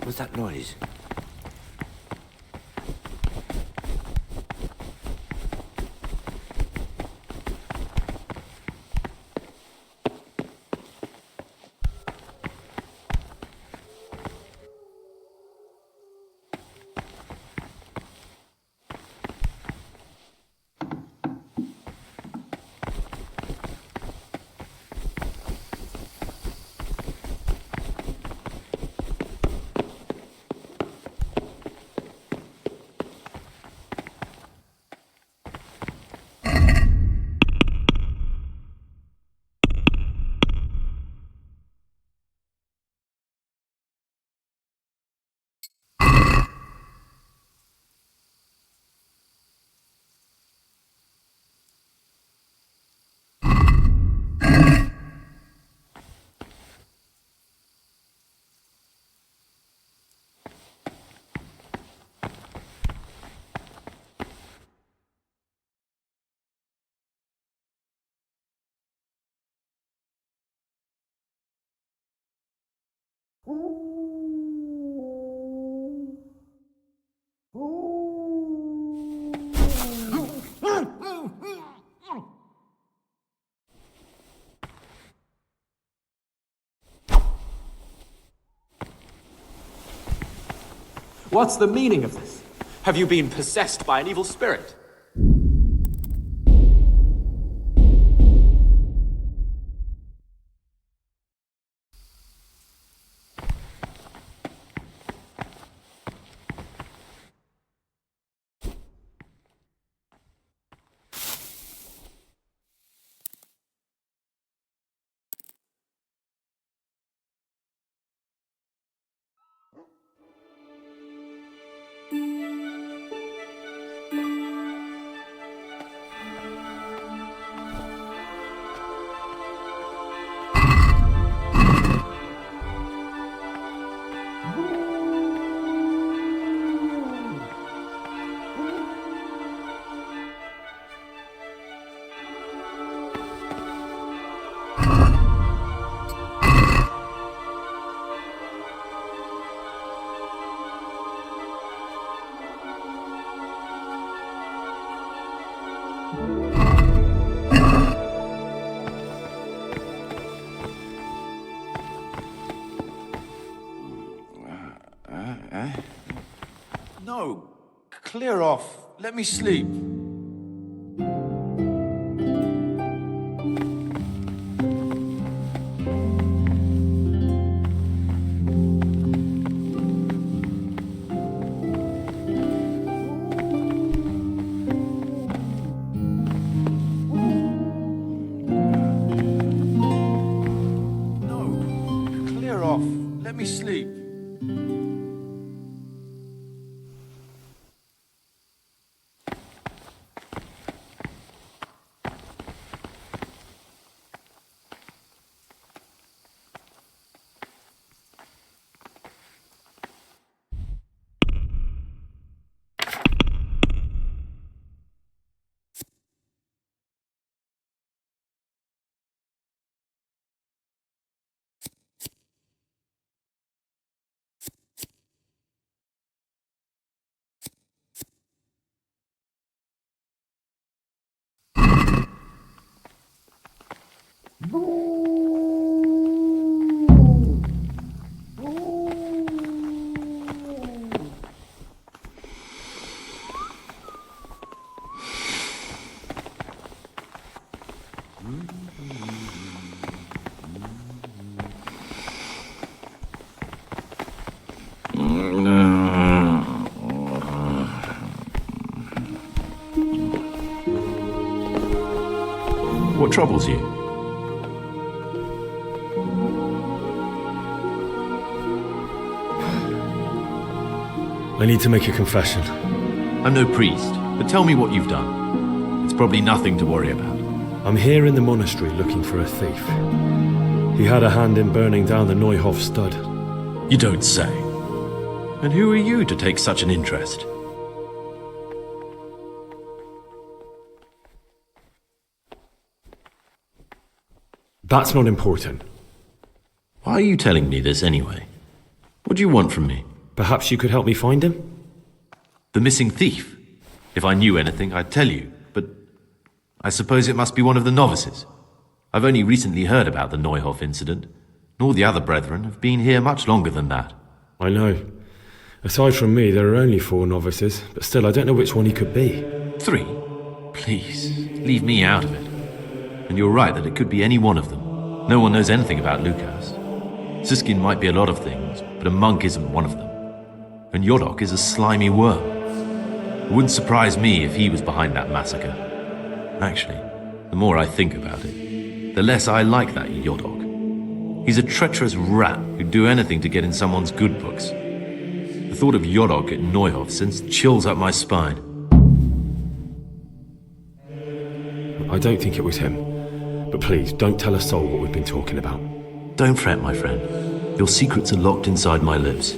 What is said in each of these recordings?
What was that noise? What's the meaning of this? Have you been possessed by an evil spirit? No, clear off. Let me sleep. No, clear off. Let me sleep. What troubles you? I need to make a confession. I'm no priest, but tell me what you've done. It's probably nothing to worry about. I'm here in the monastery looking for a thief. He had a hand in burning down the Neuhof stud. You don't say. And who are you to take such an interest? That's not important. Why are you telling me this anyway? What do you want from me? Perhaps you could help me find him? The missing thief? If I knew anything, I'd tell you, but I suppose it must be one of the novices. I've only recently heard about the Neuhof incident. Nor the other brethren have been here much longer than that. I know. Aside from me, there are only 4 novices, but still I don't know which one he could be. 3? Please, leave me out of it. And you're right that it could be any one of them. No one knows anything about Lukas. Siskin might be a lot of things, but a monk isn't one of them. And Yodok is a slimy worm. It wouldn't surprise me if he was behind that massacre. Actually, the more I think about it, the less I like that Yodok. He's a treacherous rat who'd do anything to get in someone's good books. The thought of Yodok at Neuhof sends chills up my spine. I don't think it was him. But please, don't tell a soul what we've been talking about. Don't fret, my friend. Your secrets are locked inside my lips.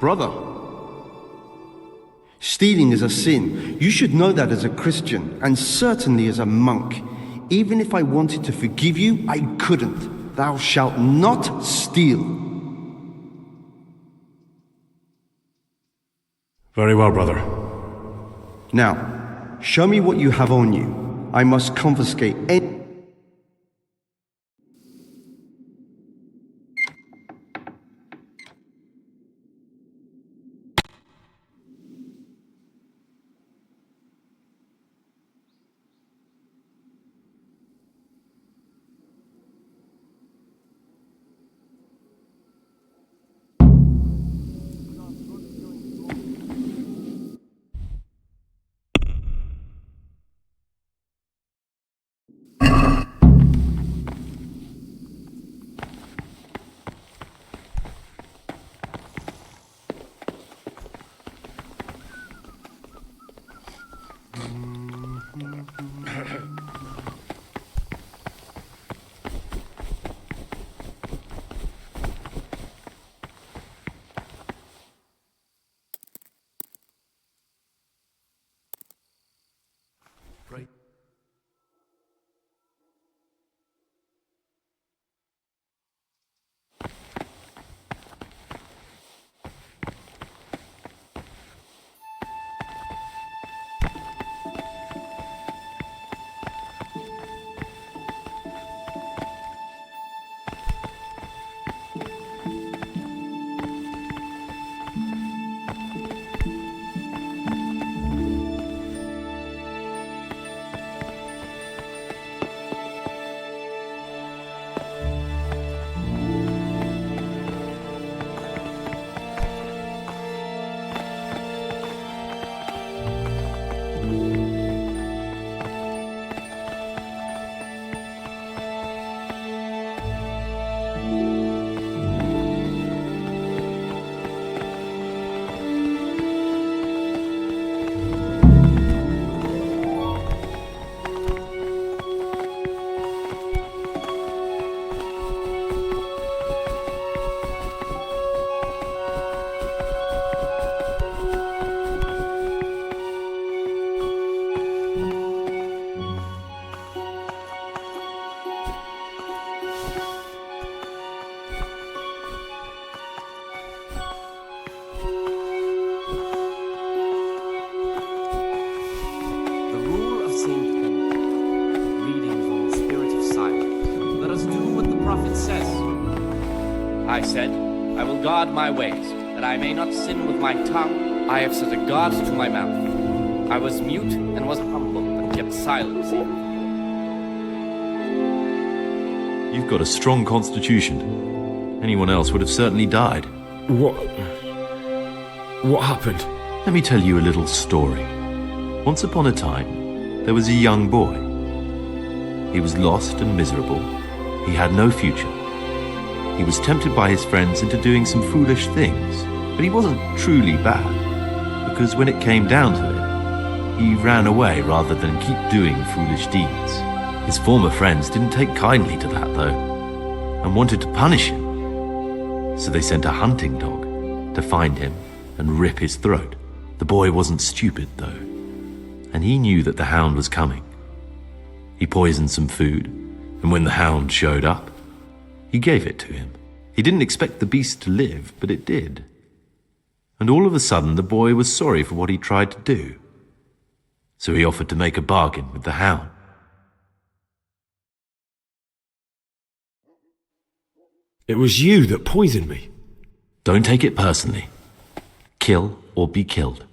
Brother, stealing is a sin. You should know that as a Christian, and certainly as a monk. Even if I wanted to forgive you, I couldn't. Thou shalt not steal. Very well, brother. Now, show me what you have on you. I must confiscate any... I said. I will guard my ways, that I may not sin with my tongue. I have set a guard to my mouth. I was mute and was humble, but kept silence. You've got a strong constitution. Anyone else would have certainly died. What happened? Let me tell you a little story. Once upon a time, there was a young boy. He was lost and miserable. He had no future. He was tempted by his friends into doing some foolish things, but he wasn't truly bad, because when it came down to it, he ran away rather than keep doing foolish deeds. His former friends didn't take kindly to that, though, and wanted to punish him. So they sent a hunting dog to find him and rip his throat. The boy wasn't stupid, though, and he knew that the hound was coming. He poisoned some food, and when the hound showed up, he gave it to him. He didn't expect the beast to live, but it did. And all of a sudden, the boy was sorry for what he tried to do. So he offered to make a bargain with the hound. It was you that poisoned me. Don't take it personally. Kill or be killed.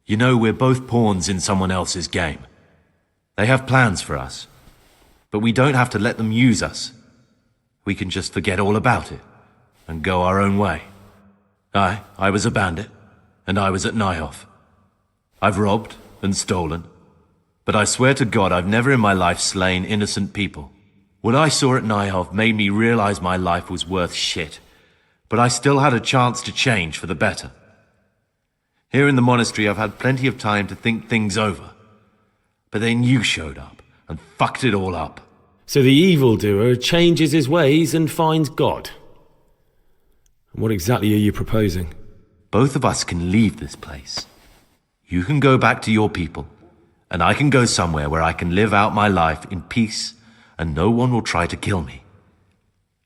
You know, we're both pawns in someone else's game. They have plans for us, but we don't have to let them use us. We can just forget all about it and go our own way. I was a bandit, and I was at Nyhoff. I've robbed and stolen, but I swear to God I've never in my life slain innocent people. What I saw at Nyhoff made me realize my life was worth shit, but I still had a chance to change for the better. Here in the monastery I've had plenty of time to think things over, but then you showed up and fucked it all up. So the evildoer changes his ways and finds God. What exactly are you proposing? Both of us can leave this place. You can go back to your people, and I can go somewhere where I can live out my life in peace and no one will try to kill me.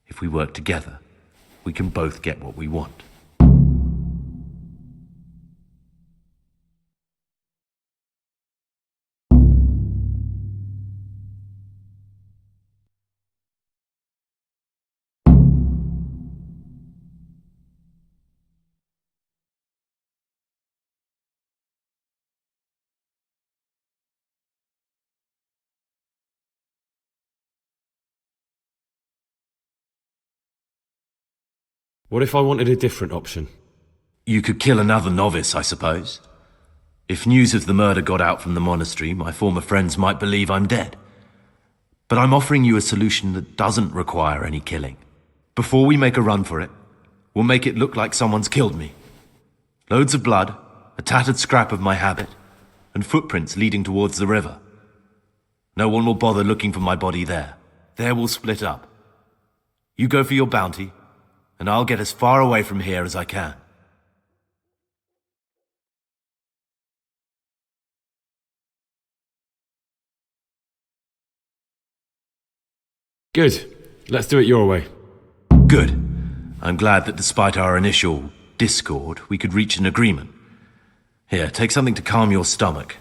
If we work together, we can both get what we want. What if I wanted a different option? You could kill another novice, I suppose. If news of the murder got out from the monastery, my former friends might believe I'm dead. But I'm offering you a solution that doesn't require any killing. Before we make a run for it, we'll make it look like someone's killed me. Loads of blood, a tattered scrap of my habit, and footprints leading towards the river. No one will bother looking for my body there. There we'll split up. You go for your bounty, and I'll get as far away from here as I can. Good. Let's do it your way. Good. I'm glad that despite our initial discord, we could reach an agreement. Here, take something to calm your stomach.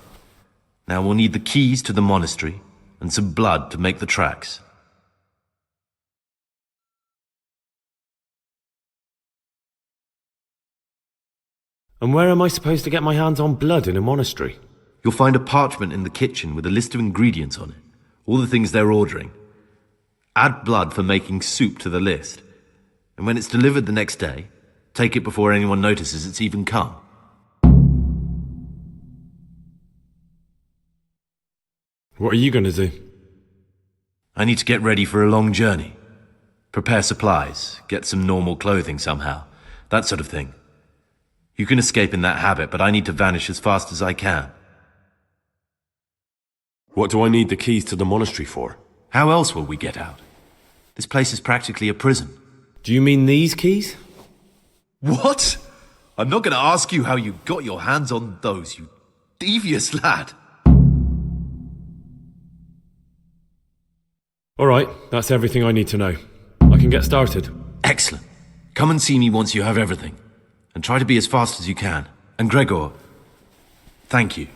Now we'll need the keys to the monastery and some blood to make the tracks. And where am I supposed to get my hands on blood in a monastery? You'll find a parchment in the kitchen with a list of ingredients on it, all the things they're ordering. Add blood for making soup to the list, and when it's delivered the next day, take it before anyone notices it's even come. What are you going to do? I need to get ready for a long journey. Prepare supplies, get some normal clothing somehow, that sort of thing. You can escape in that habit, but I need to vanish as fast as I can. What do I need the keys to the monastery for? How else will we get out? This place is practically a prison. Do you mean these keys? What? I'm not going to ask you how you got your hands on those, you devious lad. All right, that's everything I need to know. I can get started. Excellent. Come and see me once you have everything. And try to be as fast as you can. And Gregor, thank you.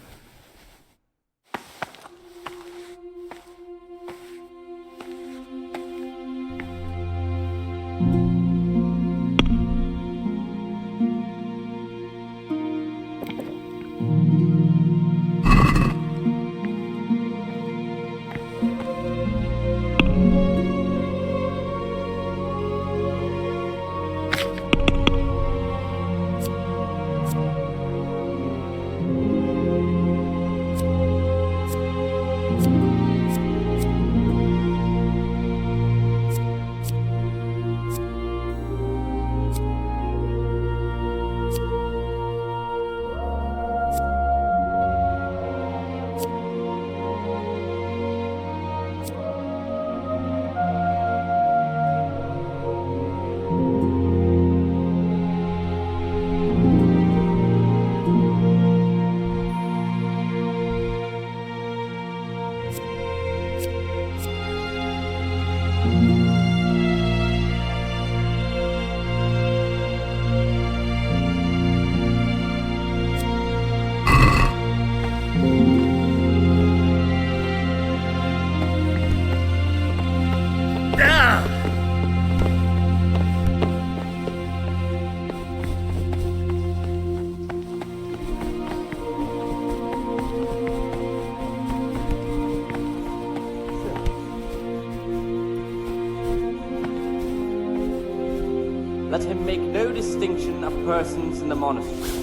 Let him make no distinction of persons in the monastery.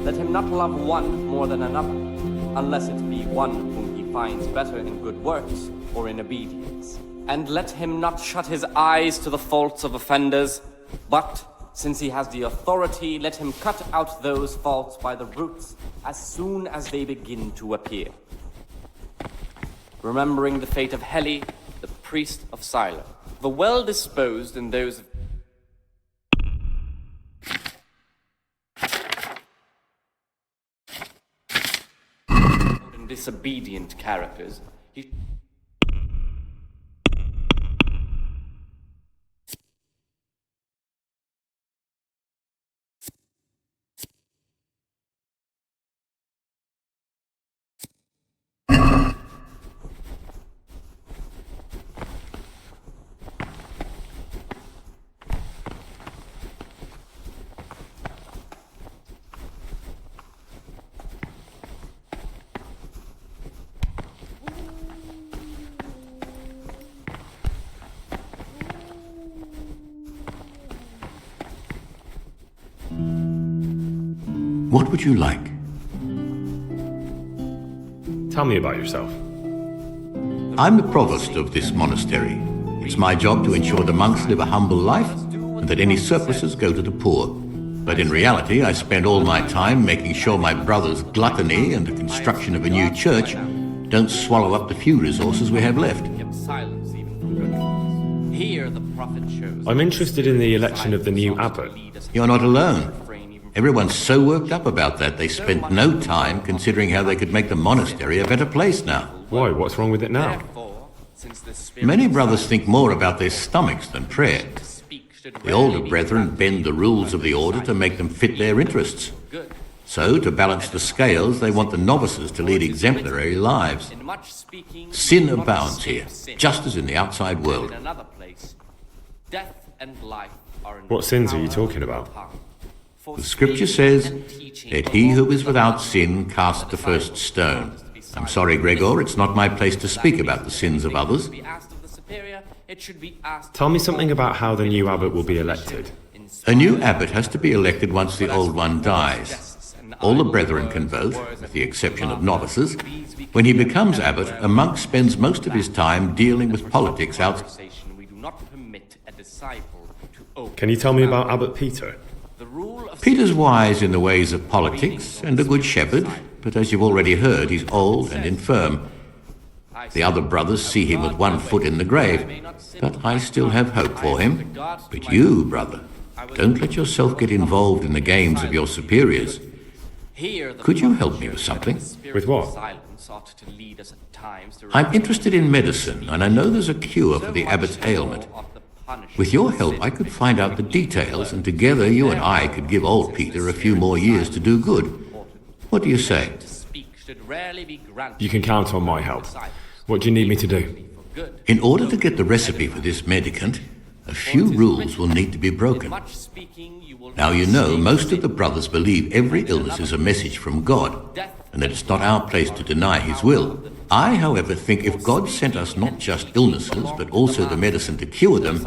Let him not love one more than another, unless it be one whom he finds better in good works or in obedience. And let him not shut his eyes to the faults of offenders, but, since he has the authority, let him cut out those faults by the roots as soon as they begin to appear. Remembering the fate of Heli, the priest of Silo, the well-disposed and those of and disobedient characters, he What would you like? Tell me about yourself. I'm the provost of this monastery. It's my job to ensure the monks live a humble life and that any surpluses go to the poor. But in reality, I spend all my time making sure my brother's gluttony and the construction of a new church don't swallow up the few resources we have left. kept silence even from good cause. Here the prophet shows. I'm interested in the election of the new abbot. You're not alone. Everyone's so worked up about that, they spent no time considering how they could make the monastery a better place now. Why? What's wrong with it now? Therefore, since the spirit Many brothers think more about their stomachs than prayer. to speak should The older rarely be brethren granted. bend the rules of the order to make them fit their interests. Good. So, to balance the scales, they want the novices to lead exemplary lives. In much speaking, Sin you will not abounds escape here, sin. just as in the outside In world. another place, death and life are in What the sins are you power talking of about? the tongue. For The scripture speaking says, and teaching "Let he who is belongs without to sin cast the first stone." I'm sorry, Gregor, it's not my place to speak about the sins of others. be asked of the superior, it should be asked Tell me something about how the new abbot will be elected. A new abbot has to be elected once the old one dies. All the brethren can vote, with the exception of novices. When he becomes abbot, a monk spends most of his time dealing with politics out. We do not permit a disciple to open Can you tell me about Abbot Peter? the rule of Peter's wise in the ways of politics and a good shepherd, but as you've already heard, he's old and infirm. The other brothers see him with one foot in the grave, but I still have hope for him. But you, brother, don't let yourself get involved in the games of your superiors. Here, the Could you help prophet me with shows something? that the spirit With what? of silence ought to lead us at times to I'm interested in medicine, and I know there's a cure for the abbot's ailment. With your help, I could find out the details, and together you and I could give old Peter a few more years to do good. What do you say? You can count on my help. What do you need me to do? In order to get the recipe for this medicament, a few rules will need to be broken. Now you know, most of the brothers believe every illness is a message from God, and that it's not our place to deny his will. I, however, think if God sent us not just illnesses, but also the medicine to cure them,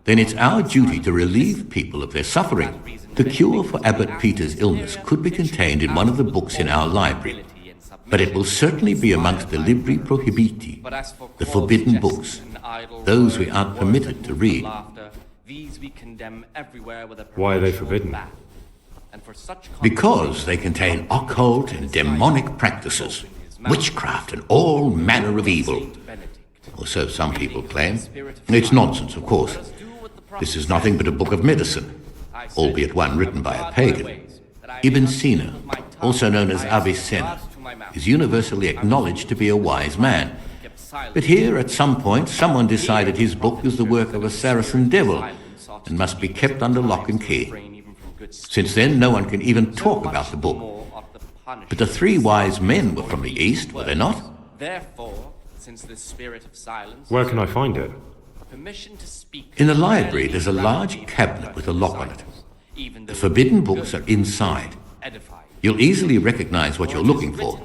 then it's our duty to relieve people of their suffering. The cure for Abbot Peter's illness could be contained in one of the books in our library, but it will certainly be amongst the libri prohibiti, the forbidden books, those we aren't permitted to read. Why are they forbidden? Because they contain occult and demonic practices, witchcraft and all manner of evil. Or so some people claim. It's nonsense, of course. This is nothing but a book of medicine, albeit one written by a pagan. Ibn Sina, also known as Avicenna, is universally acknowledged to be a wise man. But here, at some point, someone decided his book is the work of a Saracen devil and must be kept under lock and key. Since then, no one can even talk about the book. But the three wise men were from the East, were they not? Therefore, since the spirit of silence, Where can I find it? permission to speak In the library, there's a large cabinet with a lock on it. The forbidden books are inside. You'll easily recognize what you're looking for.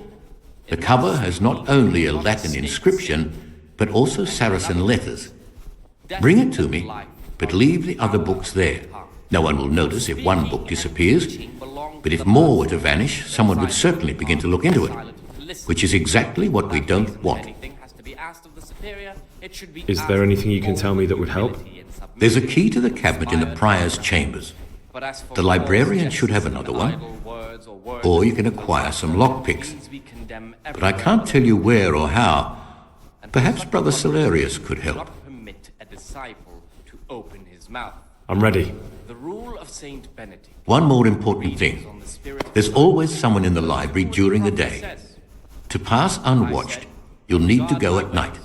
The cover has not only a Latin inscription, but also Saracen letters. Bring it to me, but leave the other books there. No one will notice if one book disappears, but if more were to vanish, someone would certainly begin to look into it, which is exactly what we don't want. Is there anything you can tell me that would help? There's a key to the cabinet in the prior's chambers. The librarian should have another one, or you can acquire some lockpicks. But I can't tell you where or how. Perhaps Brother Celerius could help. I'm ready. One more important thing. There's always someone in the library during the day. To pass unwatched, you'll need to go at night.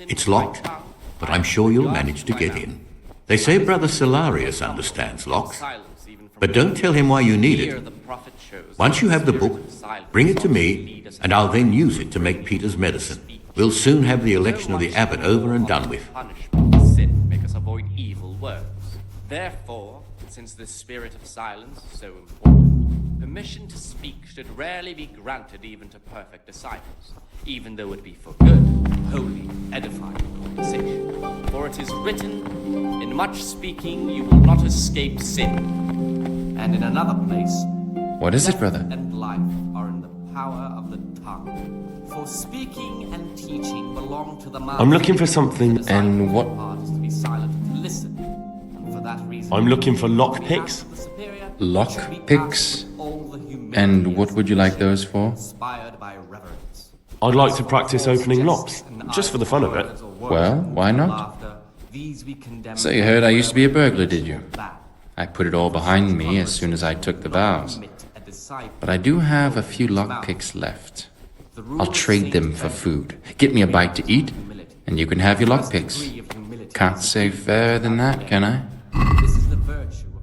It's locked, but I'm sure you'll manage to get in. They say Brother Celerius understands locks, but don't tell him why you need it. Once you have the book, bring it to me, and I'll then use it to make Peter's medicine. We'll soon have the election of the abbot over and done with. Sin make us avoid evil works. Therefore, since the spirit of silence is so important, permission to speak should rarely be granted even to perfect disciples, even though it be for good, holy, edifying conversation. For it is written, in much speaking you will not escape sin. And in another place, What is it, death brother? and life are in the power of the tongue. For speaking and teaching belong to the mouth. I'm looking for something. And what- Part is to be silent and to listen. And for that reason, I'm looking for lockpicks. Lockpicks? And what would you like those for? Inspired by reverence. I'd like to practice opening locks, just for the fun of it. Well, why not? So you heard I used to be a burglar, did you? I put it all behind me as soon as I took the vows. But I do have a few lockpicks left. I'll trade them for food. Get me a bite to eat, and you can have your lockpicks. Can't say fairer than that, can I? This is the virtue of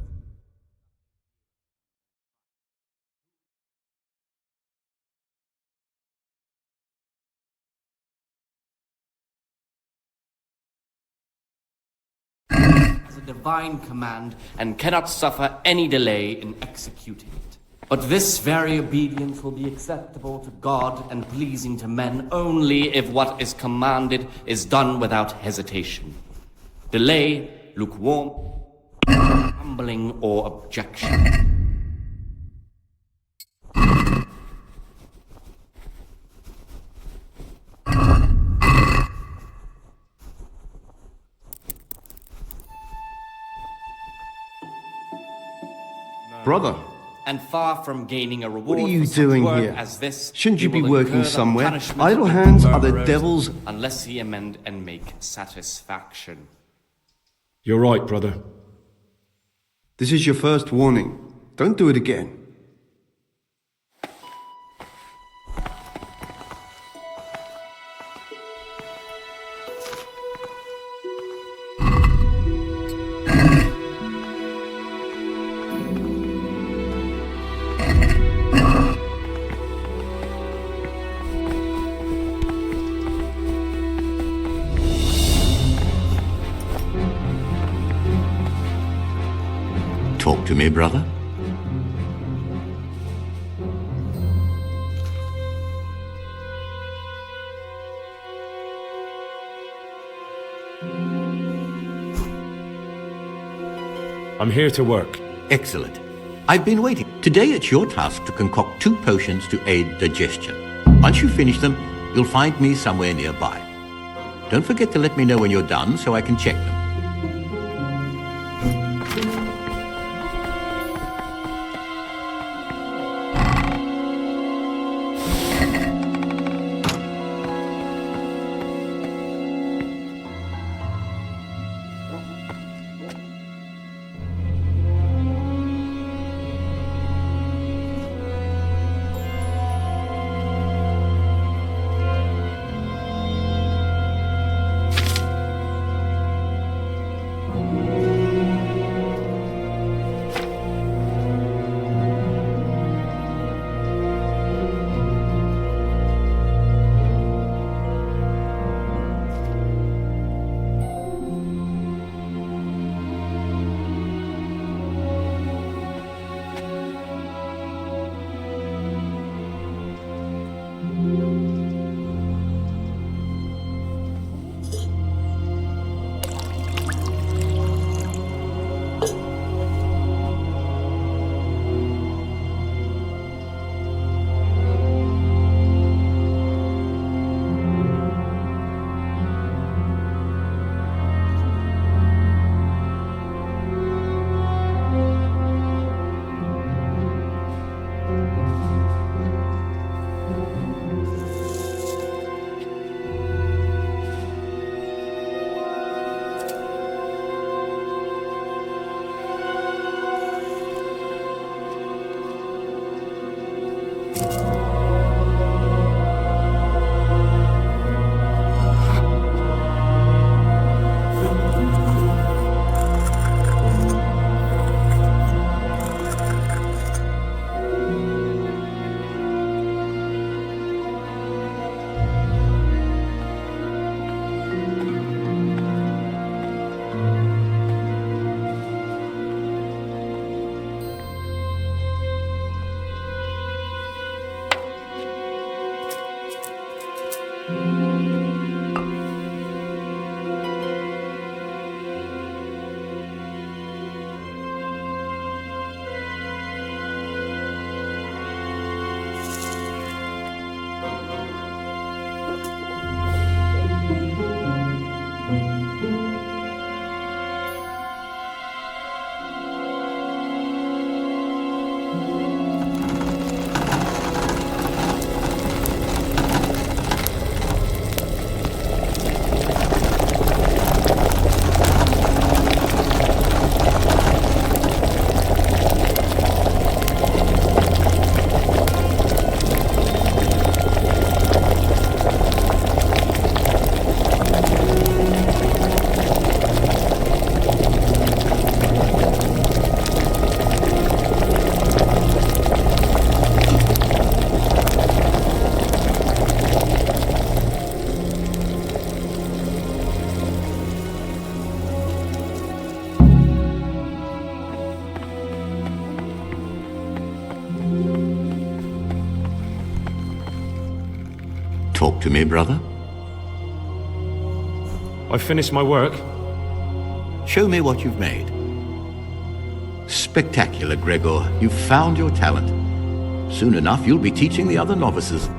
as a divine command and cannot suffer any delay in executing it. But this very obedience will be acceptable to God and pleasing to men only if what is commanded is done without hesitation. Delay, lukewarm, humbling, or objection. Brother, And far from gaining a reward what are you for such doing work here? as this, Shouldn't you he be will working incur the somewhere? punishment Idle of hands are the murderers devil's. Unless he amend and make satisfaction. You're right, brother. This is your first warning. Don't do it again. Talk to me, brother. I'm here to work. Excellent. I've been waiting. Today it's your task to concoct 2 potions to aid digestion. Once you finish them, you'll find me somewhere nearby. Don't forget to let me know when you're done so I can check them. Talk to me, brother. I finished my work. Show me what you've made. Spectacular, Gregor. You've found your talent. Soon enough, you'll be teaching the other novices.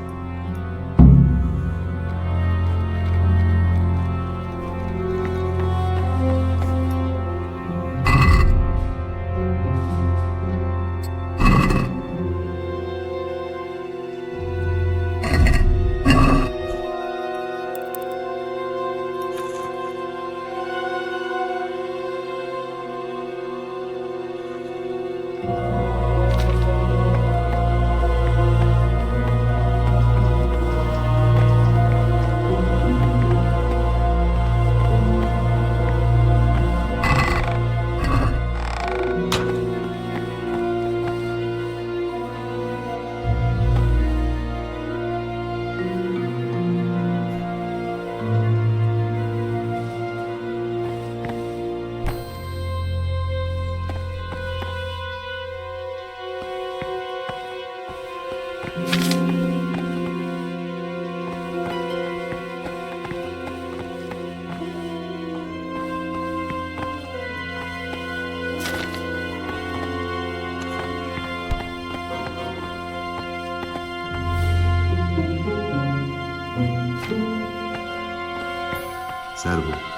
Servo.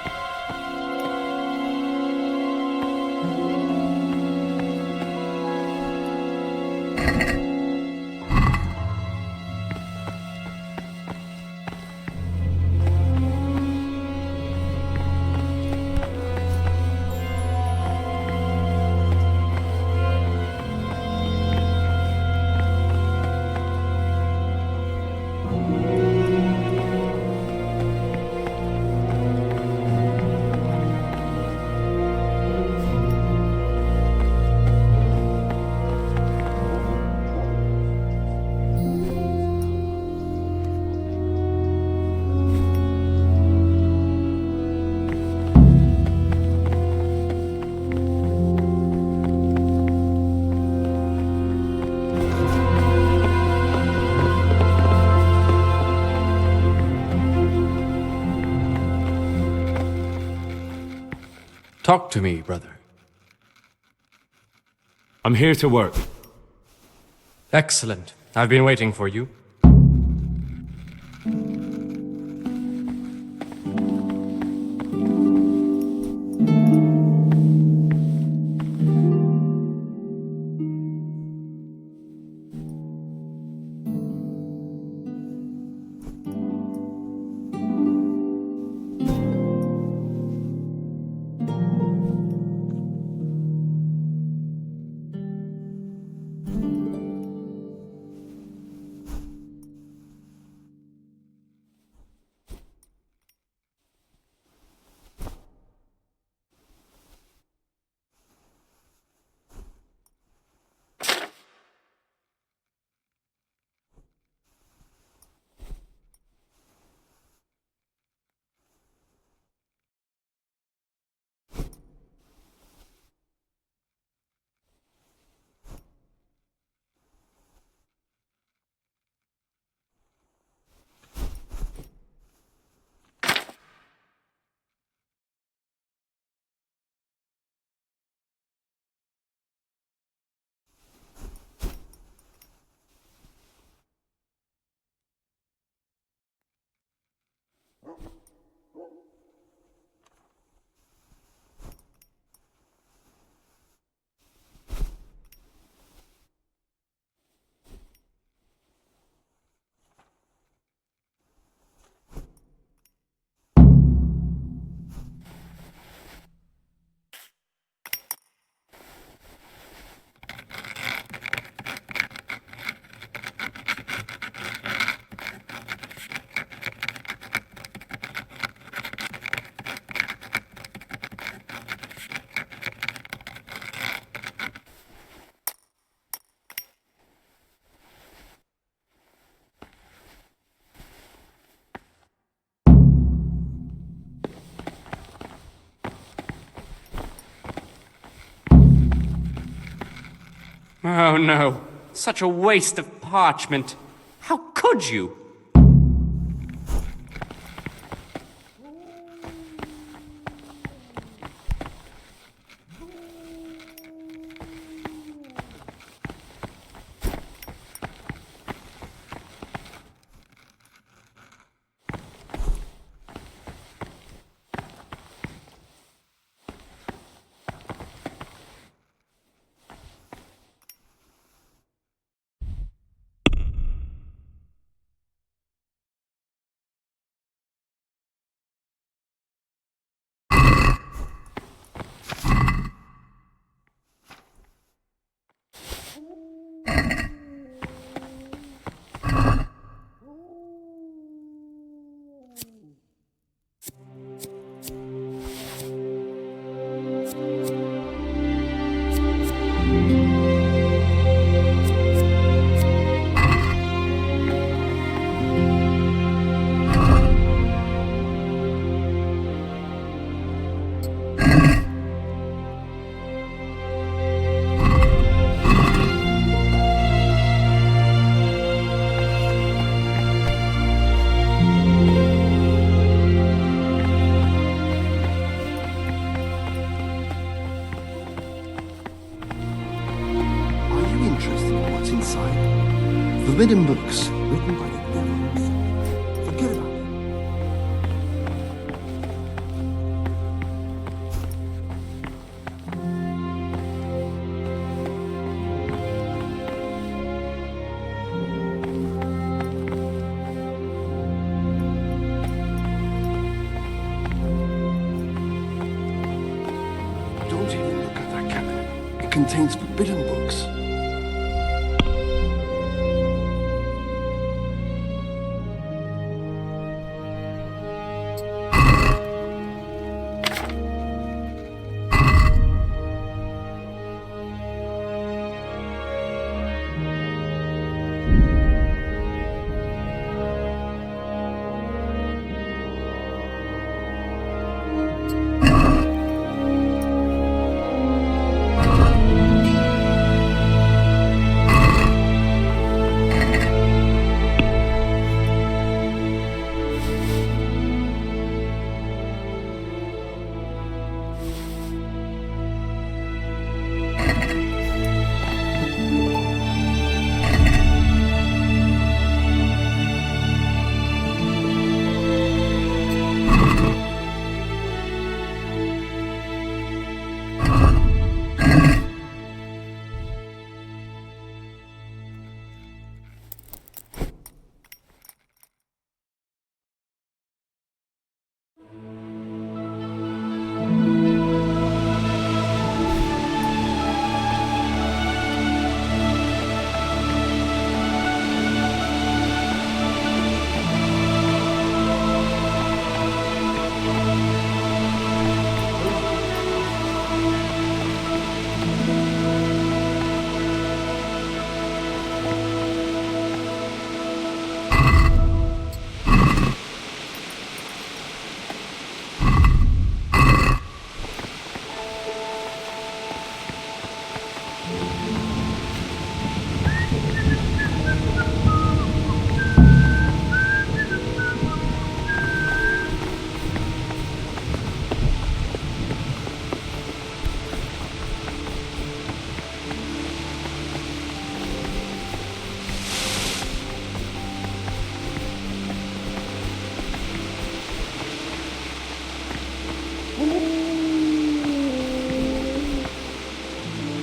Talk to me, brother. I'm here to work. Excellent. I've been waiting for you. Oh no, such a waste of parchment. How could you? Forbidden books written by the devils. Forget about them. Don't even look at that cabinet. It contains forbidden books.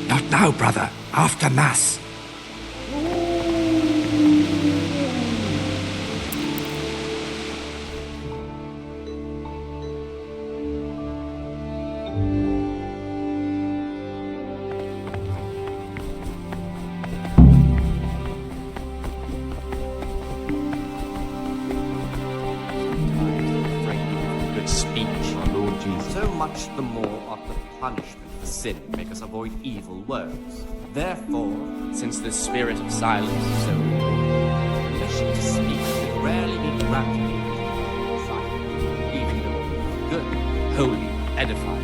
Not now, brother. After Mass. So much the more ought the punishment for sin make us avoid evil words. Therefore, since the spirit of silence is so important, permission to speak should rarely be granted in silence, even though it be good, holy, edifying.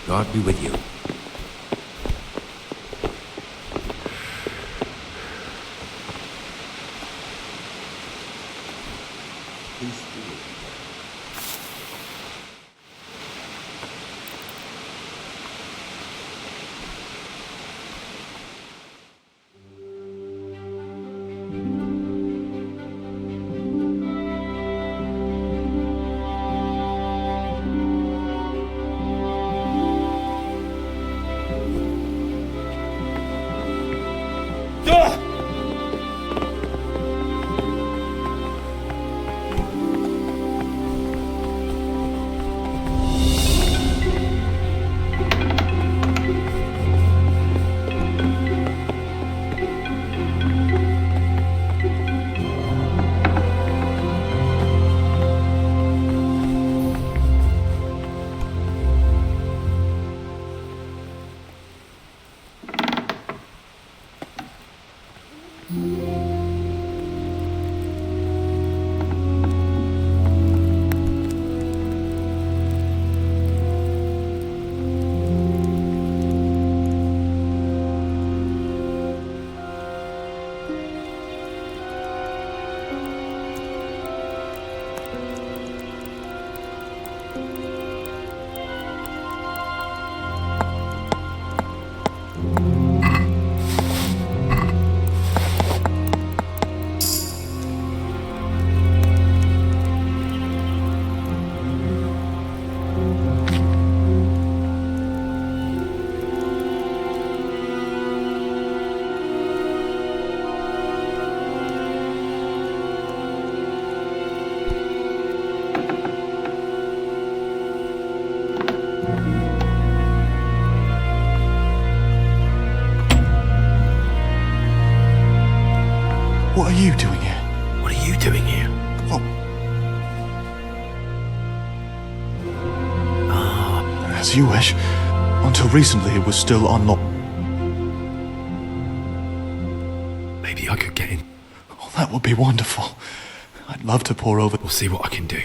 God be with you. What are you doing here? What are you doing here? What? As you wish. Until recently, it was still unlocked. Maybe I could get in. Oh, that would be wonderful. I'd love to pour over. We'll see what I can do.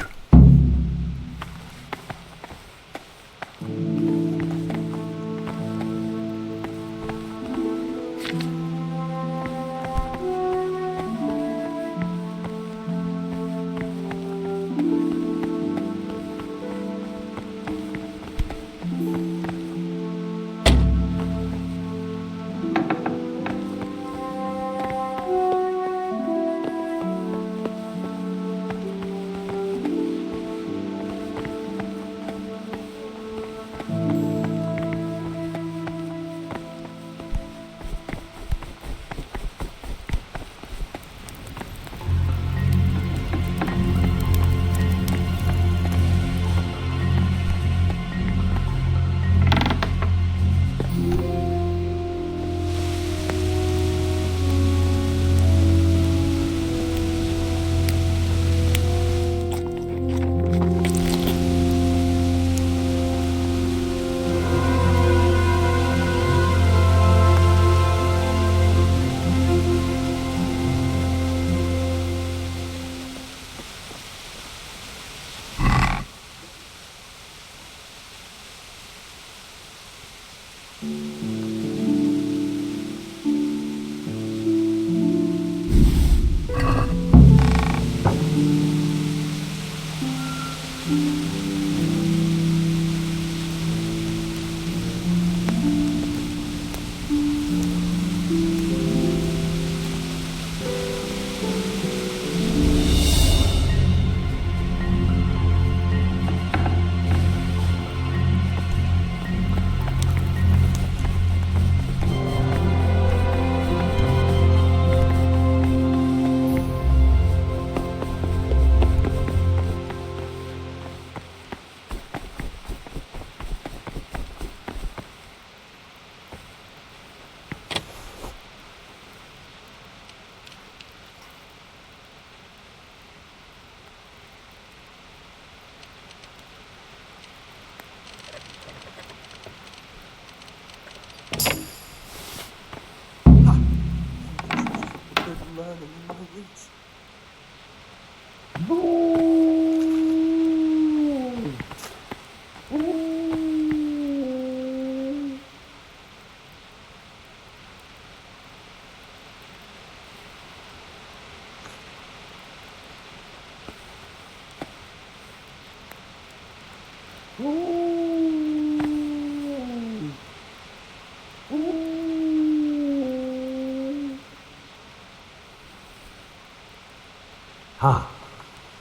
Ah,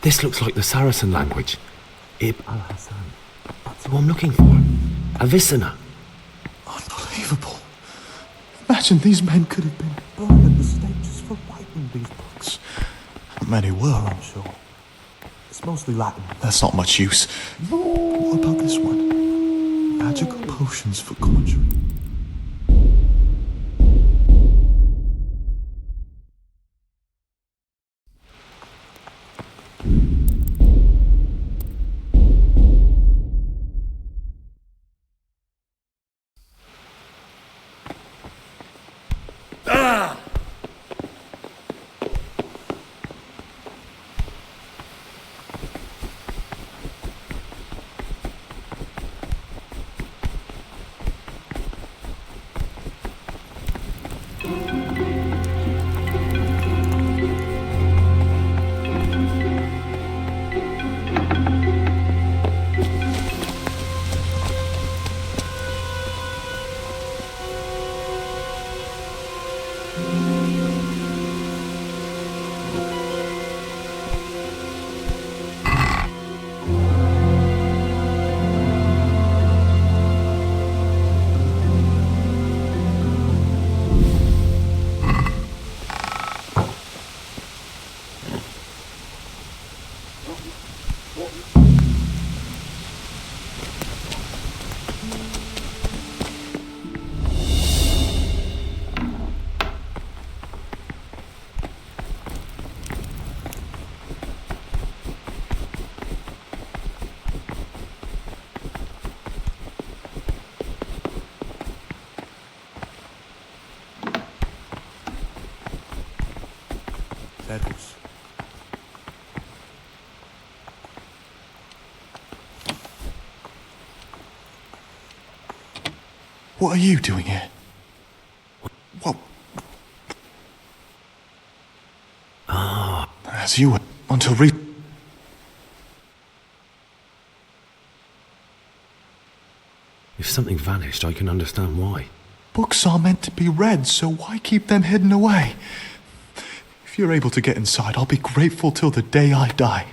this looks like the Saracen language. Ib al-Hassan. That's who I'm looking for. Avicenna. Unbelievable. Imagine these men could have been burned at the stake just for writing these books. Many were, I'm sure. It's mostly Latin. That's not much use. What about this one? Magical potions for conjuring. What are you doing here? What? As you were, until If something vanished, I can understand why. Books are meant to be read, so why keep them hidden away? If you're able to get inside, I'll be grateful till the day I die.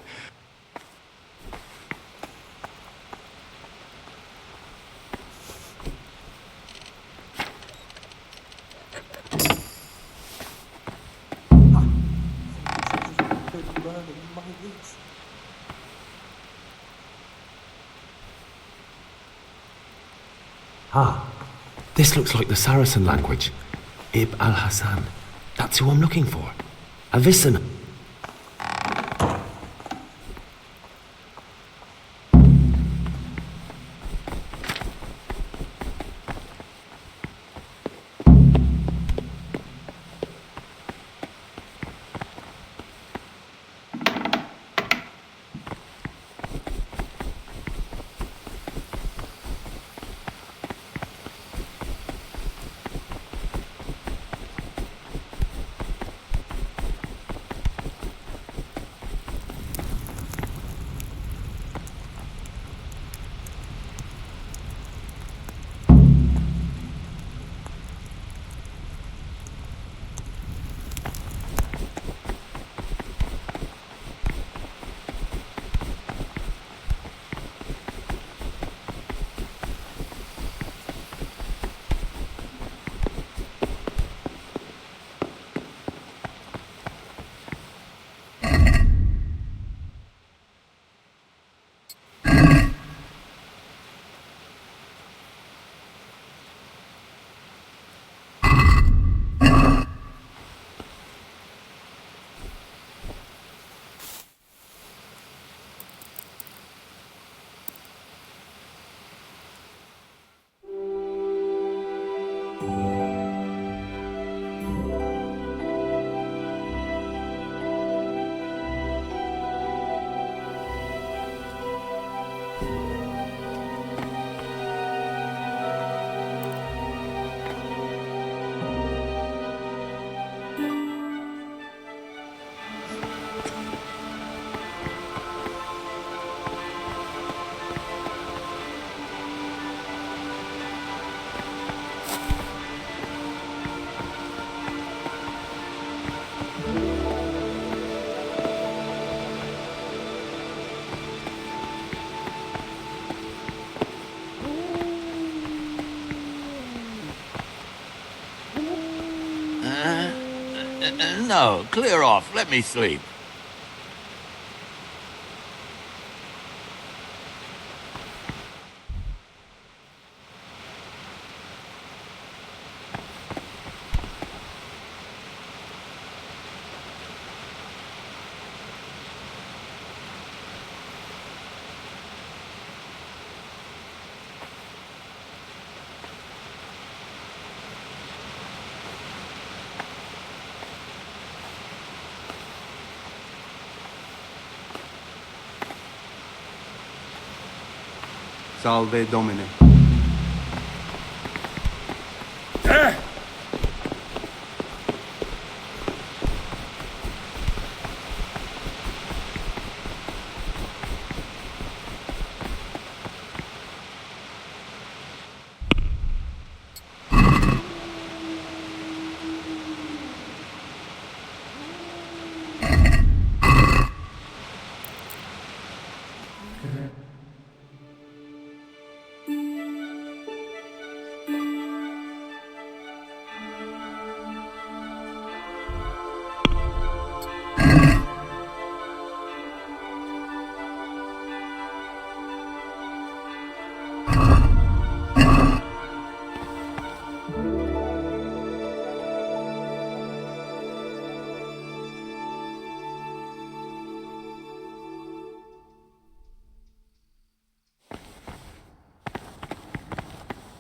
Ah, this looks like the Saracen language. Ib al-Hassan. That's who I'm looking for. Avicenna. No, clear off. Let me sleep. Salve Domine.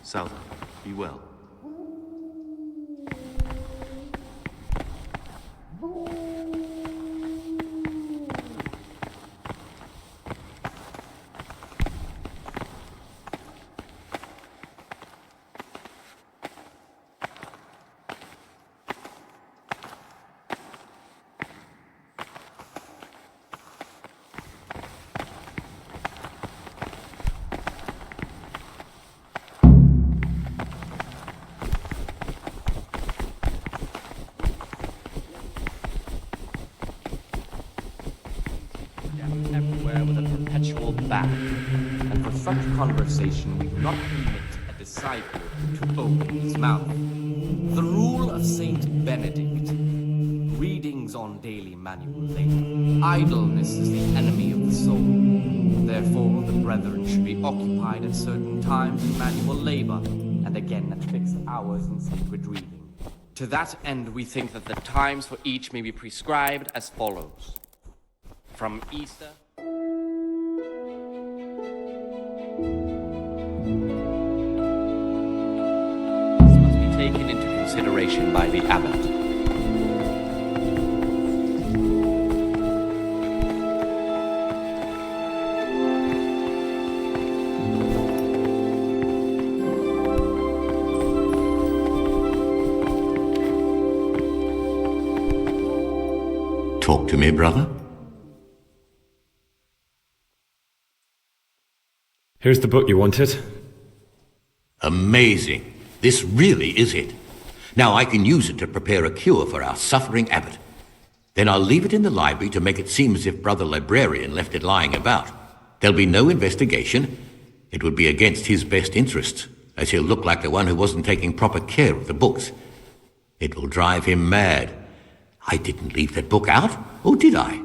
Salve, be well. Everywhere with a perpetual back, and for such conversation we do not permit a disciple to open his mouth. The rule of Saint Benedict. Readings on daily manual labor. Idleness is the enemy of the soul. Therefore, the brethren should be occupied at certain times in manual labor, and again at fixed hours in sacred reading. To that end, we think that the times for each may be prescribed as follows. From Easter... This must be taken into consideration by the abbot. Talk to me, brother. Here's the book you wanted. Amazing. This really is it. Now I can use it to prepare a cure for our suffering abbot. Then I'll leave it in the library to make it seem as if Brother Librarian left it lying about. There'll be no investigation. It would be against his best interests, as he'll look like the one who wasn't taking proper care of the books. It will drive him mad. I didn't leave that book out, or did I?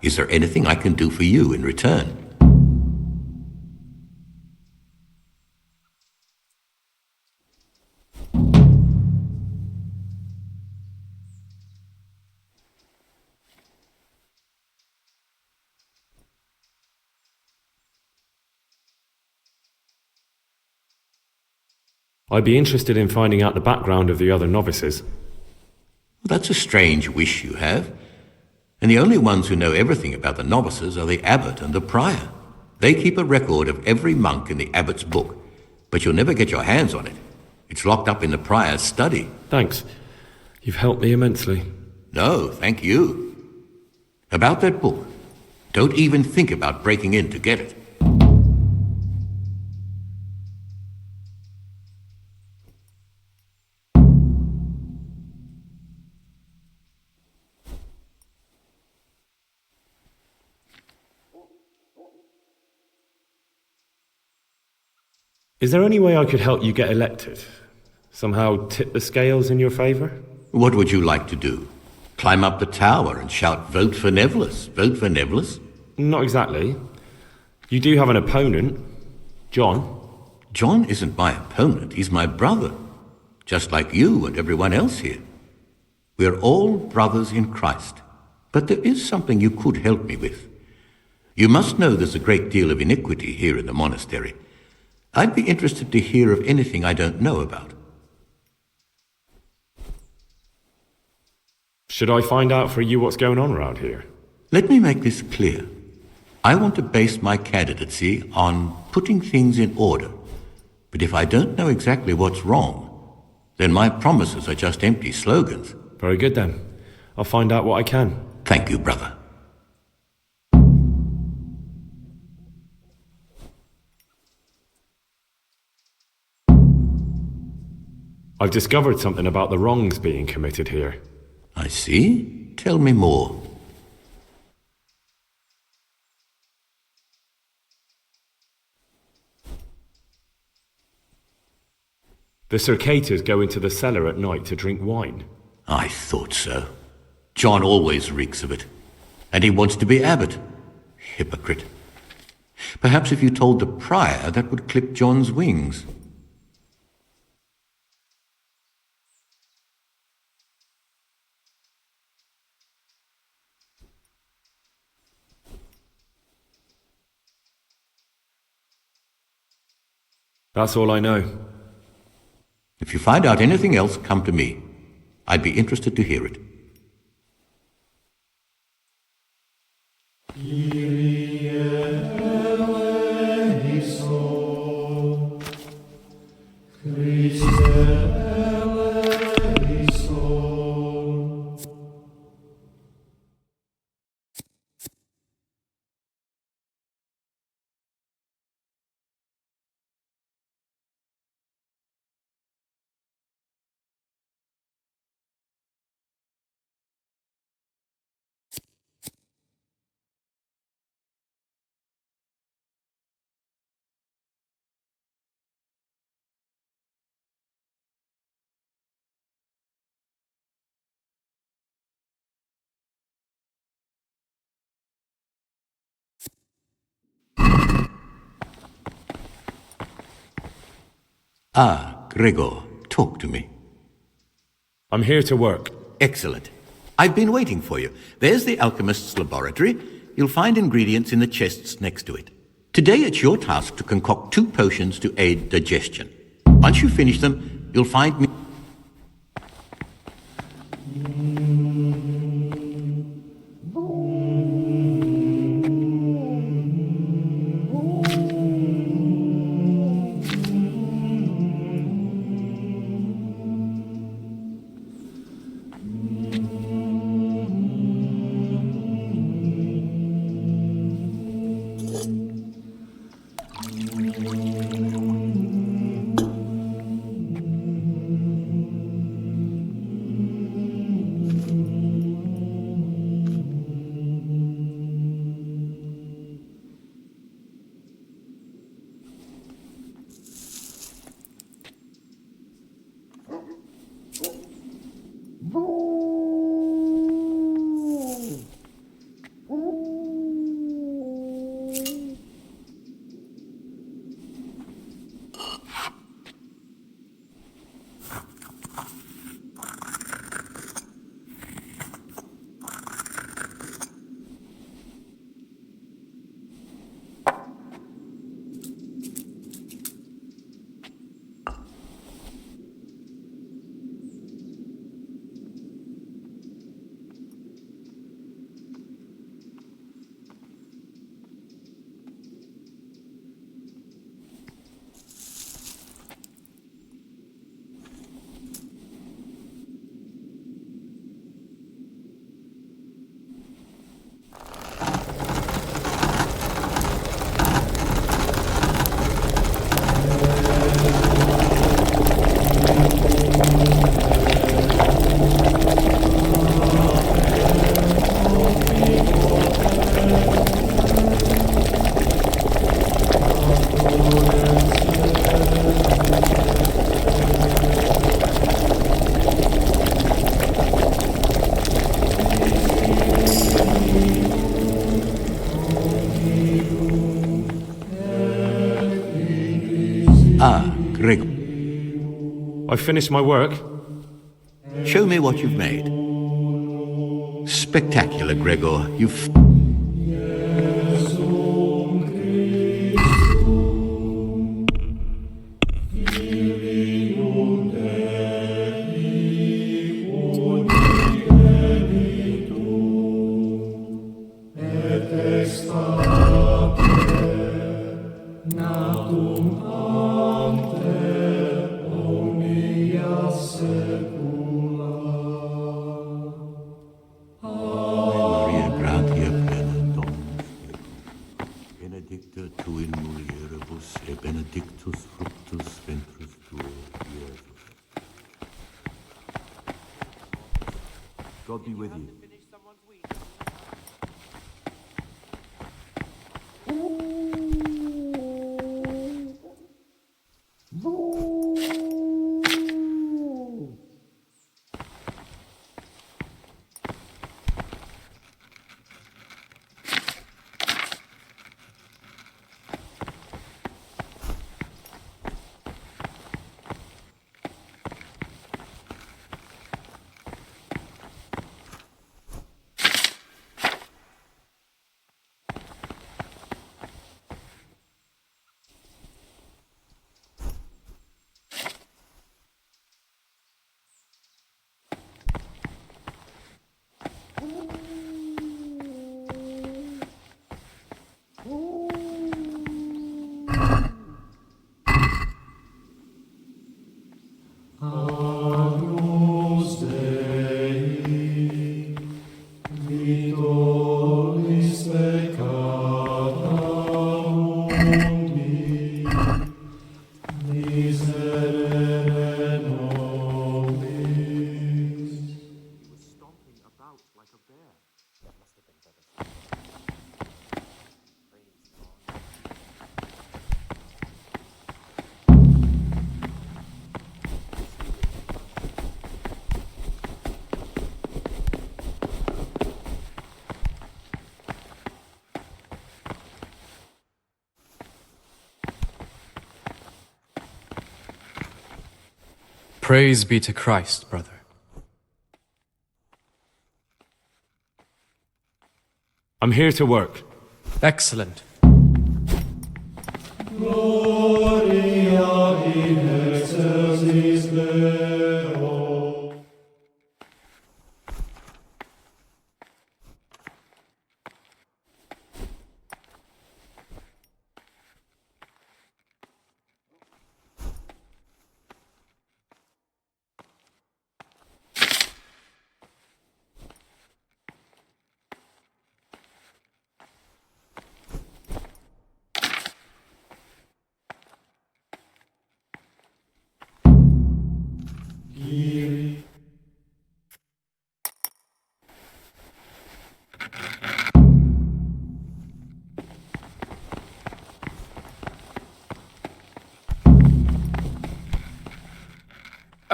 Is there anything I can do for you in return? I'd be interested in finding out the background of the other novices. That's a strange wish you have. And the only ones who know everything about the novices are the abbot and the prior. They keep a record of every monk in the abbot's book, but you'll never get your hands on it. It's locked up in the prior's study. Thanks. You've helped me immensely. No, thank you. About that book, don't even think about breaking in to get it. Is there any way I could help you get elected? Somehow tip the scales in your favor? What would you like to do? Climb up the tower and shout, "Vote for Nevillus, vote for Nevillus"? Not exactly. You do have an opponent, John. John isn't my opponent, he's my brother. Just like you and everyone else here. We're all brothers in Christ. But there is something you could help me with. You must know there's a great deal of iniquity here in the monastery. I'd be interested to hear of anything I don't know about. Should I find out for you what's going on around here? Let me make this clear. I want to base my candidacy on putting things in order. But if I don't know exactly what's wrong, then my promises are just empty slogans. Very good then. I'll find out what I can. Thank you, brother. I've discovered something about the wrongs being committed here. I see. Tell me more. The Circators go into the cellar at night to drink wine. I thought so. John always reeks of it. And he wants to be abbot. Hypocrite. Perhaps if you told the prior, that would clip John's wings. That's all I know. If you find out anything else, come to me. I'd be interested to hear it. Ah, Gregor, talk to me. I'm here to work. Excellent. I've been waiting for you. There's the alchemist's laboratory. You'll find ingredients in the chests next to it. Today it's your task to concoct 2 potions to aid digestion. Once you finish them, you'll find me... I finished my work. Show me what you've made. Spectacular, Gregor. You've... God be with you. Praise be to Christ, brother. I'm here to work. Excellent. Gloria in excelsis Deo.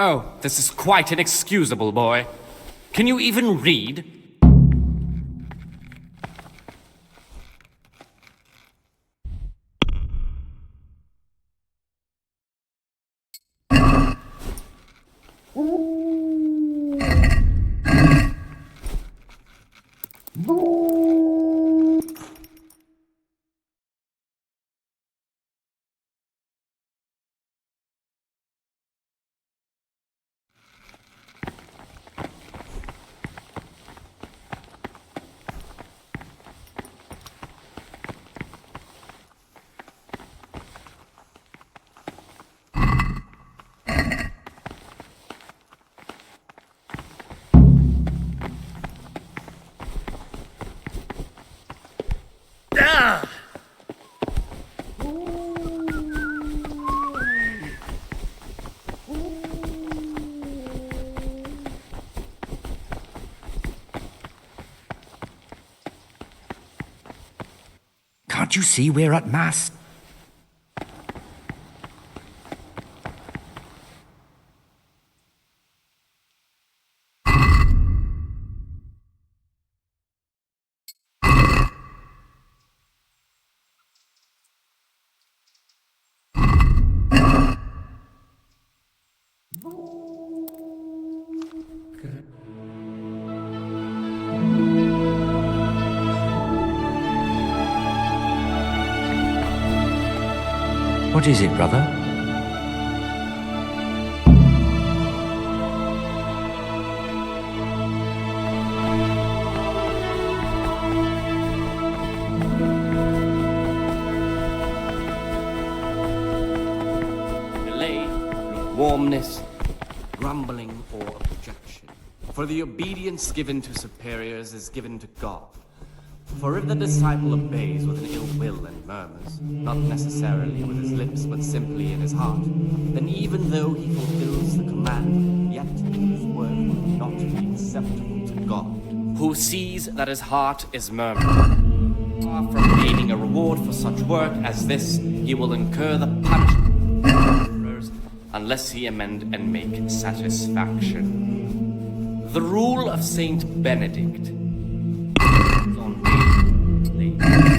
Oh, this is quite inexcusable, boy. Can you even read? Can't you see we're at mass? What is it, brother? Delay, lukewarmness, grumbling, or objection. For the obedience given to superiors is given to God. For if the disciple obeys with an ill will and murmurs, not necessarily with his lips, but simply in his heart, then even though he fulfills the command, yet his word will not be acceptable to God, who sees that his heart is murmuring. Far from gaining a reward for such work as this, he will incur the punishment of murderers unless he amend and make satisfaction. The rule of Saint Benedict: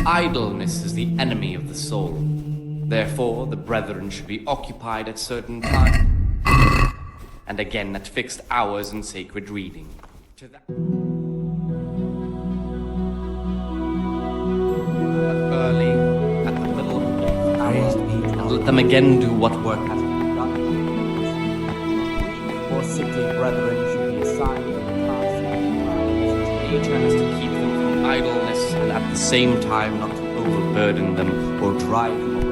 idleness is the enemy of the soul. Therefore, the brethren should be occupied at certain times, and again at fixed hours in sacred reading. To that early, at the middle of the hour, and let them again do what work has been done. Weak or sickly brethren should be assigned to tasks and nature as to keep them from idleness, and at the same time not to overburden them or drive them away.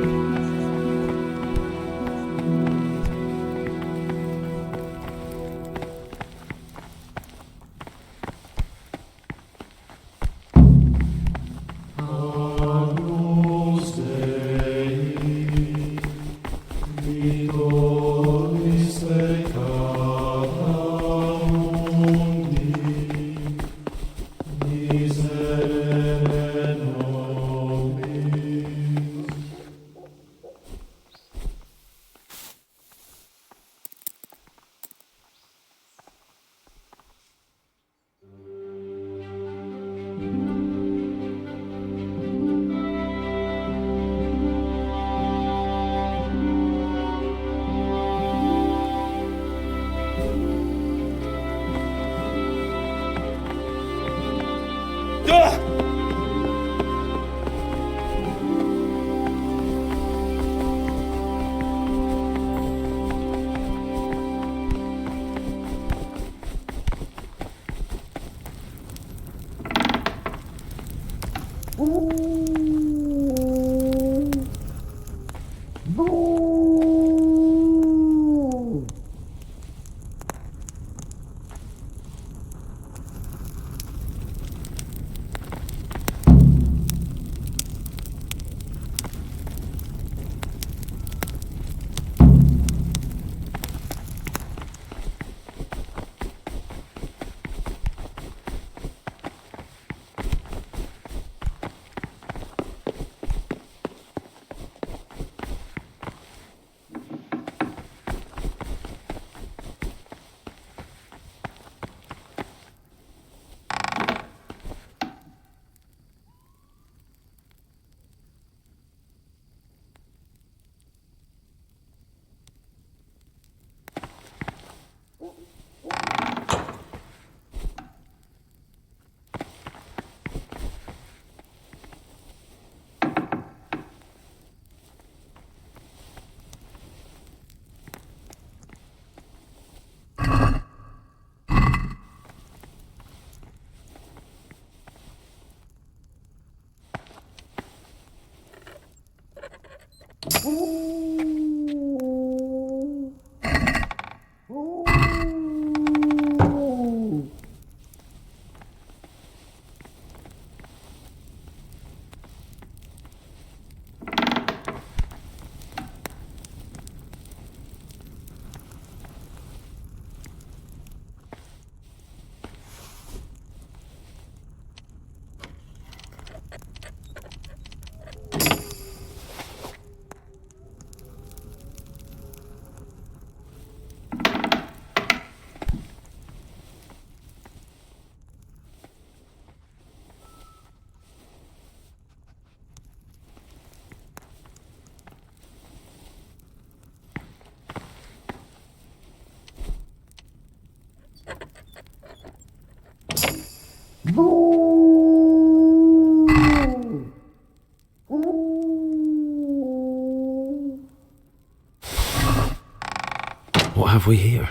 have we here?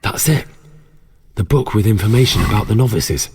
That's it. The book with information about the novices.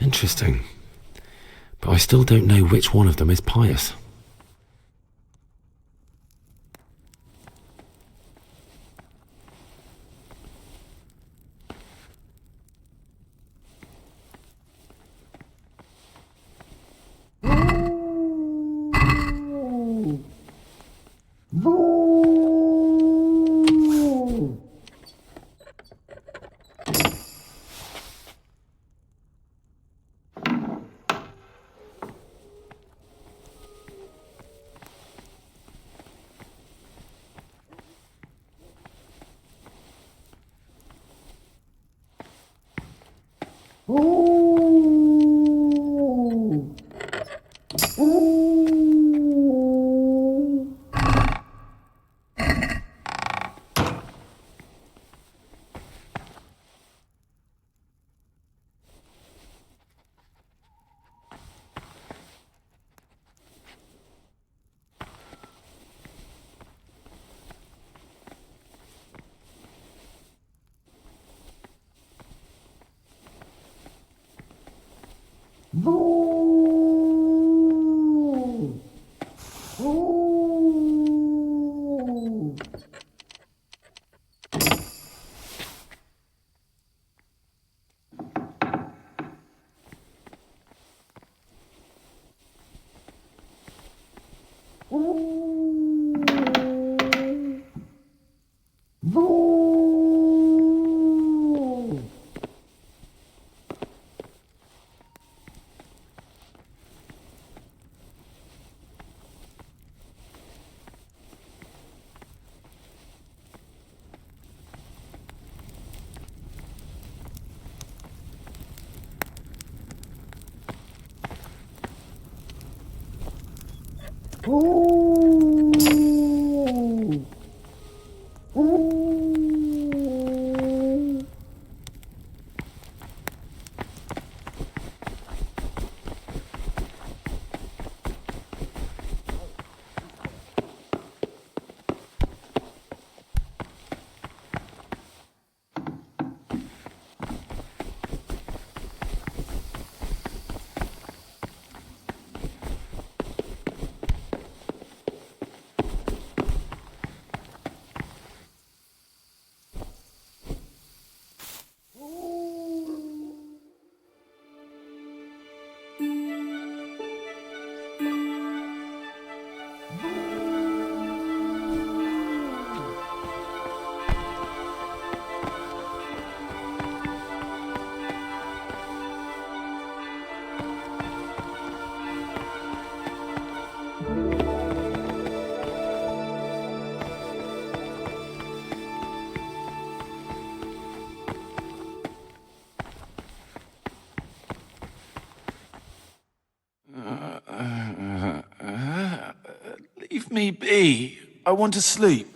Interesting. But I still don't know which one of them is pious. me be. I want to sleep.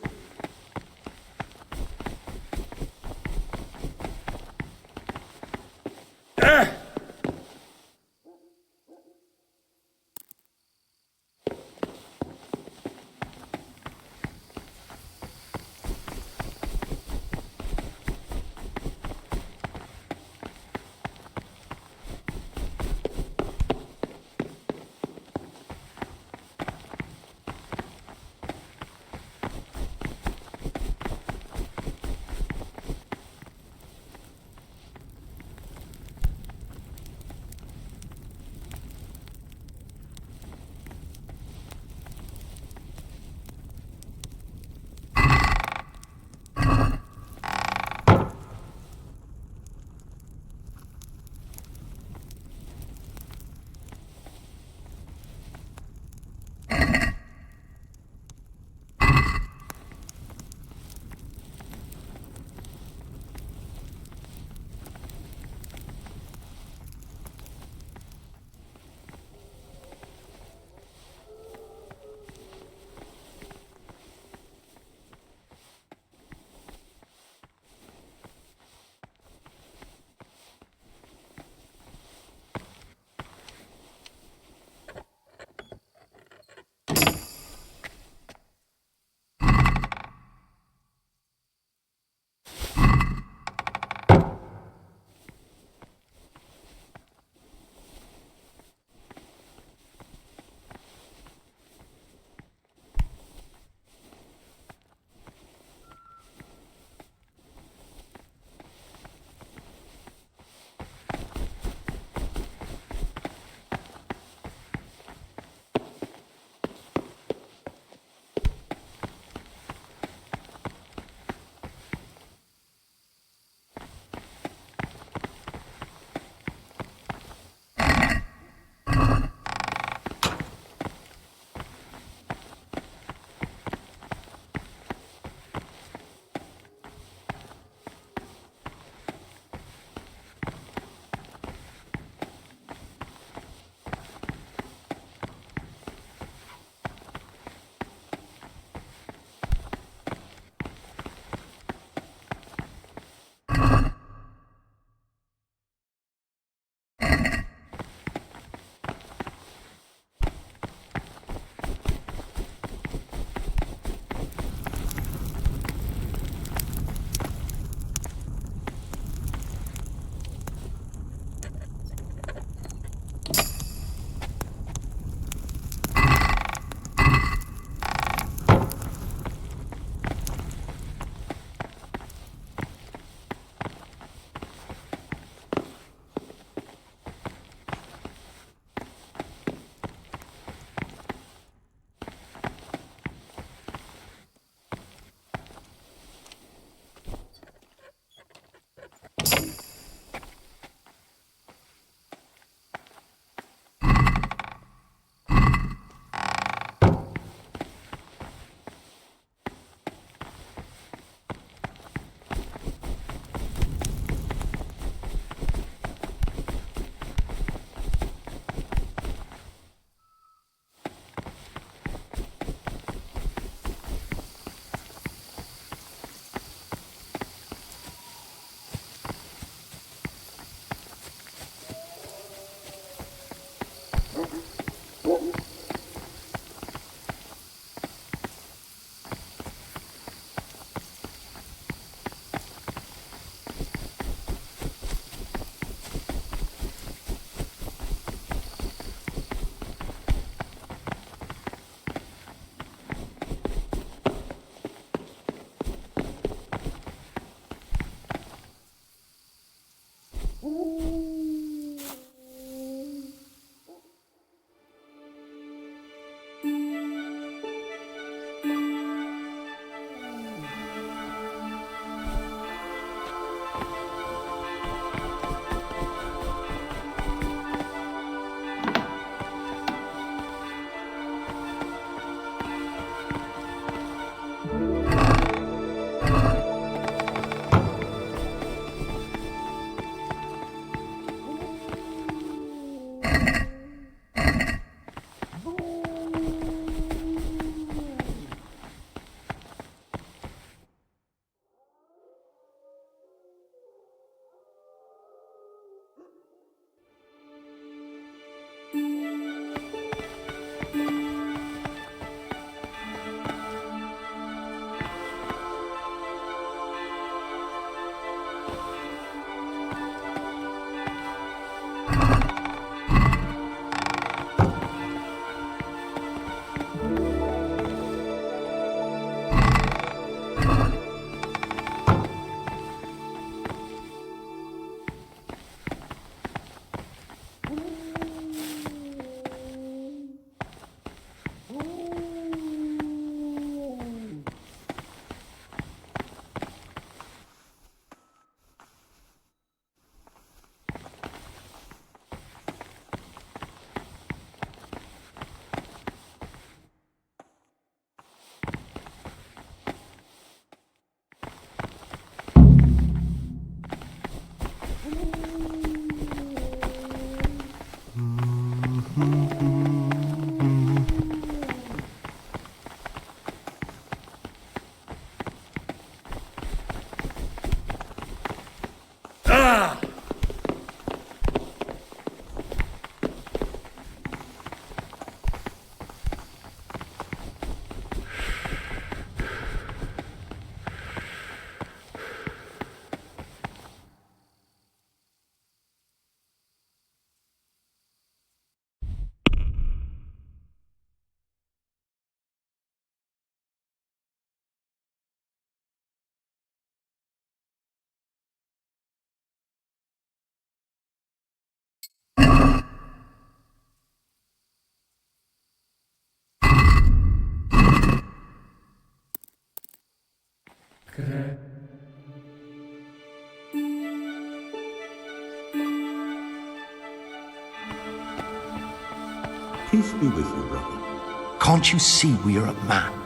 Peace be with you, brother. Can't you see we are at man?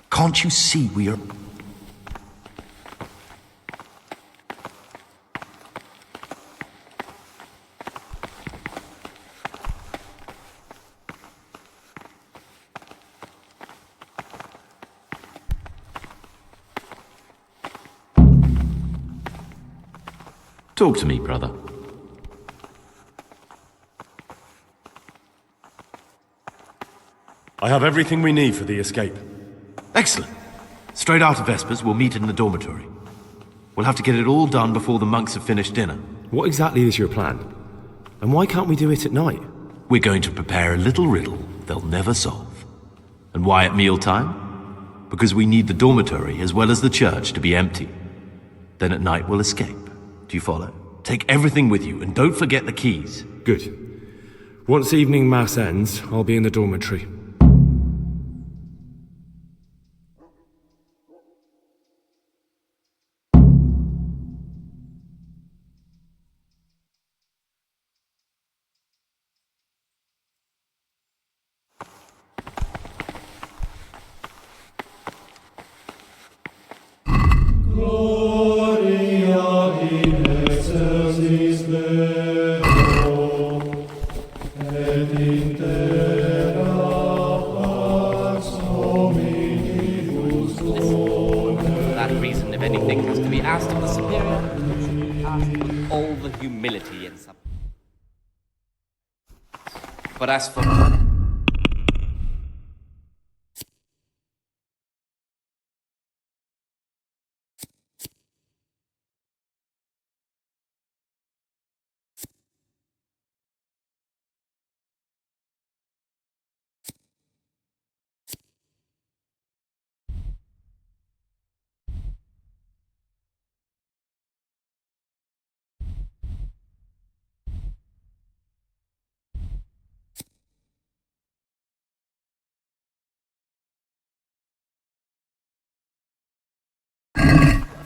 Can't you see we are... Talk to me, brother. I have everything we need for the escape. Excellent. Straight after Vespers, we'll meet in the dormitory. We'll have to get it all done before the monks have finished dinner. What exactly is your plan? And why can't we do it at night? We're going to prepare a little riddle they'll never solve. And why at mealtime? Because we need the dormitory as well as the church to be empty. Then at night we'll escape. Do you follow? Take everything with you and don't forget the keys. Good. Once evening mass ends, I'll be in the dormitory. But as for...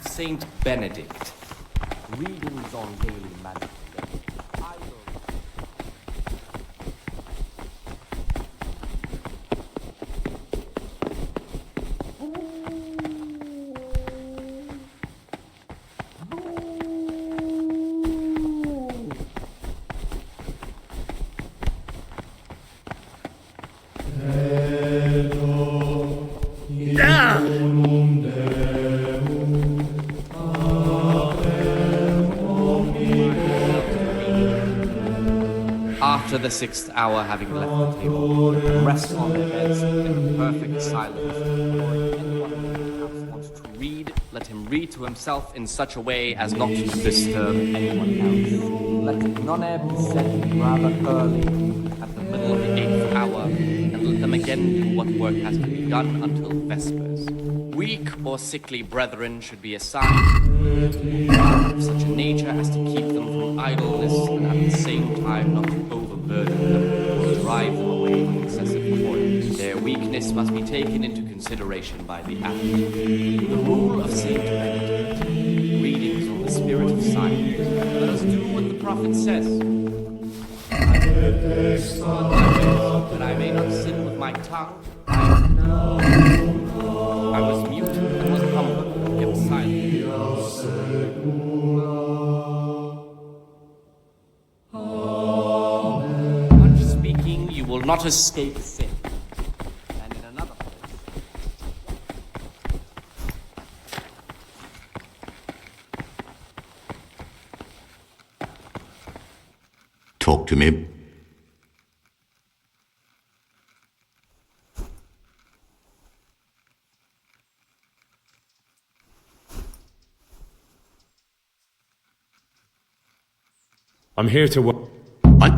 Saint Benedict. Readings on daily magic. After the 6th hour, having left the table, and rest on their beds in perfect silence, or if anyone in the house wants to read, let him read to himself in such a way as not to disturb anyone else. Let none be said rather early, at the middle of the 8th hour, and let them again do what work has to be done until vespers. Weak or sickly brethren should be assigned of such a nature as to keep them from idleness, and at the same time not to overburden them or drive them away with excessive toil. Their weakness must be taken into consideration by the abbot. The rule of Saint Benedict, readings on the spirit of science. Let us do what the prophet says. That I may not sin with my tongue, I was mute and was humble, yet silent. Much speaking, you will not escape sin. And in another place. Talk to me. I'm here to work. What?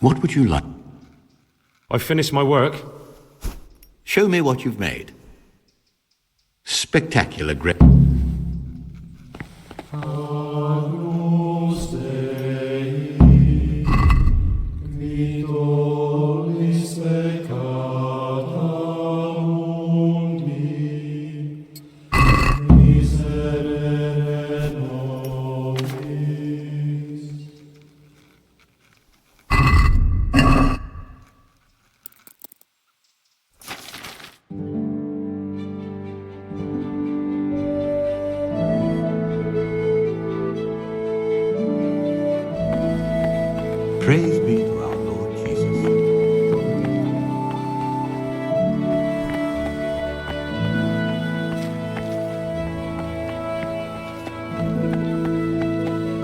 What would you like? I've finished my work. Show me what you've made. Spectacular, great. Praise be to our Lord Jesus.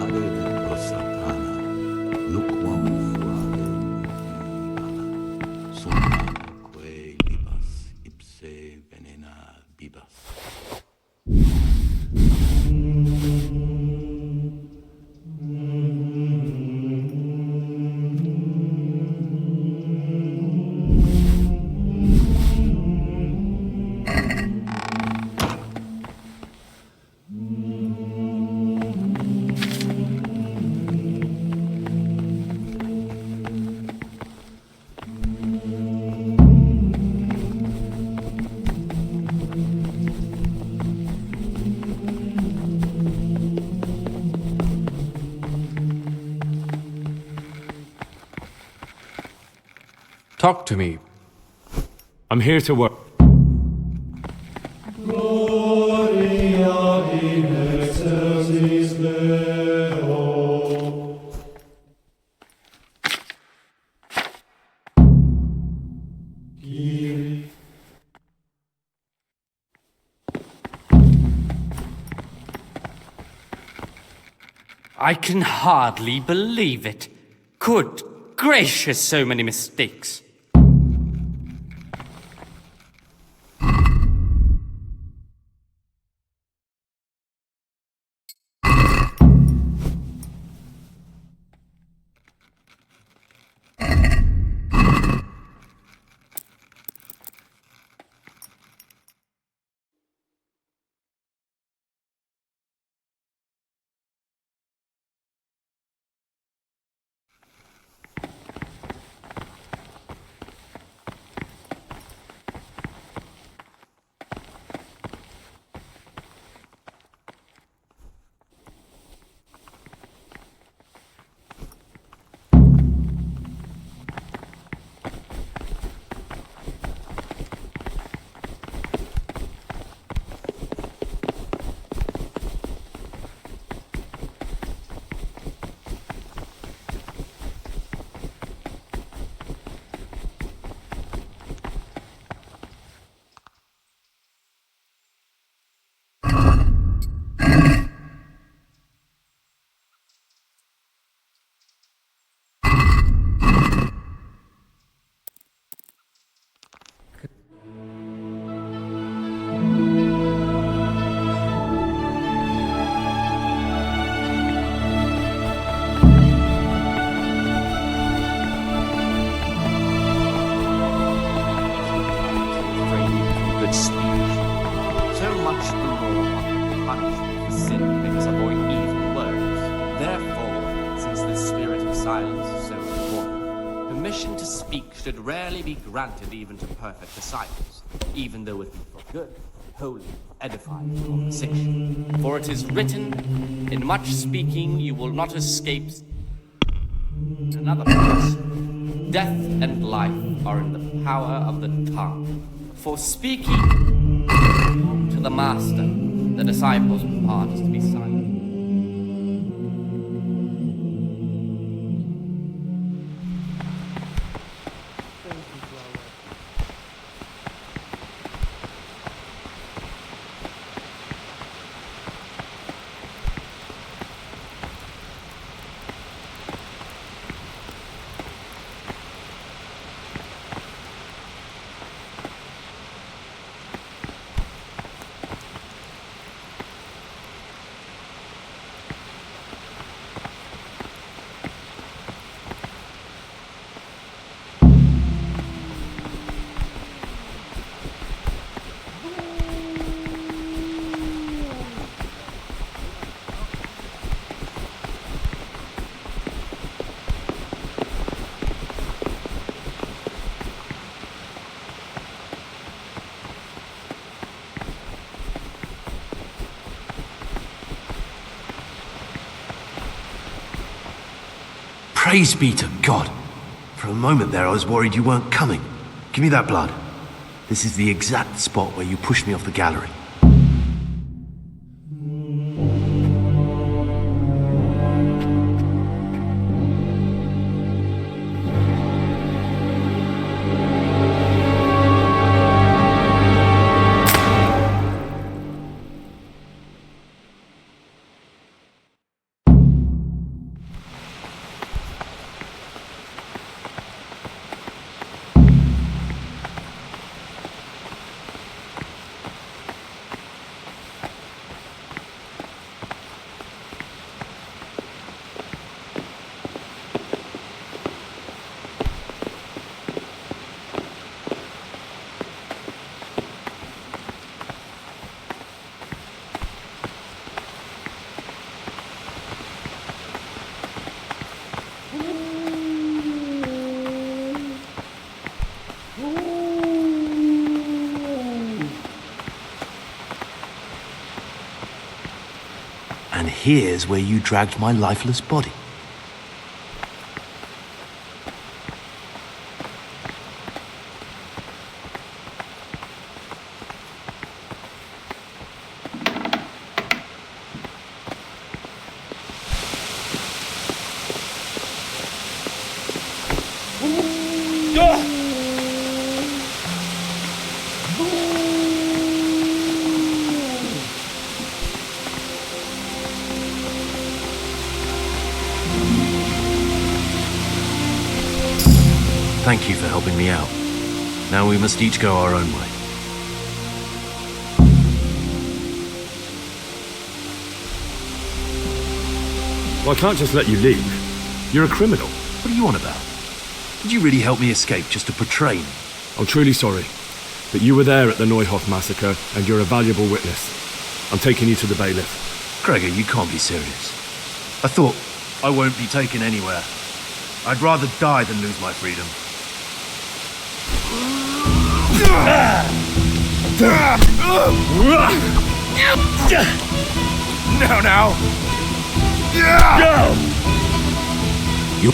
Adevento satana, nuquam fuare ala, sumque libas ipse venena bibas. Talk to me. I'm here to work. I can hardly believe it. Good gracious, so many mistakes. Should rarely be granted even to perfect disciples, even though it be for good, holy, edifying conversation. For it is written, in much speaking you will not escape. Another verse, death and life are in the power of the tongue. For speaking to the master, the disciples' part is to be silent. Praise be to God. For a moment there I was worried you weren't coming. Give me that blood. This is the exact spot where you pushed me off the gallery. here's where you dragged my lifeless body. Thank you for helping me out. Now we must each go our own way. Well, I can't just let you leave. You're a criminal. What are you on about? Did you really help me escape just to portray me? I'm truly sorry, but you were there at the Neuhoff massacre, and you're a valuable witness. I'm taking you to the bailiff. Gregor, you can't be serious. I thought I won't be taken anywhere. I'd rather die than lose my freedom. Now. You...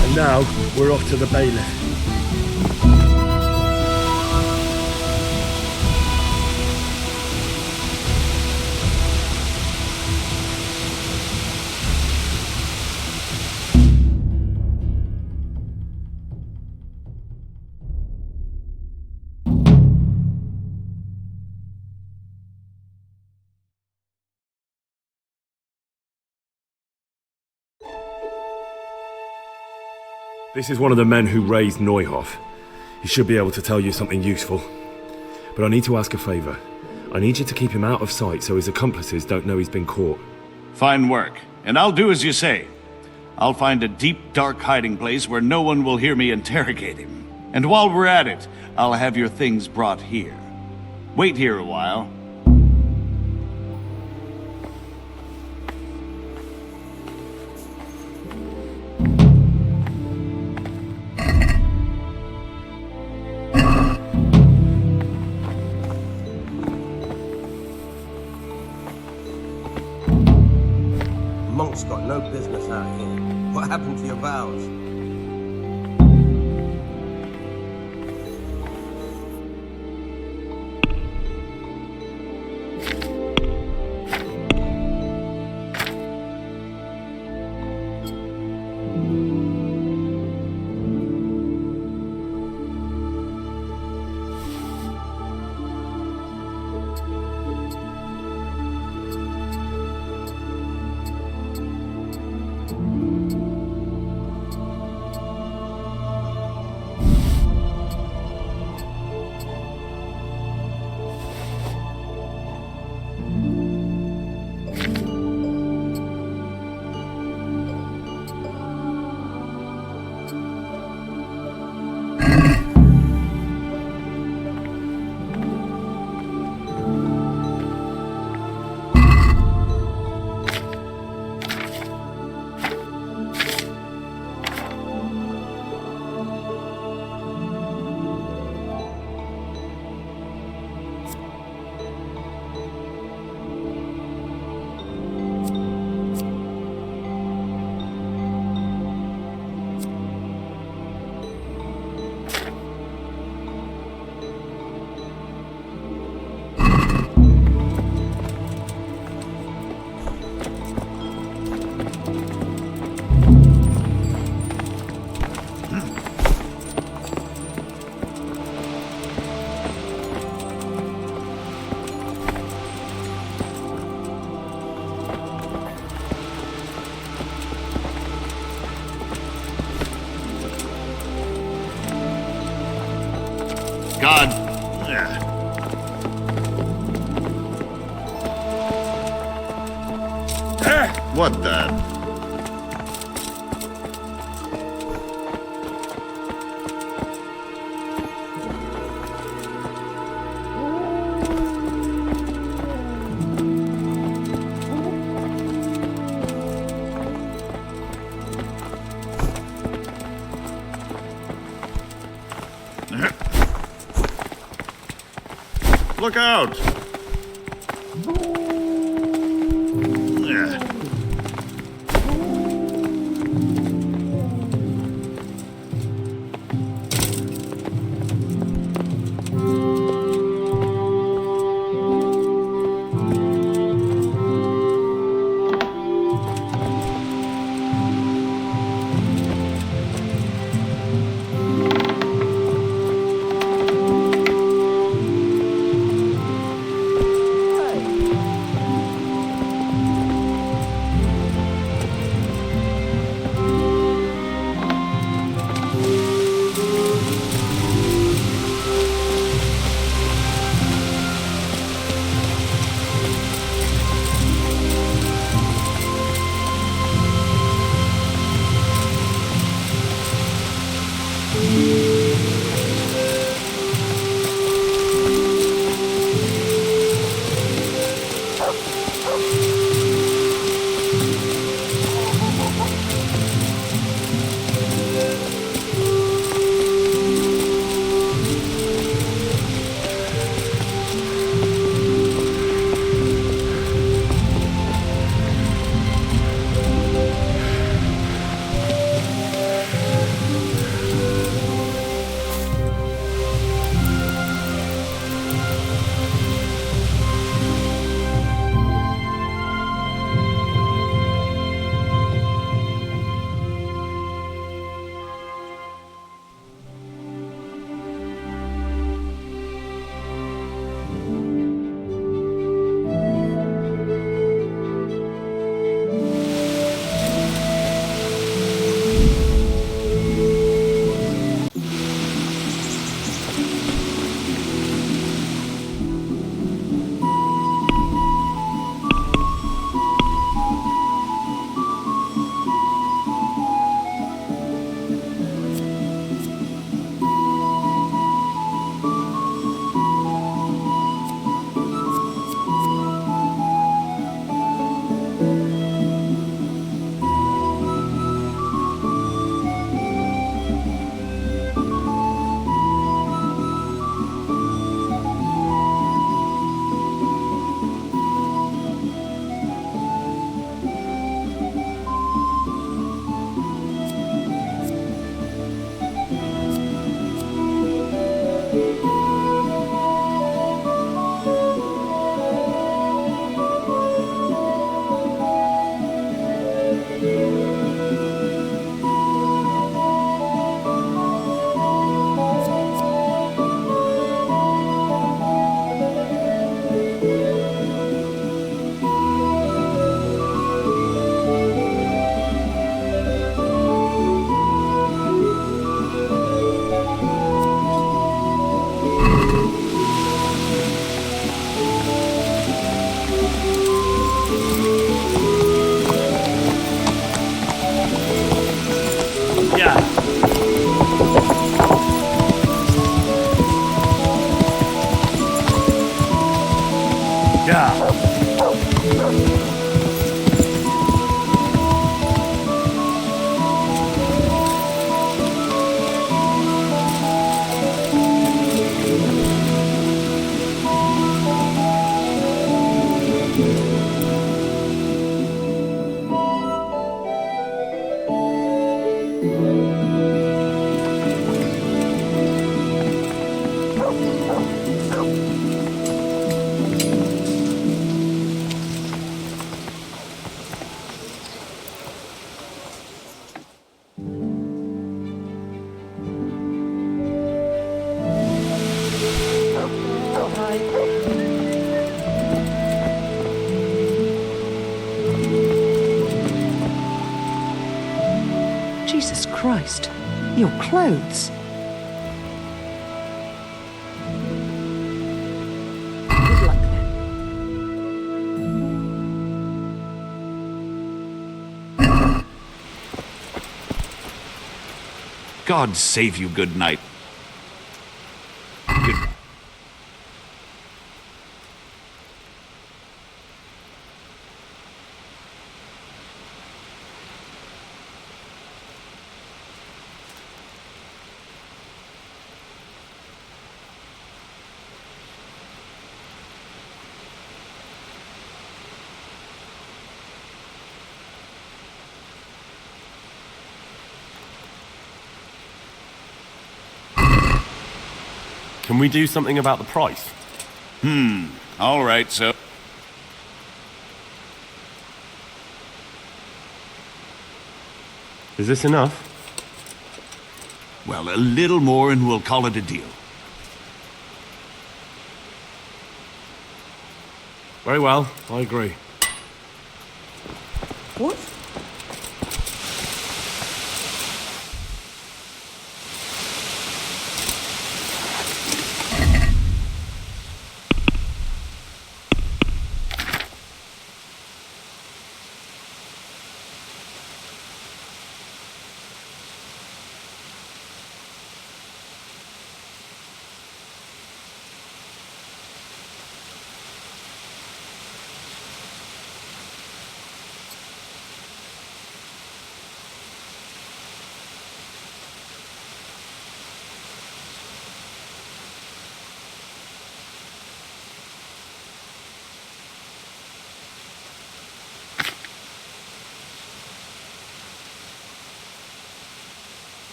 And now, we're off to the bailiff. This is one of the men who raised Neuhoff. He should be able to tell you something useful. But I need to ask a favor. I need you to keep him out of sight so his accomplices don't know he's been caught. Fine work, and I'll do as you say. I'll find a deep, dark hiding place where no one will hear me interrogate him. And while we're at it, I'll have your things brought here. Wait here a while. Monk's got no business out here. What happened to your vows? God. What the? Look out! Jesus Christ, your clothes. Good luck then. God save you, good night. Good. Can we do something about the price? All right, so... Is this enough? Well, a little more and we'll call it a deal. Very well, I agree. What?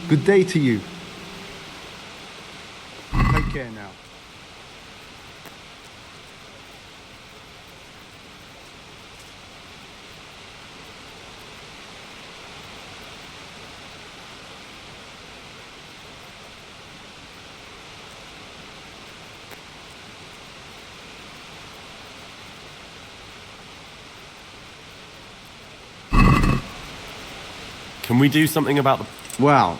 Good day to you. Take care now. Can we do something about the... Wow.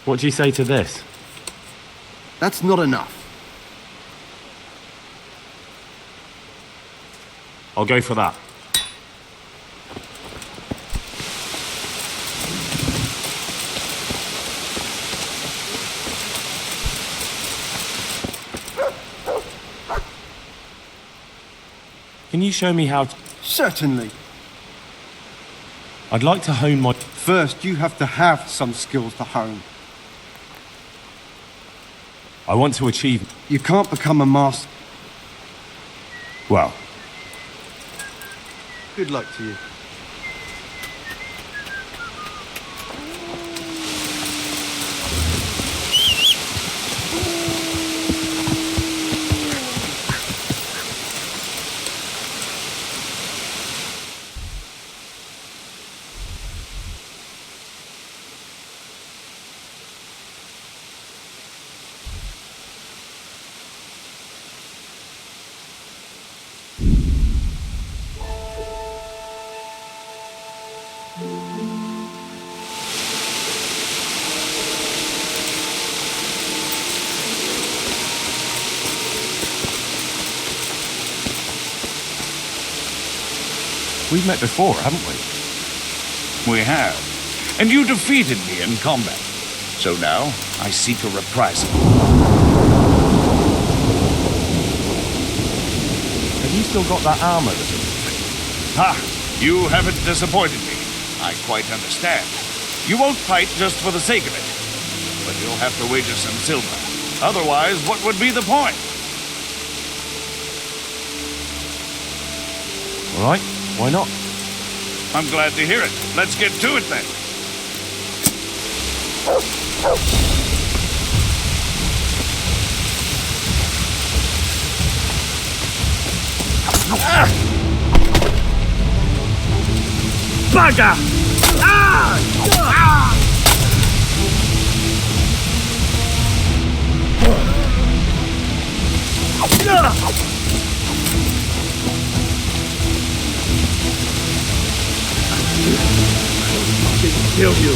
What do you say to this? That's not enough. I'll go for that. Can you show me how to... Certainly. I'd like to hone my... First, you have to have some skills to hone. I want to achieve... You can't become a master. Well... Good luck to you. We've met before, haven't we? We have. And you defeated me in combat. So now, I seek a reprisal. Have you still got that armor? Ha! You haven't disappointed me. I quite understand. You won't fight just for the sake of it. But you'll have to wager some silver. Otherwise, what would be the point? All right, why not? I'm glad to hear it. Let's get to it then. Bugger! Ah! Ah! Kill you.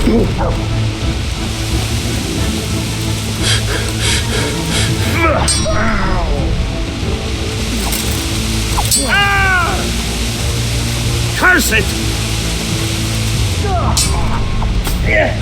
Curse it! Here,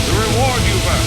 the reward you've earned.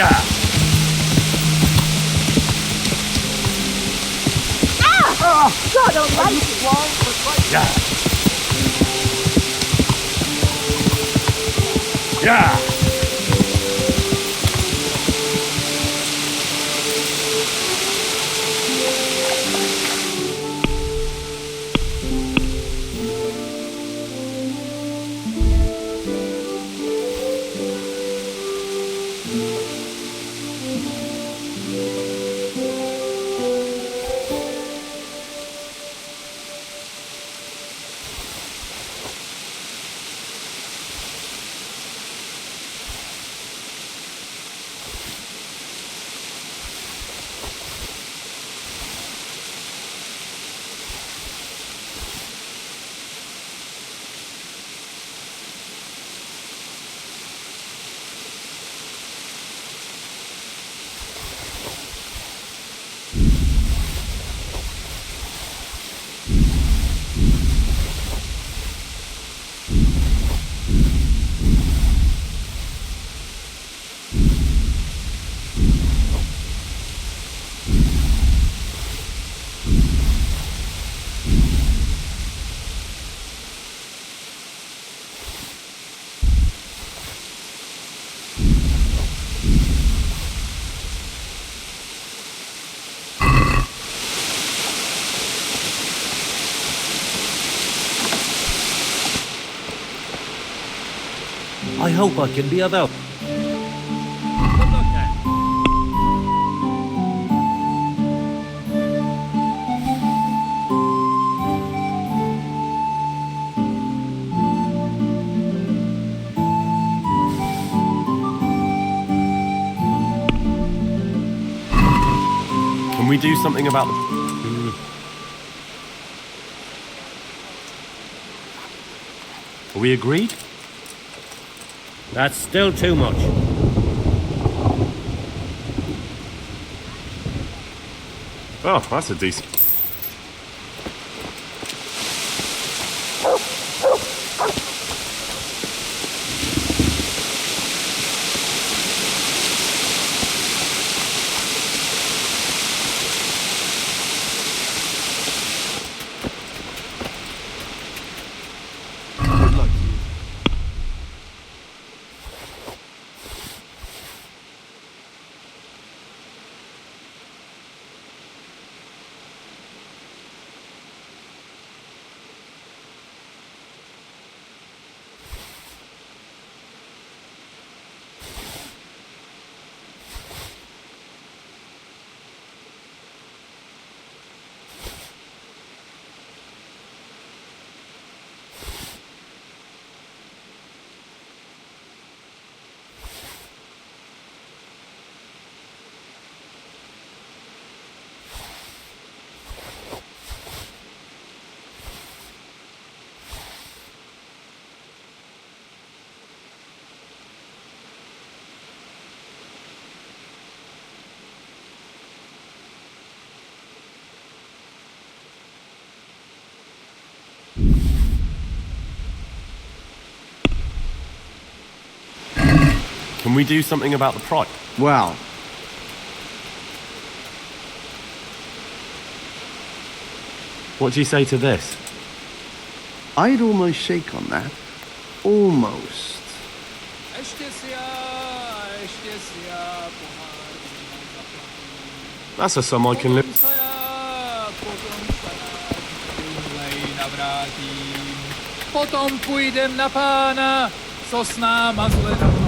Yeah. God almighty! Yeah. Yeah. I hope I can be of help. Can we do something about the... Are we agreed? That's still too much. Oh, that's a decent... Can we do something about the price? Well, what do you say to this? I'd almost shake on that. Almost. That's a sum I can live... Potom půjdem na pána, co s náma zle nakládá.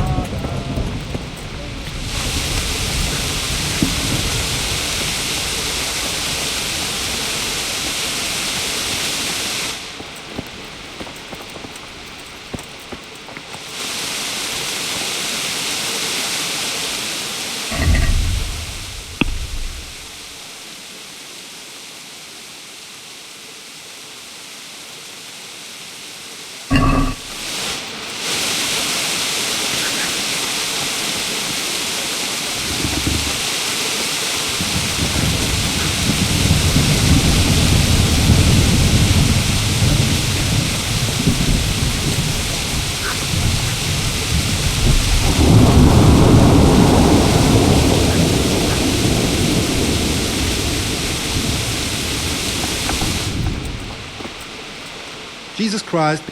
Jesus Christ.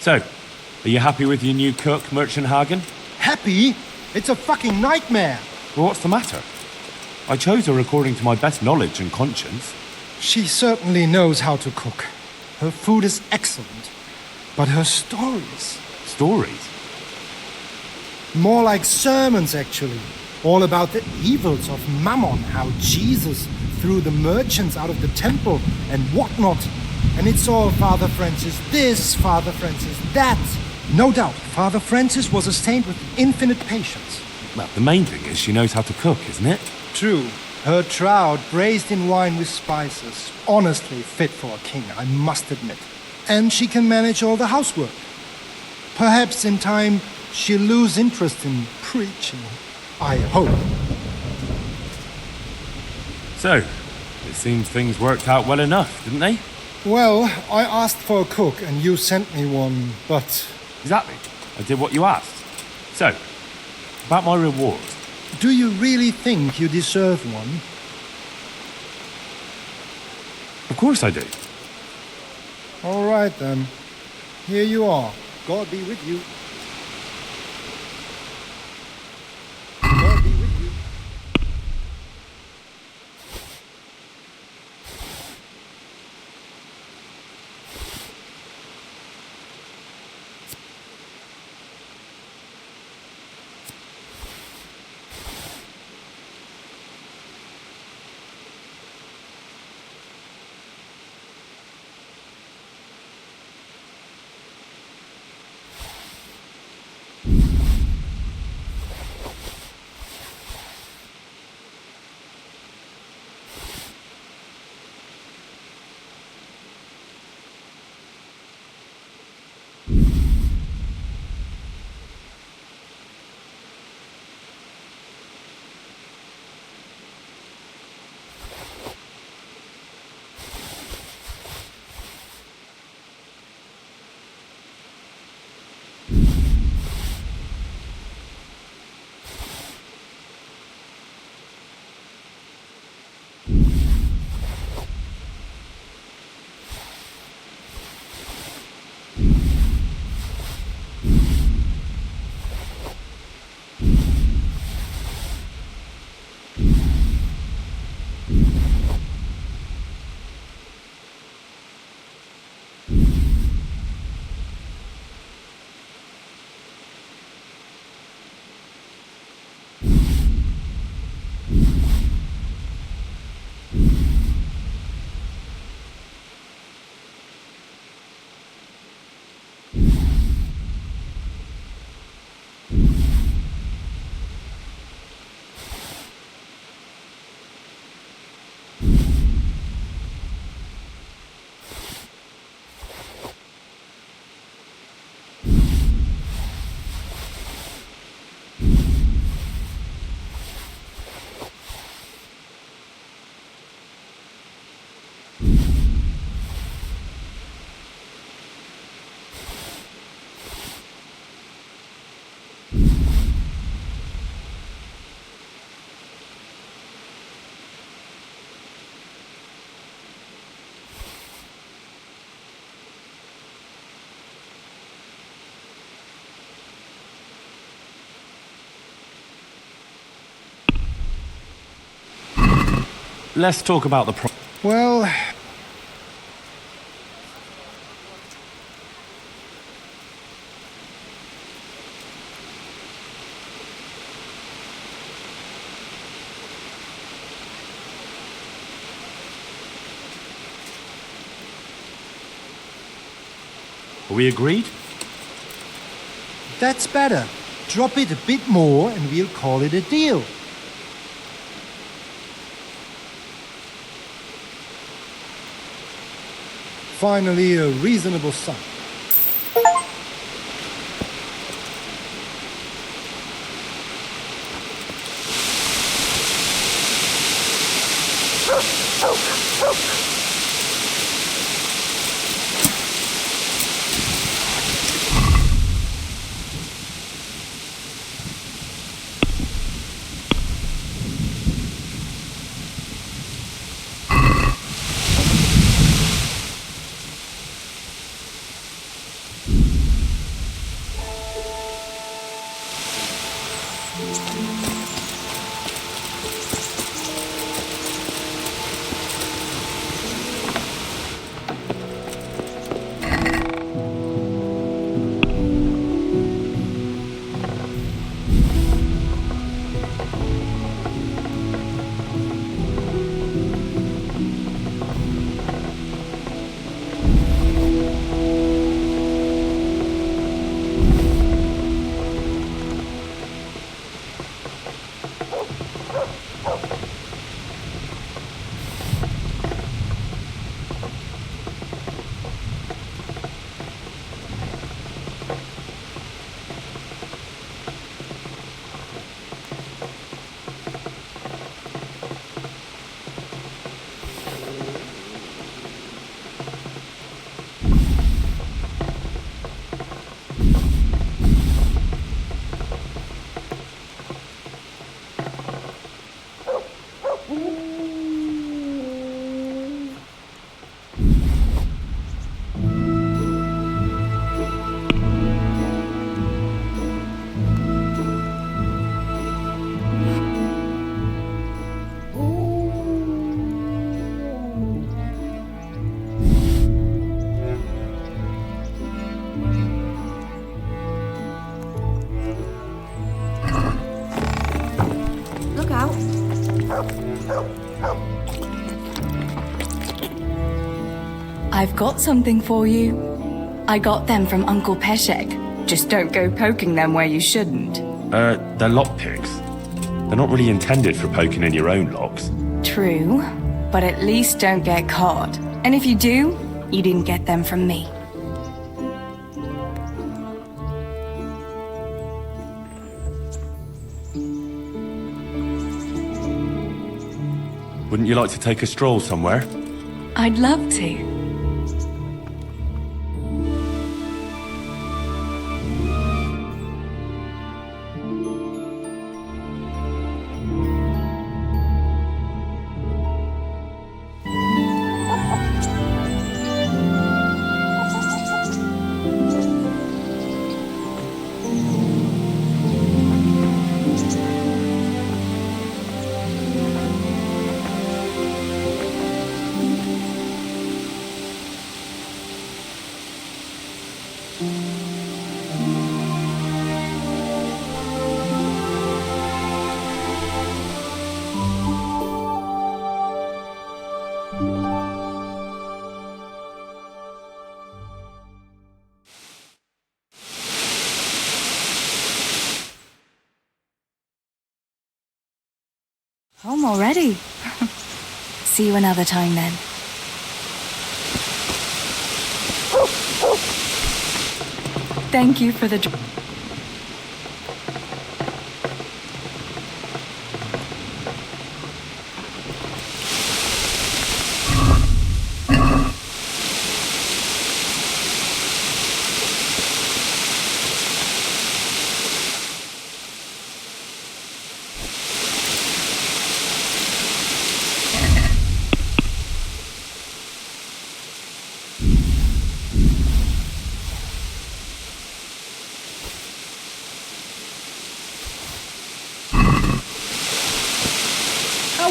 So, are you happy with your new cook, Merchant Hagen? Happy? It's a fucking nightmare. Well, what's the matter? I chose her according to my best knowledge and conscience. She certainly knows how to cook. Her food is excellent. But her stories... Stories? More like sermons, actually. All about the evils of Mammon, how Jesus threw the merchants out of the temple and whatnot. And it's all Father Francis this, Father Francis that. No doubt, Father Francis was a saint with infinite patience. Well, the main thing is she knows how to cook, isn't it? True. Her trout, braised in wine with spices, honestly fit for a king, I must admit. And she can manage all the housework. Perhaps in time she'll lose interest in preaching. I hope. So, it seems things worked out well enough, didn't they? Well, I asked for a cook and you sent me one, but... Exactly. I did what you asked. So, about my reward. Do you really think you deserve one? Of course I do. All right then. Here you are. God be with you. God be with you. Let's talk about the Well... Are we agreed? That's better. Drop it a bit more and we'll call it a deal. Finally, a reasonable sum. I've got something for you. I got them from Uncle Peshek. Just don't go poking them where you shouldn't. They're lockpicks. They're not really intended for poking in your own locks. True, but at least don't get caught. And if you do, you didn't get them from me. Wouldn't you like to take a stroll somewhere? I'd love to. Home already. See you another time then. Thank you for the...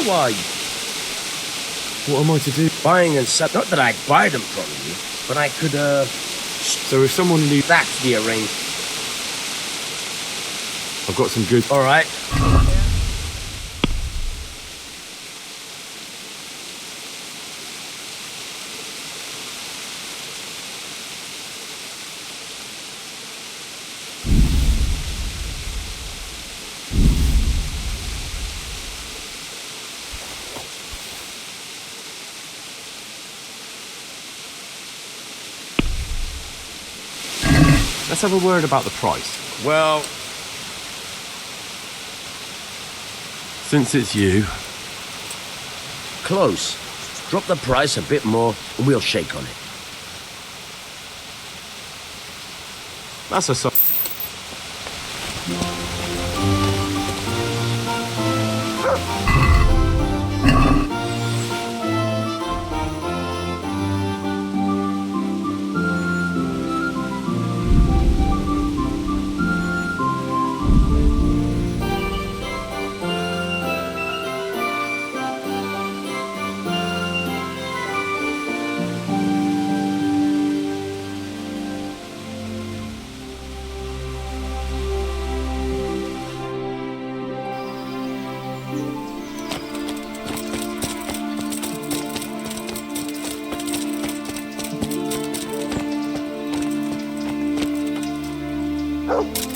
Why? What am I to do? Buying and selling. Not that I'd buy them from you, but I could, So if someone leaves... That's the arrangement. I've got some good... All right. Let's have a word about the price. Well... Since it's you... Close. Drop the price a bit more, and we'll shake on it. That's a...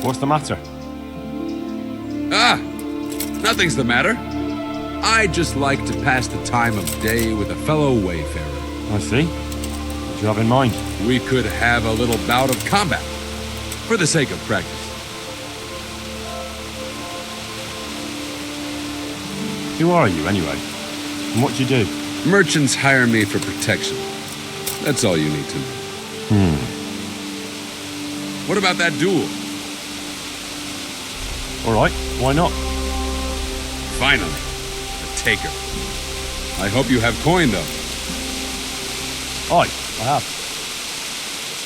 What's the matter? Ah, nothing's the matter. I just like to pass the time of day with a fellow wayfarer. I see. What do you have in mind? We could have a little bout of combat, for the sake of practice. Who are you, anyway? And what do you do? Merchants hire me for protection. That's all you need to know. What about that duel? All right, why not? Finally, a taker. I hope you have coin, though. Aye, I have.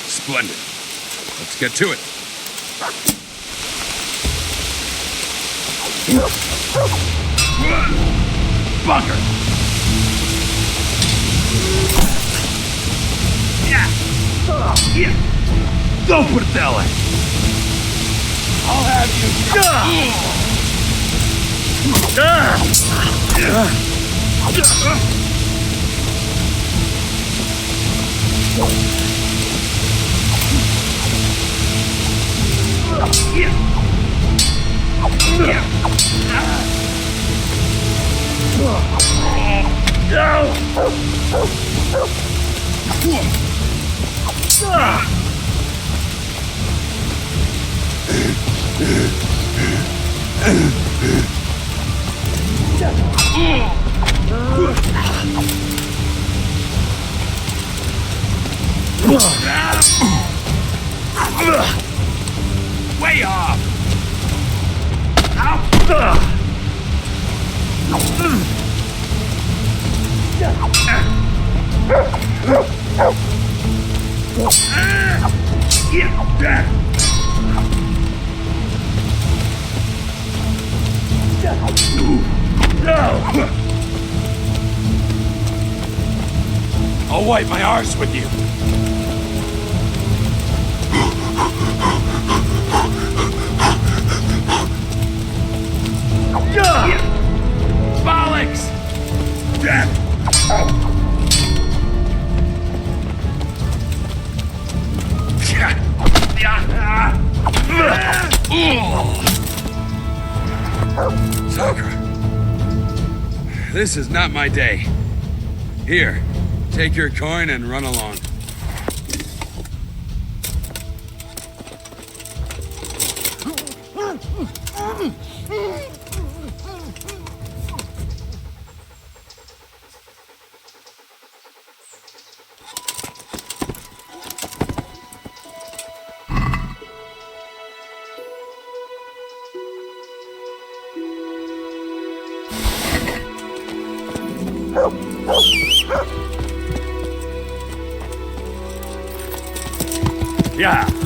Splendid. Let's get to it. Bugger! Yeah! Go, Portella! I'll have you! Way off! I'll wipe my arse with you. Bollocks! Sakura! This is not my day. Here, take your coin and run along. Yeah.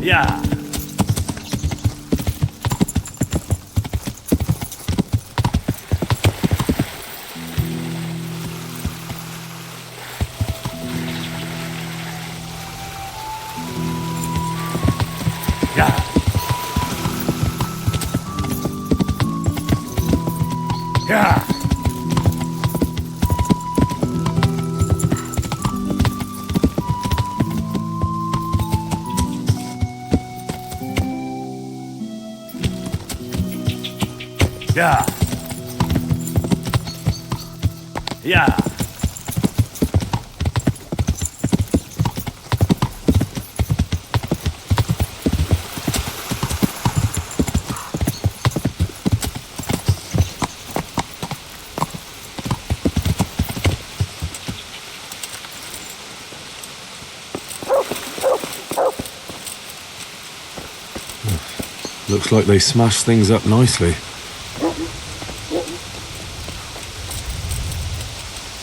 Yeah. Yeah. Yeah. Yeah. Looks like they smashed things up nicely.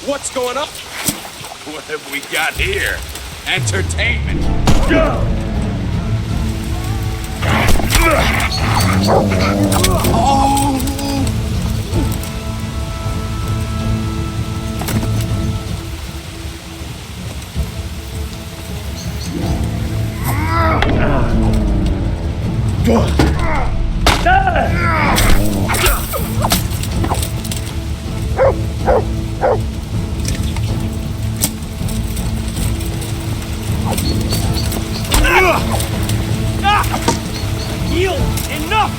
What's going on? What have we got here? Entertainment. Go! Enough!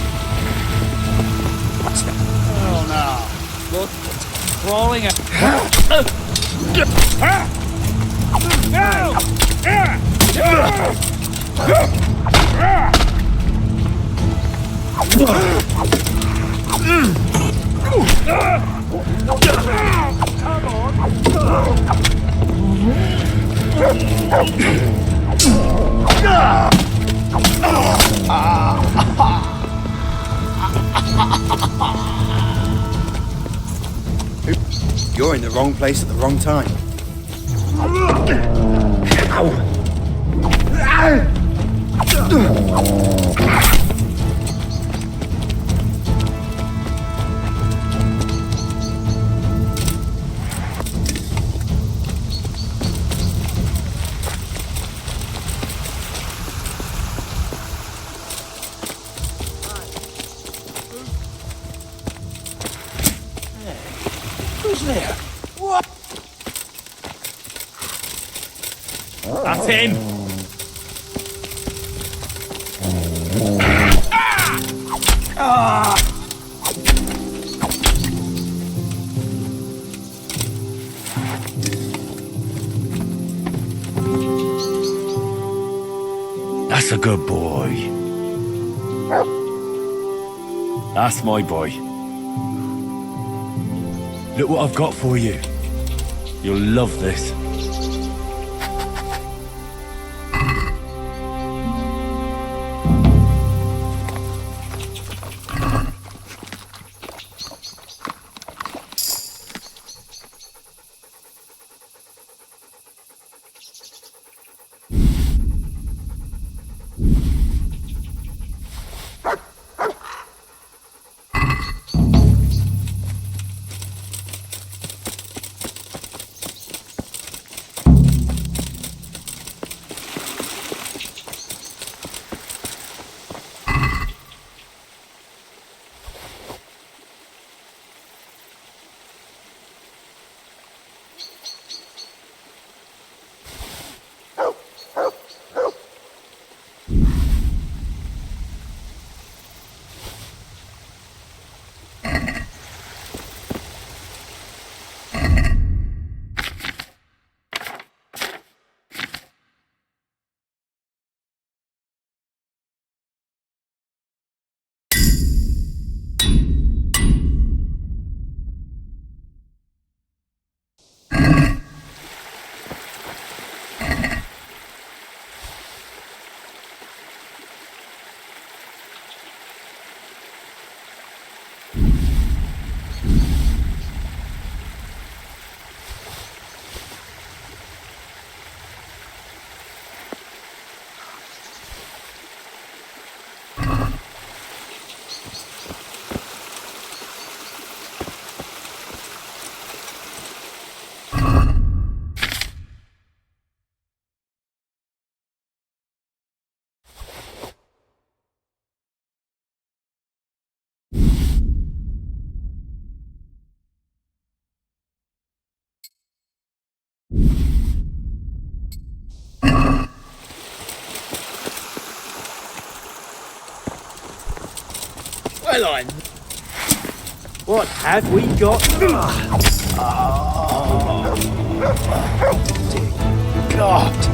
What's that? Oh no. Look, it's crawling out. You're in the wrong place at the wrong time. Who's there? What? That's him. That's a good boy. That's my boy. Look what I've got for you. You'll love this. Well, what have we got? Dear God.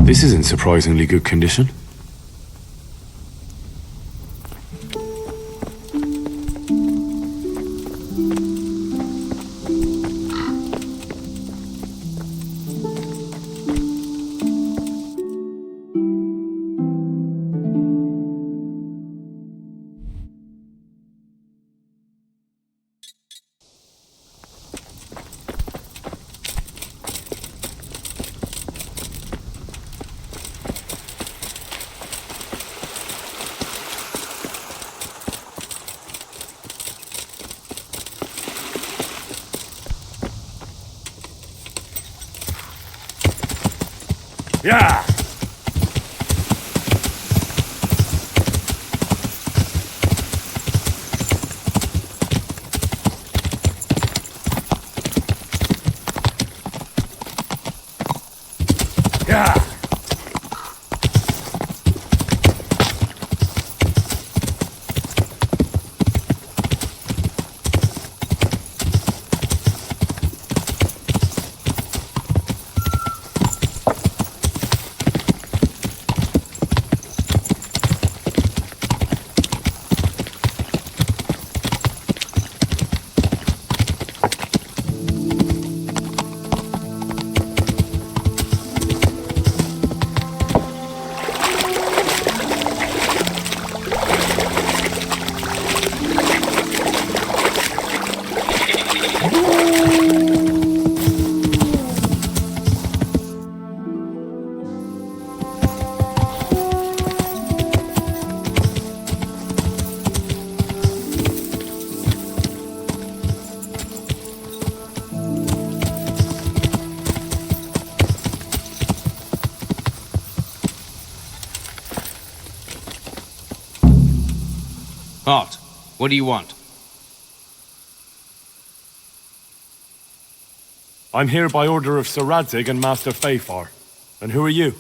This is in surprisingly good condition. Yeah! Yeah! Halt. What do you want? I'm here by order of Sir Radzig and Master Fafar. And who are you?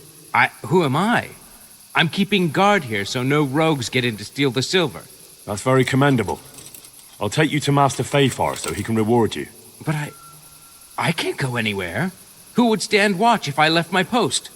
Who am I? I'm keeping guard here so no rogues get in to steal the silver. That's very commendable. I'll take you to Master Fafar so he can reward you. But I can't go anywhere. Who would stand watch if I left my post?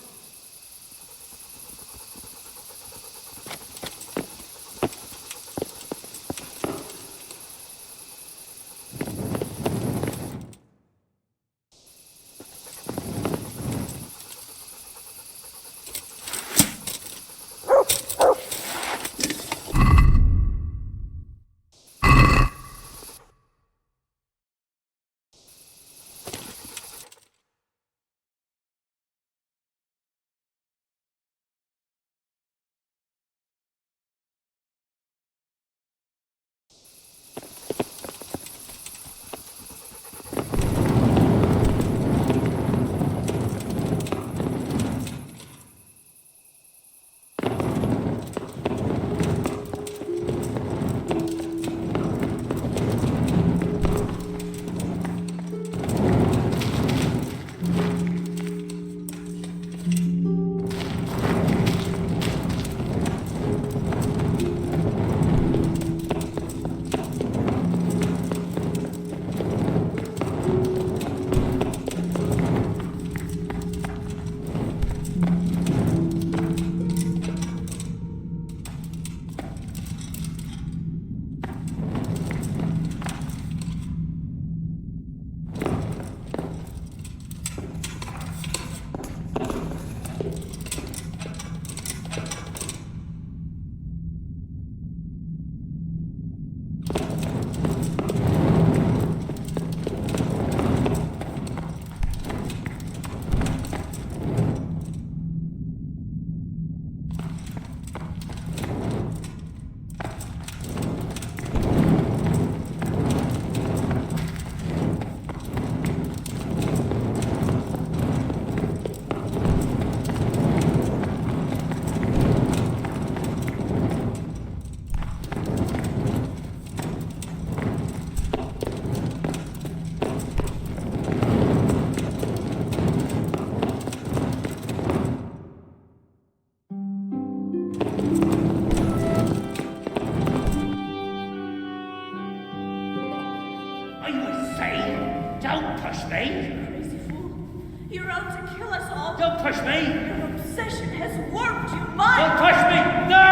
Don't push me! Your obsession has warped your mind! Don't push me! No!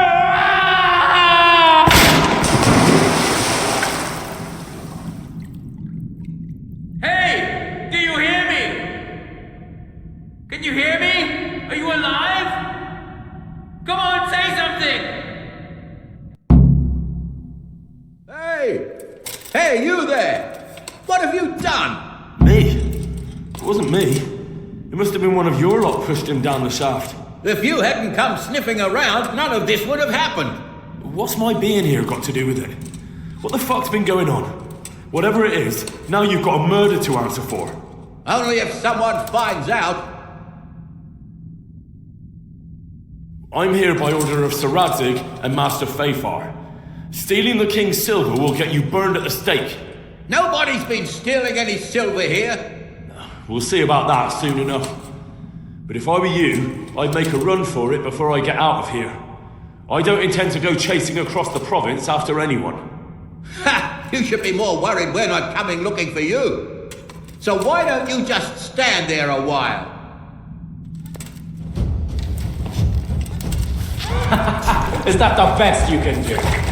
Hey! Do you hear me? Can you hear me? Are you alive? Come on, say something! Hey! Hey, you there! What have you done? Me? It wasn't me. It must have been one of your lot pushed him down the shaft. If you hadn't come sniffing around, none of this would have happened. What's my being here got to do with it? What the fuck's been going on? Whatever it is, now you've got a murder to answer for. Only if someone finds out. I'm here by order of Sir Radzig and Master Fafar. Stealing the king's silver will get you burned at the stake. Nobody's been stealing any silver here. We'll see about that soon enough. But if I were you, I'd make a run for it before I get out of here. I don't intend to go chasing across the province after anyone. Ha! You should be more worried we're not coming looking for you. So why don't you just stand there a while? Is that the best you can do?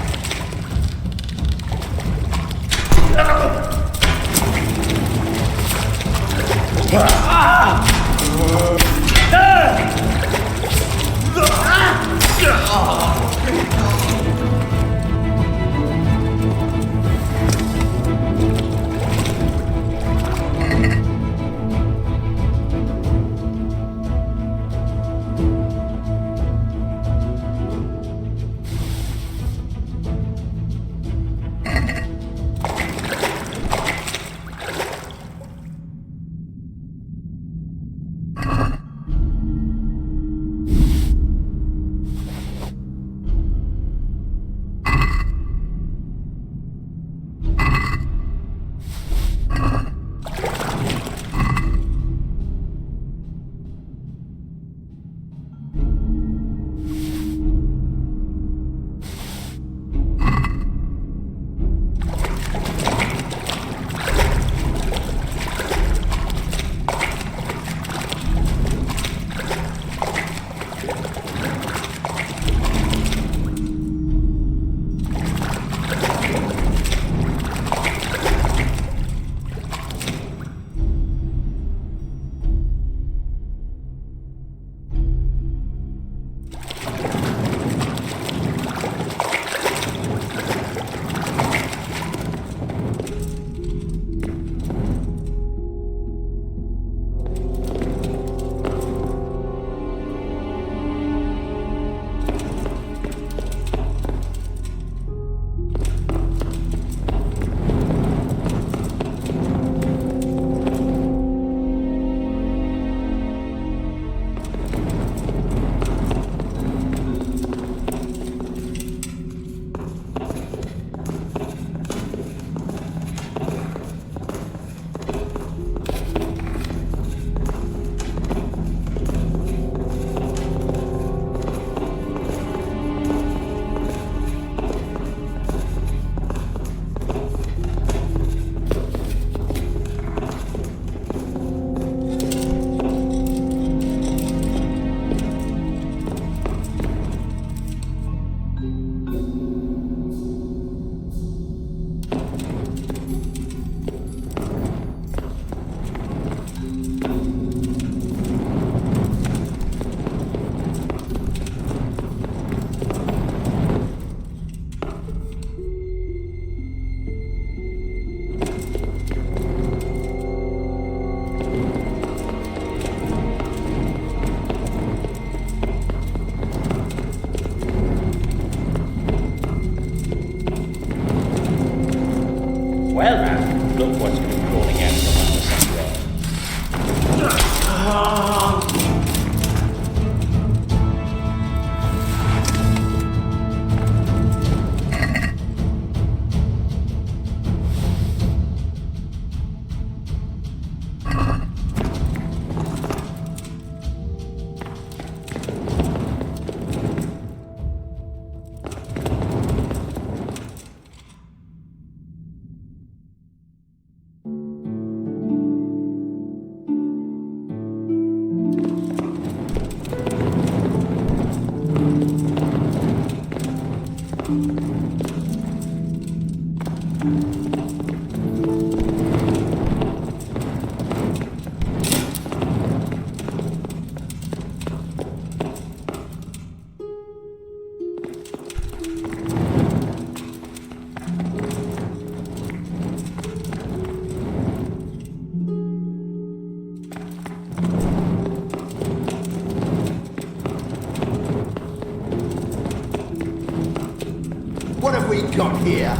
we got here?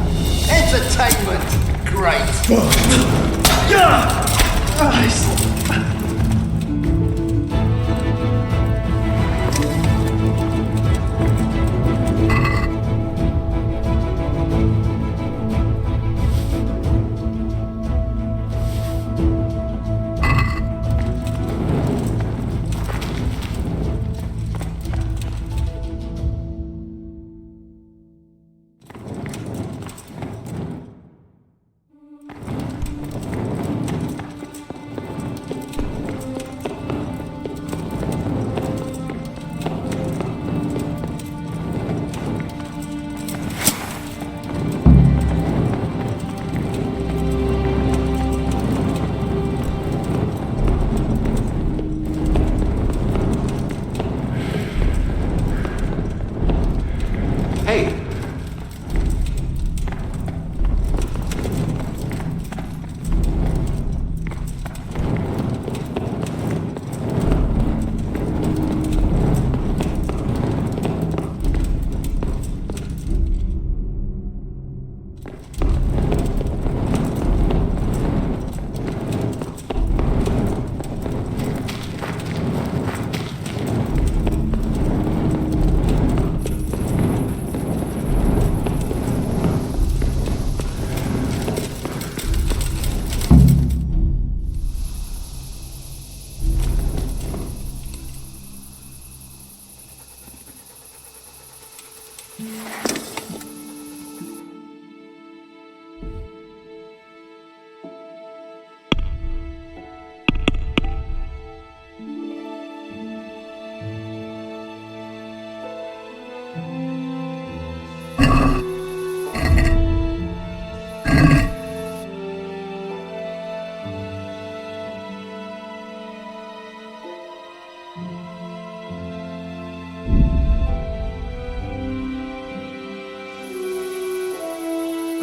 Entertainment! Great!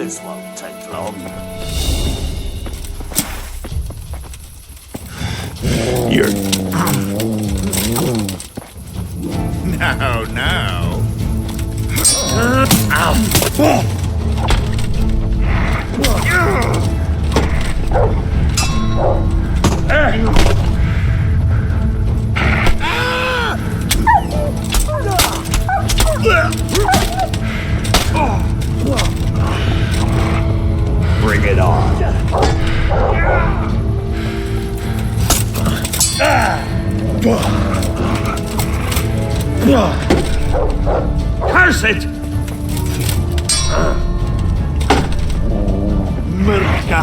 This won't take long. You're... No, no. Bring it on. Curse it! Murka!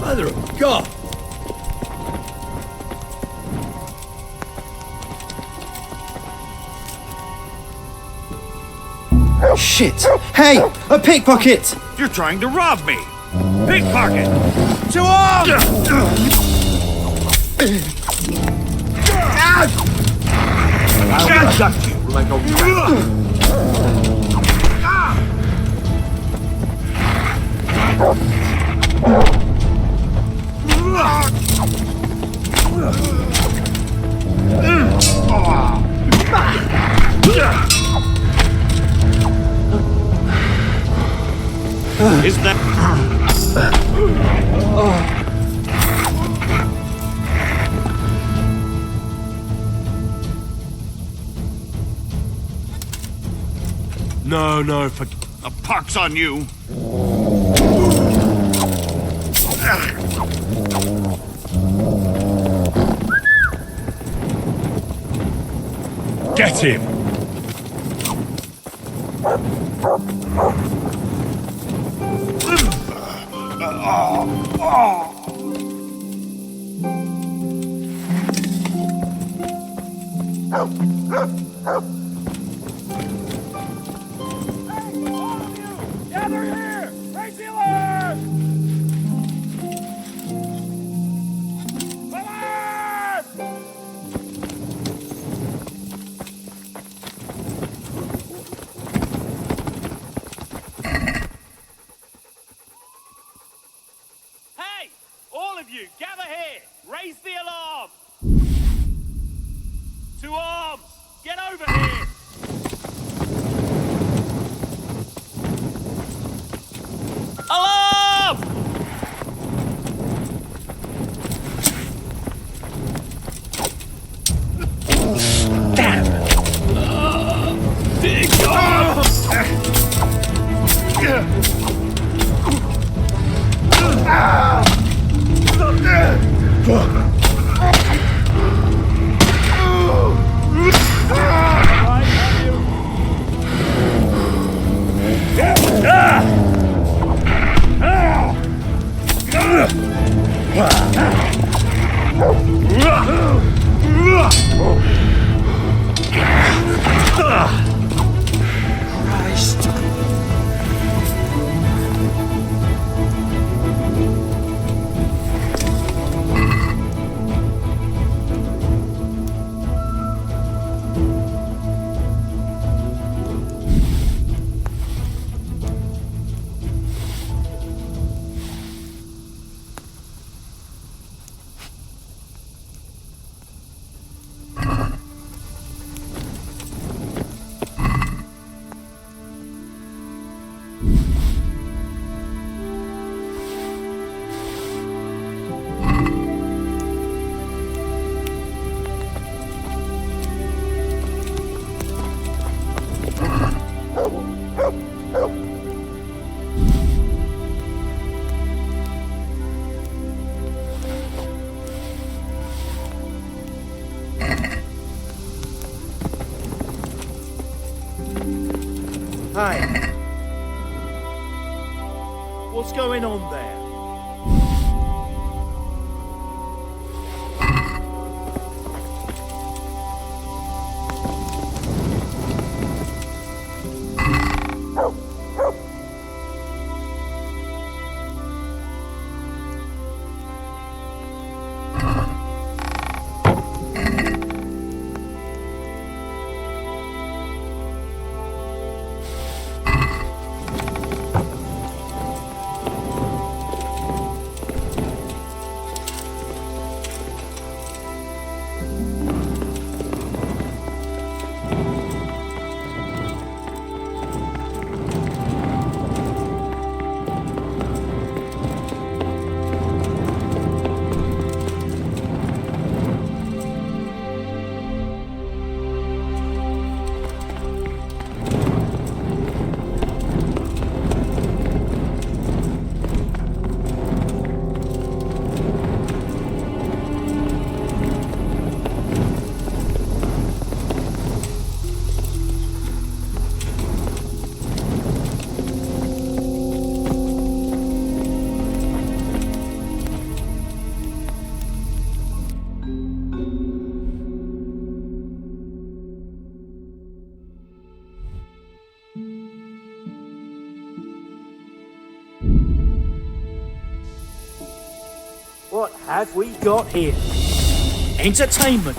Mother of God! Shit! Hey! A pickpocket! You're trying to rob me! Pickpocket! To arms! I'll gut you like a rat. Is that... No, A pox on you! get him! Gather here! Raise the alarm! Alarm! Hey! All of you, gather here! Raise the alarm! To arms! Get over here! Alarm! Damn! Dig on! Christ. Hey. What's going on there? have we got here? Entertainment.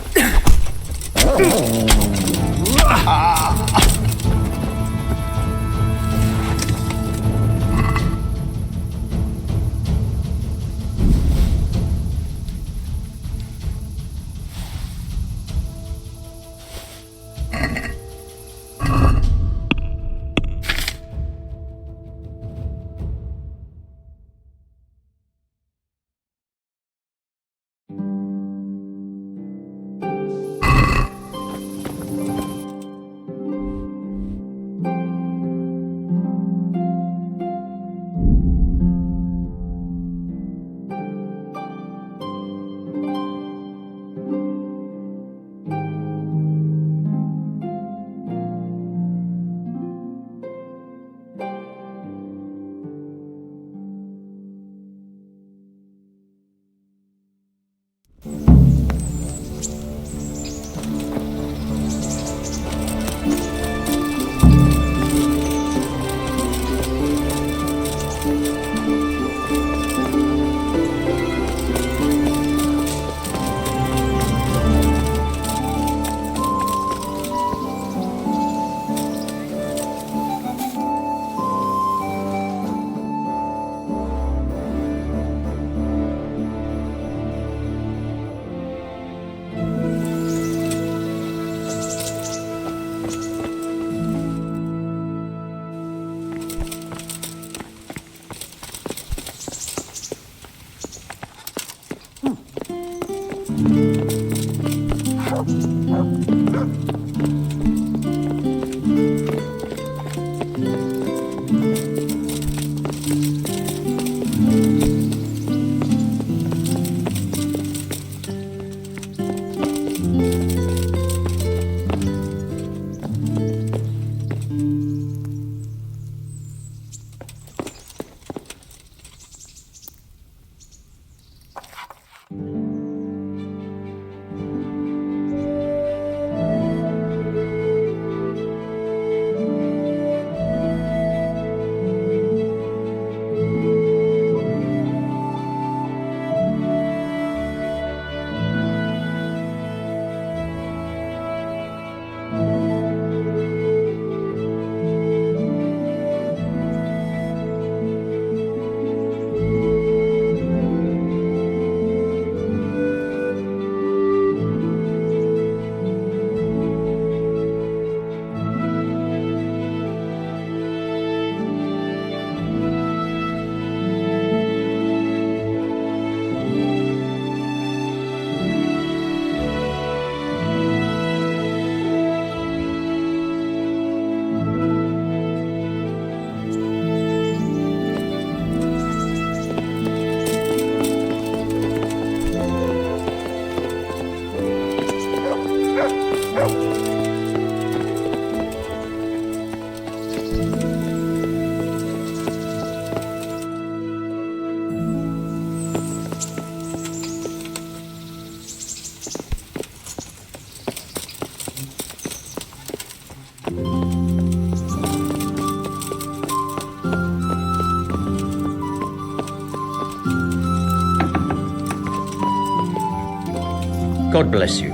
God bless you.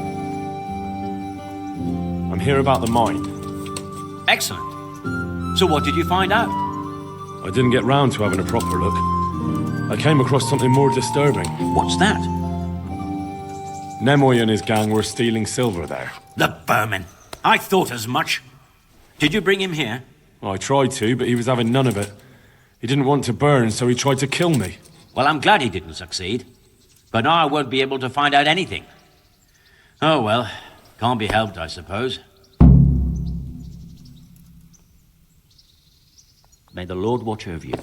I'm here about the mine. Excellent. So what did you find out? I didn't get round to having a proper look. I came across something more disturbing. What's that? Nemoy and his gang were stealing silver there. The vermin. I thought as much. Did you bring him here? I tried to, but he was having none of it. He didn't want to burn, so he tried to kill me. Well, I'm glad he didn't succeed. But now I won't be able to find out anything. Oh, well. Can't be helped, I suppose. May the Lord watch over you.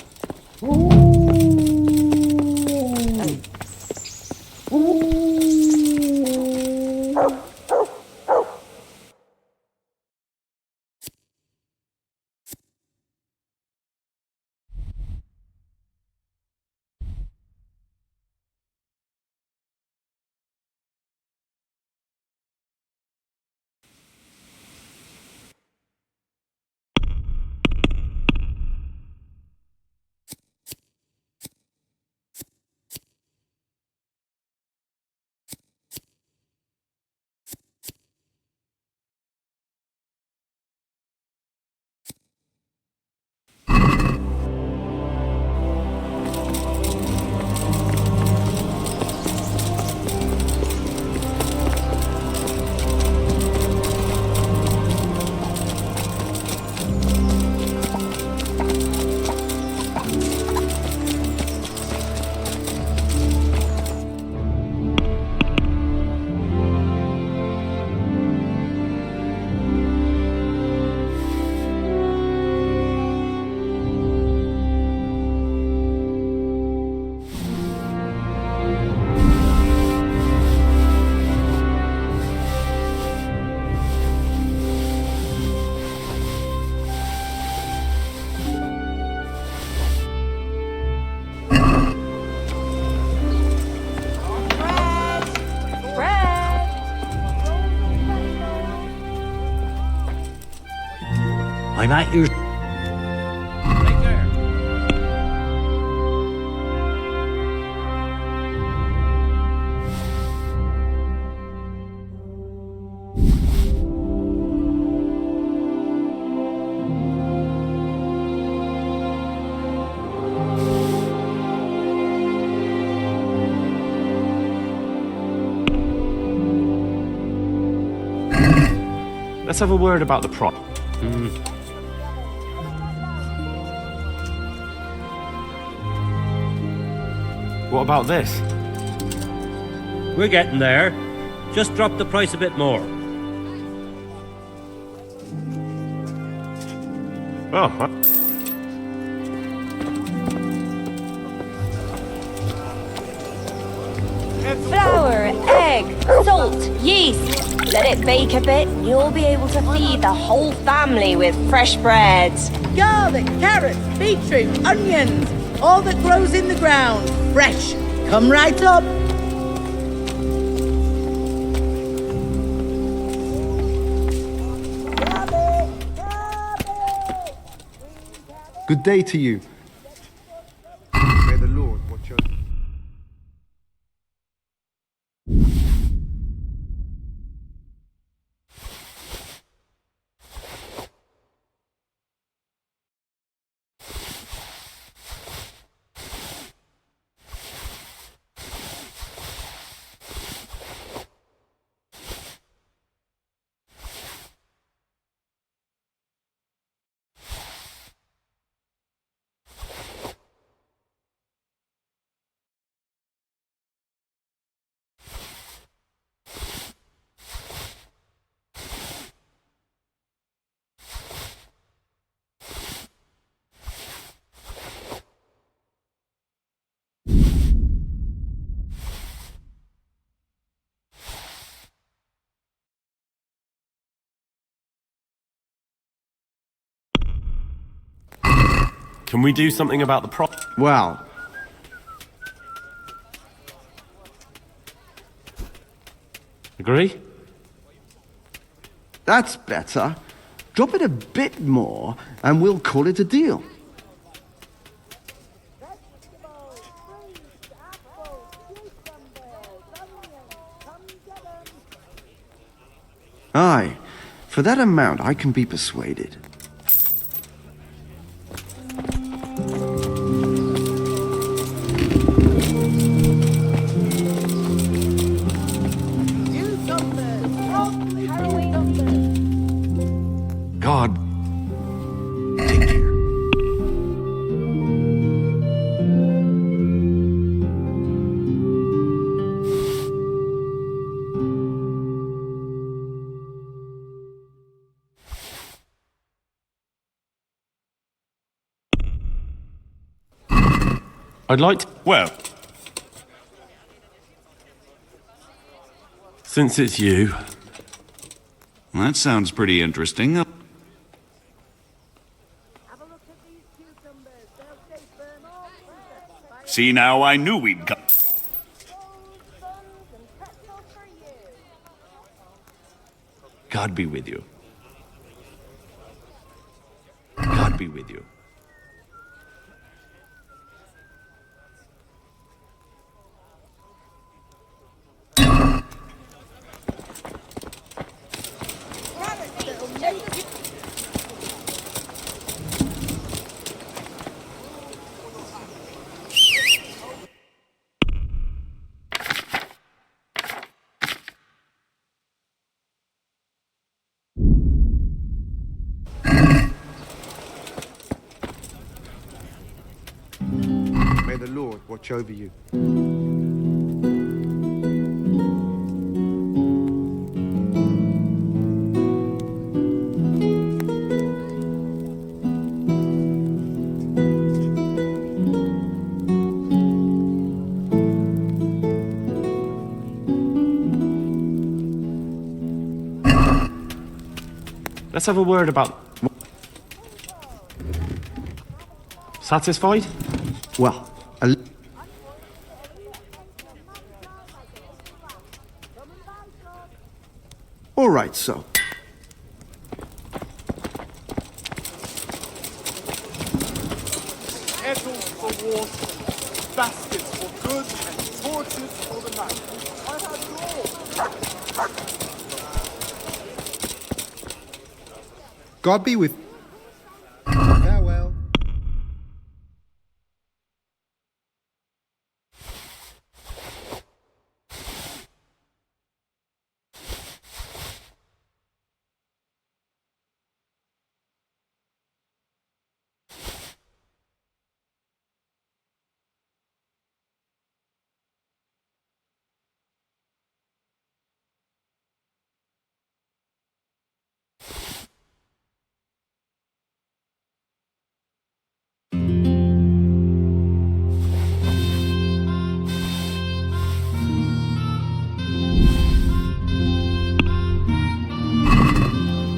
I'm at your... Let's have a word about the prop. What about this? We're getting there. Just drop the price a bit more. Oh, Flour, egg, salt, yeast. Let it bake a bit, you'll be able to feed the whole family with fresh bread. Garlic, carrots, beetroot, onions. All that grows in the ground. Fresh. Come right up. Good day to you. May the Lord watch over. Can we do something about the prop? Well, agree? That's better. Drop it a bit more, and we'll call it a deal. Aye, for that amount I can be persuaded. God. Take care. I'd like to... Well, since it's you... that sounds pretty interesting. See, now I knew we'd come. God be with you. God be with you. May the Lord watch over you. Let's have a word about... Satisfied? Well, all right, so. kettles for water, baskets for goods, and torches for the night. I have it all. God be with. Farewell.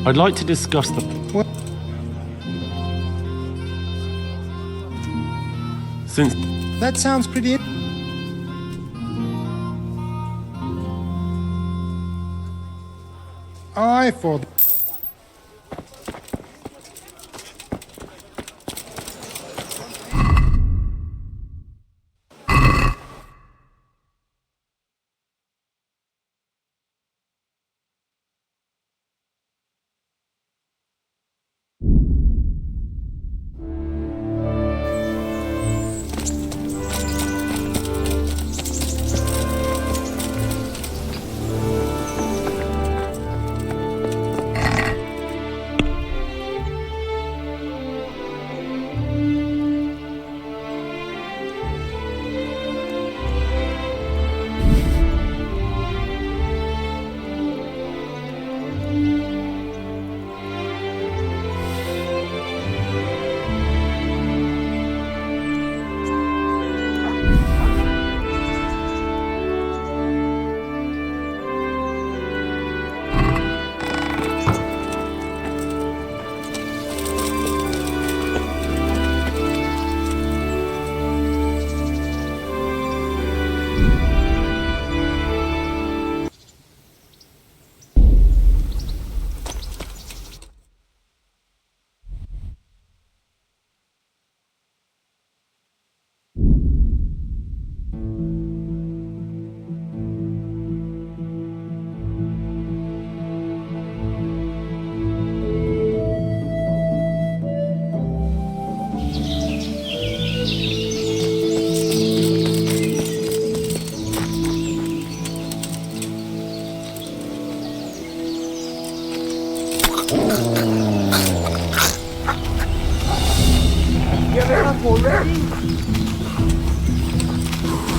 I'd like to discuss the... Since... That sounds pretty... I for...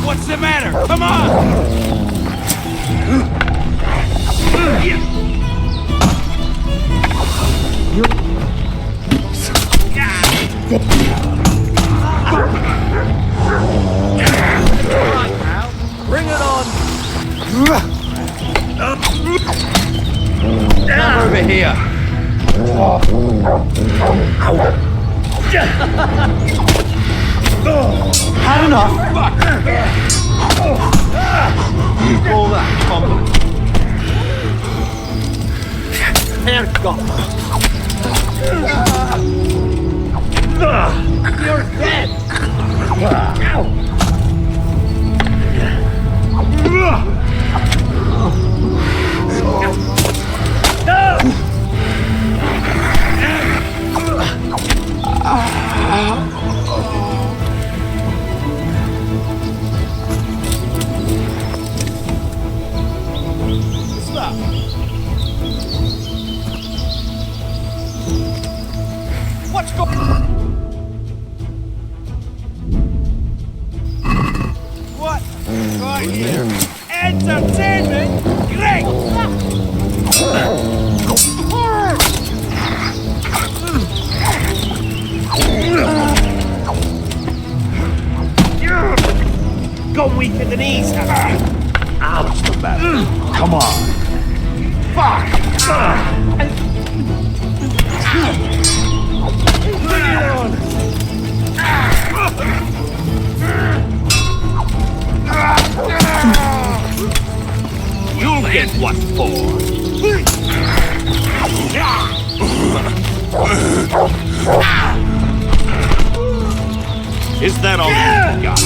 What's the matter? Come on! Bring it on! Come over here! Had enough! You call that compliment? Hands gone! You're dead! What's going on? What? Right here. Entertainment? Great! Gone weak at the knees, have I? Ouch, the matter. Come on. Fuck! Bring it on! You'll get what for. Is that all you got?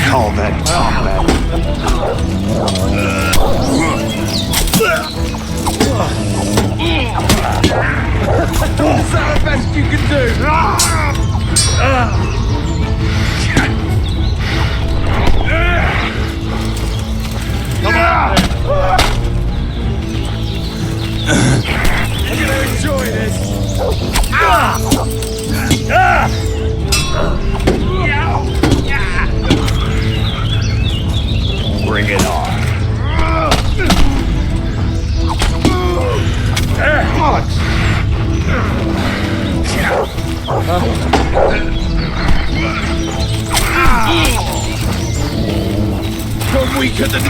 Call that combat. Is that the best you can do? Come on, I'm gonna enjoy this. Bring it on. Bollocks! You're weaker than...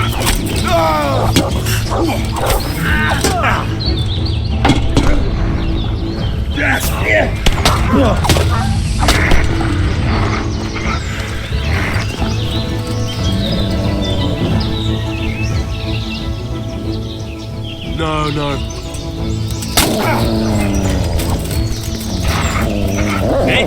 No, no. Hey!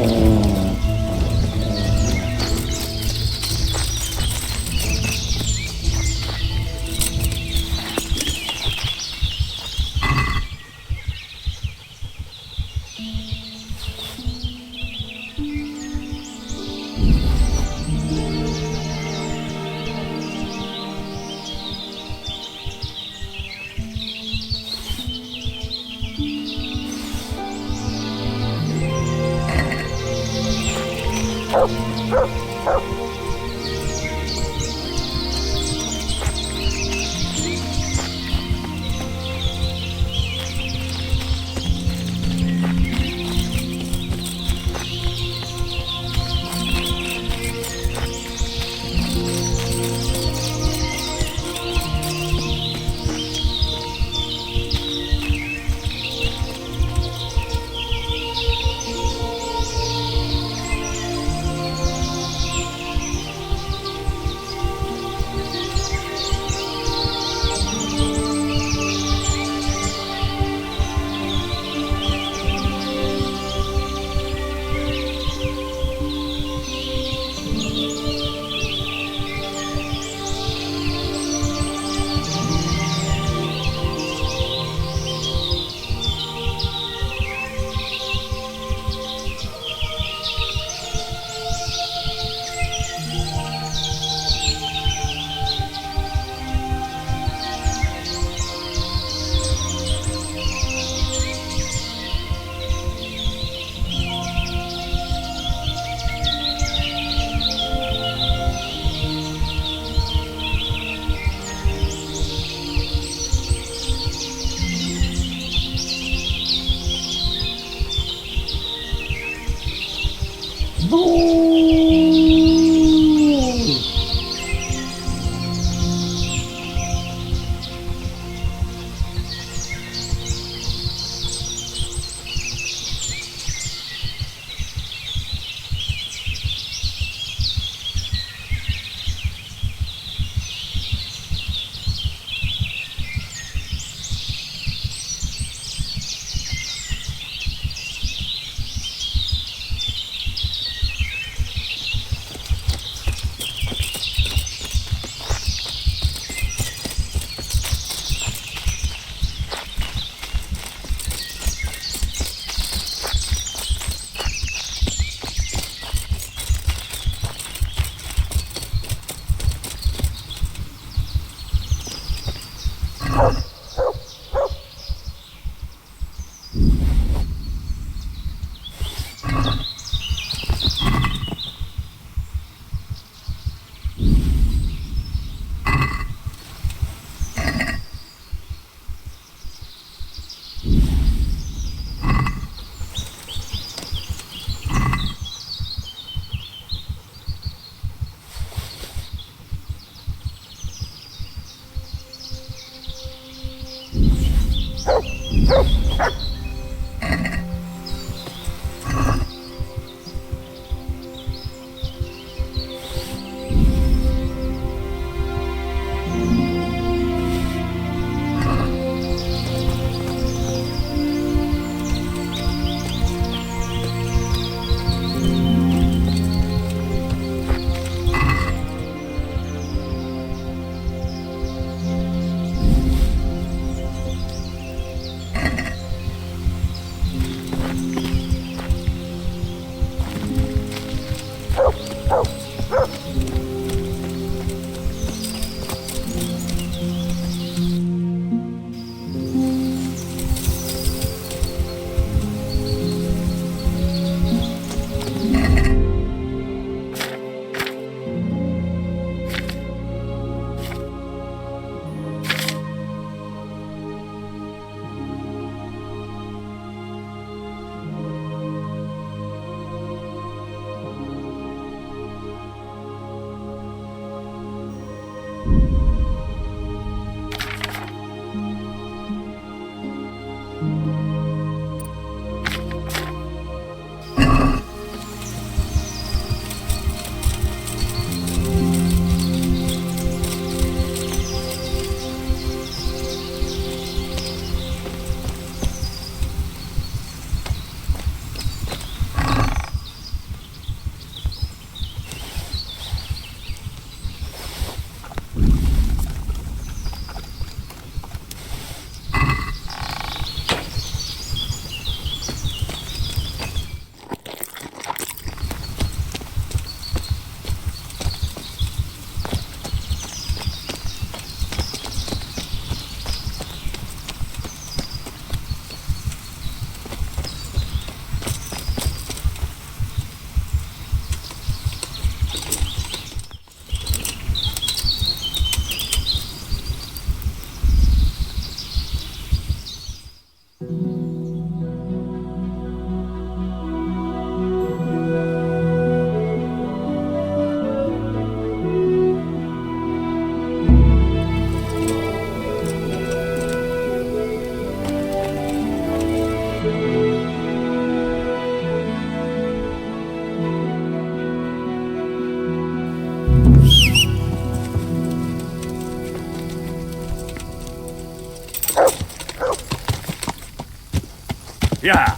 Yeah.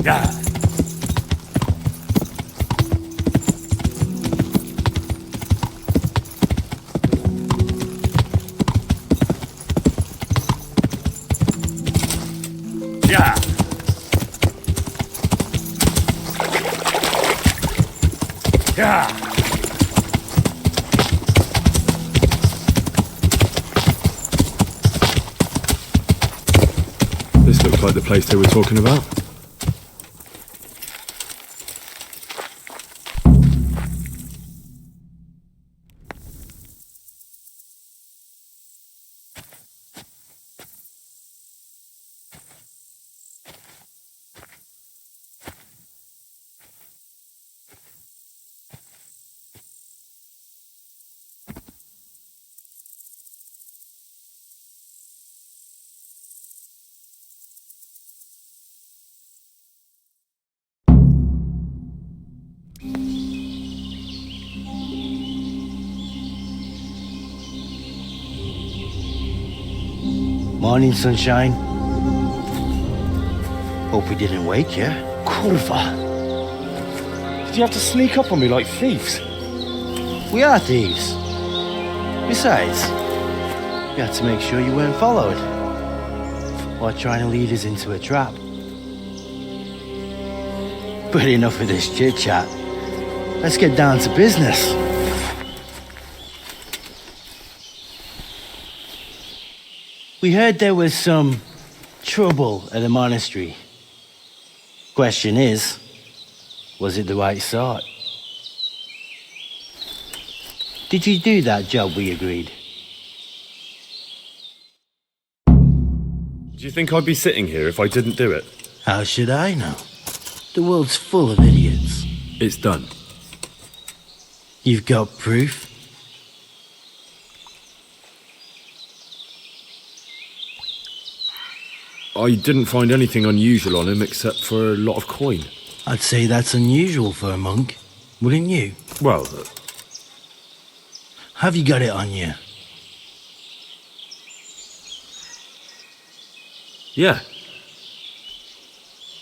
Yeah. Yeah. Yeah. This looks like the place they were talking about. Morning, sunshine. Hope we didn't wake you. Corva! Did you have to sneak up on me like thieves? We are thieves. Besides, we had to make sure you weren't followed. Or trying to lead us into a trap. But enough of this chit-chat. Let's get down to business. We heard there was some trouble at the monastery. Question is, was it the right sort? Did you do that job we agreed? Do you think I'd be sitting here if I didn't do it? How should I know? The world's full of idiots. It's done. You've got proof? I didn't find anything unusual on him except for a lot of coin. I'd say that's unusual for a monk, wouldn't you? Well, have you got it on you? Yeah.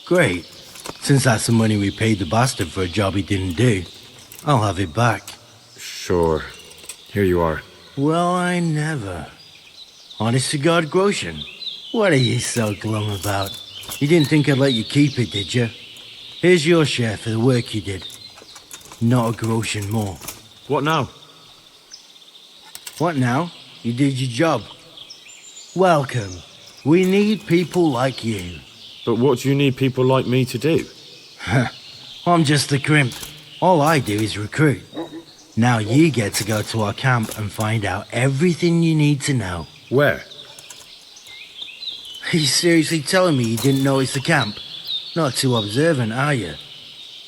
Great. Since that's the money we paid the bastard for a job he didn't do, I'll have it back. Sure. Here you are. Well, I never. Honest to God, Grosjean. What are you so glum about? You didn't think I'd let you keep it, did you? Here's your share for the work you did. Not a groschen more. What now? What now? You did your job. Welcome. We need people like you. But what do you need people like me to do? I'm just a crimp. All I do is recruit. Now you get to go to our camp and find out everything you need to know. Where? Are you seriously telling me you didn't notice the camp? Not too observant, are you?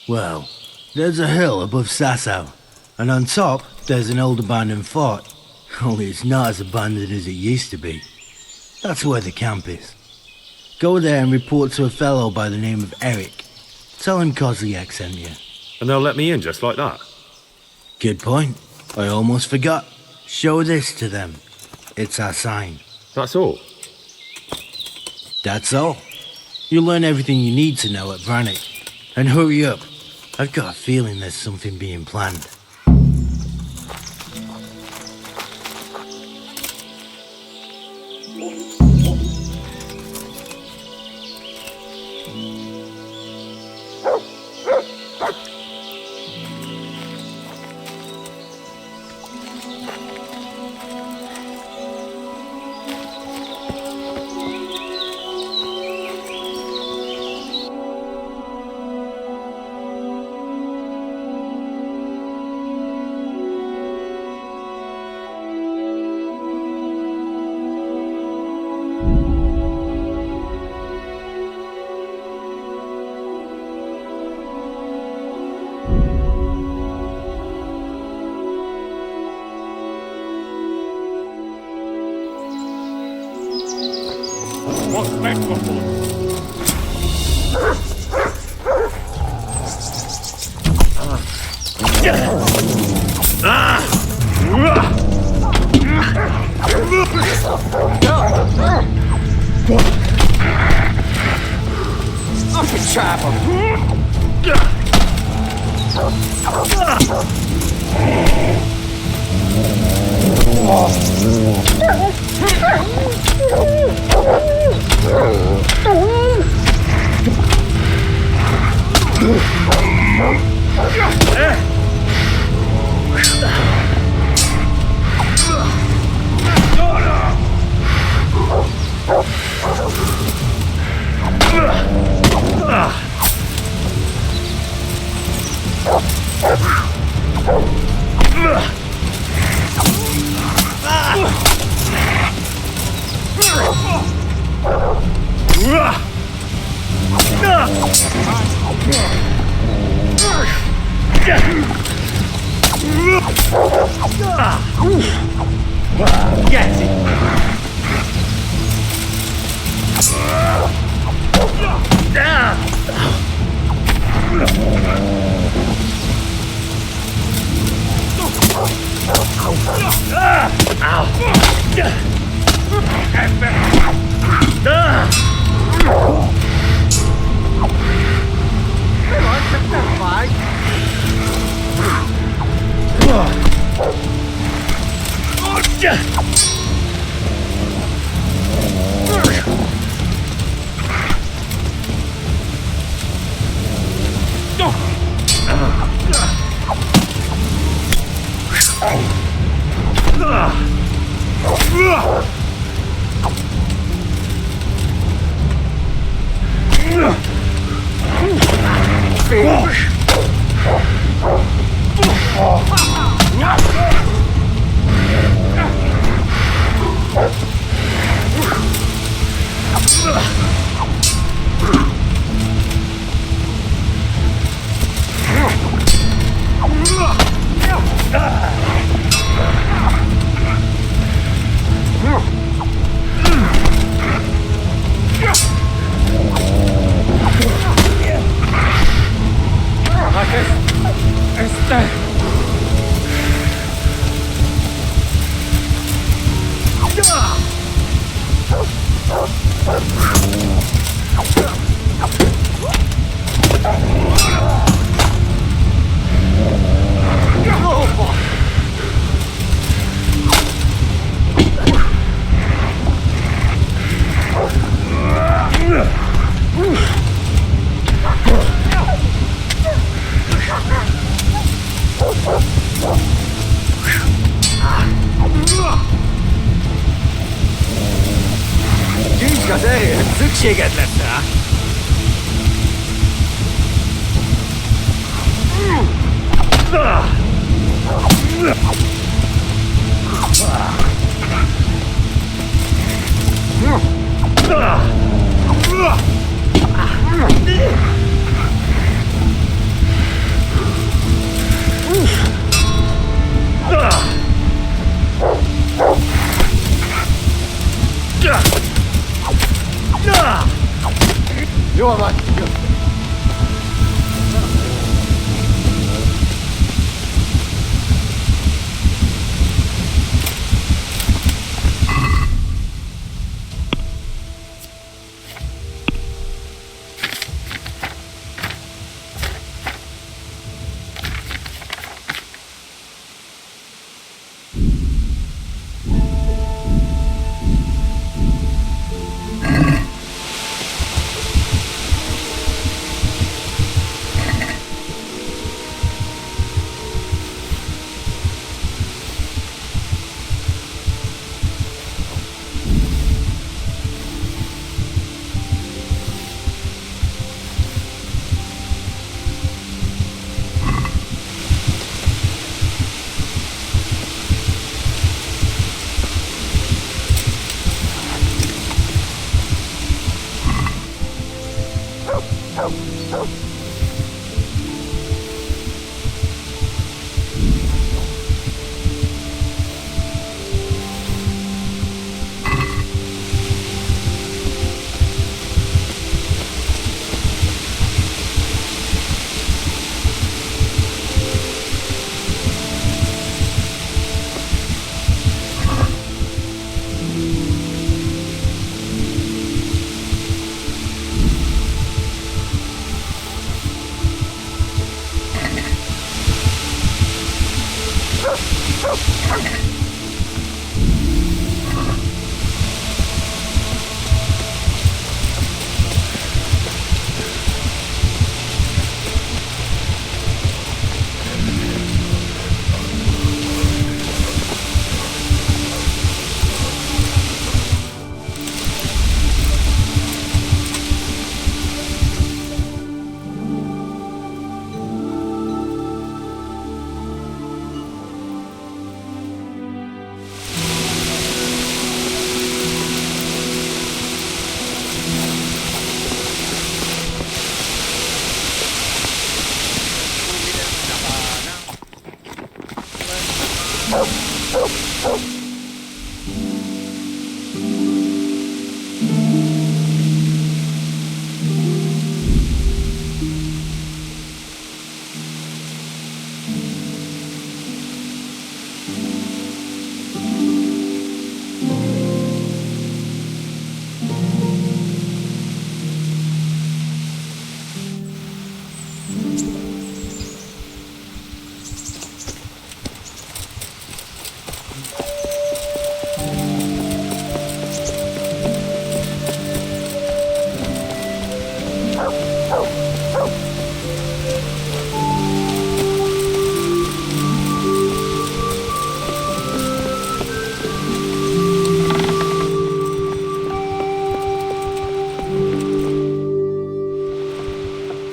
Well, there's a hill above Sasau, and on top there's an old abandoned fort. Only it's not as abandoned as it used to be. That's where the camp is. Go there and report to a fellow by the name of Eric. Tell him Kozliak sent you. And they'll let me in just like that? Good point. I almost forgot. Show this to them. It's our sign. That's all? That's all. You'll learn everything you need to know at Brannick. And hurry up. I've got a feeling there's something being planned. I can travel.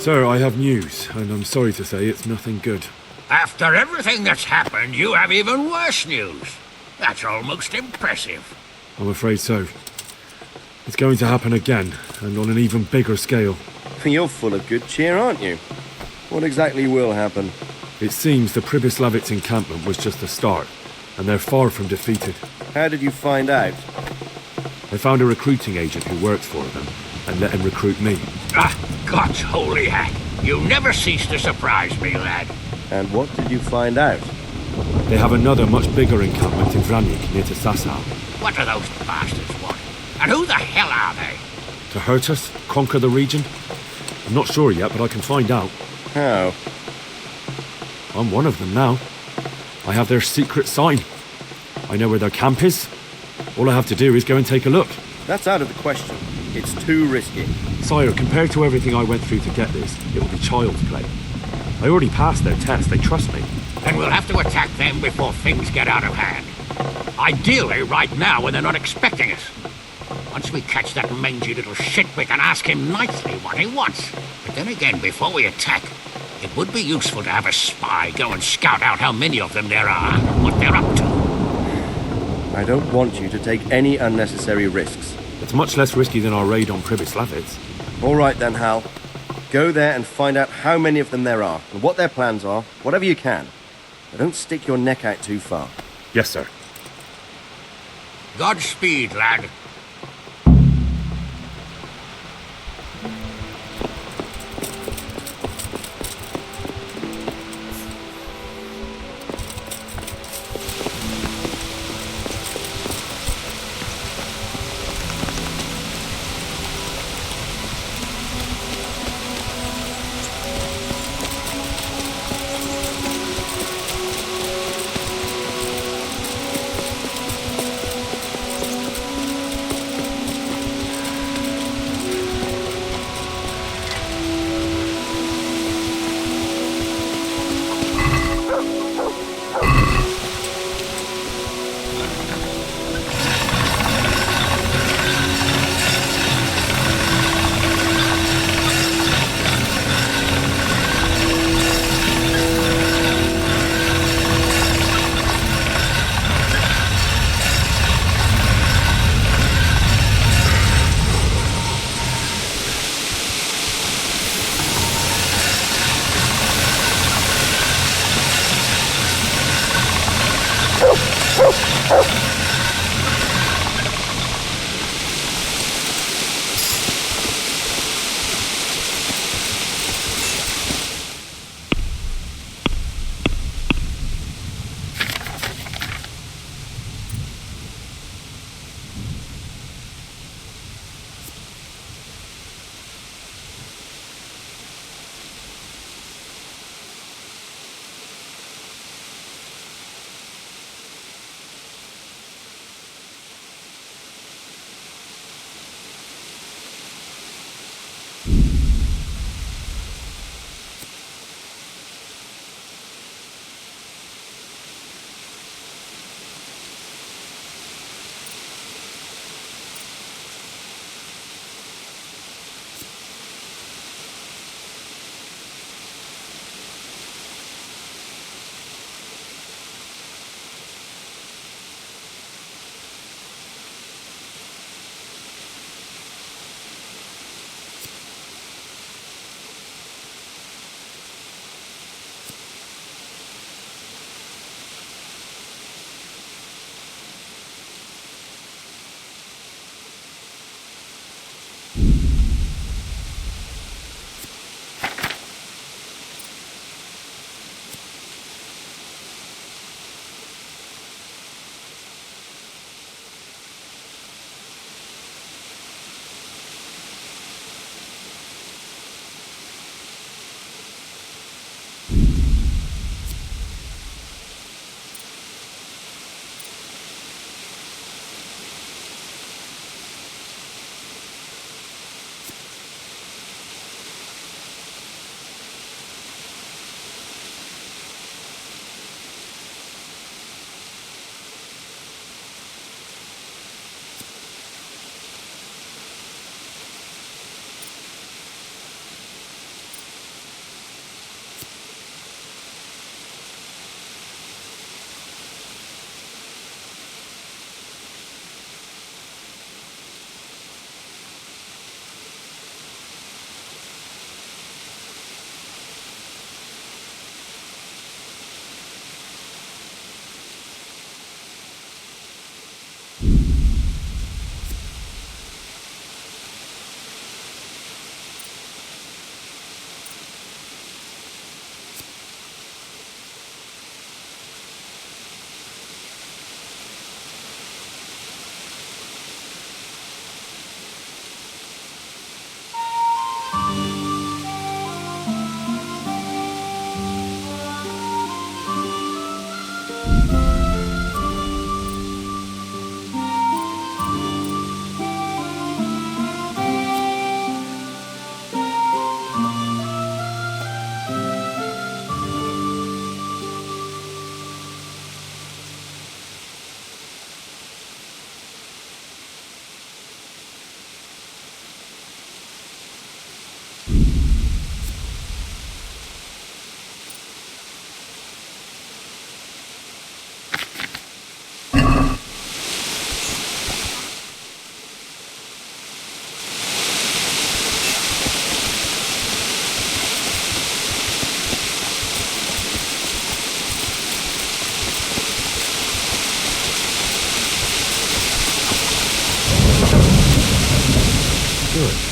Sir, I have news, and I'm sorry to say it's nothing good. After everything that's happened, you have even worse news. That's almost impressive. I'm afraid so. It's going to happen again, and on an even bigger scale. You're full of good cheer, aren't you? What exactly will happen? It seems the Pribyslavitz encampment was just the start, and they're far from defeated. How did you find out? I found a recruiting agent who works for them, and let him recruit me. Ah, God's holy hat. You never cease to surprise me, lad. And what did you find out? They have another much bigger encampment in Vranyk near to Sasau. What do those bastards want? And who the hell are they? To hurt us? Conquer the region? I'm not sure yet, but I can find out. How? I'm one of them now. I have their secret sign. I know where their camp is. All I have to do is go and take a look. That's out of the question. It's too risky. Sire, compared to everything I went through to get this, it will be child's play. I already passed their test, they trust me. Then we'll have to attack them before things get out of hand. Ideally, right now, when they're not expecting us. Once we catch that mangy little shit, we can ask him nicely what he wants. But then again, before we attack, it would be useful to have a spy go and scout out how many of them there are and what they're up to. I don't want you to take any unnecessary risks. It's much less risky than our raid on Pribyslavitz. All right then, Hal. Go there and find out how many of them there are, and what their plans are, whatever you can. But don't stick your neck out too far. Yes, sir. Godspeed, lad.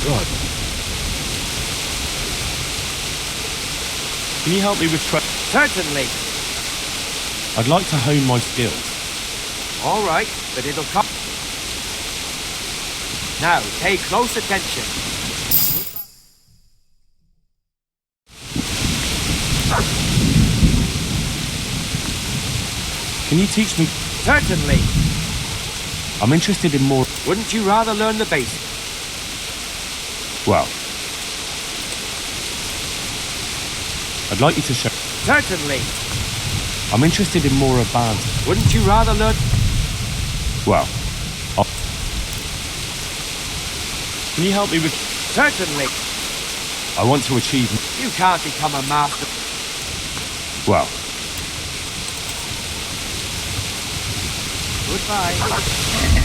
God. Can you help me with Certainly. I'd like to hone my skills. All right, but it'll come. Now, pay close attention. Can you teach me? Certainly. I'm interested in more. Wouldn't you rather learn the basics? Well, I'd like you to show. Certainly. I'm interested in more advanced. Wouldn't you rather learn? Well, can you help me with? Certainly. I want to achieve. You can't become a master. Well. Goodbye.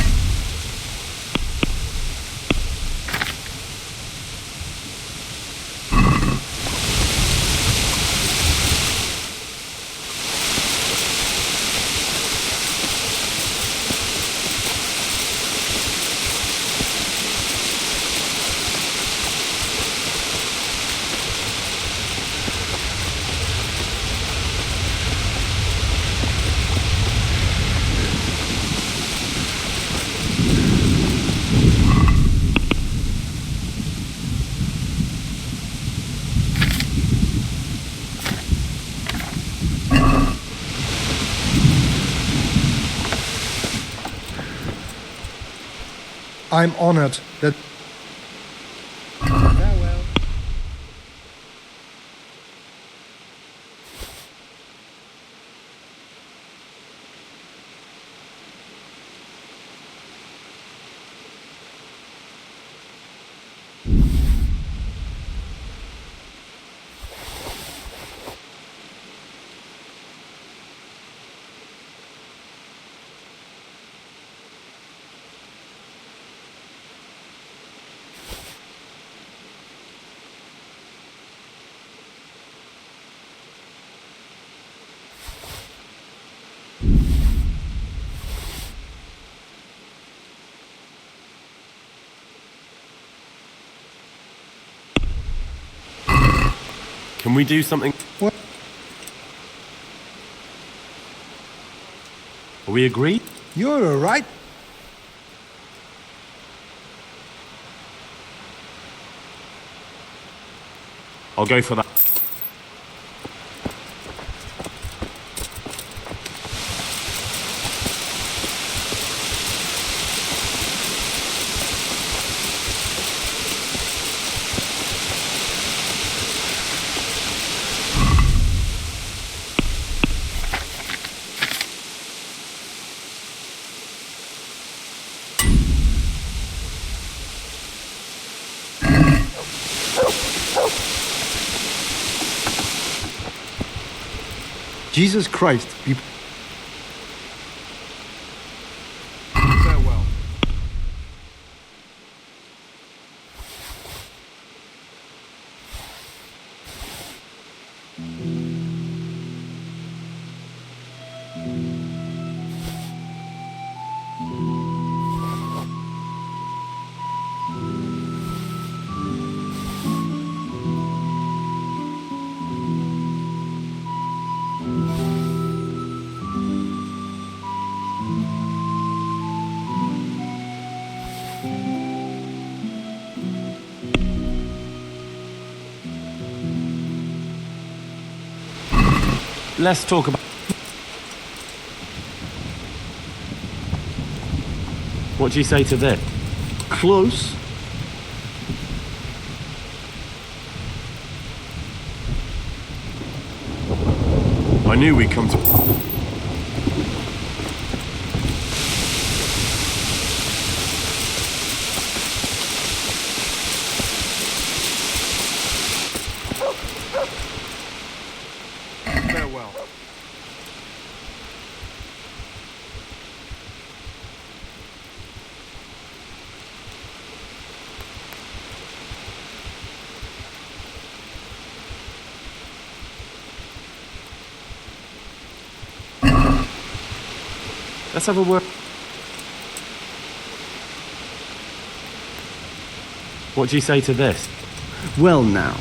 I'm honored that... Farewell. Can we do something? What? Are we agreed? You're all right. I'll go for that. Jesus Christ, be... Farewell. Let's talk about... What do you say to this? Close. I knew we'd come to... Farewell. Let's have a word. What do you say to this? Well now.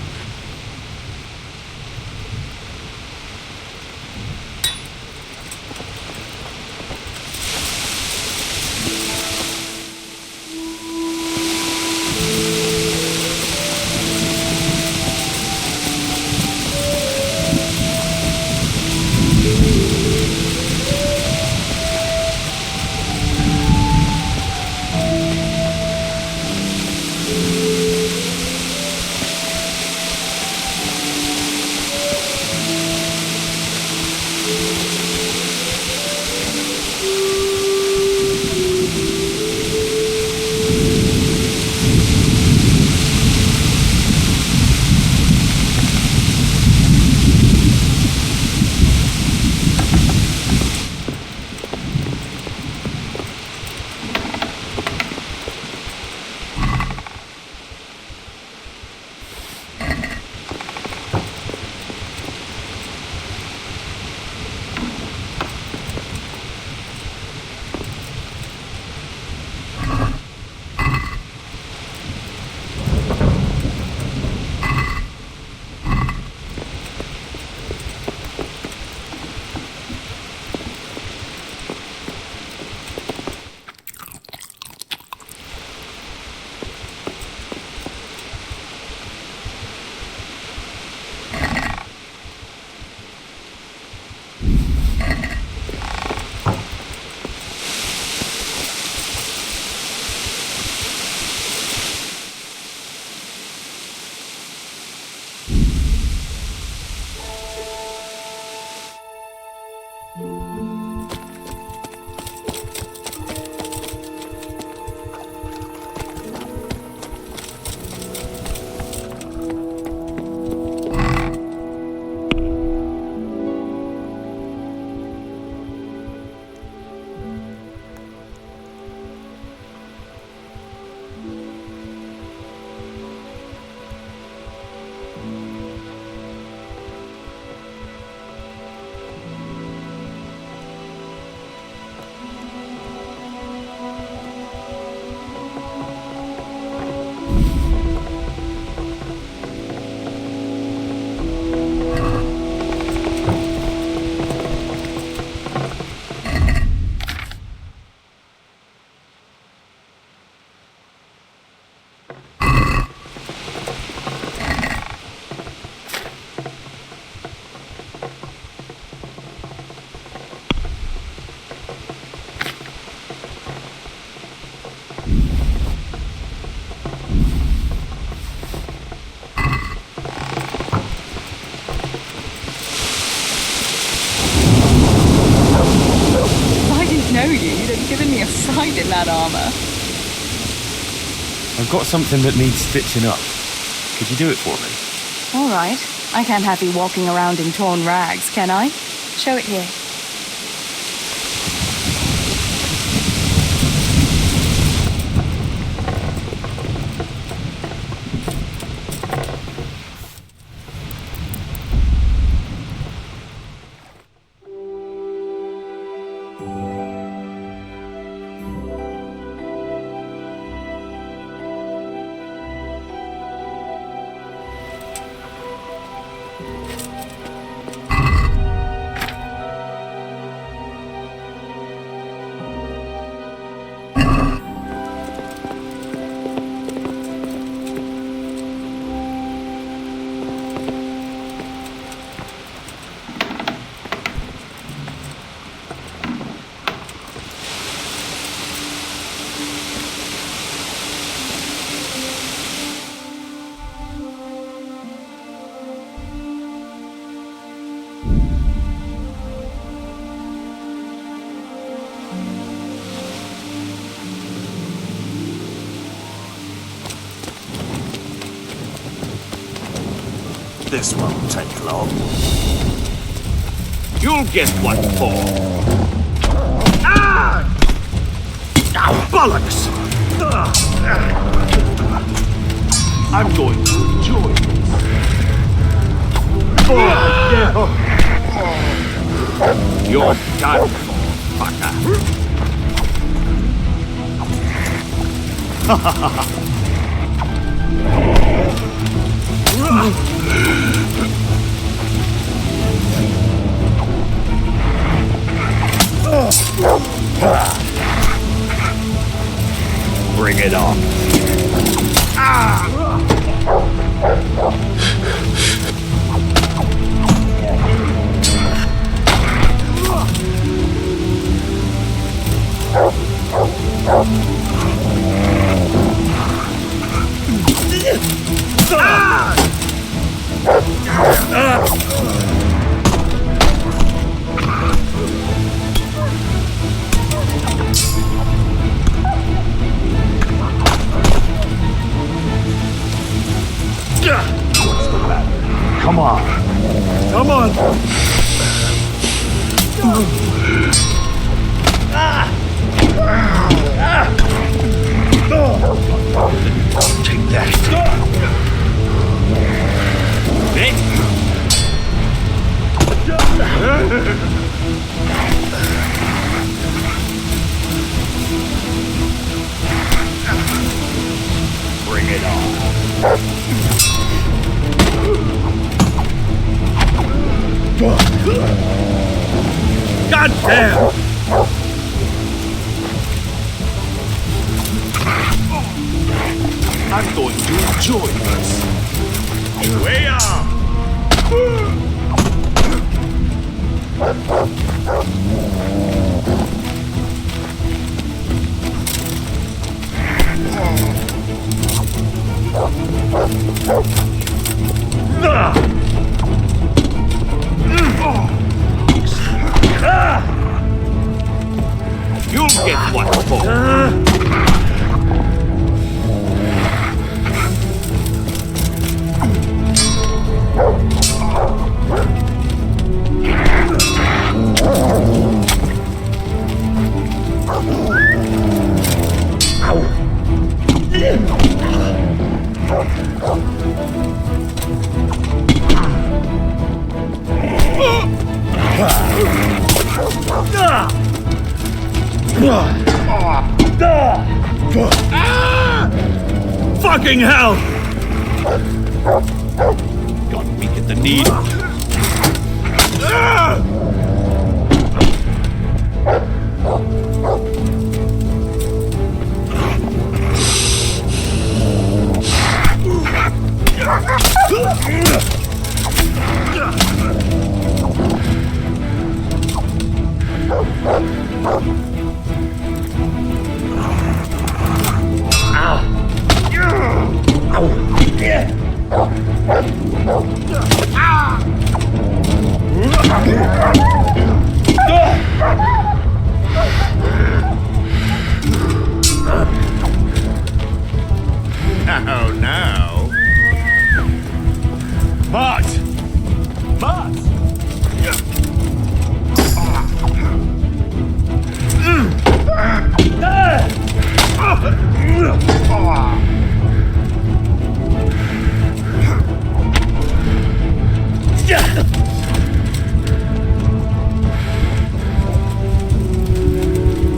Giving me a fright in that armor. I've got something that needs stitching up. Could you do it for me? All right. I can't have you walking around in torn rags, can I? Show it here. This won't take long. You'll get what for. Ah! Oh, bollocks! I'm going to enjoy this. You're done, fucker. Bring it on. Come on. Come on. Take that. Bring it on. God damn! I'm going to enjoy this. Way up! You'll get what for. Fucking hell! Got me at the knee. Now. But.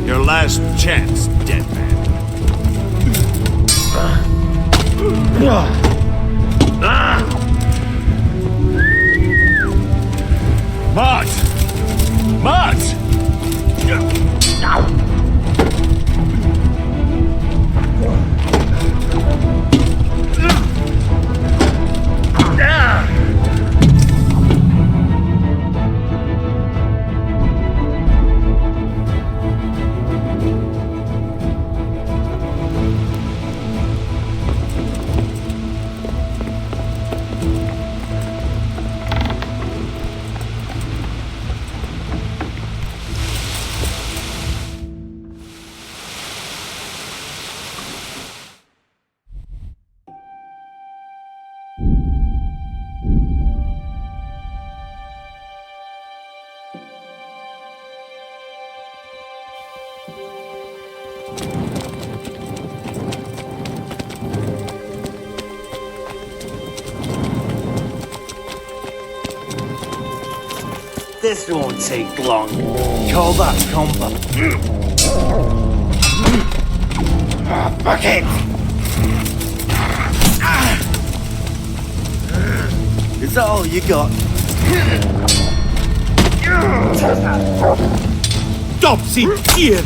Your last chance, dead man. This won't take long. Call that combo. Fuck it! Is that all you got? Stop here!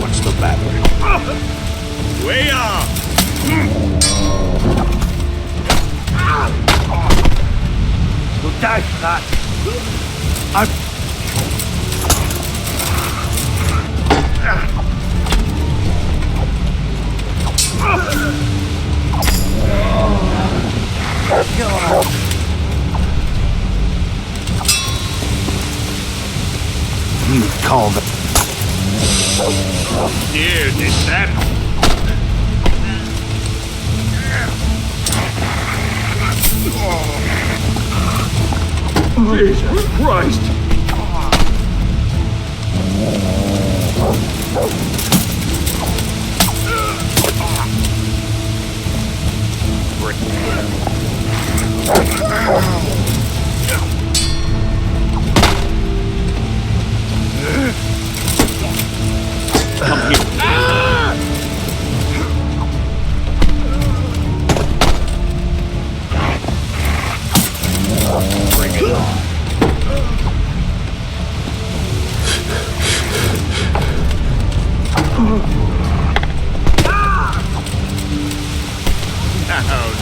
What's the matter? Way up! You'll die for that. You call them. Here, did that. Jesus Christ! Come here. Bring it on.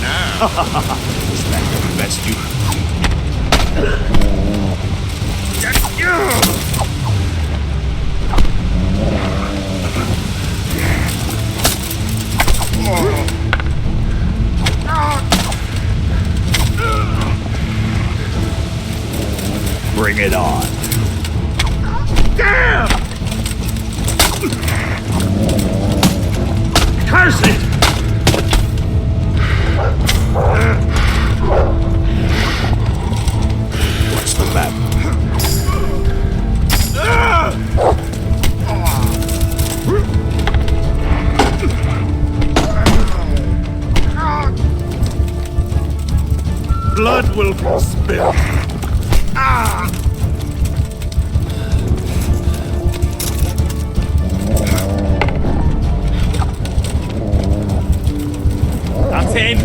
Now. Is that the best you... Bring it on. Damn! Curse it! What's the matter? Blood will be spilled. That's him.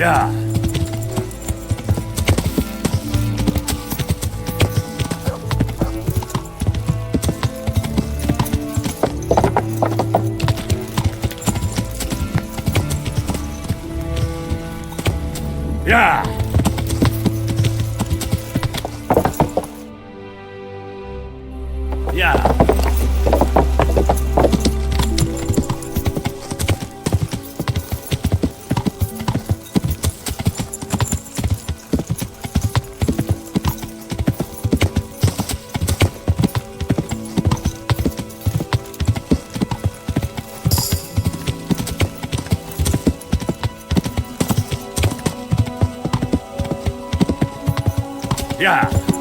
Yeah. Yeah. Yeah. Yeah.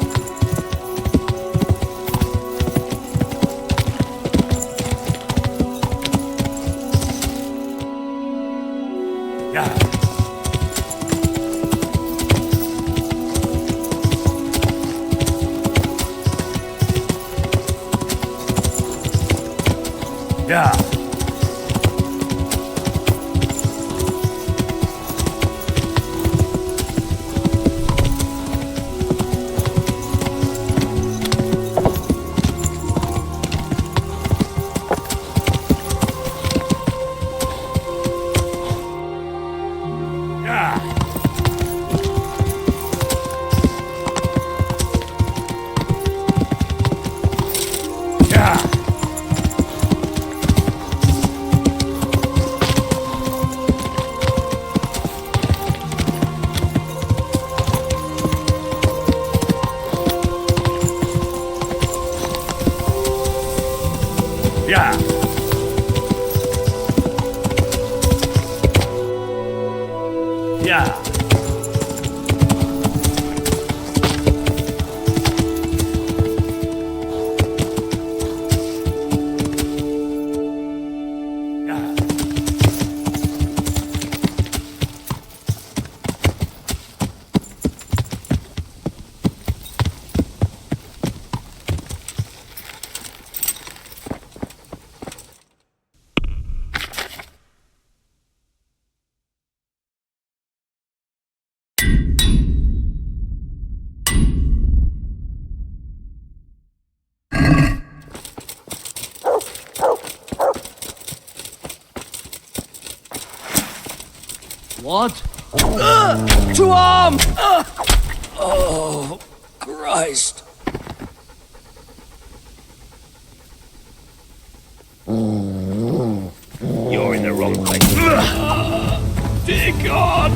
Yeah. Yeah. Yeah. Yeah. What? To arm! Oh, Christ. You're in the wrong place. Dear God!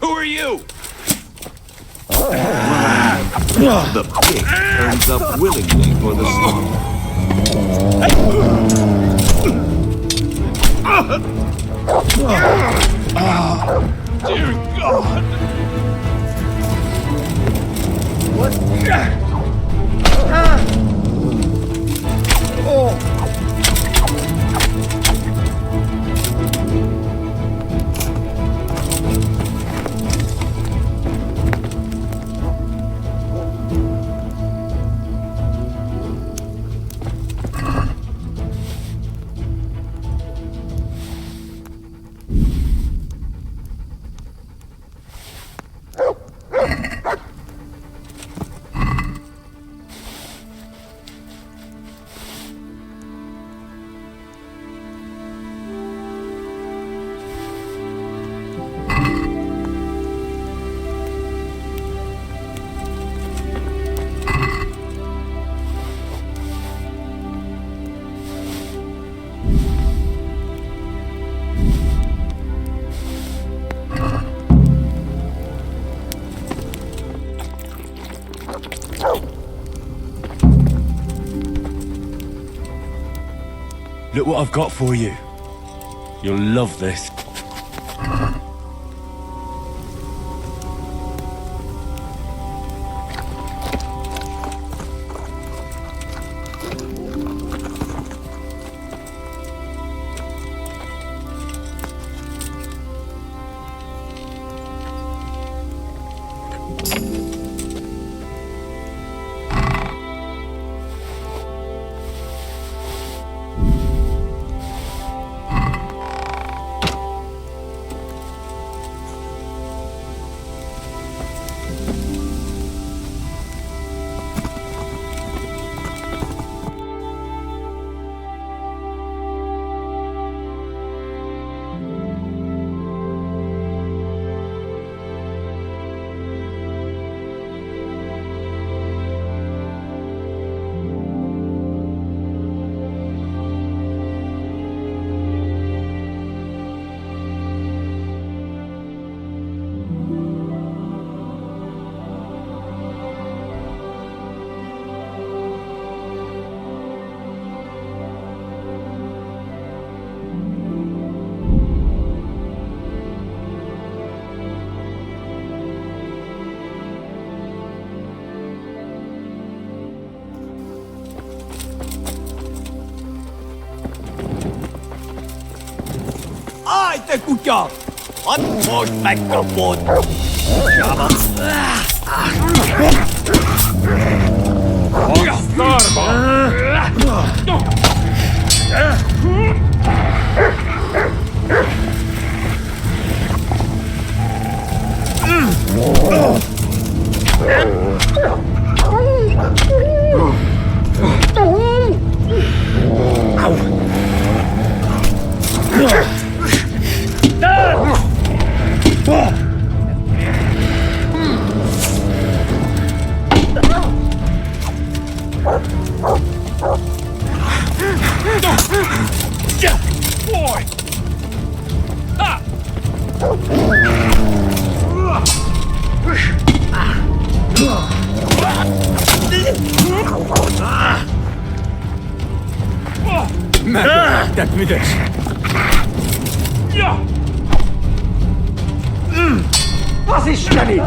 Who are you? The pig turns up willingly for the slaughter. Dear God! What? Look what I've got for you. You'll love this. Ai te kuka! Antoon väkköpot! Get me this. Was ist denn?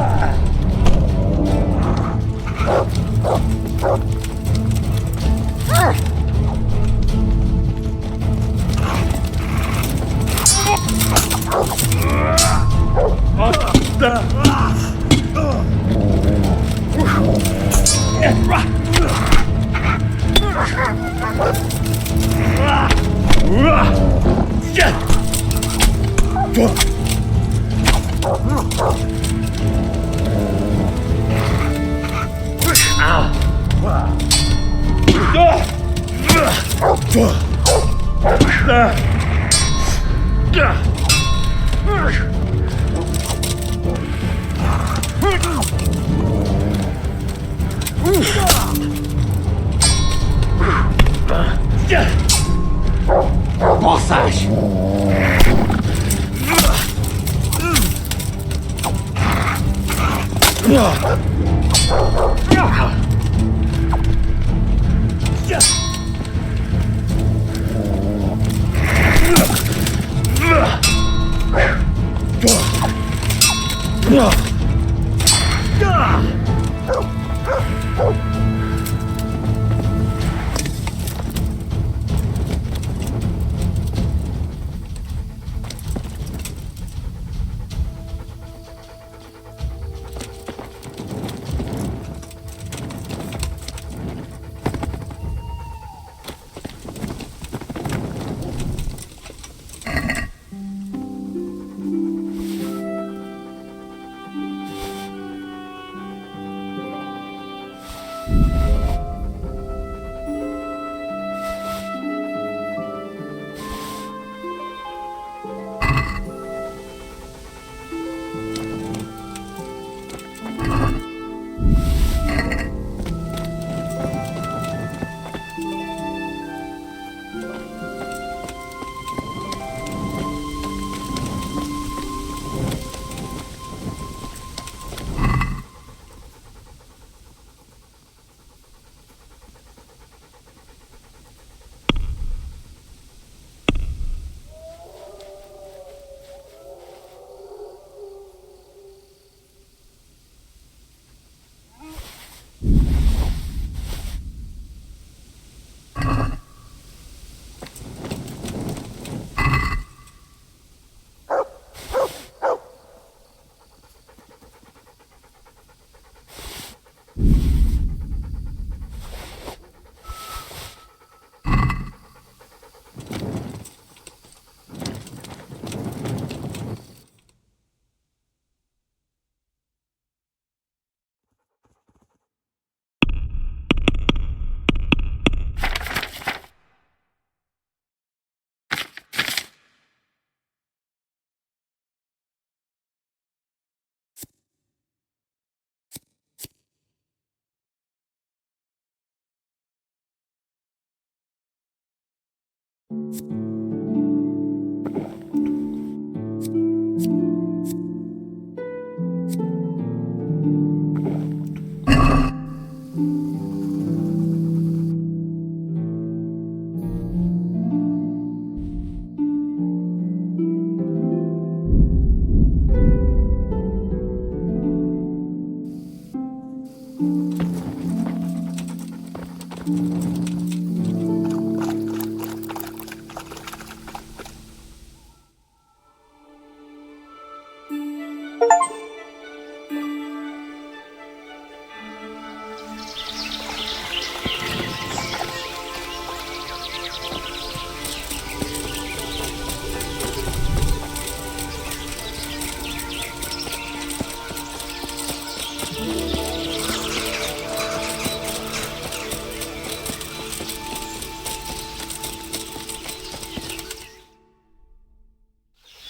Moças!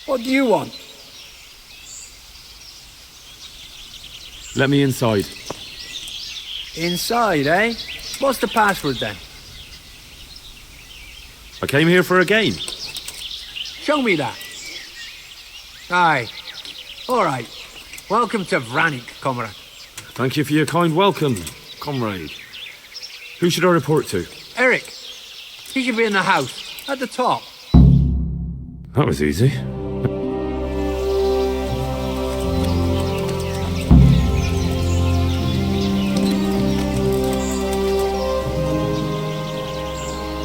What do you want? Let me inside. Inside, eh? What's the password then? I came here for a game. Show me that. Aye. All right. Welcome to Vranik, comrade. Thank you for your kind welcome, comrade. Who should I report to? Eric. He should be in the house, at the top. That was easy.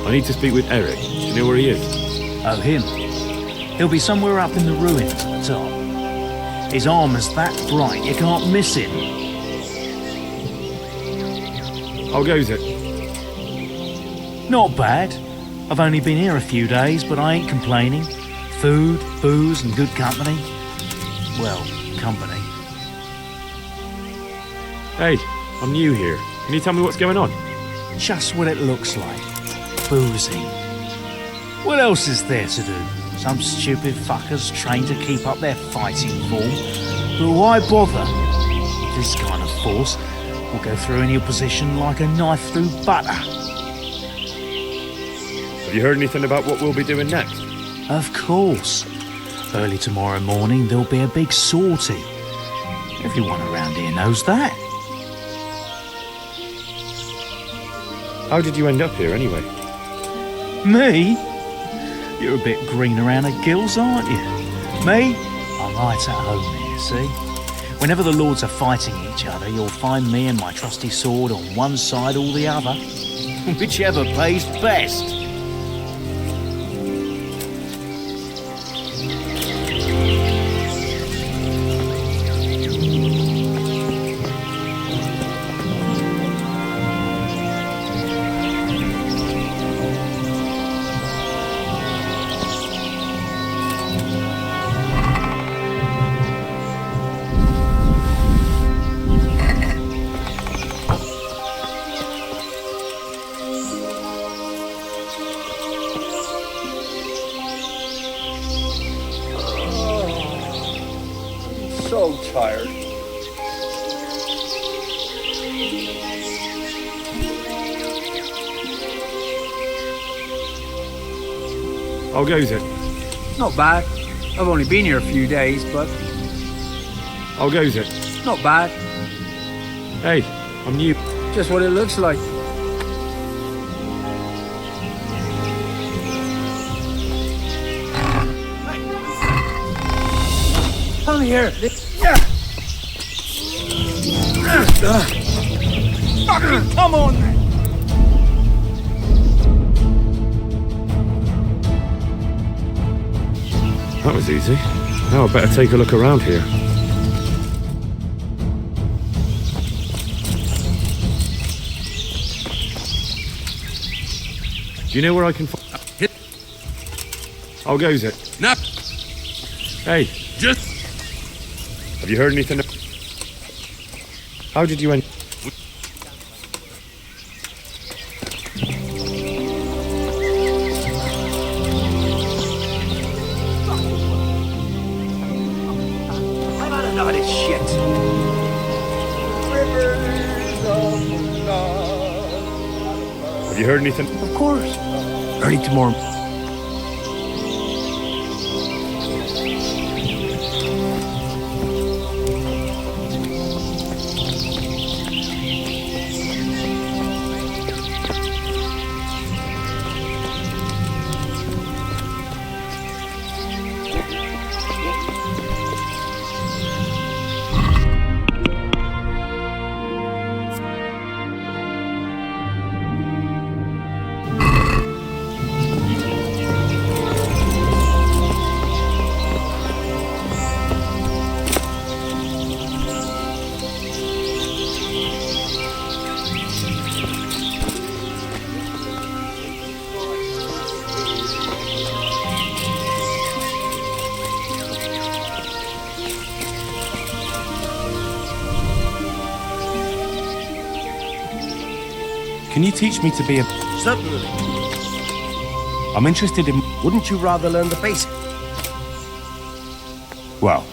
I need to speak with Eric. Do you know where he is? Oh, him? He'll be somewhere up in the ruins at the top. His armor's that bright, you can't miss him. How goes it? Not bad. I've only been here a few days, but I ain't complaining. Food, booze, and good company. Well, company. Hey, I'm new here. Can you tell me what's going on? Just what it looks like. Boozing. What else is there to do? Some stupid fuckers trained to keep up their fighting form. But why bother? This kind of force will go through any opposition like a knife through butter. Have you heard anything about what we'll be doing next? Of course. Early tomorrow morning there'll be a big sortie. Everyone around here knows that. How did you end up here anyway? Me? You're a bit green around the gills, aren't you? Me? I'm right at home here, see? Whenever the lords are fighting each other, you'll find me and my trusty sword on one side or the other. Whichever pays best. So tired. How goes it? Not bad. I've only been here a few days, but... How goes it? Not bad. Hey, I'm new. Just what it looks like. Come here. Fucking come on then! That was easy. Now I better take a look around here. Do you know where I can find... How goes it? Nah. Hey. Just... Have you heard anything? How did you end? I've had enough of this shit. Have you heard anything? Of course. Early tomorrow. Can you teach me to be a... Certainly. I'm interested in... Wouldn't you rather learn the basics? Well...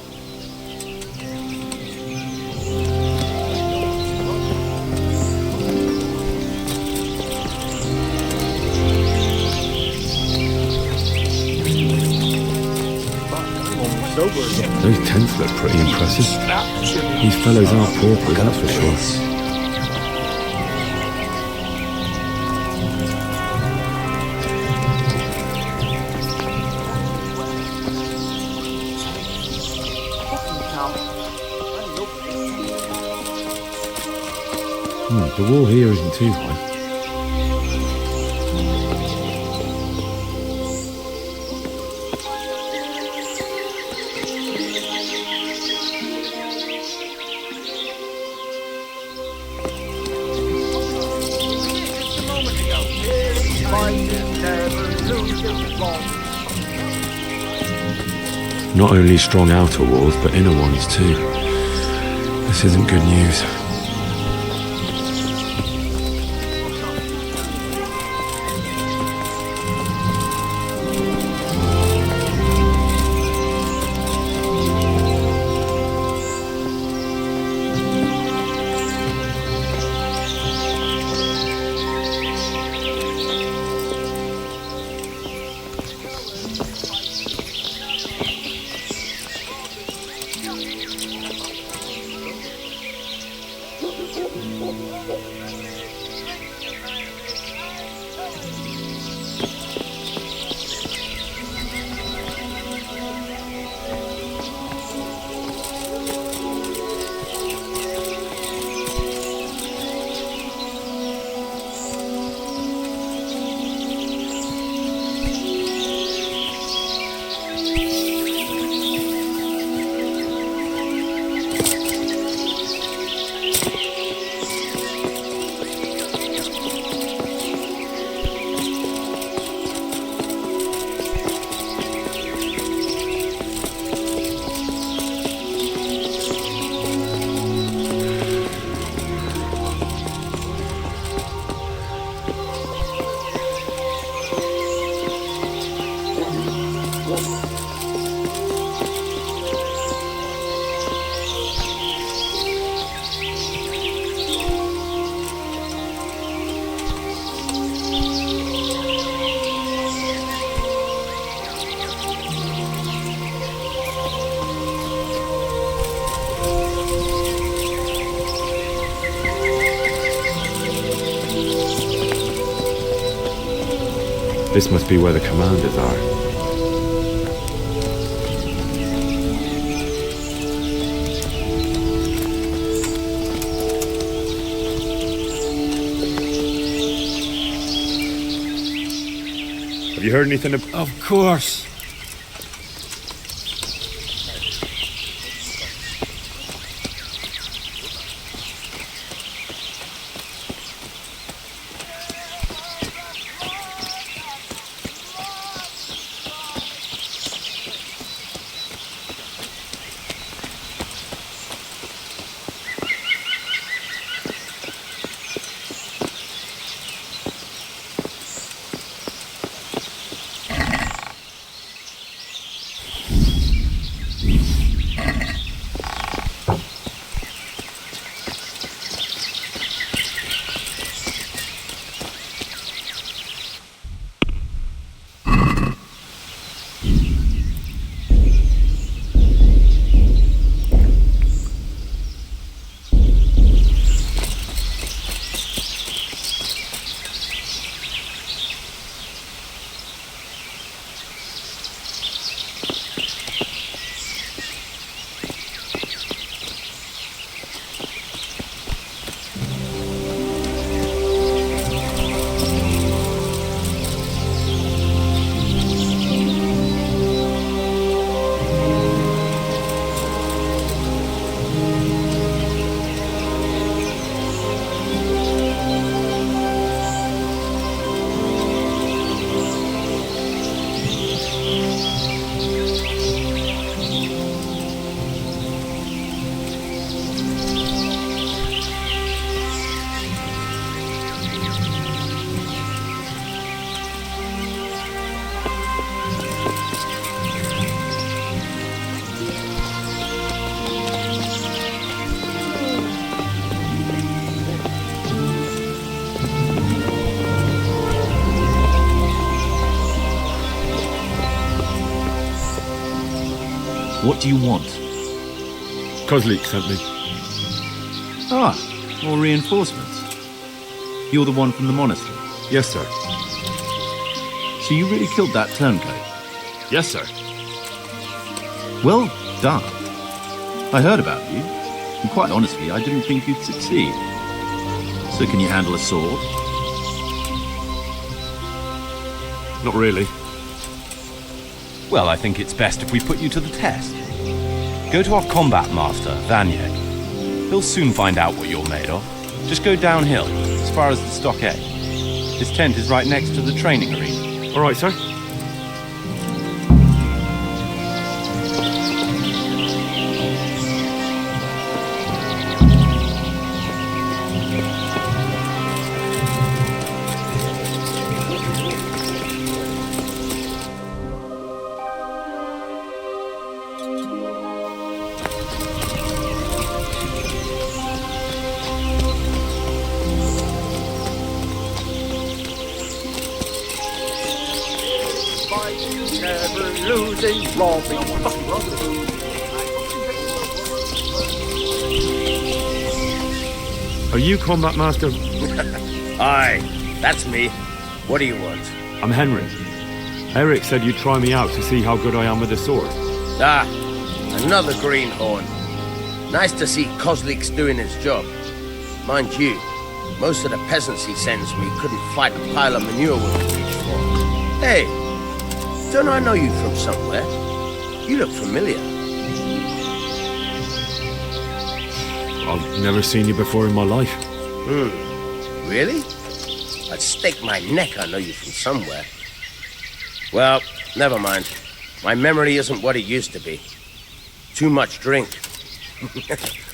Those tents look pretty impressive. These fellows aren't paupers, that's for sure. The wall here isn't too high. Not only strong outer walls, but inner ones too. This isn't good news. This must be where the commanders are. Have you heard anything Of course. What do you want? Kozlik sent me. Ah, more reinforcements. You're the one from the monastery? Yes, sir. So you really killed that turncoat? Yes, sir. Well done. I heard about you, and quite honestly, I didn't think you'd succeed. So can you handle a sword? Not really. Well, I think it's best if we put you to the test. Go to our combat master, Vanyek. He'll soon find out what you're made of. Just go downhill, as far as the stockade. His tent is right next to the training arena. All right, sir. Are you Combat Master? Aye, that's me. What do you want? I'm Henry. Eric said you'd try me out to see how good I am with a sword. Ah, another greenhorn. Nice to see Kozlik's doing his job. Mind you, most of the peasants he sends me couldn't fight a pile of manure with a pitchfork. Hey, don't I know you from somewhere? You look familiar. I've never seen you before in my life. Really? I'd stake my neck I know you from somewhere. Well, never mind. My memory isn't what it used to be. Too much drink.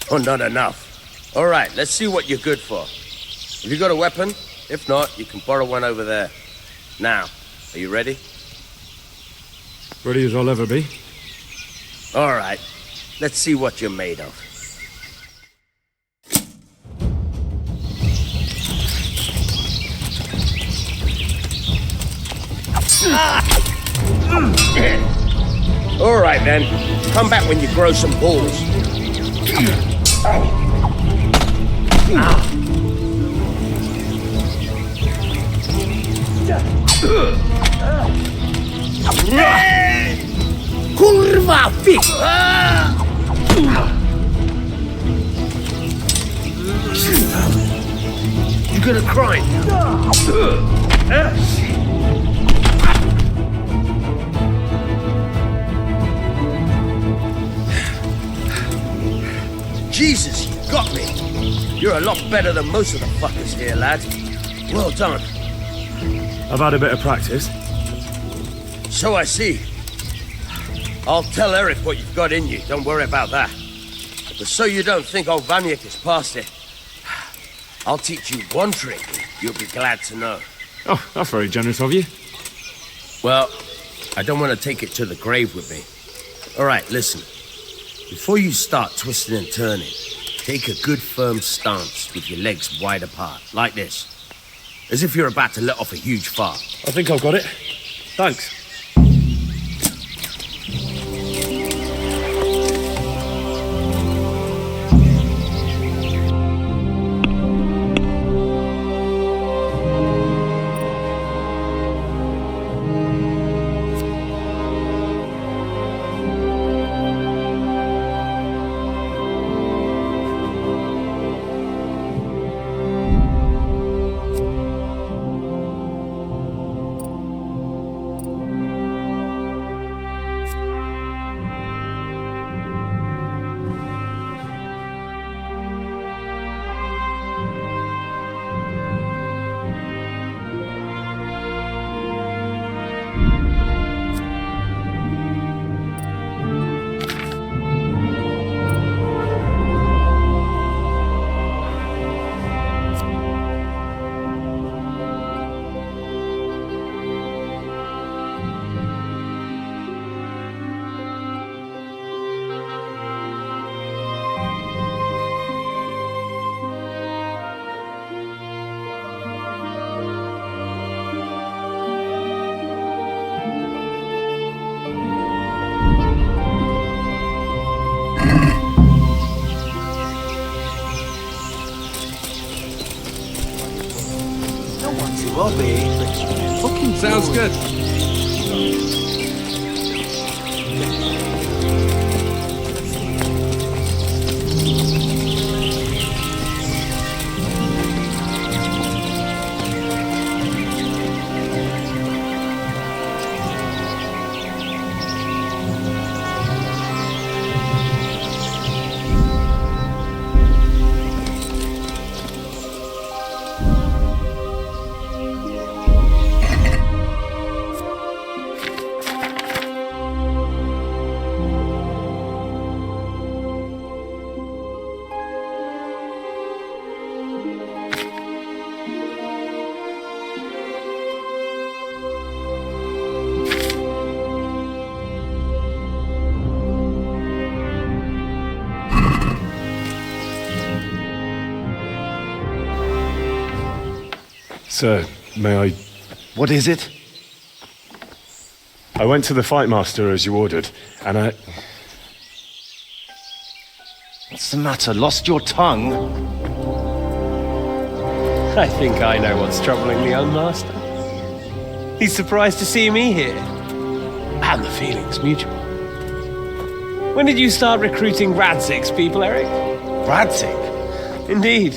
Or not enough. All right, let's see what you're good for. Have you got a weapon? If not, you can borrow one over there. Now, are you ready? Ready as I'll ever be. All right, let's see what you're made of. All right, then. Come back when you grow some balls. Kurwa, fick! You gonna cry? Jesus, you got me. You're a lot better than most of the fuckers here, lad. Well done. I've had a bit of practice. So I see. I'll tell Eric what you've got in you. Don't worry about that. But so you don't think old Vanyek is past it, I'll teach you one trick you'll be glad to know. Oh, that's very generous of you. Well, I don't want to take it to the grave with me. All right, listen. Before you start twisting and turning, take a good firm stance with your legs wide apart, like this. As if you're about to let off a huge fart. I think I've got it. Thanks. will be. Fucking Sounds good. Sir, may I... What is it? I went to the fight master as you ordered, and I... What's the matter? Lost your tongue? I think I know what's troubling the young master. He's surprised to see me here. And the feeling's mutual. When did you start recruiting Radzig's people, Eric? Radzig? Indeed.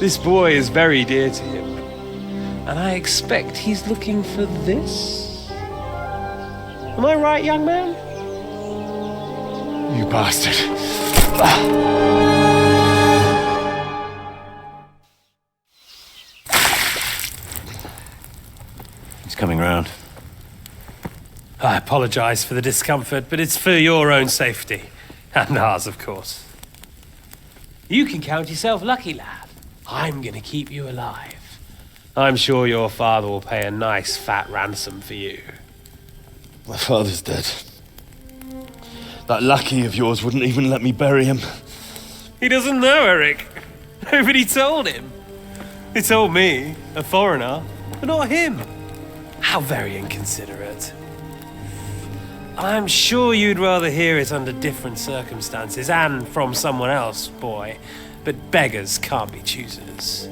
This boy is very dear to him. And I expect he's looking for this? Am I right, young man? You bastard. He's coming round. I apologize for the discomfort, but it's for your own safety. And ours, of course. You can count yourself lucky, lad. I'm gonna keep you alive. I'm sure your father will pay a nice fat ransom for you. My father's dead. That lackey of yours wouldn't even let me bury him. He doesn't know, Eric. Nobody told him. He told me, a foreigner, but not him. How very inconsiderate. I'm sure you'd rather hear it under different circumstances and from someone else, boy. But beggars can't be choosers.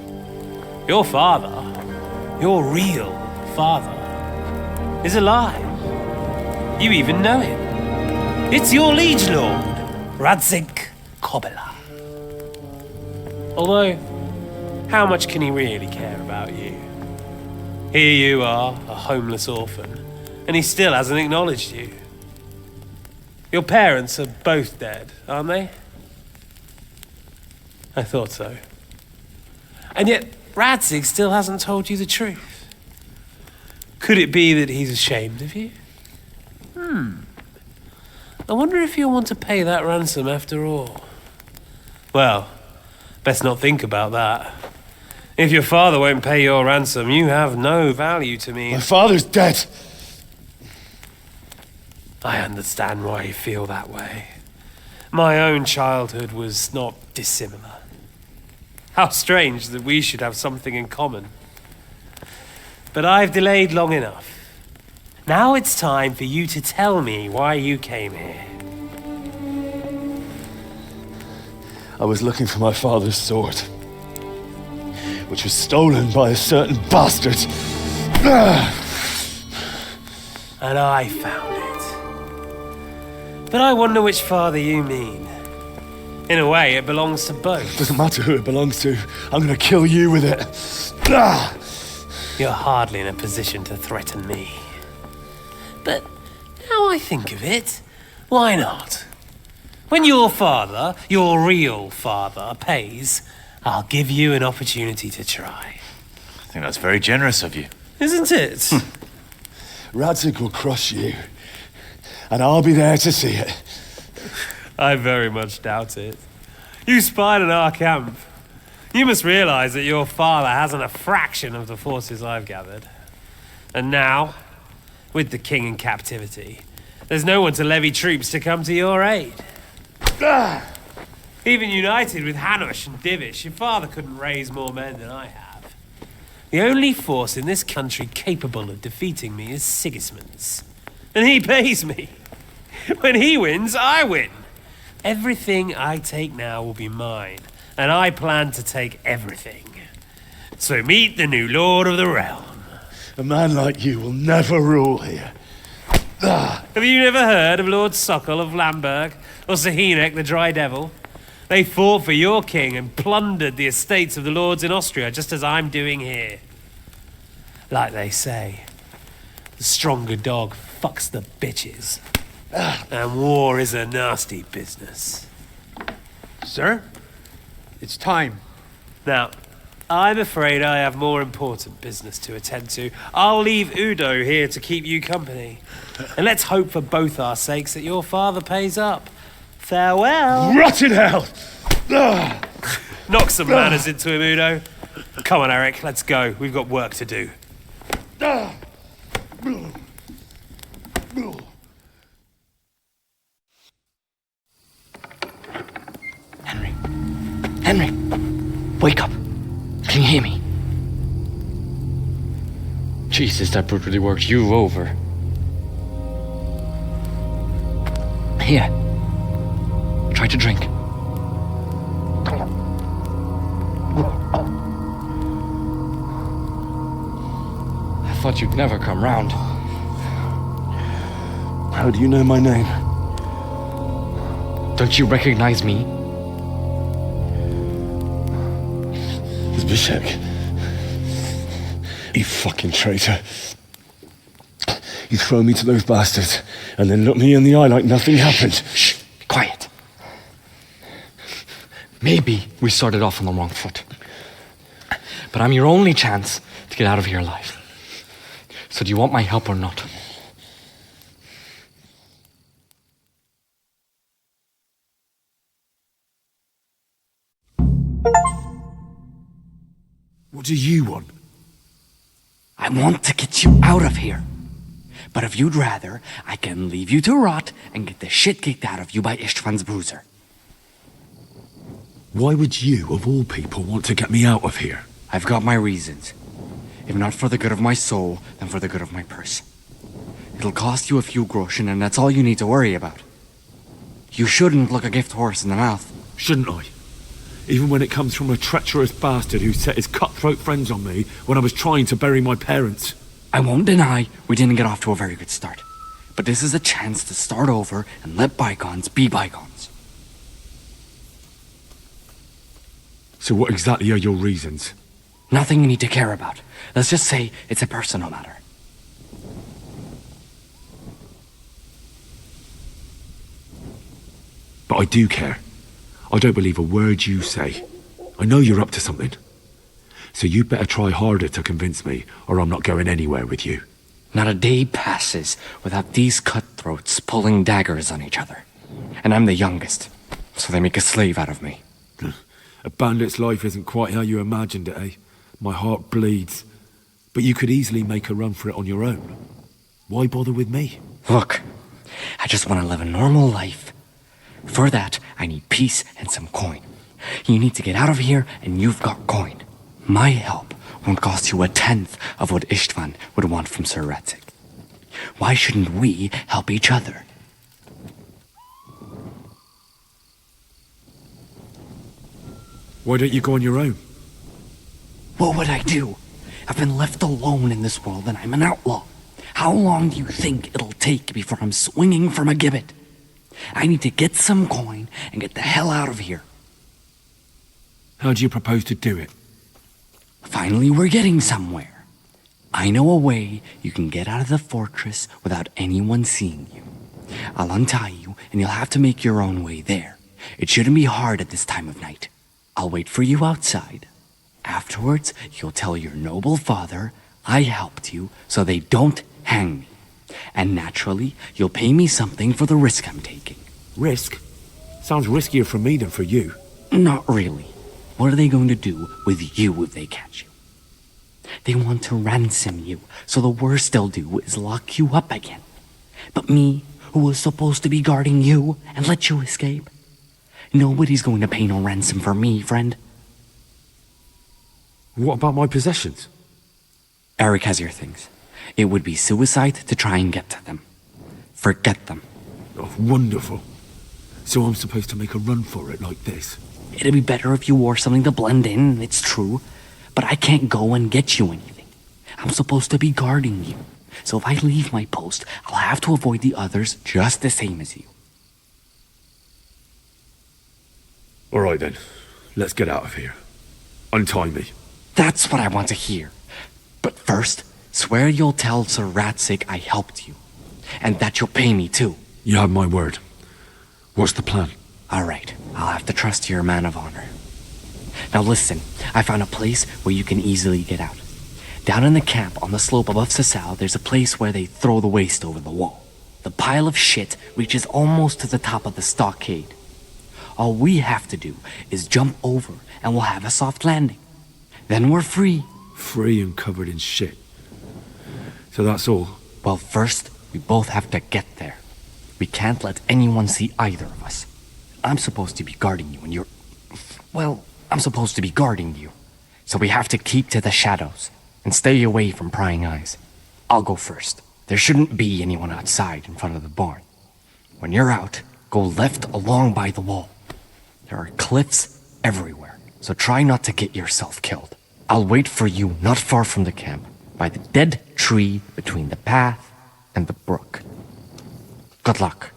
Your father, your real father, is alive. You even know him. It's your liege lord, Radzig Kobyla. Although, how much can he really care about you? Here you are, a homeless orphan, and he still hasn't acknowledged you. Your parents are both dead, aren't they? I thought so. And yet, Radzig still hasn't told you the truth. Could it be that he's ashamed of you? I wonder if you'll want to pay that ransom after all. Well, best not think about that. If your father won't pay your ransom, you have no value to me. My father's dead! I understand why you feel that way. My own childhood was not dissimilar. How strange that we should have something in common. But I've delayed long enough. Now it's time for you to tell me why you came here. I was looking for my father's sword, which was stolen by a certain bastard. And I found it. But I wonder which father you mean. In a way, it belongs to both. Doesn't matter who it belongs to. I'm gonna kill you with it. You're hardly in a position to threaten me. But now I think of it, why not? When your father, your real father, pays, I'll give you an opportunity to try. I think that's very generous of you. Isn't it? Radzig will crush you, and I'll be there to see it. I very much doubt it. You spied on our camp. You must realize that your father hasn't a fraction of the forces I've gathered. And now, with the king in captivity, there's no one to levy troops to come to your aid. Even united with Hanush and Divish, your father couldn't raise more men than I have. The only force in this country capable of defeating me is Sigismund's. And he pays me. When he wins, I win. Everything I take now will be mine, and I plan to take everything. So meet the new lord of the realm. A man like you will never rule here. Have you never heard of Lord Sokol of Lamberg or Sahinek the Dry Devil? They fought for your king and plundered the estates of the lords in Austria, just as I'm doing here. Like they say, the stronger dog fucks the bitches. And war is a nasty business. Sir, it's time. Now, I'm afraid I have more important business to attend to. I'll leave Udo here to keep you company. And let's hope for both our sakes that your father pays up. Farewell. Rotted hell! Knock some manners into him, Udo. Come on, Eric, let's go. We've got work to do. Henry, wake up. Can you hear me? Jesus, that brutally worked you over. Here. Try to drink. I thought you'd never come round. How do you know my name? Don't you recognize me? Zbyszek. You fucking traitor. You throw me to those bastards and then look me in the eye like nothing happened. Shh, be quiet. Maybe we started off on the wrong foot. But I'm your only chance to get out of here alive. So do you want my help or not? What do you want? I want to get you out of here. But if you'd rather, I can leave you to rot and get the shit kicked out of you by Istvan's bruiser. Why would you, of all people, want to get me out of here? I've got my reasons. If not for the good of my soul, then for the good of my purse. It'll cost you a few groschen, and that's all you need to worry about. You shouldn't look a gift horse in the mouth. Shouldn't I? Even when it comes from a treacherous bastard who set his cutthroat friends on me when I was trying to bury my parents. I won't deny we didn't get off to a very good start. But this is a chance to start over and let bygones be bygones. So what exactly are your reasons? Nothing you need to care about. Let's just say it's a personal matter. But I do care. I don't believe a word you say. I know you're up to something. So you better try harder to convince me, or I'm not going anywhere with you. Not a day passes without these cutthroats pulling daggers on each other. And I'm the youngest, so they make a slave out of me. A bandit's life isn't quite how you imagined it, eh? My heart bleeds. But you could easily make a run for it on your own. Why bother with me? Look, I just want to live a normal life. For that, I need peace and some coin. You need to get out of here, and you've got coin. My help won't cost you 1/10 of what Istvan would want from Sir Radzik. Why shouldn't we help each other? Why don't you go on your own? What would I do? I've been left alone in this world, and I'm an outlaw. How long do you think it'll take before I'm swinging from a gibbet? I need to get some coin and get the hell out of here. How do you propose to do it? Finally, we're getting somewhere. I know a way you can get out of the fortress without anyone seeing you. I'll untie you, and you'll have to make your own way there. It shouldn't be hard at this time of night. I'll wait for you outside. Afterwards, you'll tell your noble father I helped you so they don't hang me. And naturally, you'll pay me something for the risk I'm taking. Risk? Sounds riskier for me than for you. Not really. What are they going to do with you if they catch you? They want to ransom you, so the worst they'll do is lock you up again. But me, who was supposed to be guarding you and let you escape, nobody's going to pay no ransom for me, friend. What about my possessions? Eric has your things. It would be suicide to try and get to them. Forget them. Oh, wonderful. So I'm supposed to make a run for it like this? It'd be better if you wore something to blend in, it's true. But I can't go and get you anything. I'm supposed to be guarding you. So if I leave my post, I'll have to avoid the others just the same as you. All right then, let's get out of here. Untie me. That's what I want to hear. But first, swear you'll tell Sir Ratzik I helped you. And that you'll pay me too. You have my word. What's the plan? All right, I'll have to trust you're a man of honor. Now listen, I found a place where you can easily get out. Down in the camp on the slope above Sasau, there's a place where they throw the waste over the wall. The pile of shit reaches almost to the top of the stockade. All we have to do is jump over and we'll have a soft landing. Then we're free. Free and covered in shit. So that's all? Well, first, we both have to get there. We can't let anyone see either of us. I'm supposed to be guarding you and you're... Well, I'm supposed to be guarding you. So we have to keep to the shadows and stay away from prying eyes. I'll go first. There shouldn't be anyone outside in front of the barn. When you're out, go left along by the wall. There are cliffs everywhere, so try not to get yourself killed. I'll wait for you not far from the camp, by the dead tree between the path and the brook. Good luck.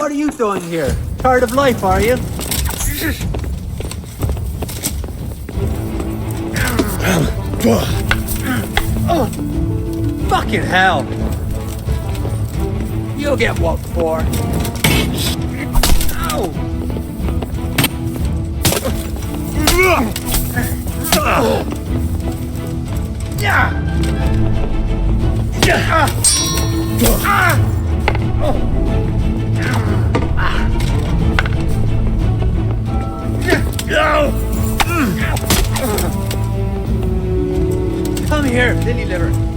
What are you doing here? Tired of life, are you? Oh, fucking hell! You'll get what for. Ow! Come here, lily liver.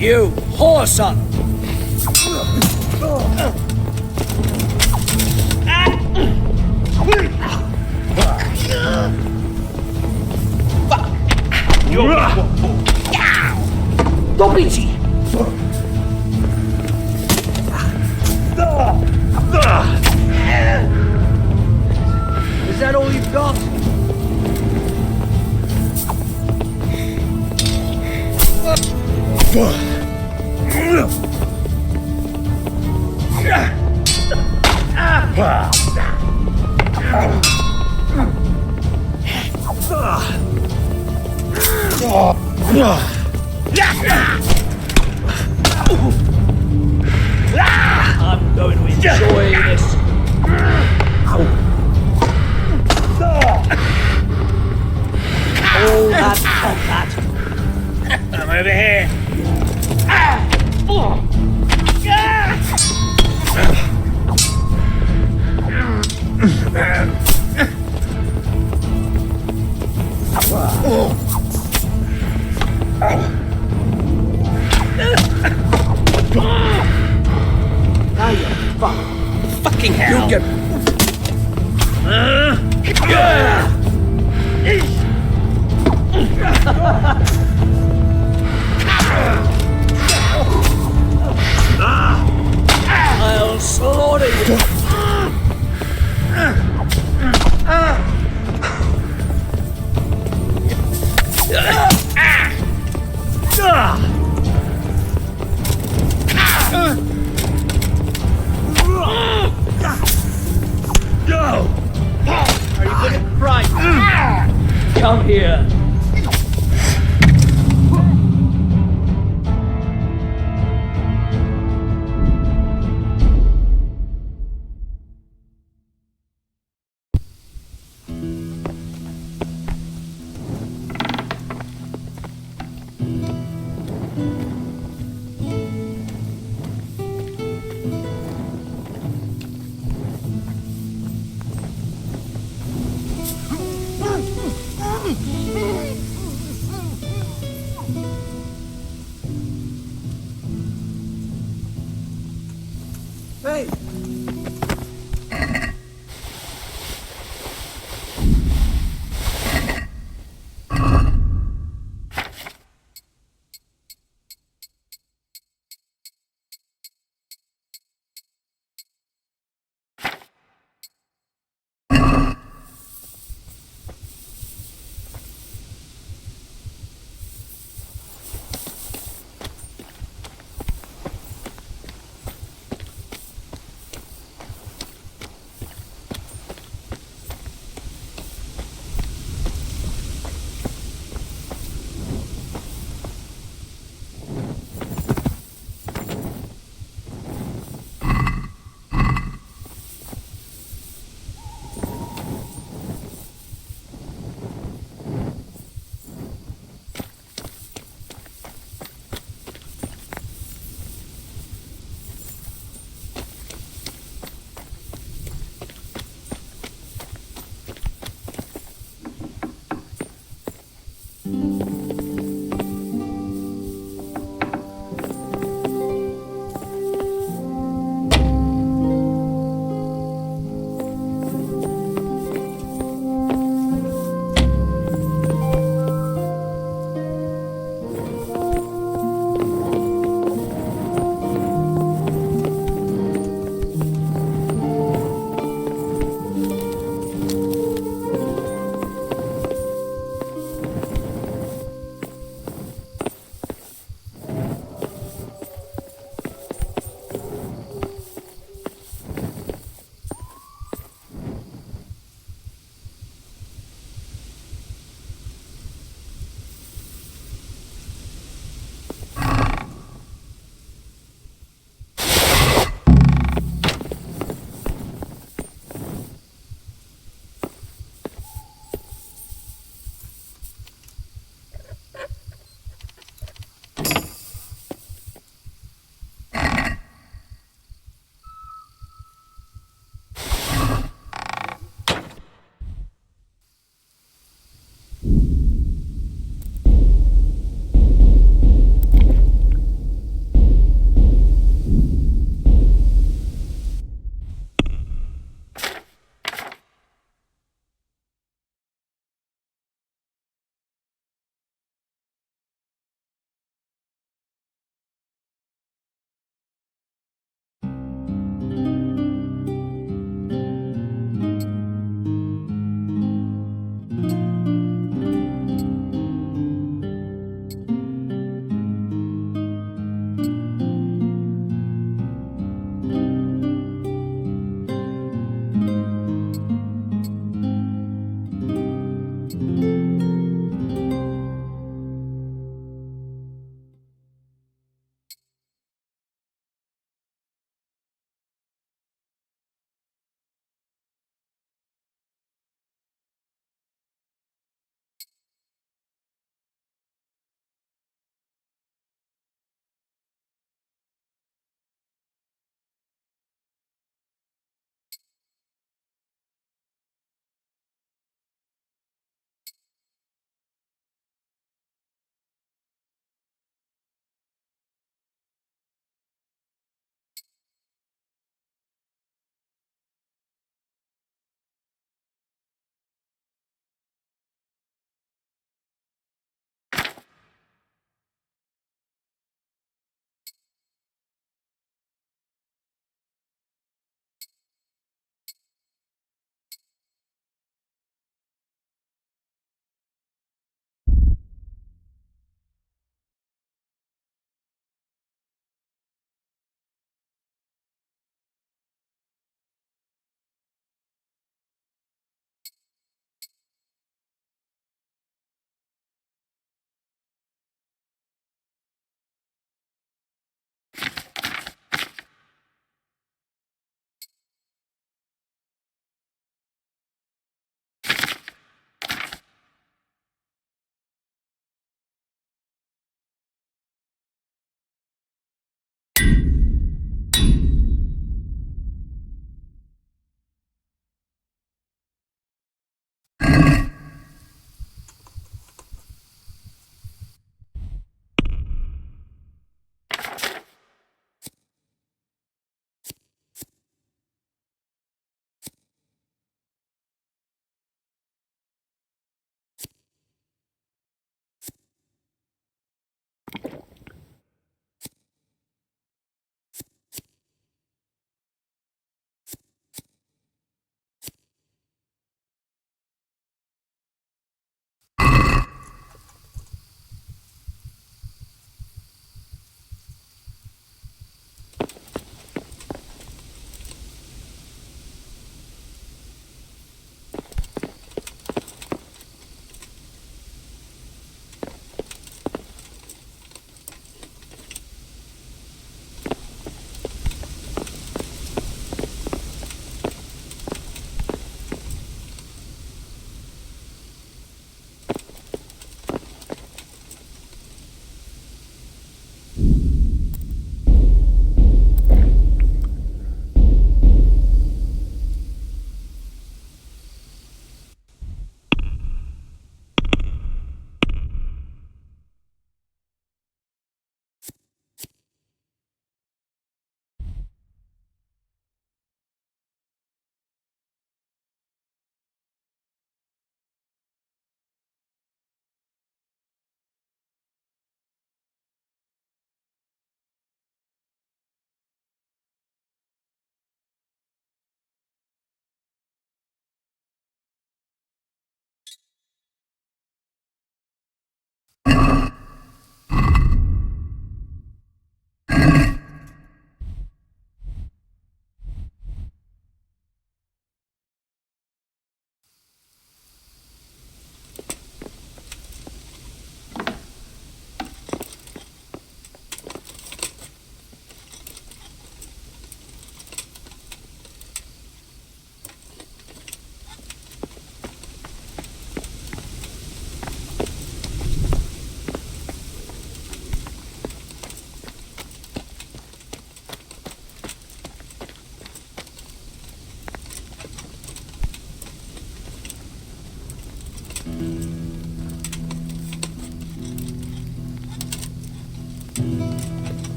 You whoreson! Dobici! Is that all you've got? I'm going to enjoy this. All that combat. I'm over here. Fucking hell! You get. I'll slaughter you. Are you going to cry? Come here.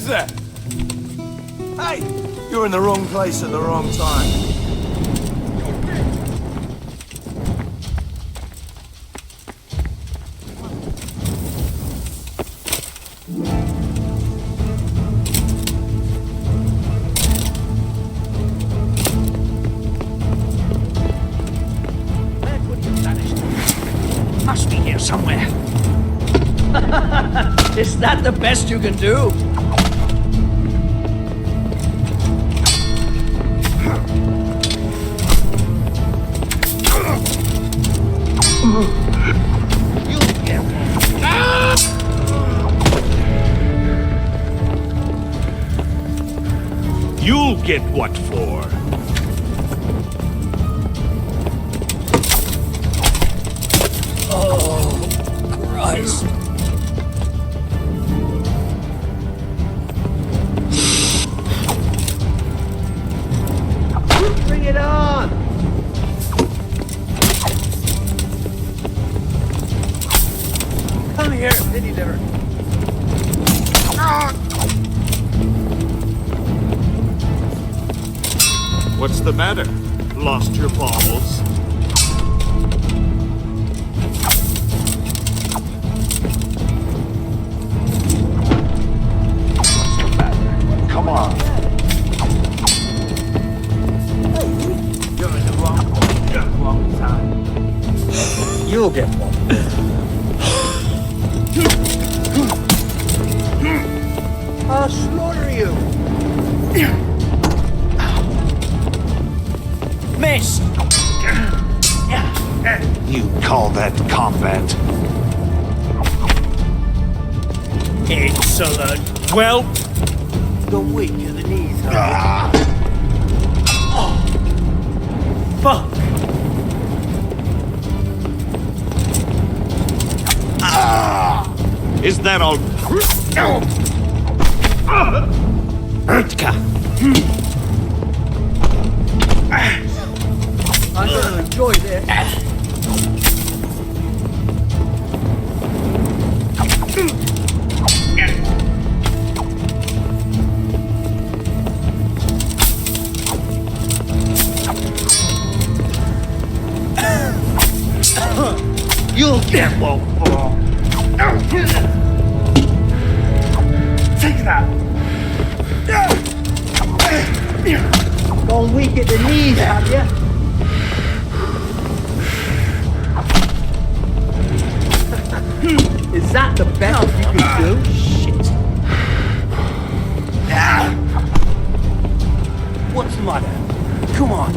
Who's there? Hey, you're in the wrong place at the wrong time. Must be here somewhere. Is that the best you can do? You'll get what for. Oh, Christ. Bring it on! Come here, pity liver. What's the matter? Lost your balls? Come on. You're in the wrong time. You'll get one. I'll slaughter you. Miss. You call that combat? Excellent. Well, the weak in the knees, huh? Oh. Fuck. Is that all? I'm gonna enjoy this. You'll get one for. Take that. Gone weak at the knees, have ya? Is that the best you can do? Shit. What's the matter? Come on.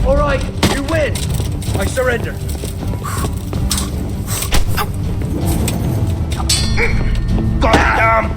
All right, you win. I surrender. Goddamn!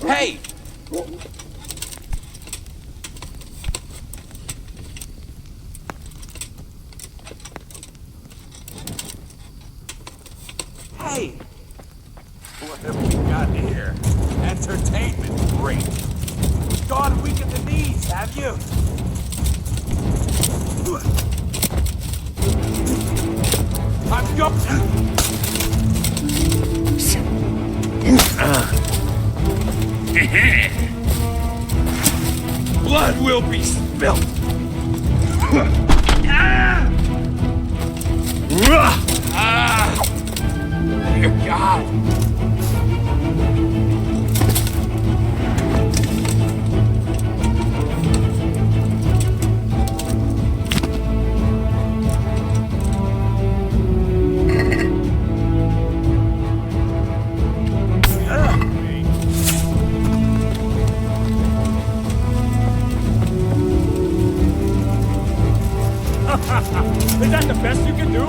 Hey! Hey! What have we got here? Entertainment, great. Gone weak at the knees, have you? I'm going. Blood will be spilled. Dear God. Is that the best you can do?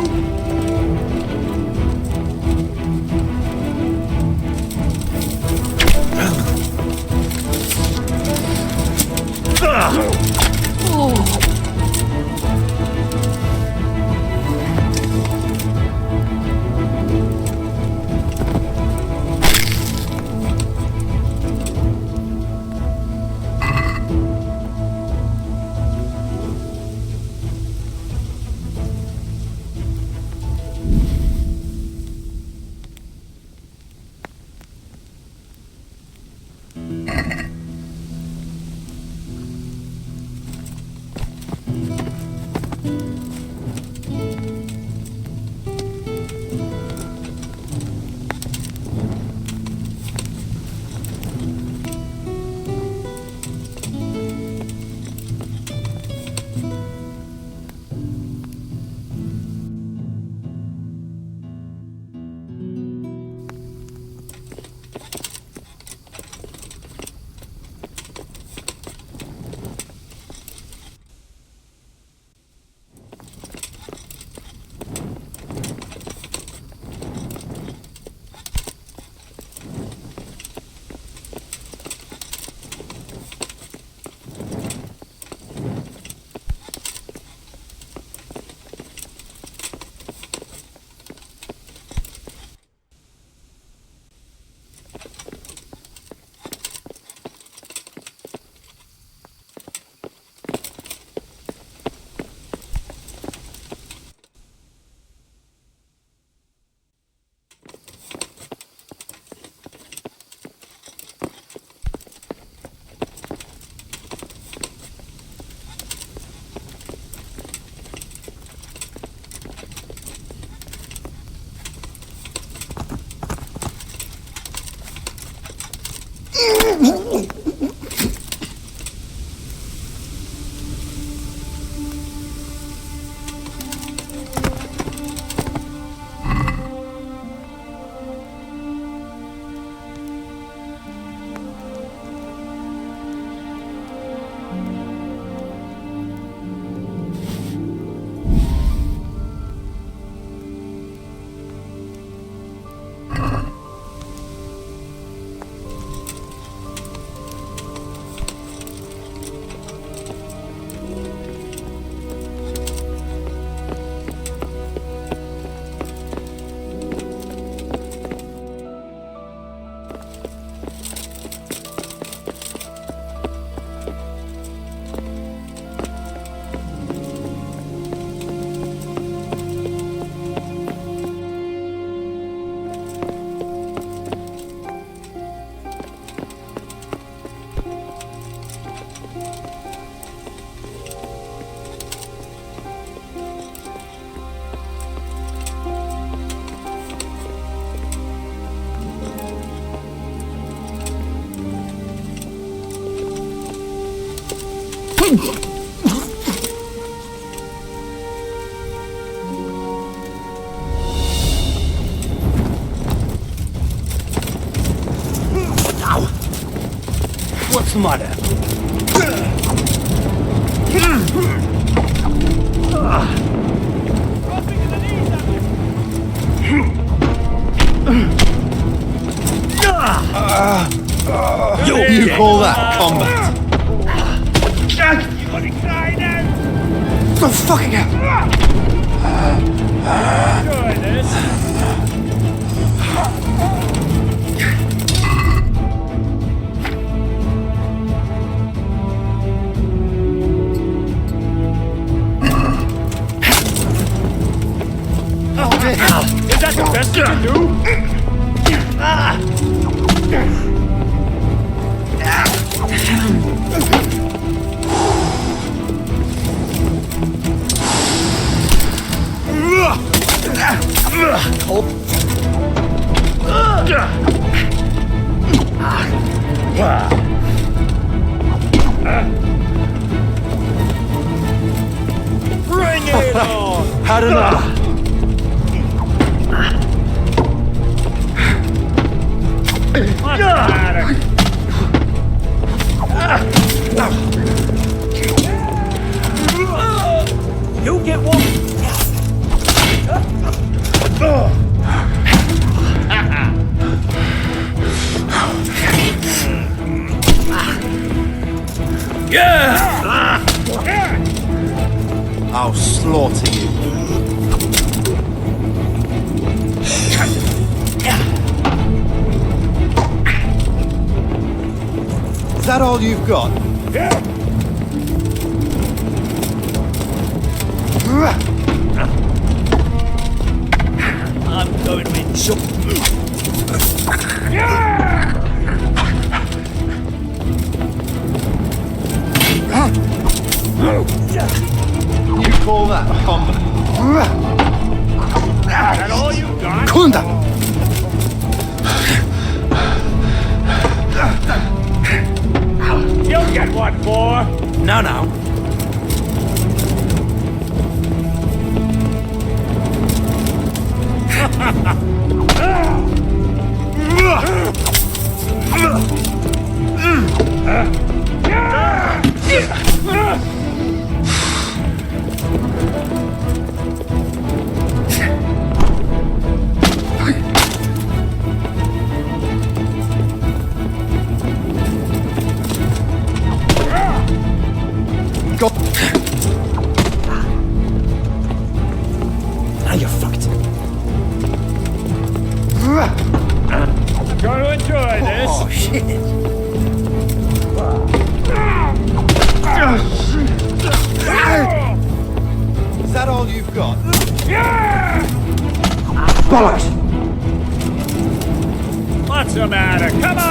What's the matter? You call that combat? You gonna cry now? Oh, fucking hell! Enjoy this. Is that the best you can do? Bring it on! Had enough! What's the matter? You get one. Yeah! I'll slaughter you. Is that all you've got? Yeah. I'm going to enjoy. You call that combat? Is that all you got? Kunda! You'll get one more. No, no. Go. Now you're fucked. Gonna enjoy this. Oh, shit. Is that all you've got? Yeah! Bollocks! What's the matter? Come on!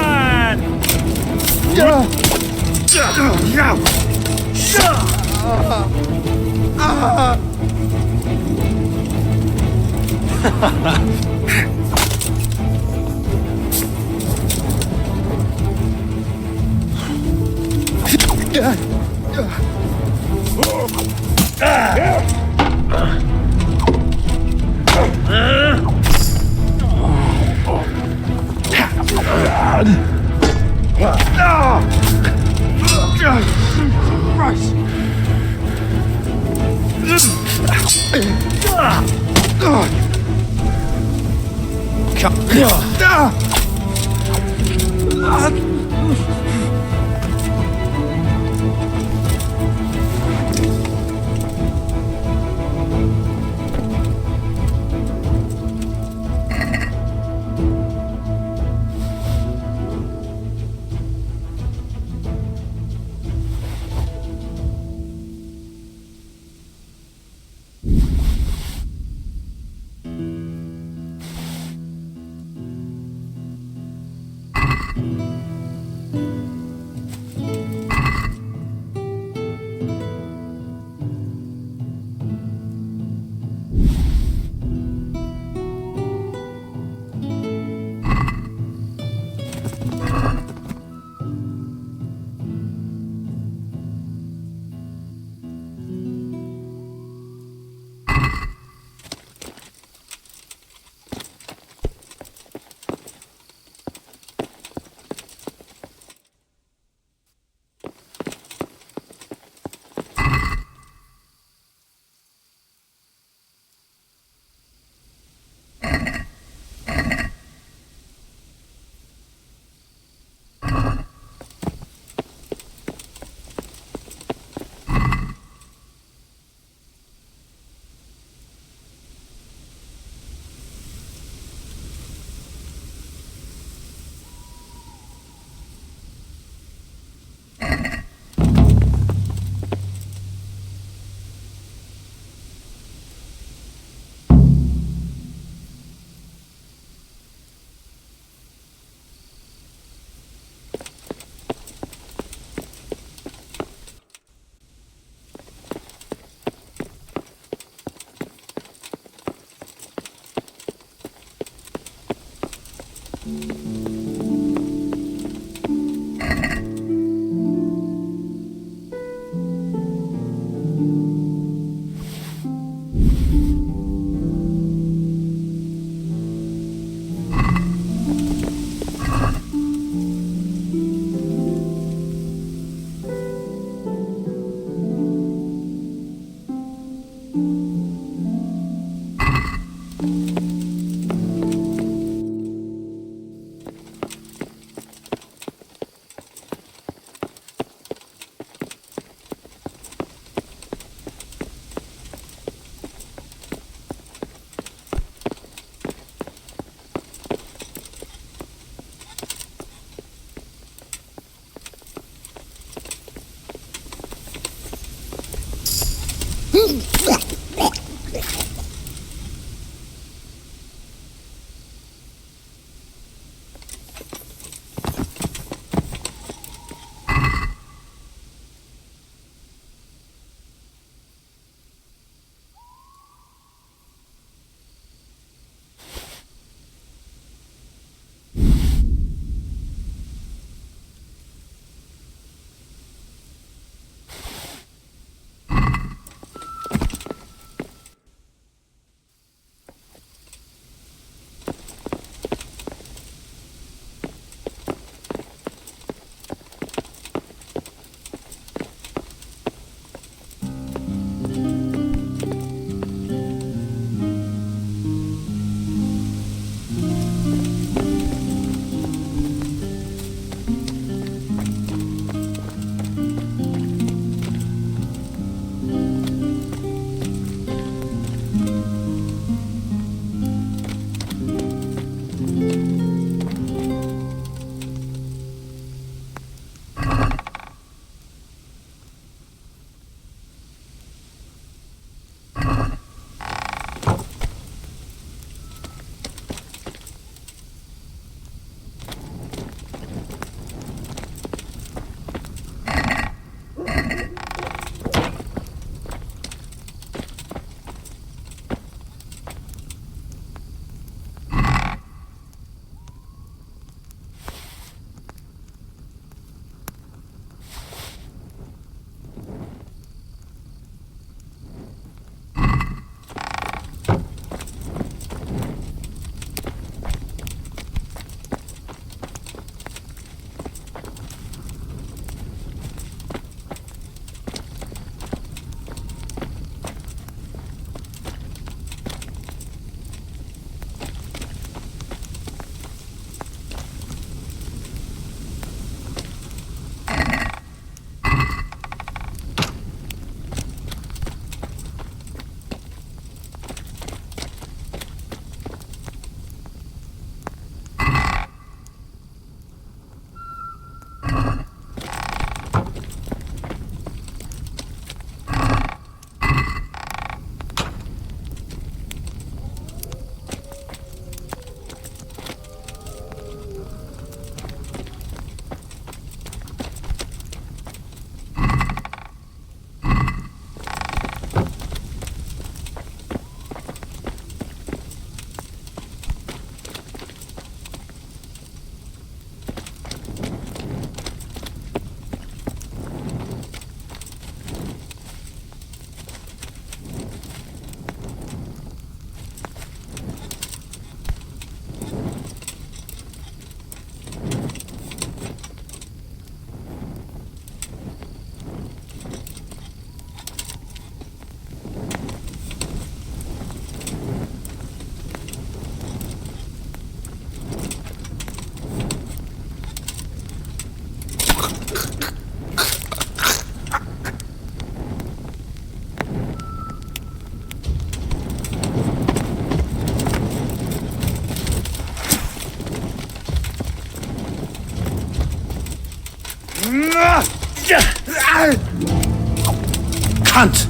Cunt!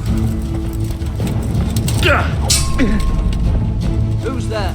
Who's there?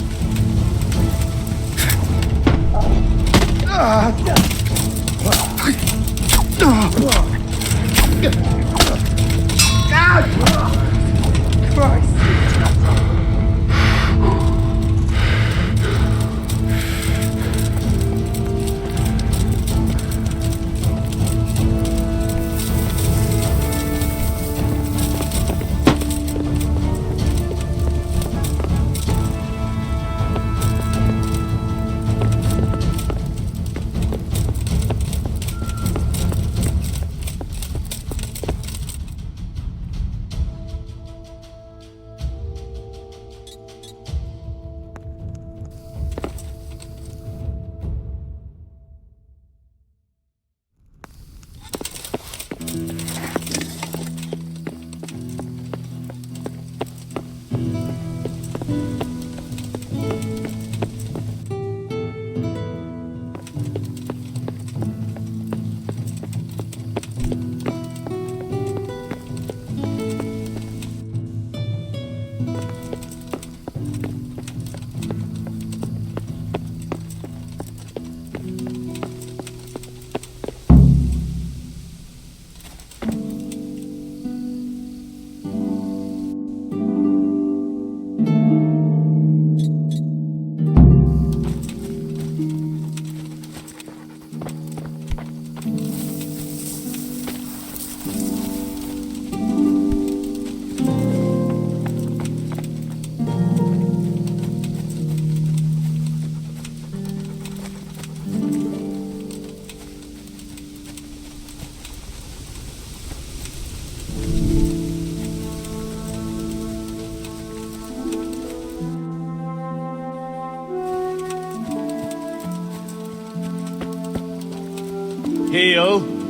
heel.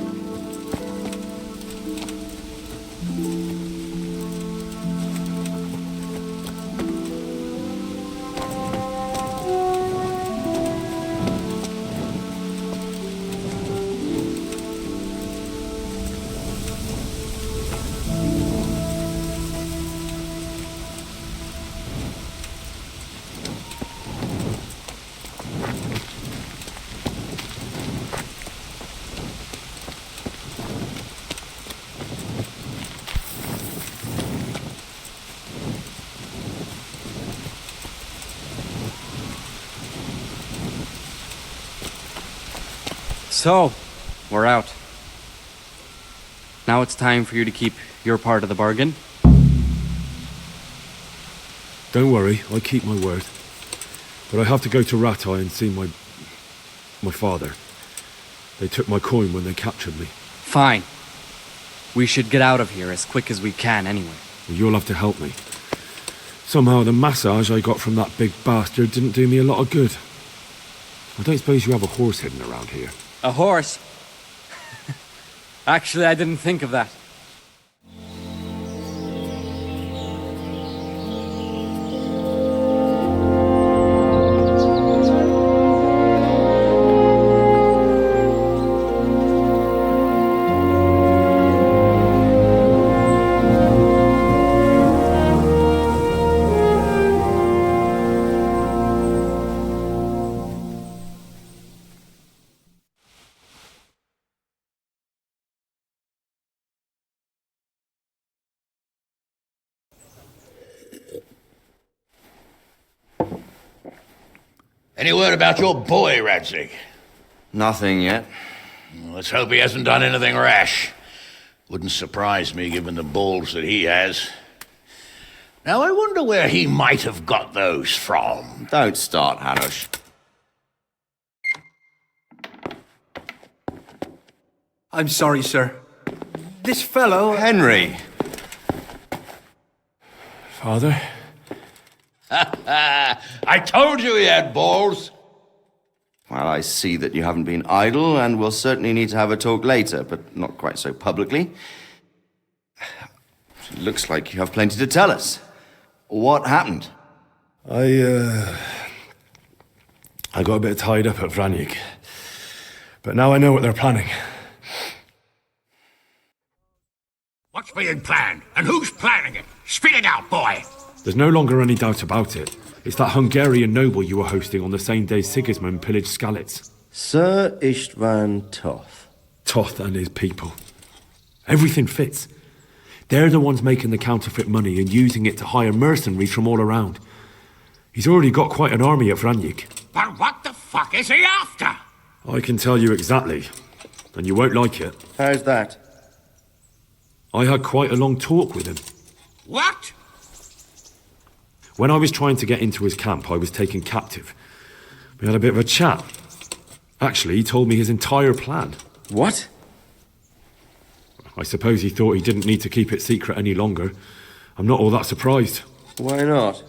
So, we're out. Now it's time for you to keep your part of the bargain. Don't worry, I keep my word. But I have to go to Ratai and see my father. They took my coin when they captured me. Fine. We should get out of here as quick as we can anyway. Well, you'll have to help me. Somehow the massage I got from that big bastard didn't do me a lot of good. I don't suppose you have a horse hidden around here. A horse? Actually, I didn't think of that. Any word about your boy, Radzig? Nothing yet. Let's hope he hasn't done anything rash. Wouldn't surprise me, given the balls that he has. Now, I wonder where he might have got those from. Don't start, Hanush. I'm sorry, sir. This fellow... Henry! Father? I told you he had balls. Well, I see that you haven't been idle, and we'll certainly need to have a talk later, but not quite so publicly. It looks like you have plenty to tell us. What happened? I got a bit tied up at Vranyik. But now I know what they're planning. What's being planned? And who's planning it? Spit it out, boy! There's no longer any doubt about it. It's that Hungarian noble you were hosting on the same day Sigismund pillaged Skalitz. Sir Istvan Toth. Toth and his people. Everything fits. They're the ones making the counterfeit money and using it to hire mercenaries from all around. He's already got quite an army at Vranyik. But what the fuck is he after? I can tell you exactly, and you won't like it. How's that? I had quite a long talk with him. What? When I was trying to get into his camp, I was taken captive. We had a bit of a chat. Actually, he told me his entire plan. What? I suppose he thought he didn't need to keep it secret any longer. I'm not all that surprised. Why not?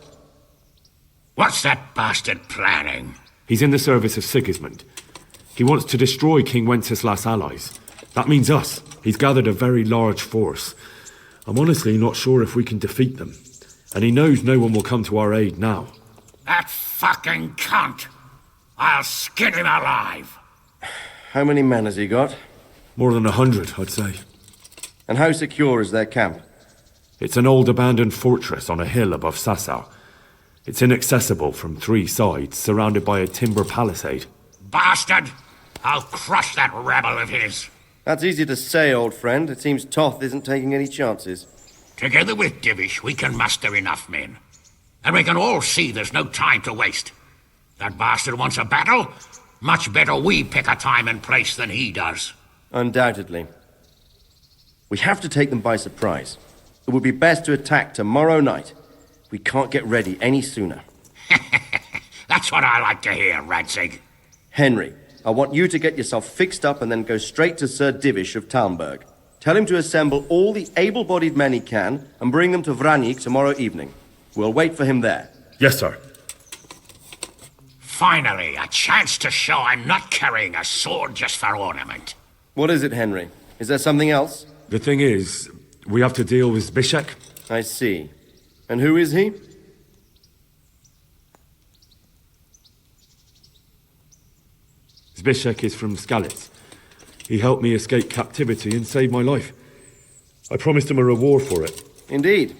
What's that bastard planning? He's in the service of Sigismund. He wants to destroy King Wenceslas' allies. That means us. He's gathered a very large force. I'm honestly not sure if we can defeat them. And he knows no one will come to our aid now. That fucking cunt! I'll skin him alive! How many men has he got? More than 100, I'd say. And how secure is their camp? It's an old abandoned fortress on a hill above Sasau. It's inaccessible from 3 sides, surrounded by a timber palisade. Bastard! I'll crush that rebel of his! That's easy to say, old friend. It seems Toth isn't taking any chances. Together with Divish, we can muster enough men. And we can all see there's no time to waste. That bastard wants a battle? Much better we pick a time and place than he does. Undoubtedly. We have to take them by surprise. It would be best to attack tomorrow night. We can't get ready any sooner. That's what I like to hear, Radzig. Henry, I want you to get yourself fixed up and then go straight to Sir Divish of Talmberg. Tell him to assemble all the able-bodied men he can and bring them to Vranyik tomorrow evening. We'll wait for him there. Yes, sir. Finally, a chance to show I'm not carrying a sword just for ornament. What is it, Henry? Is there something else? The thing is, we have to deal with Zbyszek. I see. And who is he? Zbyszek is from Skalitz. He helped me escape captivity and saved my life. I promised him a reward for it. Indeed.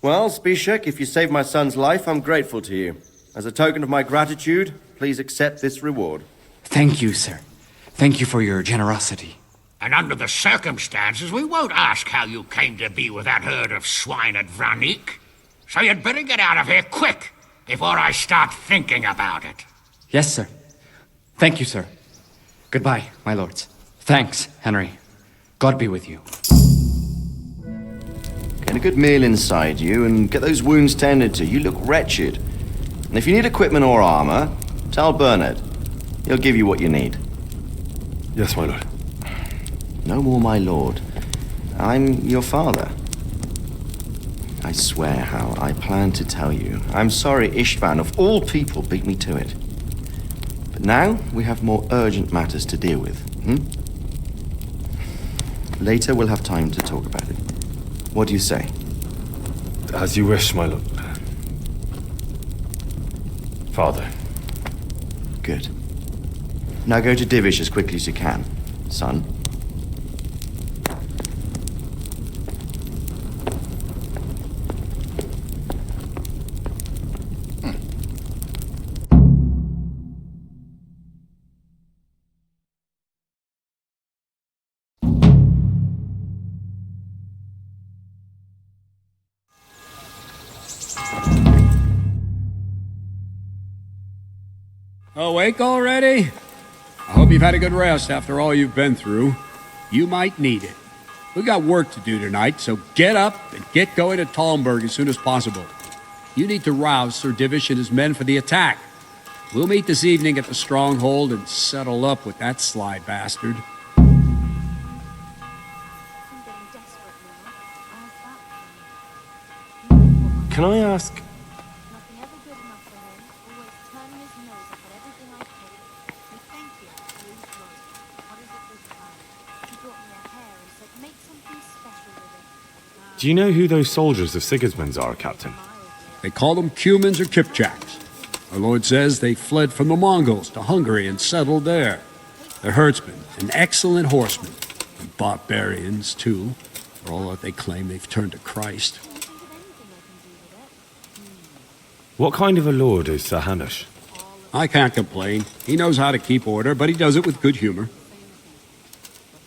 Well, Zbyszek, if you saved my son's life, I'm grateful to you. As a token of my gratitude, please accept this reward. Thank you, sir. Thank you for your generosity. And under the circumstances, we won't ask how you came to be with that herd of swine at Vranik. So you'd better get out of here quick, before I start thinking about it. Yes, sir. Thank you, sir. Goodbye, my lords. Thanks, Henry. God be with you. Get a good meal inside you and get those wounds tended to. You look wretched. And if you need equipment or armor, tell Bernard. He'll give you what you need. Yes, my lord. No more, my lord. I'm your father. I swear, Hal, I plan to tell you. I'm sorry Istvan, of all people, beat me to it. But now we have more urgent matters to deal with. Later we'll have time to talk about it. What do you say? As you wish, my lord. Father. Good. Now go to Divish as quickly as you can, son. Awake already? I hope you've had a good rest after all you've been through. You might need it. We've got work to do tonight, so get up and get going to Talmberg as soon as possible. You need to rouse Sir Divish and his men for the attack. We'll meet this evening at the stronghold and settle up with that sly bastard. Can I ask... Do you know who those soldiers of Sigismund's are, Captain? They call them Cumans or Kipchaks. Our lord says they fled from the Mongols to Hungary and settled there. They're herdsmen and excellent horsemen. And barbarians, too. For all that they claim, they've turned to Christ. What kind of a lord is Sir Hanush? I can't complain. He knows how to keep order, but he does it with good humor.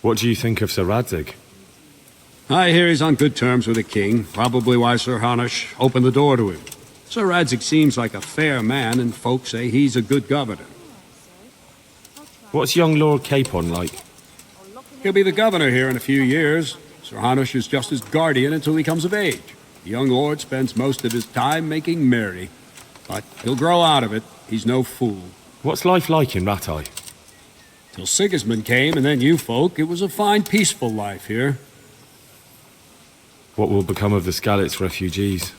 What do you think of Sir Radzig? I hear he's on good terms with the king, probably why Sir Hanush opened the door to him. Sir Radzig seems like a fair man, and folks say he's a good governor. What's young Lord Capon like? He'll be the governor here in a few years. Sir Hanush is just his guardian until he comes of age. The young lord spends most of his time making merry. But he'll grow out of it. He's no fool. What's life like in Rattay? Till Sigismund came, and then you folk, it was a fine, peaceful life here. What will become of the Skalitz refugees?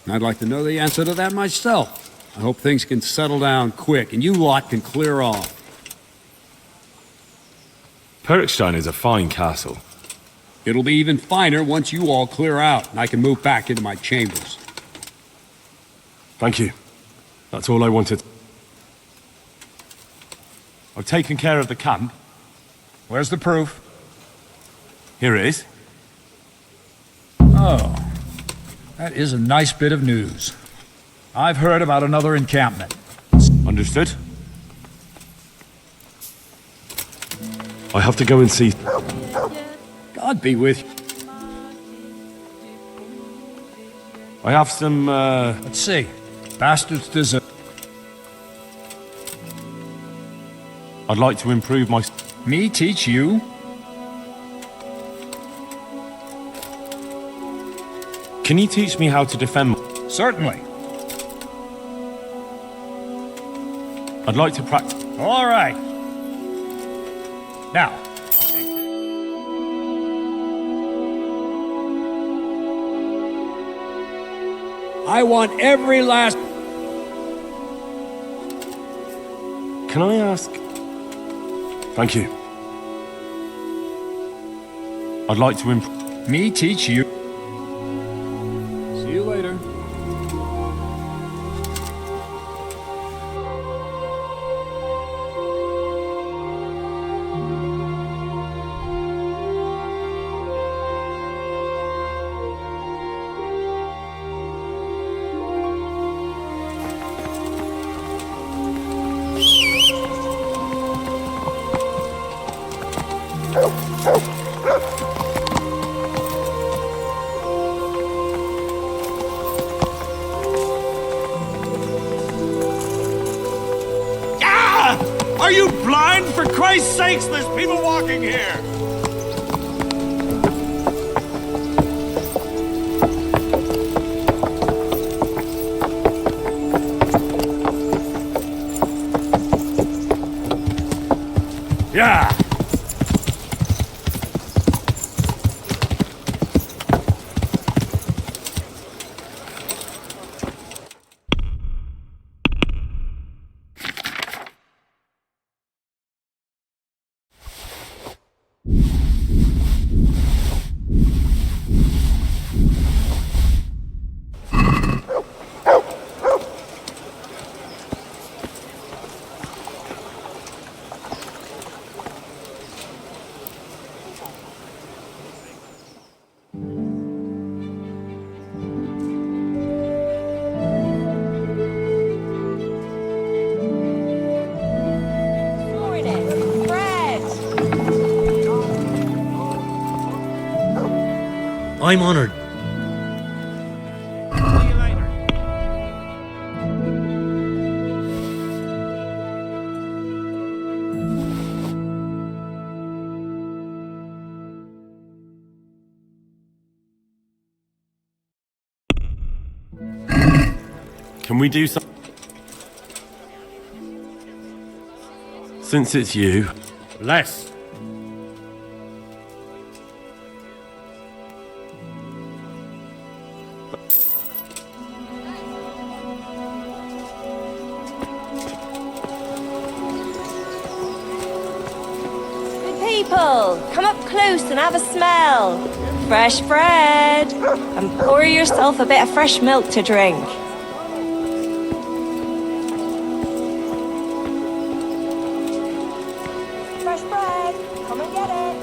I'd like to know the answer to that myself. I hope things can settle down quick, and you lot can clear off. Perkstein is a fine castle. It'll be even finer once you all clear out, and I can move back into my chambers. Thank you. That's all I wanted. I've taken care of the camp. Where's the proof? Here it is. Oh, that is a nice bit of news. I've heard about another encampment. Understood. I have to go and see. God be with you. I have some, Let's see. Bastards deserve... I'd like to improve my... Me teach you? Can you teach me how to defend... Certainly. I'd like to practice... All right. Now. I want every last... Can I ask... Thank you. I'd like to Me teach you. See you later. Are you blind? For Christ's sakes, there's people walking here! Yeah! I'm honored. Can we do something? Since it's you. Less. People, come up close and have a smell. Fresh bread. And pour yourself a bit of fresh milk to drink. Fresh bread. Come and get it.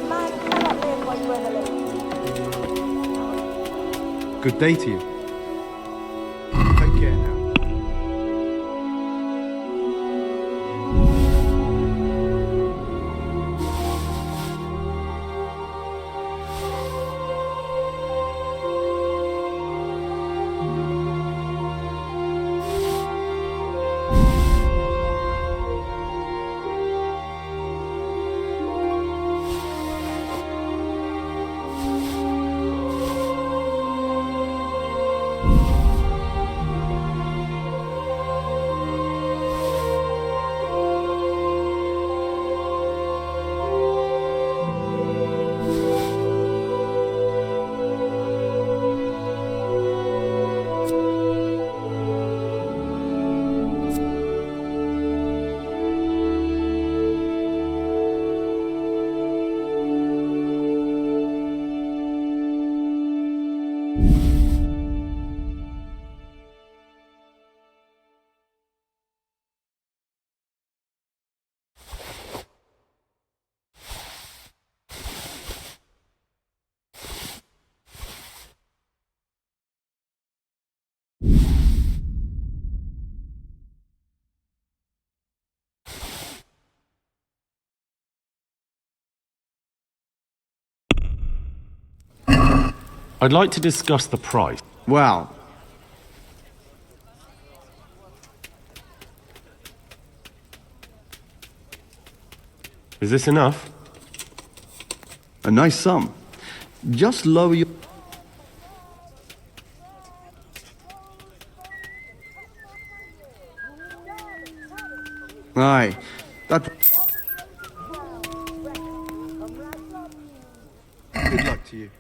Man cannot live like we're Good day to you. Take care now. I'd like to discuss the price. Well, is this enough? A nice sum. Just lower your... Aye, that... Good luck to you.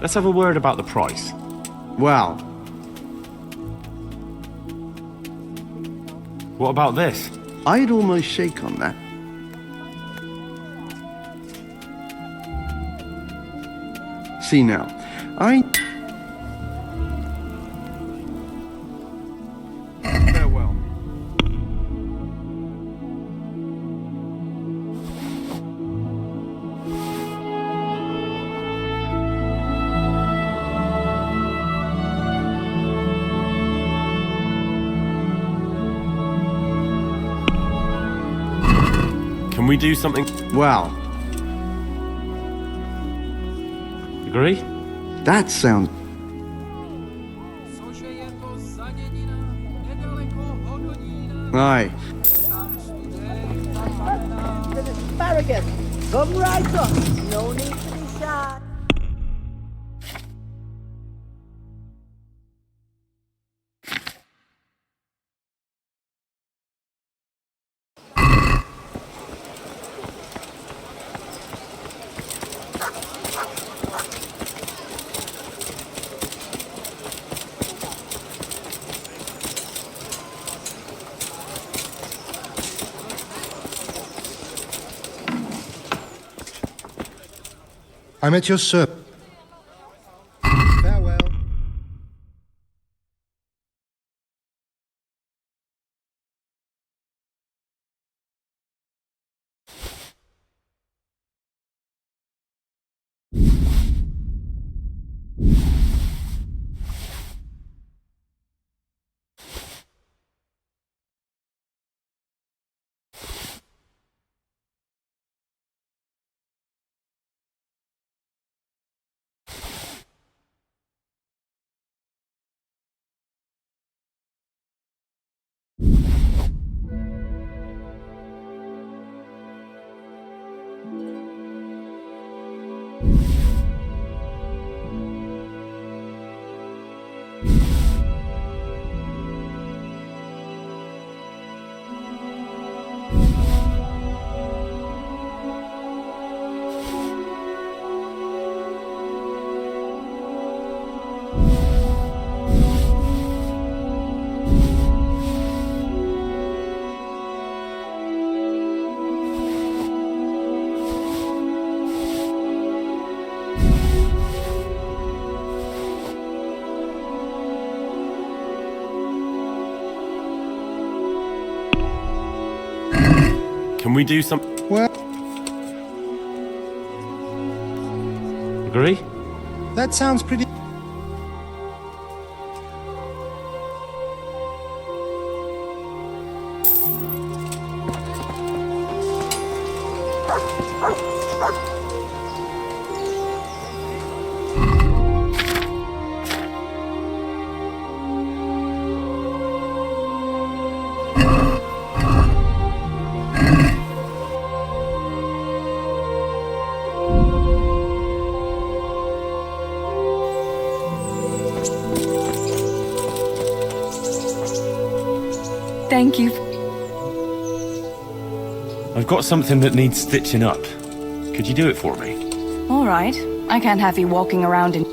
Let's have a word about the price. Well, what about this? I'd almost shake on that. See now, Farewell. Can we do something? Well, agree? That sounds... Aye. Asparagus, come right up. No need to be shy. I'm at your service. Farewell. Can we do some? Well, agree? that sounds pretty... Thank you. I've got something that needs stitching up. Could you do it for me? All right. I can't have you walking around in...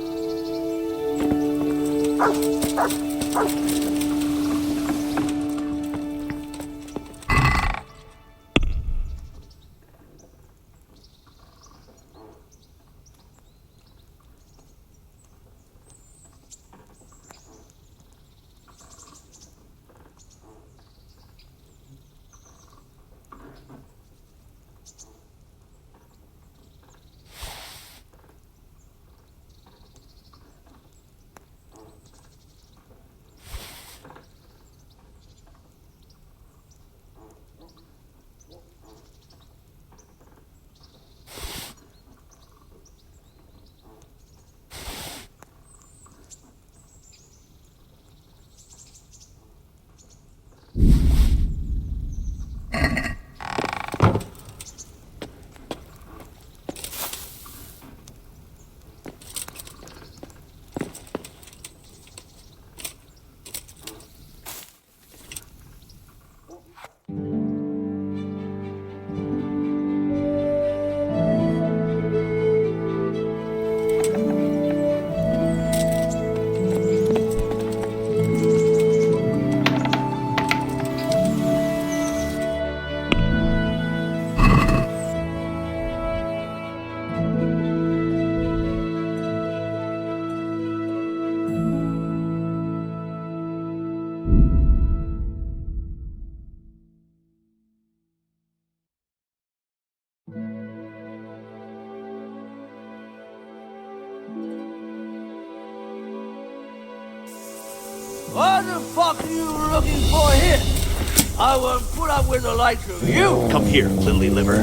What the fuck are you looking for here? I won't put up with the likes of you. Come here, lily liver.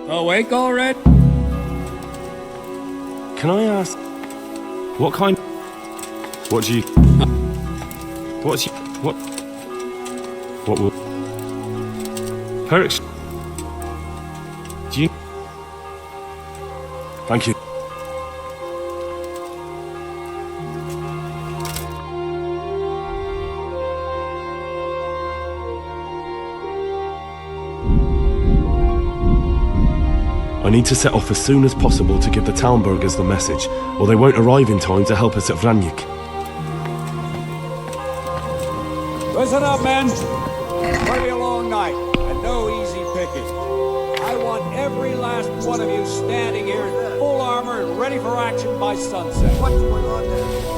Awake already? Can I ask, what kind... What do you... What's you... What will... Her ex... Do you... Thank you. I need to set off as soon as possible to give the town burghers the message, or they won't arrive in time to help us at Vranyik. Listen up, men. It's gonna be a long night, and no easy picking. I want every last one of you standing here in full armor and ready for action by sunset. What's going on there?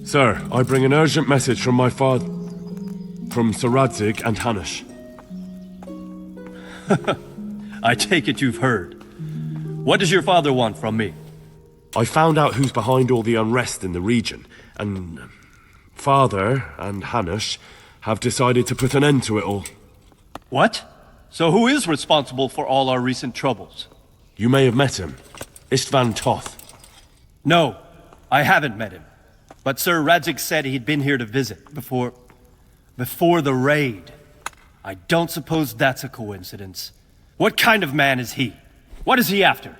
Sir, I bring an urgent message from my father... from Sir Radzig and Hanush. I take it you've heard. What does your father want from me? I found out who's behind all the unrest in the region, and... Father and Hanush have decided to put an end to it all. What? So who is responsible for all our recent troubles? You may have met him. Istvan Toth. No, I haven't met him. But Sir Radzig said he'd been here to visit before the raid. I don't suppose that's a coincidence. What kind of man is he? What is he after?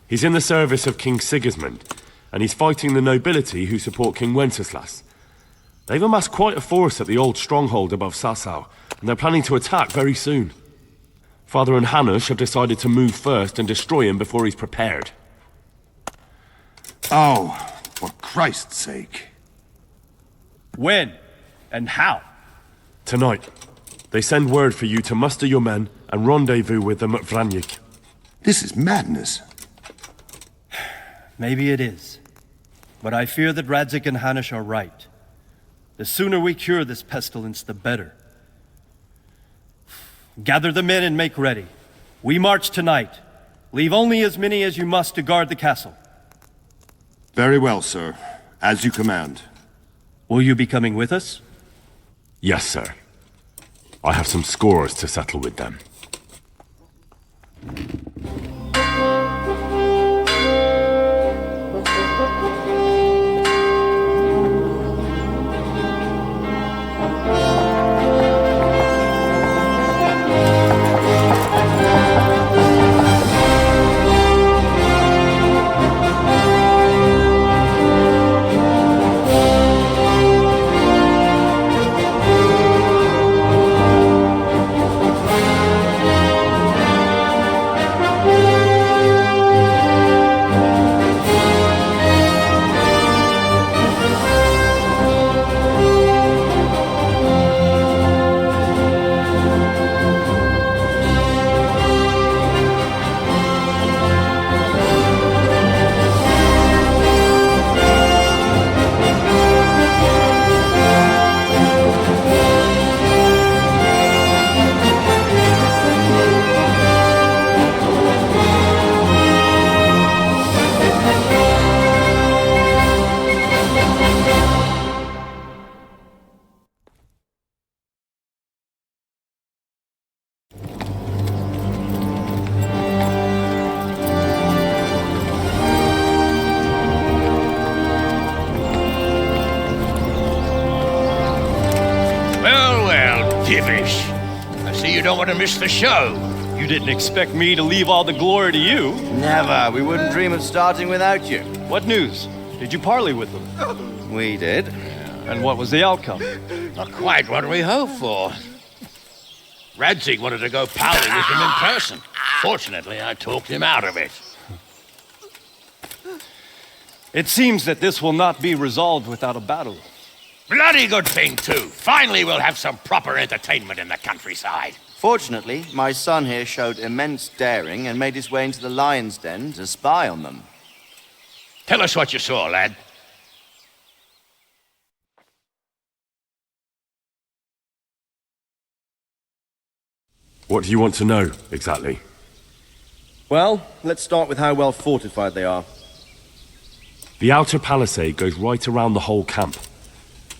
He's in the service of King Sigismund, and he's fighting the nobility who support King Wenceslas. They've amassed quite a force at the old stronghold above Sasau, and they're planning to attack very soon. Father and Hanush have decided to move first and destroy him before he's prepared. Oh, for Christ's sake. When? And how? Tonight. They send word for you to muster your men and rendezvous with them at Vranyik. This is madness. Maybe it is. But I fear that Radzik and Hanish are right. The sooner we cure this pestilence, the better. Gather the men and make ready. We march tonight. Leave only as many as you must to guard the castle. Very well, sir. As you command. Will you be coming with us? Yes, sir. I have some scores to settle with them. Don't want to miss the show. You didn't expect me to leave all the glory to you. Never. We wouldn't dream of starting without you. What news? Did you parley with them? We did. And what was the outcome? Not quite what we hoped for. Radzik wanted to go parley with him in person. Fortunately, I talked him out of it. It seems that this will not be resolved without a battle. Bloody good thing, too. Finally, we'll have some proper entertainment in the countryside. Fortunately, my son here showed immense daring and made his way into the lion's den to spy on them. Tell us what you saw, lad. What do you want to know, exactly? Well, let's start with how well fortified they are. The outer palisade goes right around the whole camp.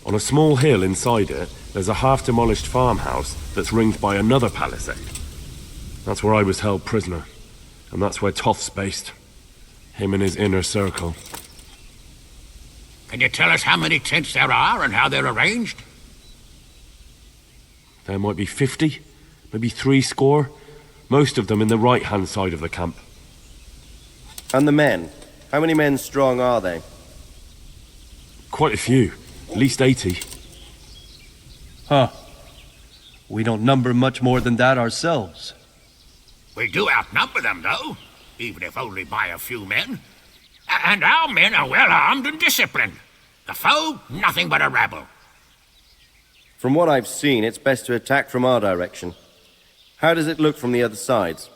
On a small hill inside it, there's a half-demolished farmhouse that's ringed by another palisade. That's where I was held prisoner, and that's where Toth's based. Him and his inner circle. Can you tell us how many tents there are and how they're arranged? There might be 50, maybe 70. Most of them in the right-hand side of the camp. And the men? How many men strong are they? Quite a few. At least 80. Huh. We don't number much more than that ourselves. We do outnumber them, though, even if only by a few men. And our men are well armed and disciplined. The foe, nothing but a rabble. From what I've seen, it's best to attack from our direction. How does it look from the other sides?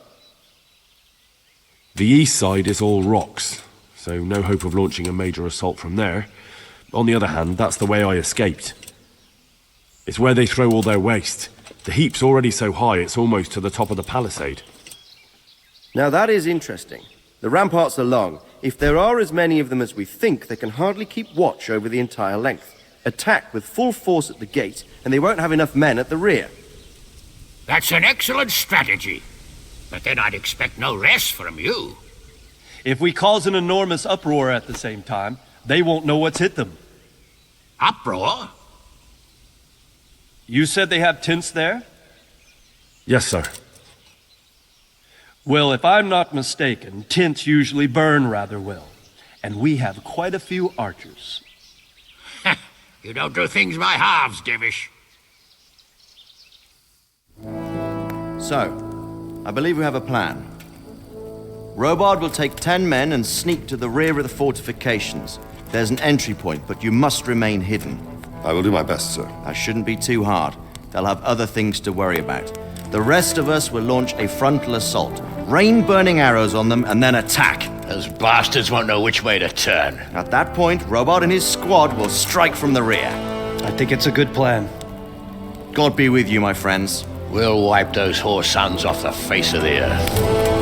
The east side is all rocks, so no hope of launching a major assault from there. On the other hand, that's the way I escaped. It's where they throw all their waste. The heap's already so high, it's almost to the top of the palisade. Now that is interesting. The ramparts are long. If there are as many of them as we think, they can hardly keep watch over the entire length. Attack with full force at the gate, and they won't have enough men at the rear. That's an excellent strategy. But then I'd expect no rest from you. If we cause an enormous uproar at the same time, they won't know what's hit them. Uproar? You said they have tents there? Yes, sir. Well, if I'm not mistaken, tents usually burn rather well. And we have quite a few archers. You don't do things by halves, Divish. So, I believe we have a plan. Robard will take 10 men and sneak to the rear of the fortifications. There's an entry point, but you must remain hidden. I will do my best, sir. That shouldn't be too hard. They'll have other things to worry about. The rest of us will launch a frontal assault, rain burning arrows on them, and then attack. Those bastards won't know which way to turn. At that point, Robot and his squad will strike from the rear. I think it's a good plan. God be with you, my friends. We'll wipe those whore sons off the face of the earth.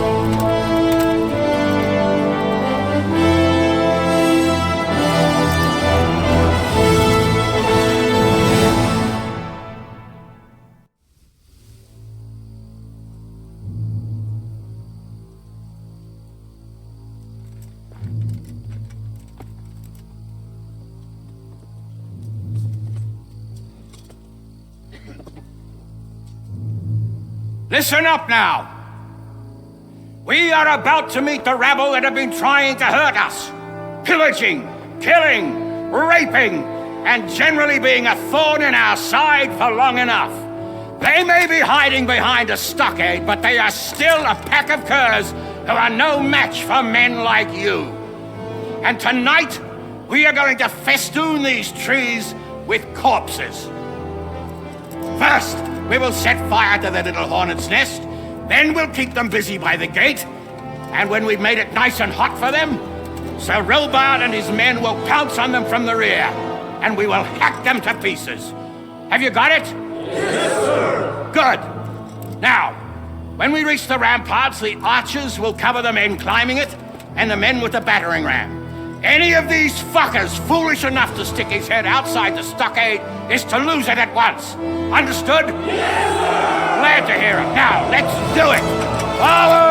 Listen up now. We are about to meet the rabble that have been trying to hurt us. Pillaging, killing, raping, and generally being a thorn in our side for long enough. They may be hiding behind a stockade, but they are still a pack of curs who are no match for men like you. And tonight, we are going to festoon these trees with corpses. First, we will set fire to their little hornet's nest. Then we'll keep them busy by the gate. And when we've made it nice and hot for them, Sir Robard and his men will pounce on them from the rear, and we will hack them to pieces. Have you got it? Yes, sir. Good. Now, when we reach the ramparts, the archers will cover the men climbing it, and the men with the battering ram. Any of these fuckers foolish enough to stick his head outside the stockade is to lose it at once. Understood? Yes, sir! Glad to hear it. Now, let's do it! Forward!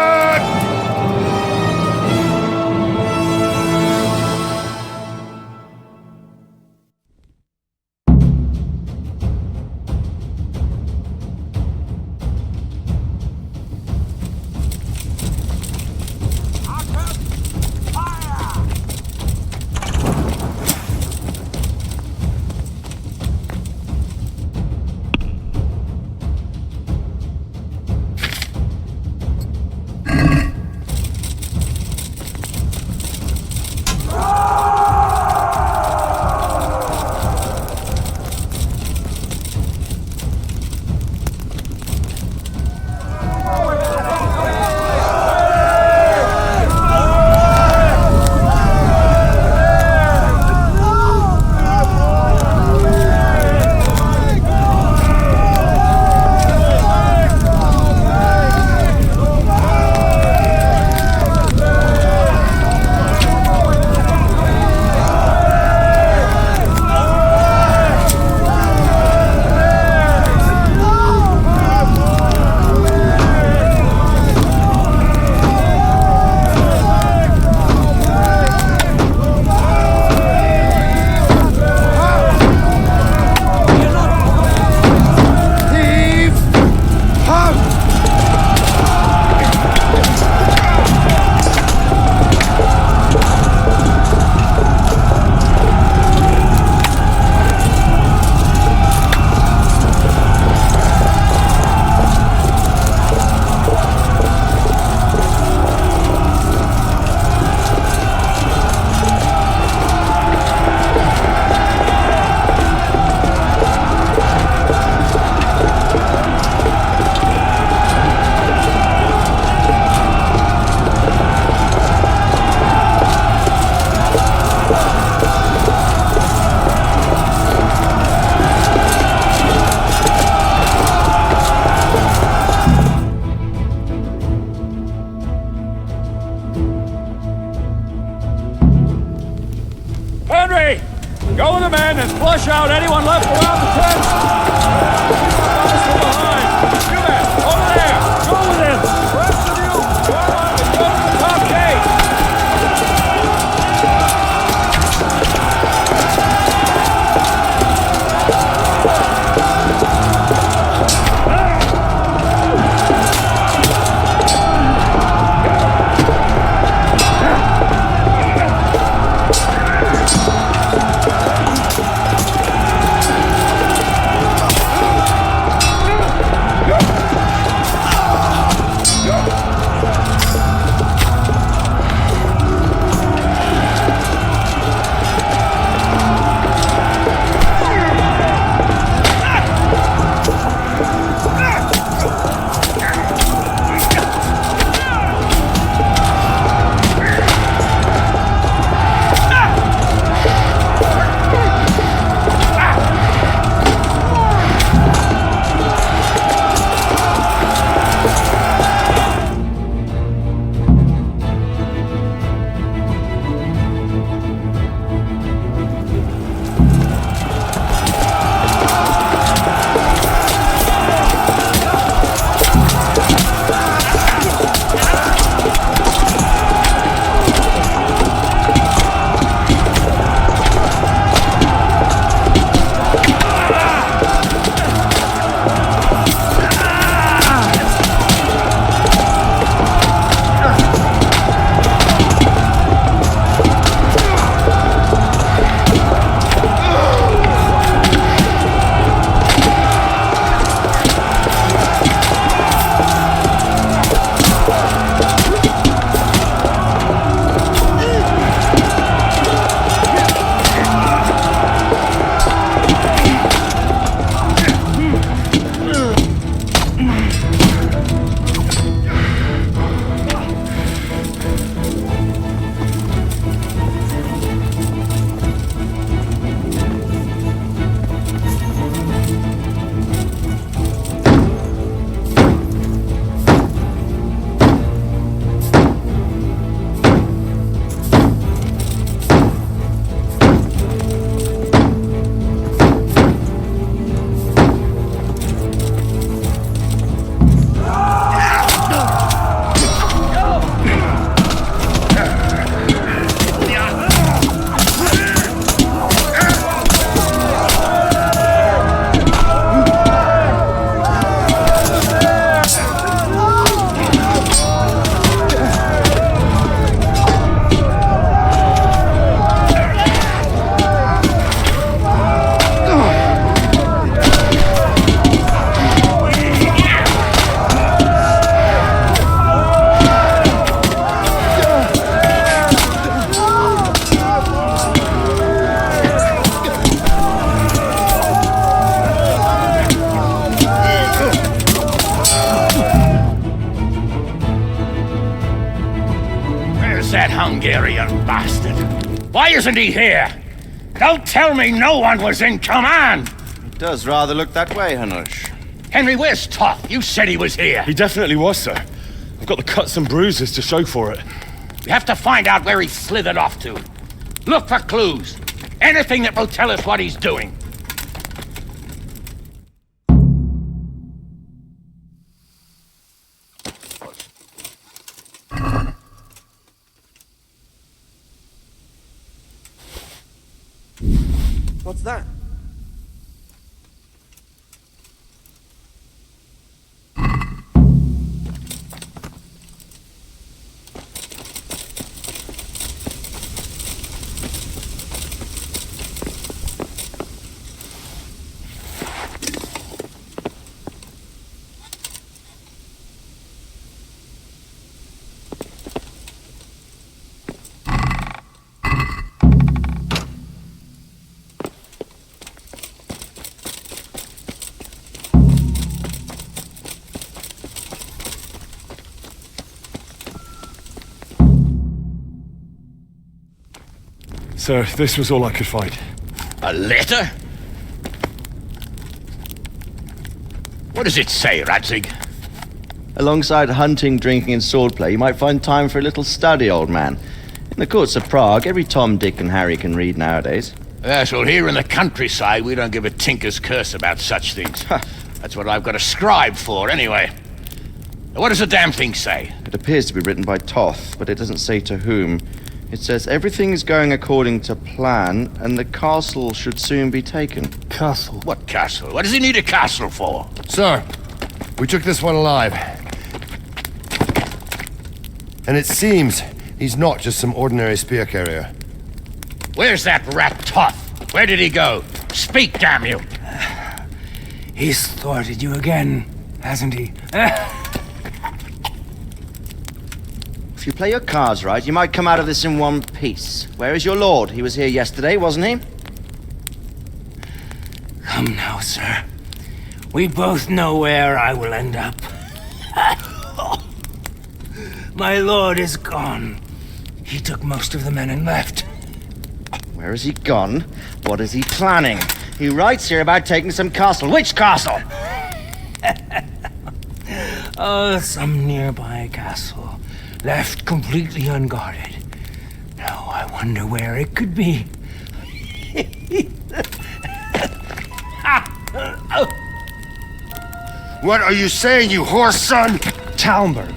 Go with the men and flush out anyone left around the tent! You men, over there! Go with him! The rest of you, go on and go to the top gate! Hungarian bastard. Why isn't he here? Don't tell me no one was in command! It does rather look that way, Hanush. Henry, where's Toth? You said he was here. He definitely was, sir. I've got the cuts and bruises to show for it. We have to find out where he slithered off to. Look for clues. Anything that will tell us what he's doing. What's that? Sir, this was all I could find. A letter? What does it say, Radzig? Alongside hunting, drinking, and swordplay, you might find time for a little study, old man. In the courts of Prague, every Tom, Dick, and Harry can read nowadays. Yes, well, here in the countryside, we don't give a tinker's curse about such things. That's what I've got a scribe for, anyway. Now, what does the damn thing say? It appears to be written by Toth, but it doesn't say to whom. It says everything is going according to plan, and the castle should soon be taken. Castle? What castle? What does he need a castle for? Sir, we took this one alive. And it seems he's not just some ordinary spear carrier. Where's that rat Toth? Where did he go? Speak, damn you! He's thwarted you again, hasn't he? If you play your cards right, you might come out of this in one piece. Where is your lord? He was here yesterday, wasn't he? Come now, sir. We both know where I will end up. My lord is gone. He took most of the men and left. Where has he gone? What is he planning? He writes here about taking some castle. Which castle? Oh, some nearby castle. Left completely unguarded. Now I wonder where it could be. What are you saying, you horse son? Talmberg.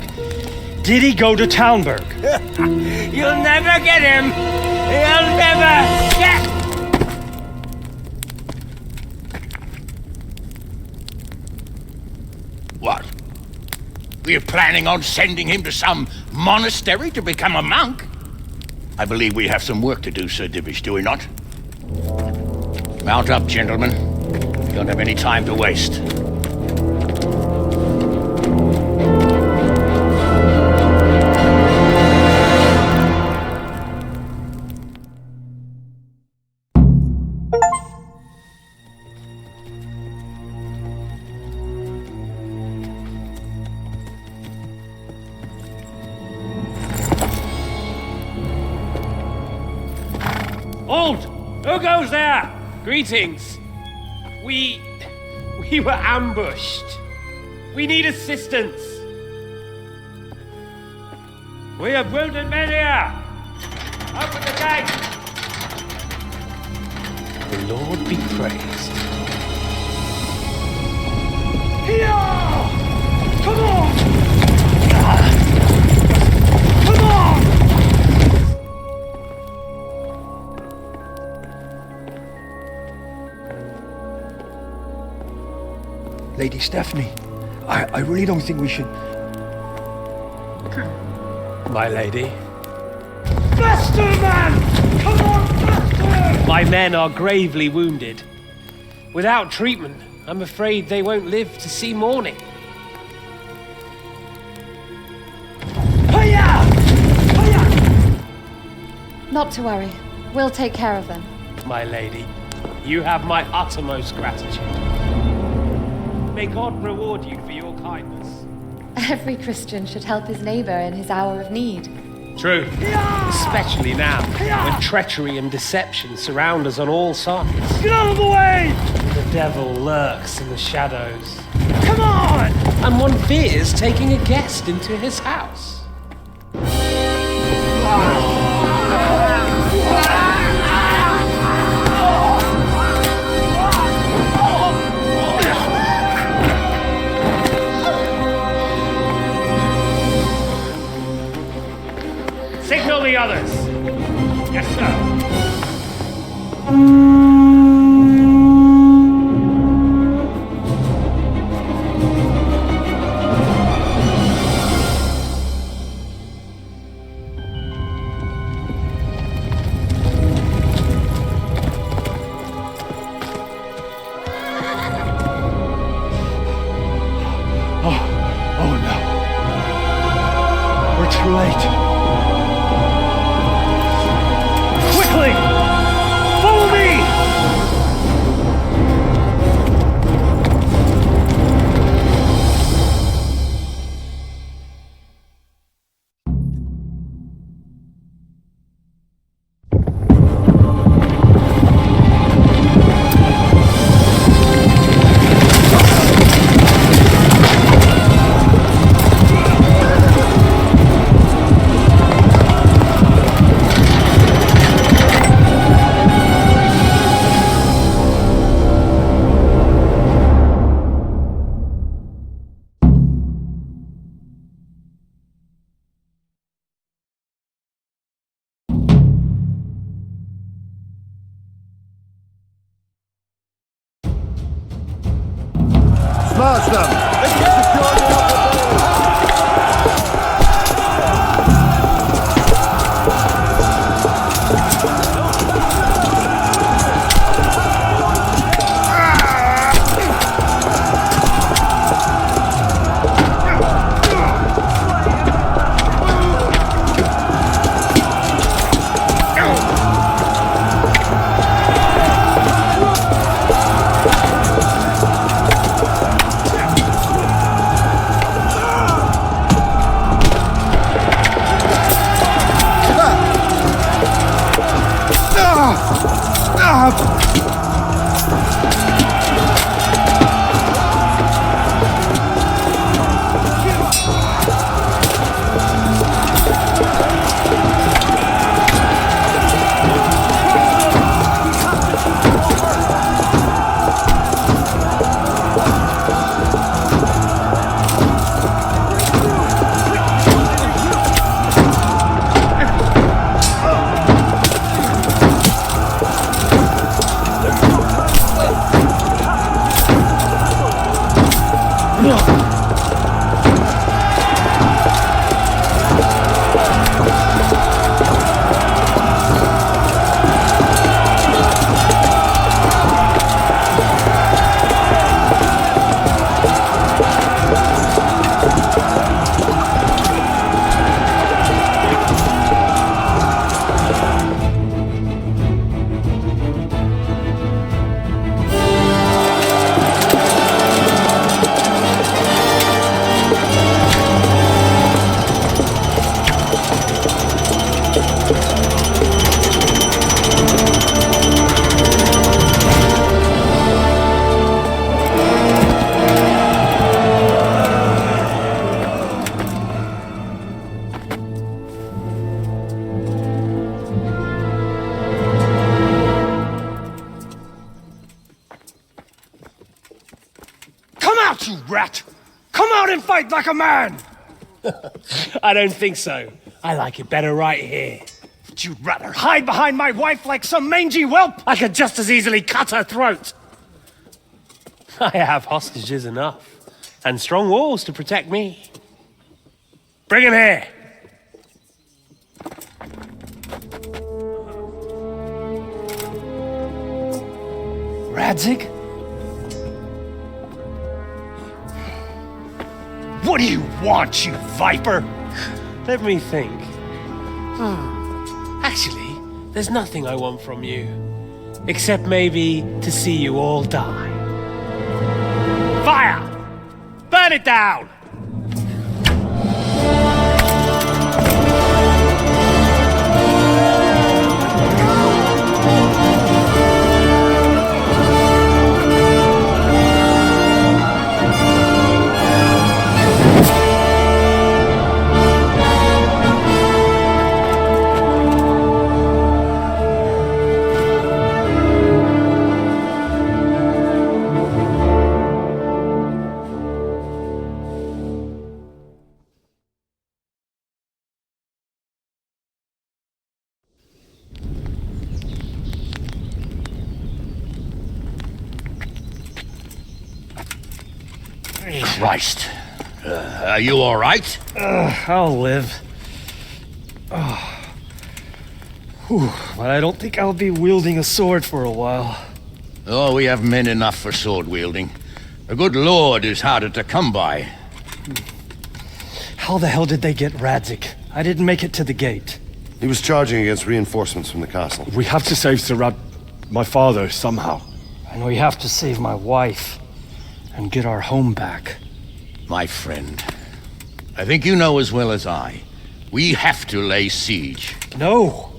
Did he go to Talmberg? You'll never get him! You'll never get... What? We're planning on sending him to some monastery to become a monk? I believe we have some work to do, Sir Divish, do we not? Mount up, gentlemen. We don't have any time to waste. Halt! Who goes there? Greetings. We were ambushed. We need assistance. We have wounded men here. Open the gate. The Lord be praised. Here! Come on! Come on! Lady Stephanie, I really don't think we should... My lady. Faster, man! Come on, faster! My men are gravely wounded. Without treatment, I'm afraid they won't live to see morning. Hiya! Hiya! Not to worry. We'll take care of them. My lady, you have my uttermost gratitude. May God reward you for your kindness. Every Christian should help his neighbor in his hour of need. True. Especially now, when treachery and deception surround us on all sides. Get out of the way! The devil lurks in the shadows. Come on! And one fears taking a guest into his house. Signal the others. Yes, sir. Oh no. We're too late. Quickly! Follow me! Smash them! You rat! Come out and fight like a man! I don't think so. I like it better right here. Would you rather hide behind my wife like some mangy whelp? I could just as easily cut her throat. I have hostages enough, and strong walls to protect me. Bring him here! Radzig? What do you want, you viper? Let me think. Actually, there's nothing I want from you. Except maybe to see you all die. Fire! Burn it down! Christ. Are you all right? I'll live. But I don't think I'll be wielding a sword for a while. Oh, we have men enough for sword wielding. The good lord is harder to come by. How the hell did they get Radzik? I didn't make it to the gate. He was charging against reinforcements from the castle. We have to save Sir my father, somehow. And we have to save my wife and get our home back. My friend, I think you know as well as I, we have to lay siege. No,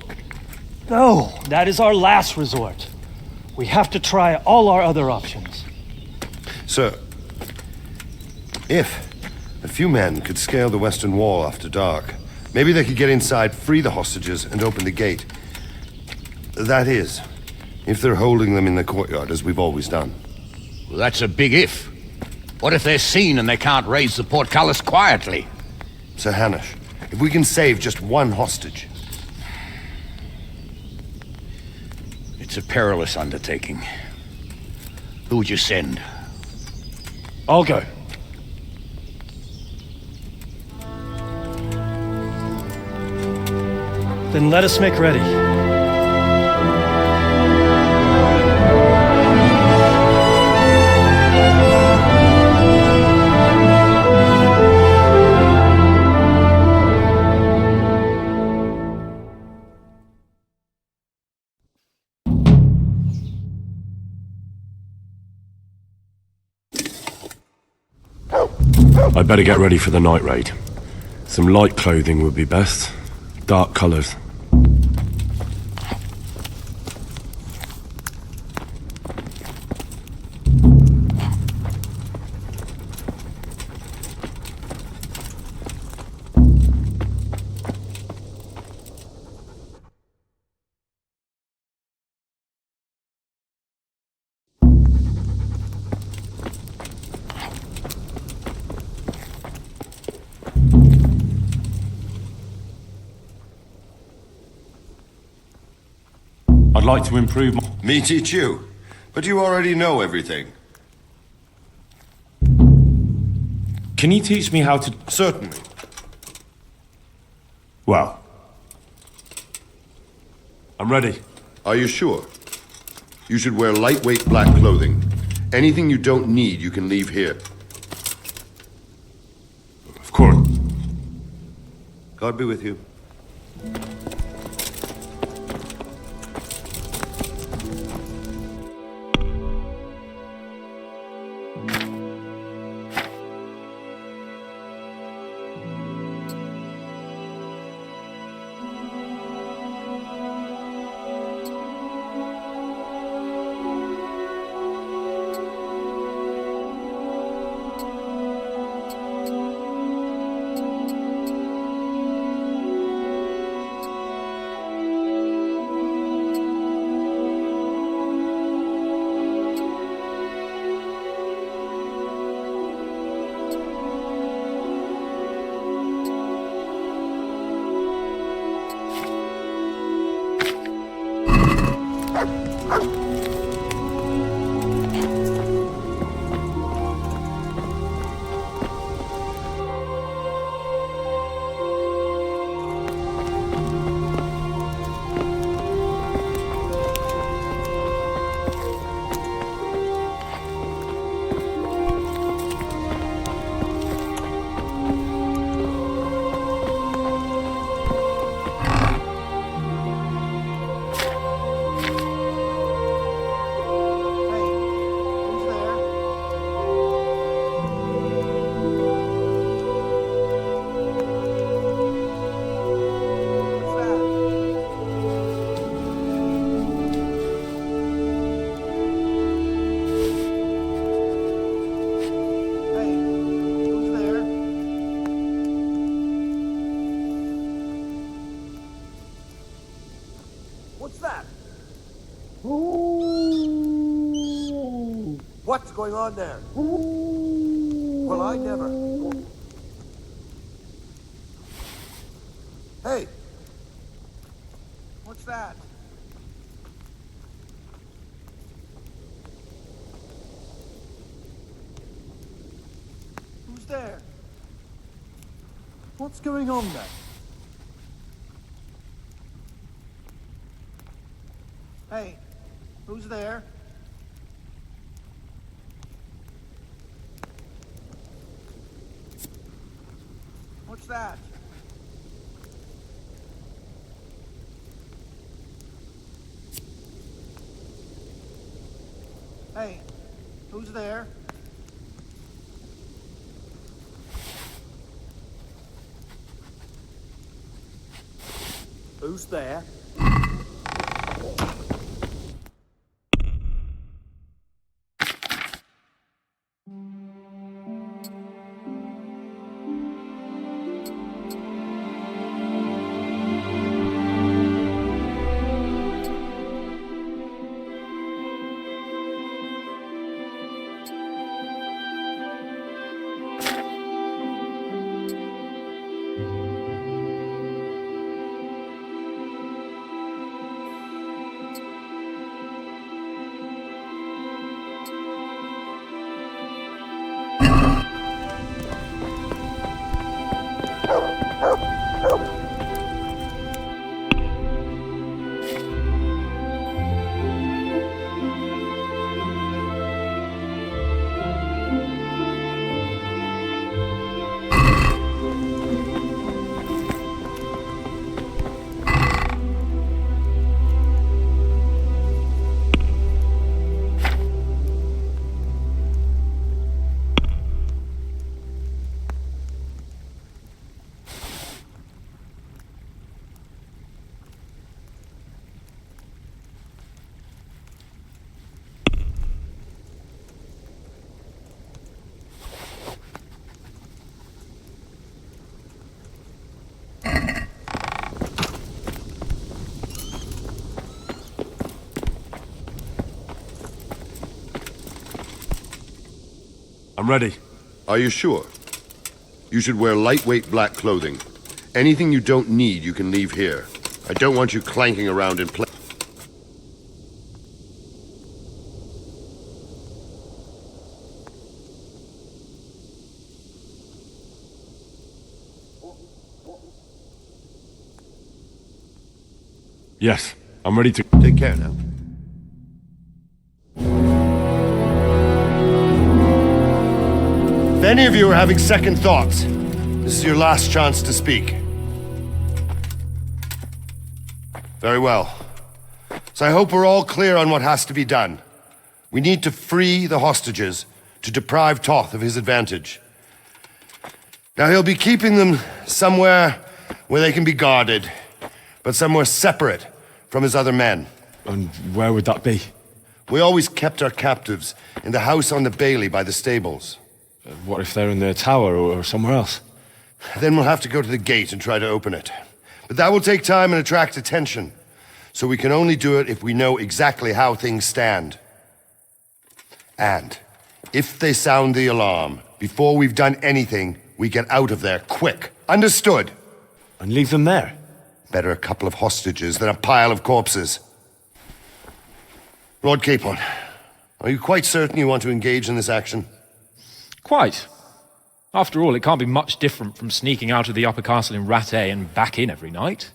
that is our last resort. We have to try all our other options. Sir, if a few men could scale the western wall after dark, maybe they could get inside, free the hostages, and open the gate. That is, if they're holding them in the courtyard, as we've always done. Well, that's a big if. What if they're seen and they can't raise the portcullis quietly? Sir Hanush, if we can save just one hostage. It's a perilous undertaking. Who would you send? I'll go. Then let us make ready. I'd better get ready for the night raid. Some light clothing would be best. Dark colours. I'd like to improve my... Me teach you. But you already know everything. Can you teach me how to... Certainly. Well... I'm ready. Are you sure? You should wear lightweight black clothing. Anything you don't need, you can leave here. Of course. God be with you. What's going on there? Well, I never. Hey! What's that? there? What's going on there? Hey, who's there? What's that? Hey, who's there? Who's there? I'm ready. Are you sure? You should wear lightweight black clothing. Anything you don't need, you can leave here. I don't want you clanking around in place. Yes, I'm ready to... Take care now. If any of you are having second thoughts, this is your last chance to speak. Very well. So I hope we're all clear on what has to be done. We need to free the hostages to deprive Toth of his advantage. Now he'll be keeping them somewhere where they can be guarded, but somewhere separate from his other men. And where would that be? We always kept our captives in the house on the bailey by the stables. What if they're in the tower or somewhere else? Then we'll have to go to the gate and try to open it. But that will take time and attract attention. So we can only do it if we know exactly how things stand. And if they sound the alarm, before we've done anything, we get out of there quick. Understood? And leave them there? Better a couple of hostages than a pile of corpses. Lord Capon, are you quite certain you want to engage in this action? Quite. After all, it can't be much different from sneaking out of the upper castle in Rattay and back in every night.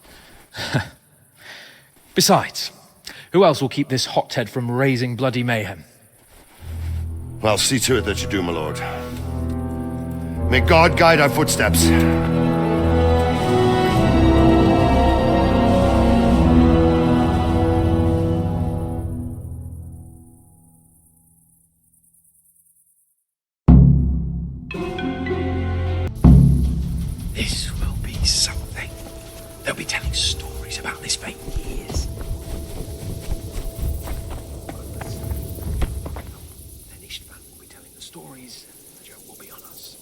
Besides, who else will keep this hothead from raising bloody mayhem? Well, see to it that you do, my lord. May God guide our footsteps. This will be something. They'll be telling stories about this for years. Then Istvan will be telling the stories, and the joke will be on us.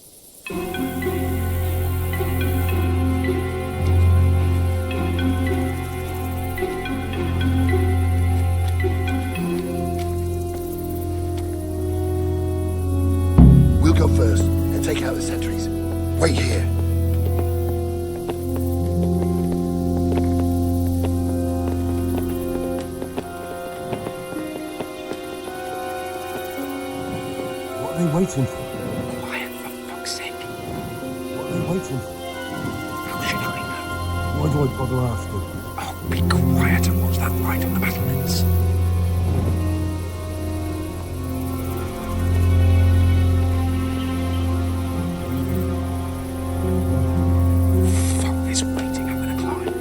We'll go first and take out the sentries. Wait here. What are they waiting for? Quiet, for fuck's sake. kitchen. How should I know? Why do I bother asking? Oh, be quiet and watch that light on the battlements. Fuck this waiting, I'm gonna climb.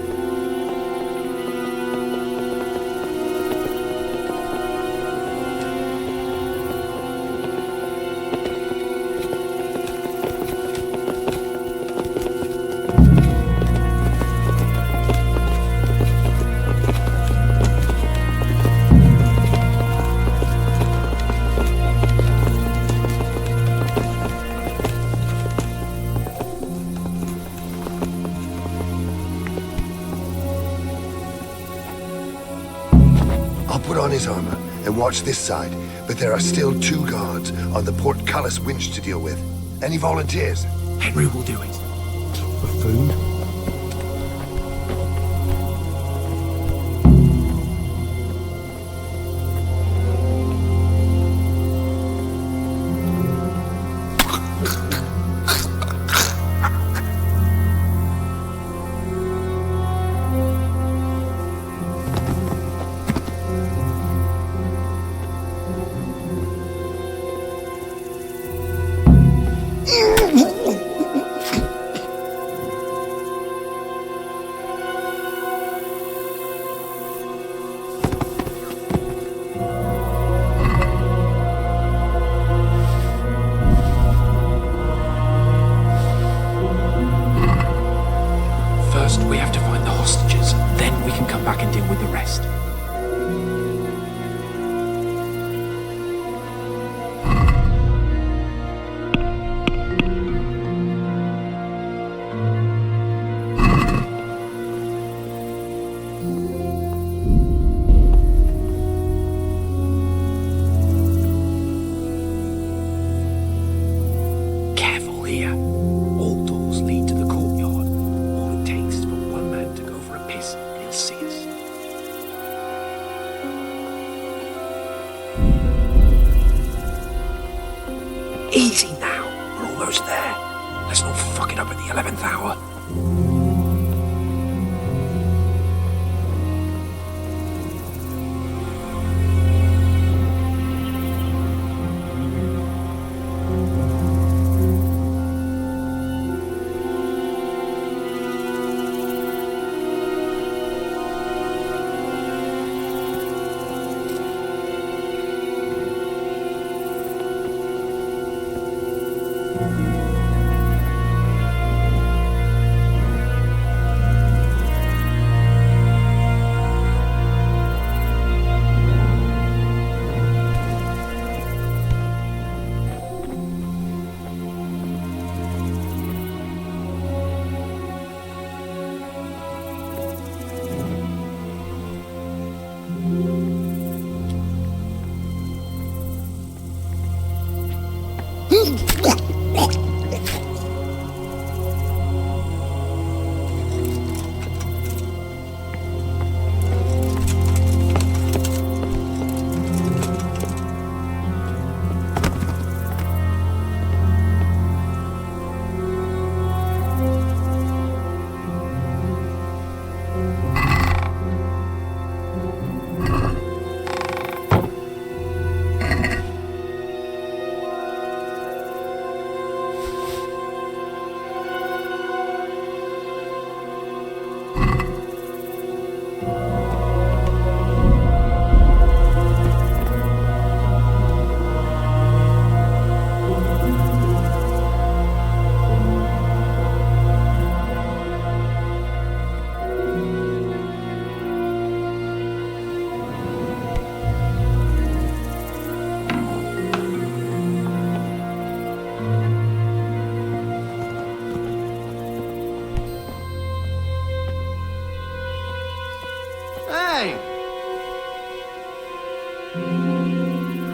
I'll put on his armor and watch this side, but there are still 2 guards on the portcullis winch to deal with. Any volunteers? Henry will do it. Buffoon. First, we have to find the hostages. Then we can come back and deal with the rest. Careful here. All doors lead to the courtyard. All it takes is for one man to go for a piss and he'll see us. Easy now. We're almost there. Let's not fuck it up at the 11th hour.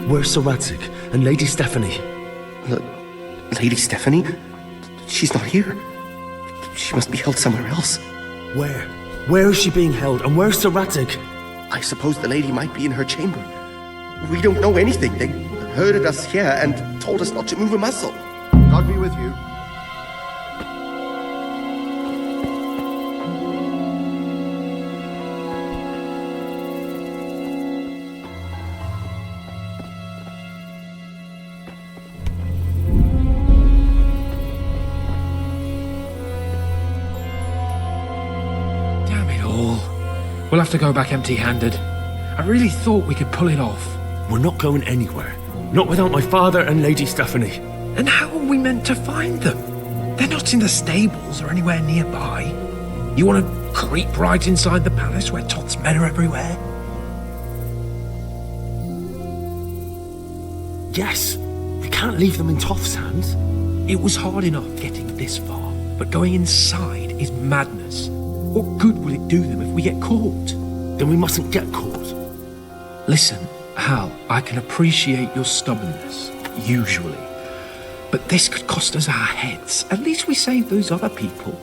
Where's Sir Radzik and Lady Stephanie? Lady Stephanie? She's not here. She must be held somewhere else. Where? Where is she being held, and where's Sir Radzik? I suppose the lady might be in her chamber. We don't know anything. They herded us here and told us not to move a muscle. God be with you. We'll have to go back empty-handed. I really thought we could pull it off. We're not going anywhere. Not without my father and Lady Stephanie. And how are we meant to find them? They're not in the stables or anywhere nearby. You want to creep right inside the palace where Todd's men are everywhere? Yes. We can't leave them in Toff's hands. It was hard enough getting this far, but going inside is madness. What good will it do them if we get caught? Then we mustn't get caught. Listen, Hal, I can appreciate your stubbornness, usually. But this could cost us our heads. At least we saved those other people.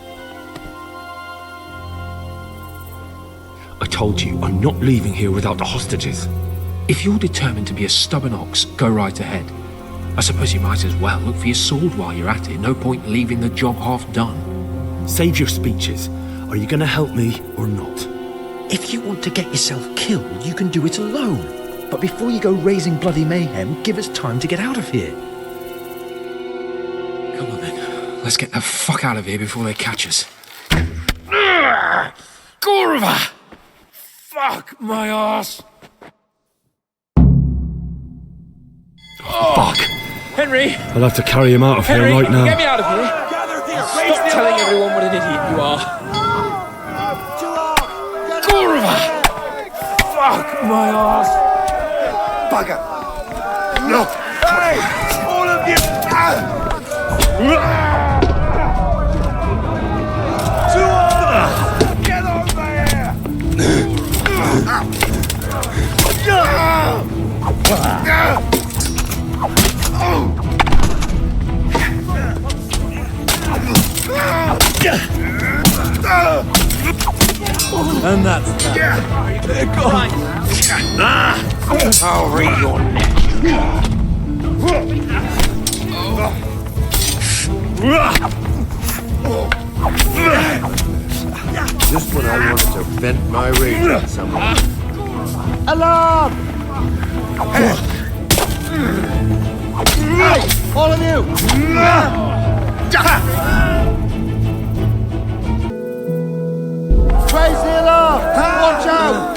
I told you, I'm not leaving here without the hostages. If you're determined to be a stubborn ox, go right ahead. I suppose you might as well look for your sword while you're at it. No point leaving the job half done. Save your speeches. Are you going to help me or not? If you want to get yourself killed, you can do it alone. But before you go raising bloody mayhem, give us time to get out of here. Come on then. Let's get the fuck out of here before they catch us. Kurva! Fuck my ass! Fuck! Henry! I'll have to carry him out of here right now. Get me out of here! Stop telling everyone what an idiot you are. Kurva! Fuck my ass! Bugger! No! Hey! All of you! Get over And that's that. Go on. I'll read your neck. Just when I wanted to vent my rage on someone. Alarm! Hey, all of you! Raise the alarm! Watch out!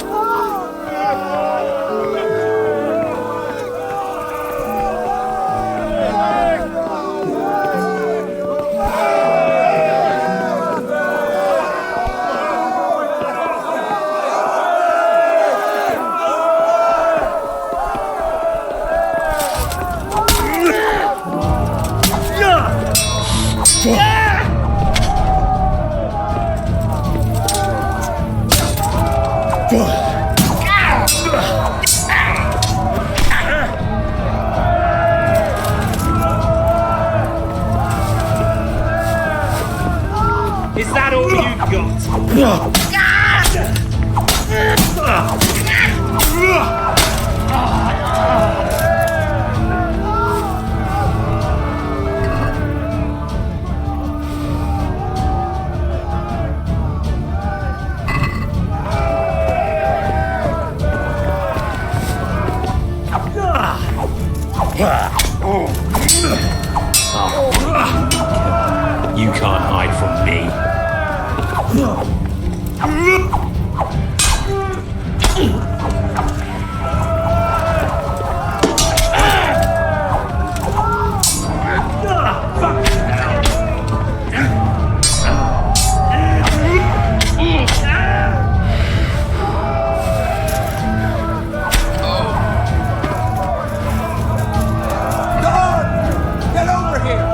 Is that all you got? You can't hide from me. Get over here!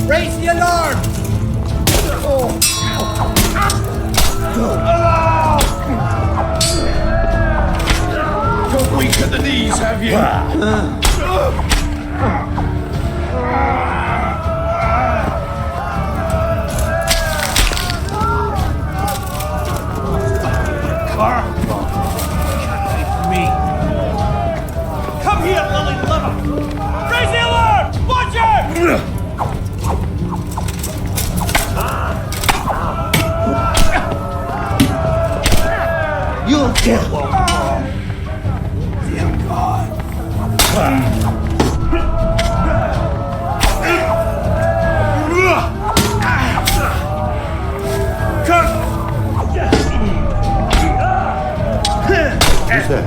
Raise the alarm! You're weak at the knees, have you? Come here, Lily Liver! Raise the alarm! Watch her! You'll get one. Dear God. Who's there?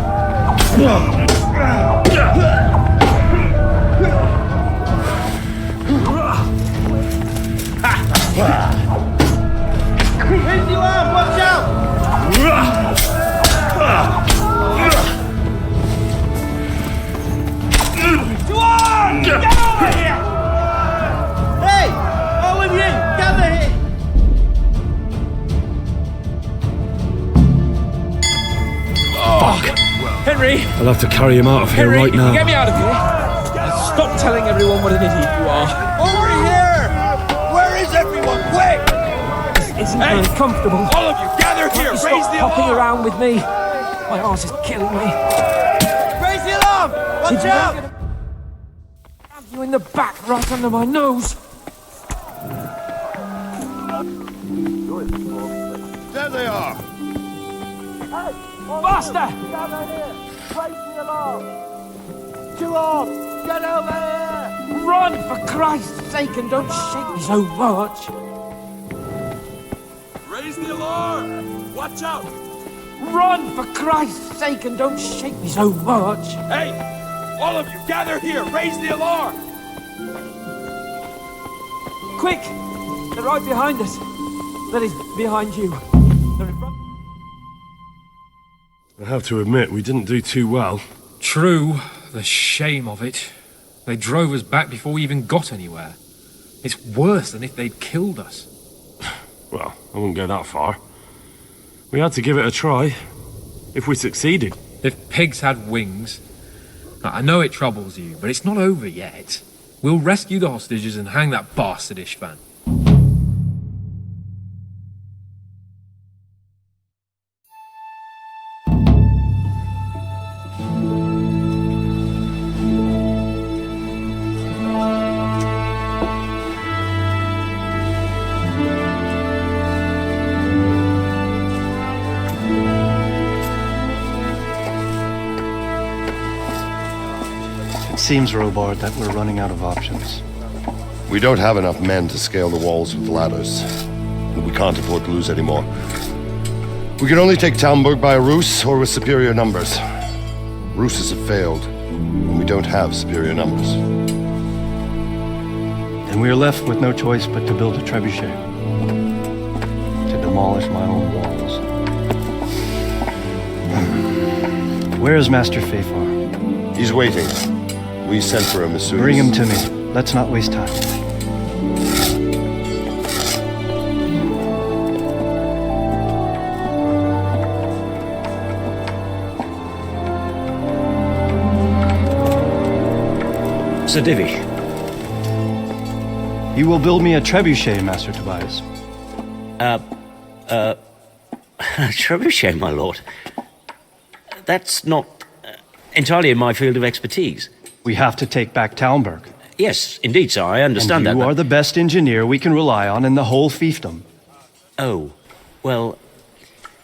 Raise your arm, watch out! Juan! Get over here! Hey! All of you, gather here! Fuck! Henry! I'll have to carry him out of here right now. Get me out of here! Stop telling everyone what an idiot you are. Over here! Where is everyone? Quick! This isn't uncomfortable. All of you, gather here! Raise Raise the hopping alarm! around with me. My arse is killing me. Raise the alarm! Watch out! Stab you in the back, right under my nose. There they are! Master! Gather here! Raise the alarm! Juan, get over here! Run, for Christ's sake, and don't shake me so much. Raise the alarm! Watch out! Run, for Christ's sake, and don't shake me so much. Hey! All of you, gather here! Raise the alarm! Quick! They're right behind us. That is, behind you. They're in front. I have to admit, we didn't do too well. True. The shame of it. They drove us back before we even got anywhere. It's worse than if they'd killed us. Well, I wouldn't go that far. We had to give it a try. If we succeeded. If pigs had wings... I know it troubles you, but it's not over yet. We'll rescue the hostages and hang that bastard Ishvan. It seems, Robard, that we're running out of options. We don't have enough men to scale the walls with ladders. And we can't afford to lose any more. We can only take Talmberg by a ruse or with superior numbers. Ruses have failed, and we don't have superior numbers. Then we are left with no choice but to build a trebuchet. To demolish my own walls. Where is Master Fafar? He's waiting. We sent for him as soon as... Bring him to me. Let's not waste time. Sir Divish. You will build me a trebuchet, Master Tobias. Trebuchet, my lord. That's not entirely in my field of expertise. We have to take back Talmberg. Yes, indeed, sir, I understand that. You are the best engineer we can rely on in the whole fiefdom. Oh, well,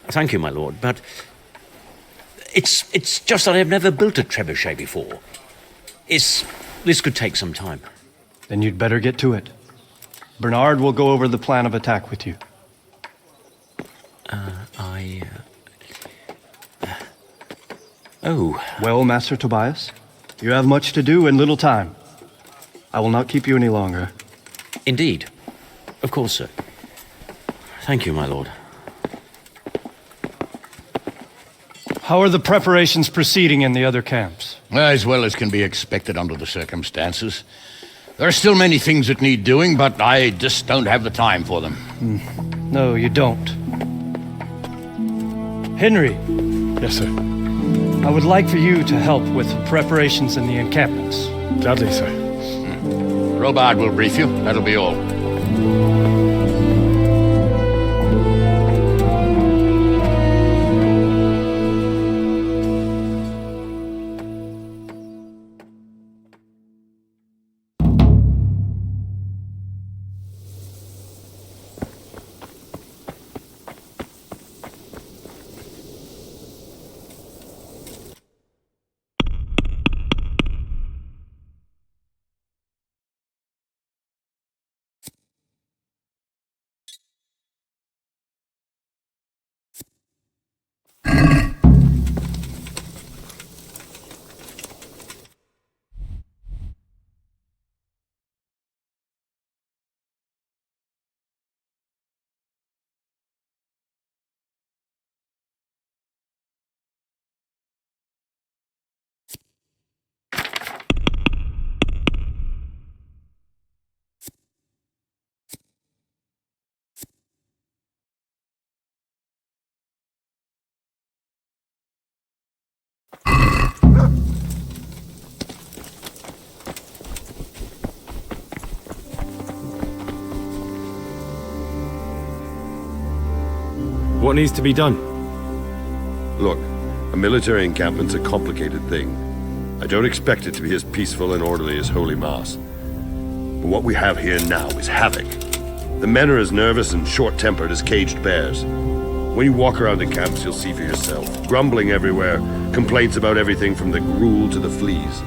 thank you, my lord, but it's just that I've never built a trebuchet before. This could take some time. Then you'd better get to it. Bernard will go over the plan of attack with you. Oh. Well, Master Tobias, you have much to do and little time. I will not keep you any longer. Indeed. Of course, sir. Thank you, my lord. How are the preparations proceeding in the other camps? As well as can be expected under the circumstances. There are still many things that need doing, but I just don't have the time for them. No, you don't. Henry. Yes, sir. I would like for you to help with preparations in the encampments. Gladly, sir. Robard will brief you. That'll be all. What needs to be done? Look, a military encampment's a complicated thing. I don't expect it to be as peaceful and orderly as Holy Mass. But what we have here now is havoc. The men are as nervous and short-tempered as caged bears. When you walk around the camps, you'll see for yourself. Grumbling everywhere, complaints about everything from the gruel to the fleas.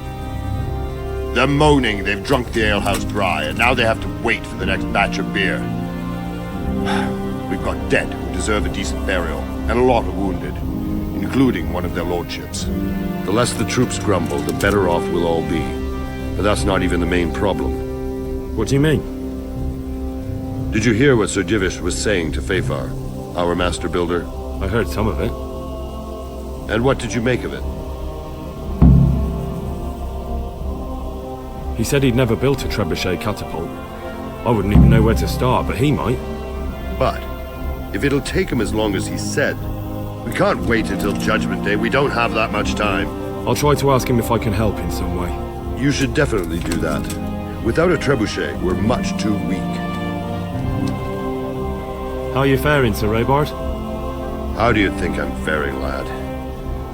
They're moaning they've drunk the alehouse dry, and now they have to wait for the next batch of beer. We've got dead who deserve a decent burial, and a lot of wounded, including one of their lordships. The less the troops grumble, the better off we'll all be. But that's not even the main problem. What do you mean? Did you hear what Sir Divish was saying to Fafar, our master builder? I heard some of it. And what did you make of it? He said he'd never built a trebuchet catapult. I wouldn't even know where to start, but he might. But if it'll take him as long as he said, we can't wait until Judgment Day. We don't have that much time. I'll try to ask him if I can help in some way. You should definitely do that. Without a trebuchet, we're much too weak. How are you faring, Sir Raybard? How do you think I'm faring, lad?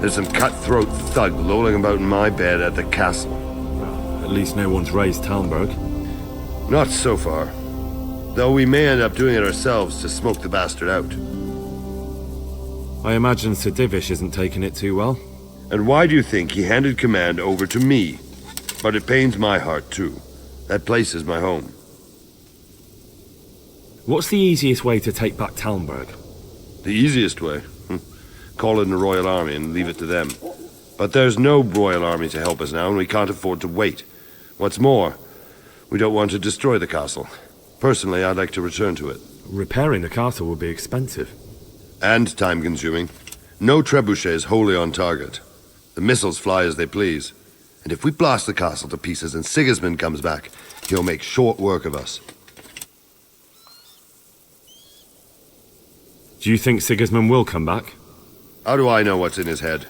There's some cutthroat thug lolling about in my bed at the castle. Well, at least no one's raised Talmberg. Not so far. Though we may end up doing it ourselves to smoke the bastard out. I imagine Sir Divish isn't taking it too well. And why do you think he handed command over to me? But it pains my heart, too. That place is my home. What's the easiest way to take back Talmberg? The easiest way? Call in the Royal Army and leave it to them. But there's no Royal Army to help us now, and we can't afford to wait. What's more, we don't want to destroy the castle. Personally, I'd like to return to it. Repairing the castle would be expensive. And time-consuming. No trebuchet is wholly on target. The missiles fly as they please. And if we blast the castle to pieces and Sigismund comes back, he'll make short work of us. Do you think Sigismund will come back? How do I know what's in his head?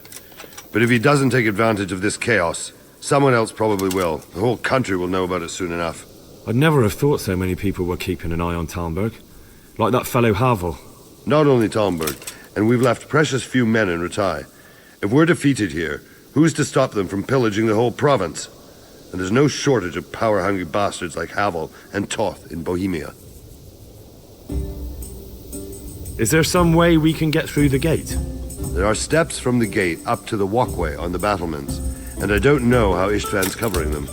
But if he doesn't take advantage of this chaos, someone else probably will. The whole country will know about it soon enough. I'd never have thought so many people were keeping an eye on Talmberg. Like that fellow Havel. Not only Talmberg, and we've left precious few men in Ratai. If we're defeated here, who's to stop them from pillaging the whole province? And there's no shortage of power-hungry bastards like Havel and Toth in Bohemia. Is there some way we can get through the gate? There are steps from the gate up to the walkway on the battlements, and I don't know how Istvan's covering them.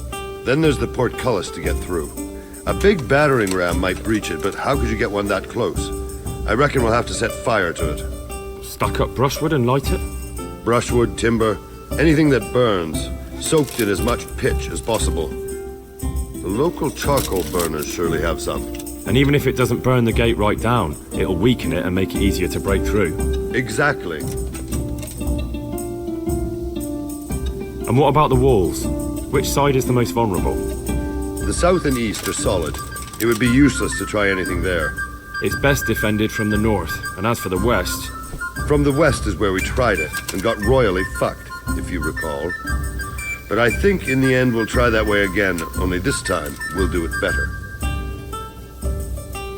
Then there's the portcullis to get through. A big battering ram might breach it, but how could you get one that close? I reckon we'll have to set fire to it. Stack up brushwood and light it? Brushwood, timber, anything that burns, soaked in as much pitch as possible. The local charcoal burners surely have some. And even if it doesn't burn the gate right down, it'll weaken it and make it easier to break through. Exactly. And what about the walls? Which side is the most vulnerable? The south and east are solid. It would be useless to try anything there. It's best defended from the north, and as for the west... From the west is where we tried it, and got royally fucked, if you recall. But I think in the end we'll try that way again, only this time we'll do it better.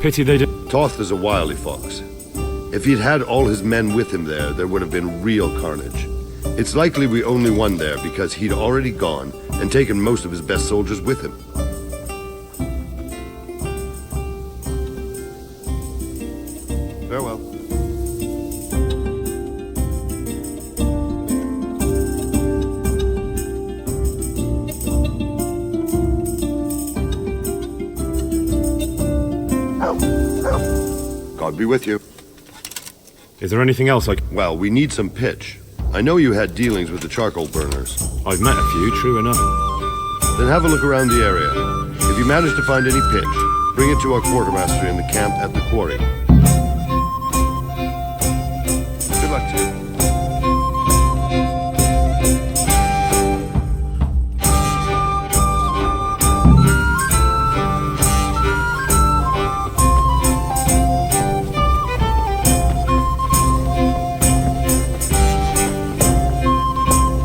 Pity they did... Toth is a wily fox. If he'd had all his men with him there would have been real carnage. It's likely we only won there because he'd already gone and taken most of his best soldiers with him. Farewell. God be with you. Is there anything else Well, we need some pitch. I know you had dealings with the charcoal burners. I've met a few, true enough. Then have a look around the area. If you manage to find any pitch, bring it to our quartermaster in the camp at the quarry. Good luck to you.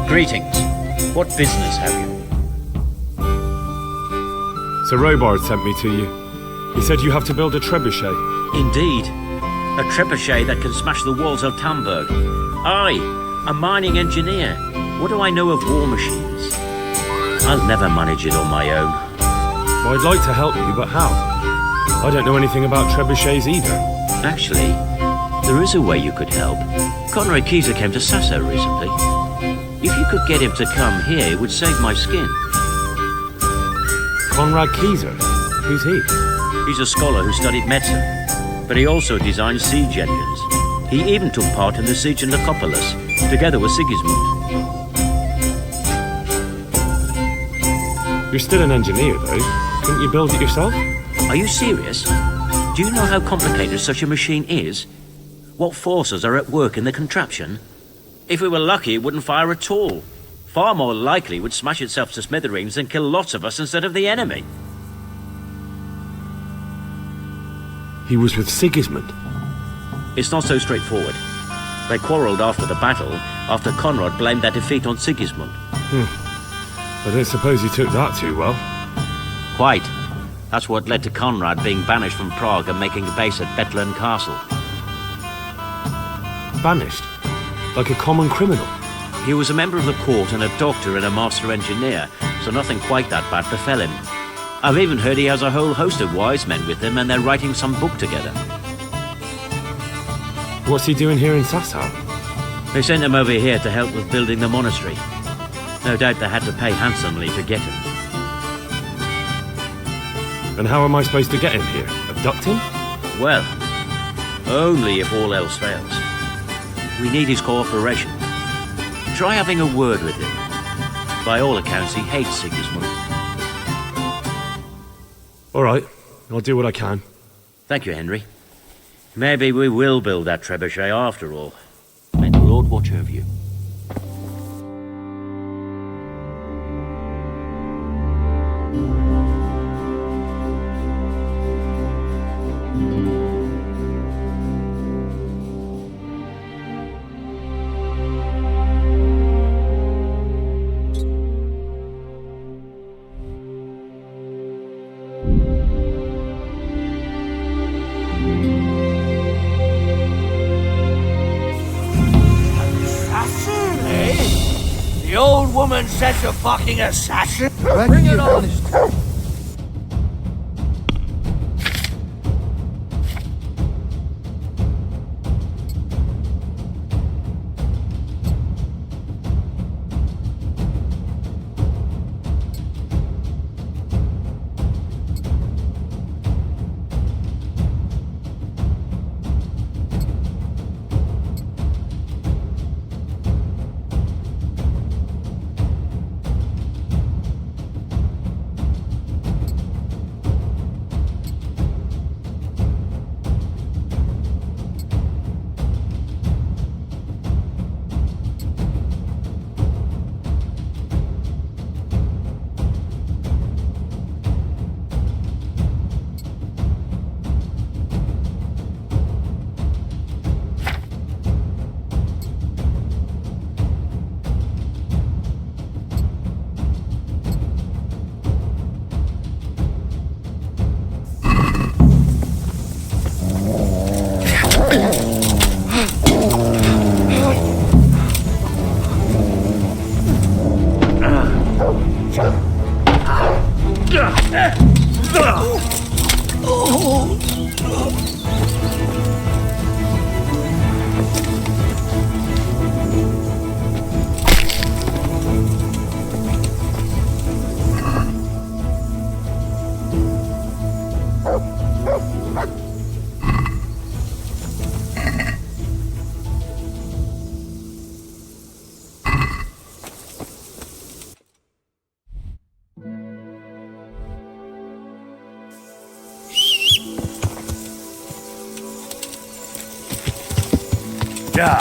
Greetings. What business have you? Sir Robard sent me to you. He said you have to build a trebuchet. Indeed. A trebuchet that can smash the walls of Tamburg. I, a mining engineer. What do I know of war machines? I'll never manage it on my own. Well, I'd like to help you, but how? I don't know anything about trebuchets either. Actually, there is a way you could help. Conrad Kieser came to Sasso recently. If you could get him to come here, it would save my skin. Conrad Kieser? Who's he? He's a scholar who studied medicine, but he also designed siege engines. He even took part in the siege in Nicopolis, together with Sigismund. You're still an engineer, though. Couldn't you build it yourself? Are you serious? Do you know how complicated such a machine is? What forces are at work in the contraption? If we were lucky, it wouldn't fire at all. Far more likely, it would smash itself to smithereens and kill lots of us instead of the enemy. He was with Sigismund. It's not so straightforward. They quarrelled after the battle, after Conrad blamed their defeat on Sigismund. I don't suppose he took that too well. Quite. That's what led to Conrad being banished from Prague and making a base at Bethlen Castle. Banished? Like a common criminal? He was a member of the court and a doctor and a master engineer, so nothing quite that bad befell him. I've even heard he has a whole host of wise men with him and they're writing some book together. What's he doing here in Sassau? They sent him over here to help with building the monastery. No doubt they had to pay handsomely to get him. And how am I supposed to get him here? Abduct him? Well, only if all else fails. We need his cooperation. Try having a word with him. By all accounts, he hates Sigismund. All right, I'll do what I can. Thank you, Henry. Maybe we will build that trebuchet after all. May the Lord watch over you. The old woman says a fucking assassin? Bring it on! Yeah.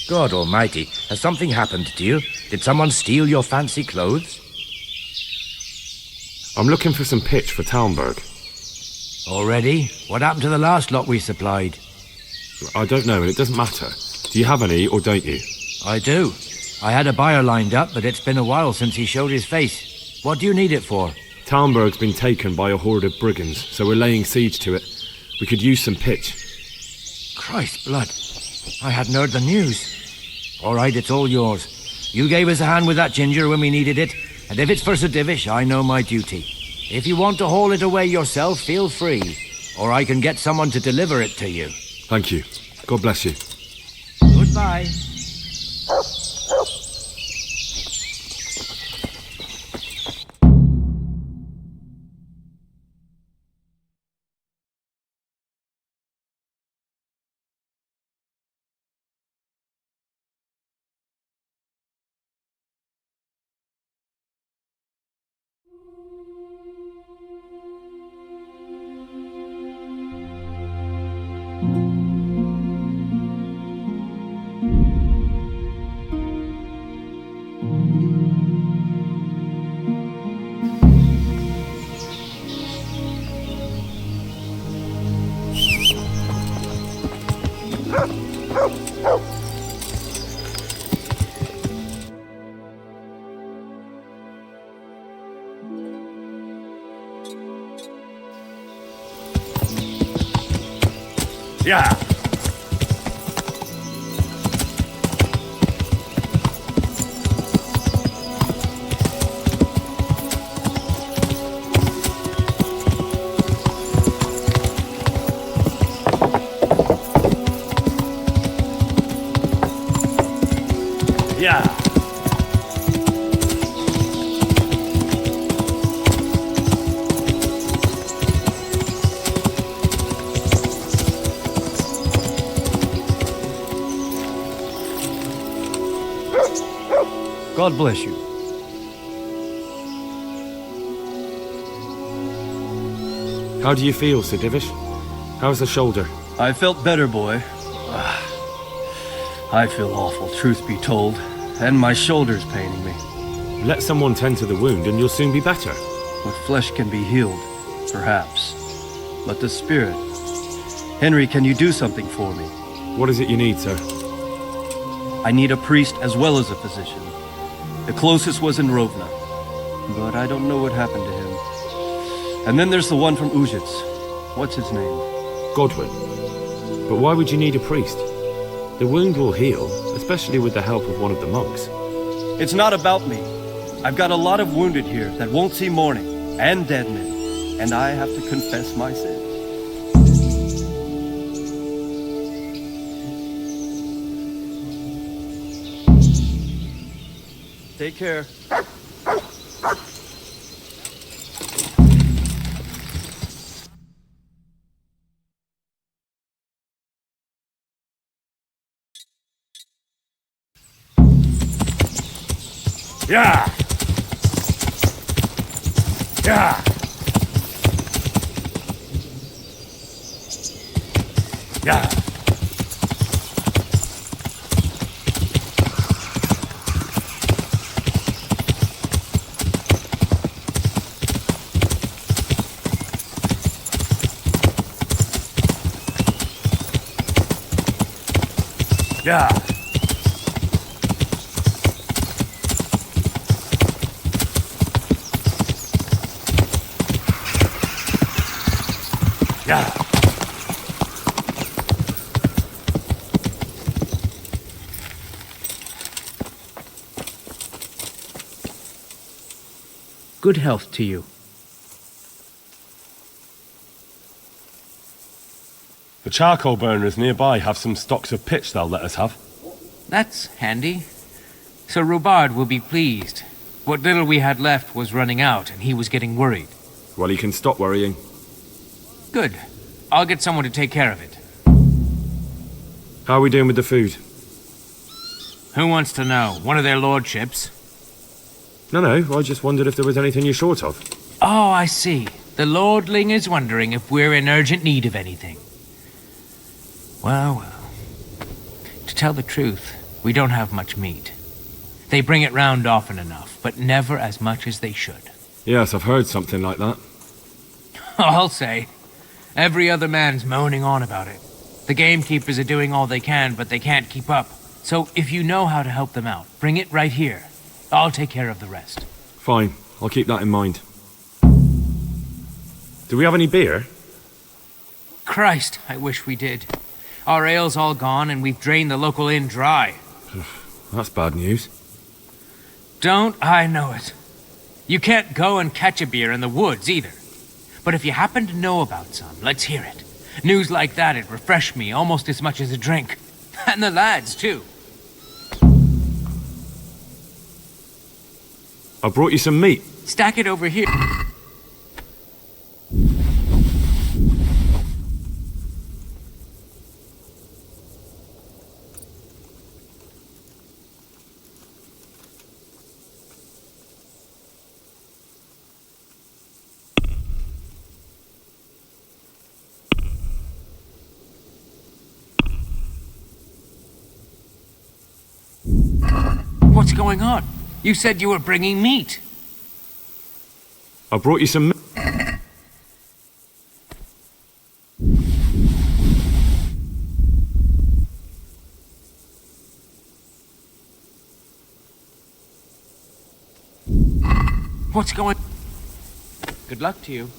God almighty, has something happened to you? Did someone steal your fancy clothes? I'm looking for some pitch for Talmberg. Already? What happened to the last lot we supplied? I don't know, and it doesn't matter. Do you have any, or don't you? I do. I had a buyer lined up, but it's been a while since he showed his face. What do you need it for? Talmberg's been taken by a horde of brigands, so we're laying siege to it. We could use some pitch. Christ's blood. I hadn't heard the news. All right, it's all yours. You gave us a hand with that ginger when we needed it, and if it's for Sir Divish, I know my duty. If you want to haul it away yourself, feel free, or I can get someone to deliver it to you. Thank you. God bless you. Goodbye. Yeah. Yeah. God bless you. How do you feel, Sir Divish? How's the shoulder? I felt better, boy. I feel awful, truth be told, and my shoulder's paining me. Let someone tend to the wound and you'll soon be better. With flesh can be healed, perhaps. But the spirit... Henry, can you do something for me? What is it you need, sir? I need a priest as well as a physician. The closest was in Rovna, but I don't know what happened to him. And then there's the one from Ujits. What's his name? Godwin. But why would you need a priest? The wound will heal, especially with the help of one of the monks. It's not about me. I've got a lot of wounded here that won't see morning, and dead men, and I have to confess my sins. Take care. Yeah. Yeah. Yeah. Yeah. Yeah. Good health to you. The charcoal burners nearby have some stocks of pitch they'll let us have. That's handy. Sir Robard will be pleased. What little we had left was running out, and he was getting worried. Well, he can stop worrying. Good. I'll get someone to take care of it. How are we doing with the food? Who wants to know? One of their lordships? No, I just wondered if there was anything you're short of. Oh, I see. The lordling is wondering if we're in urgent need of anything. Well. To tell the truth, We don't have much meat. They bring it round often enough, but never as much as they should. Yes, I've heard something like that. I'll say. Every other man's moaning on about it. The gamekeepers are doing all they can, but they can't keep up. So if you know how to help them out, bring it right here. I'll take care of the rest. Fine, I'll keep that in mind. Do we have any beer? Christ, I wish we did. Our ale's all gone, and we've drained the local inn dry. That's bad news. Don't I know it? You can't go and catch a beer in the woods, either. But if you happen to know about some, let's hear it. News like that'd refresh me almost as much as a drink. And the lads, too. I brought you some meat. Stack it over here. What's going on? You said you were bringing meat. I brought you some... What's going... Good luck to you.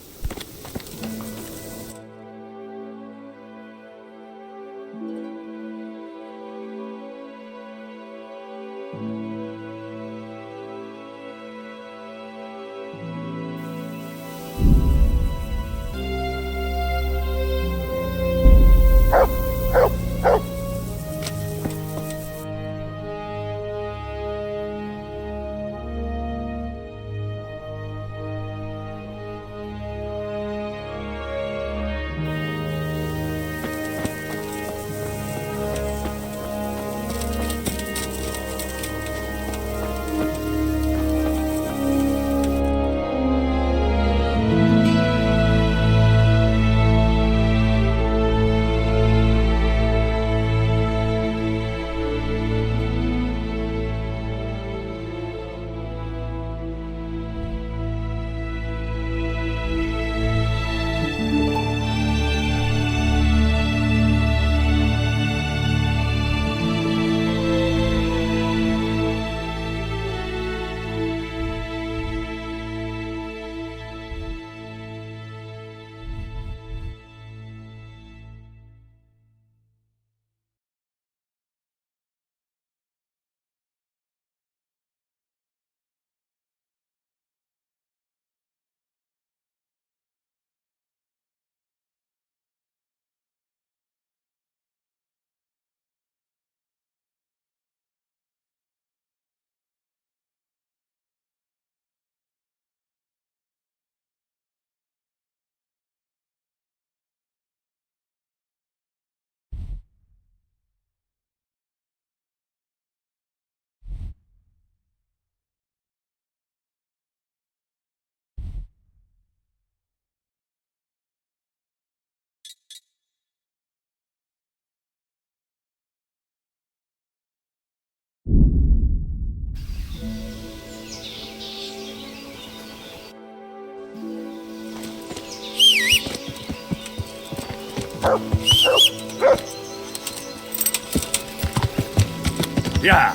Yeah.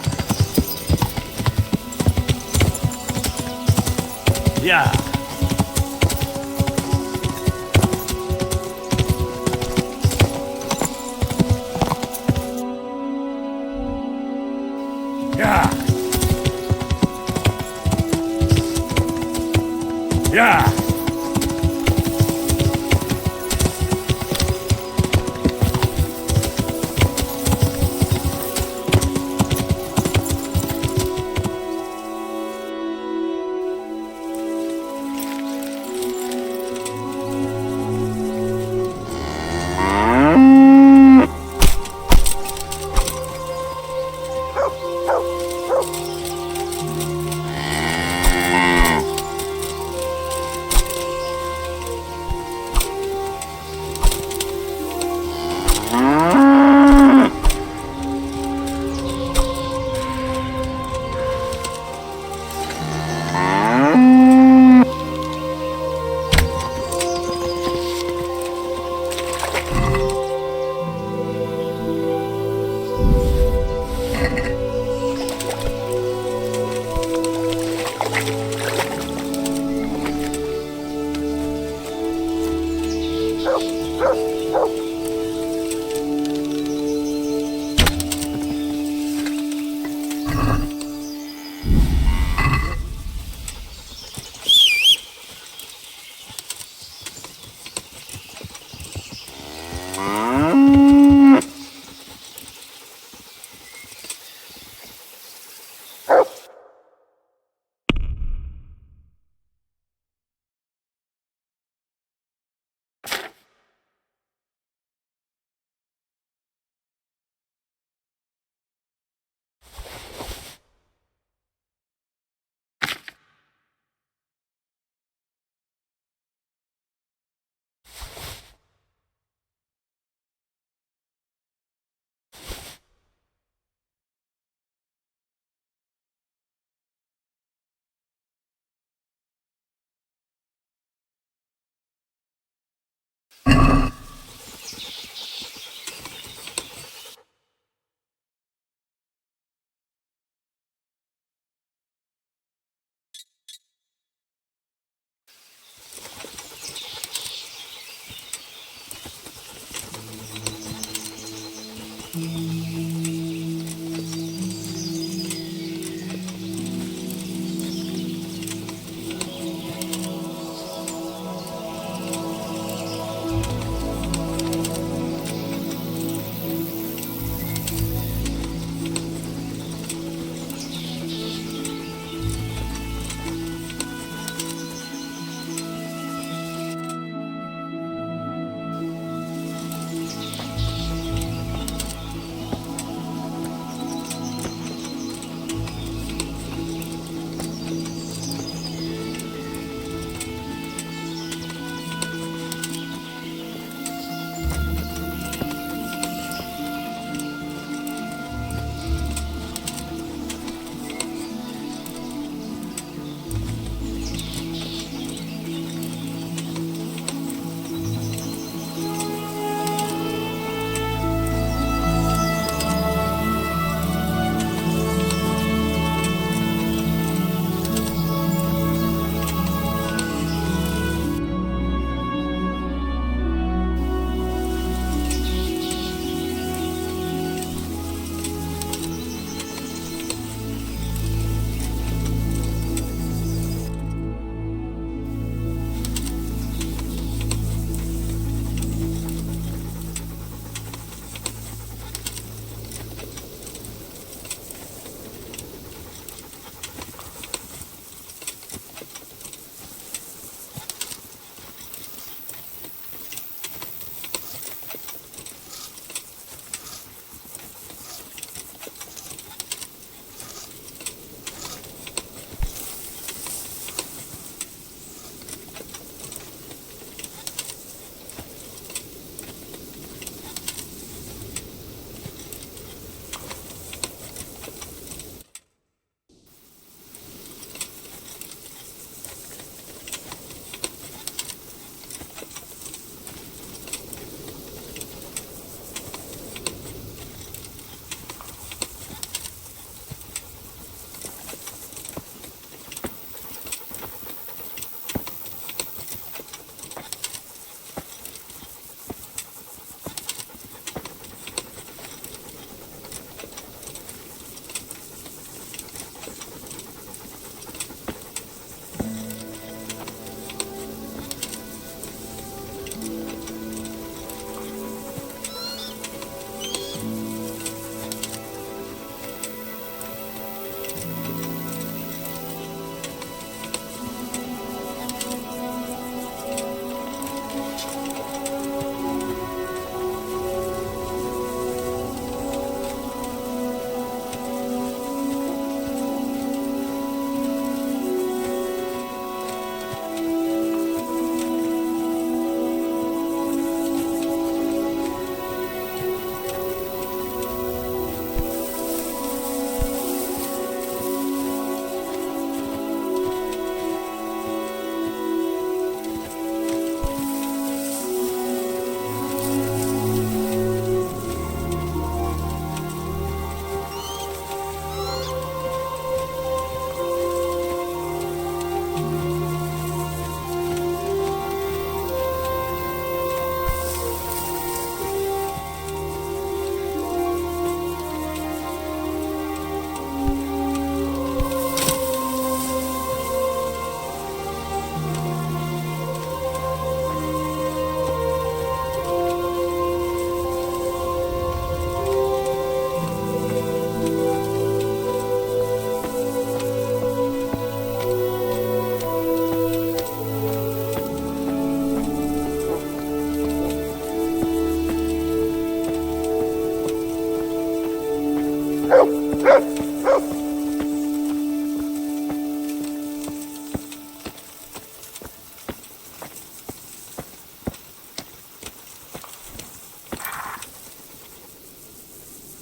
Yeah. Yeah. Yeah.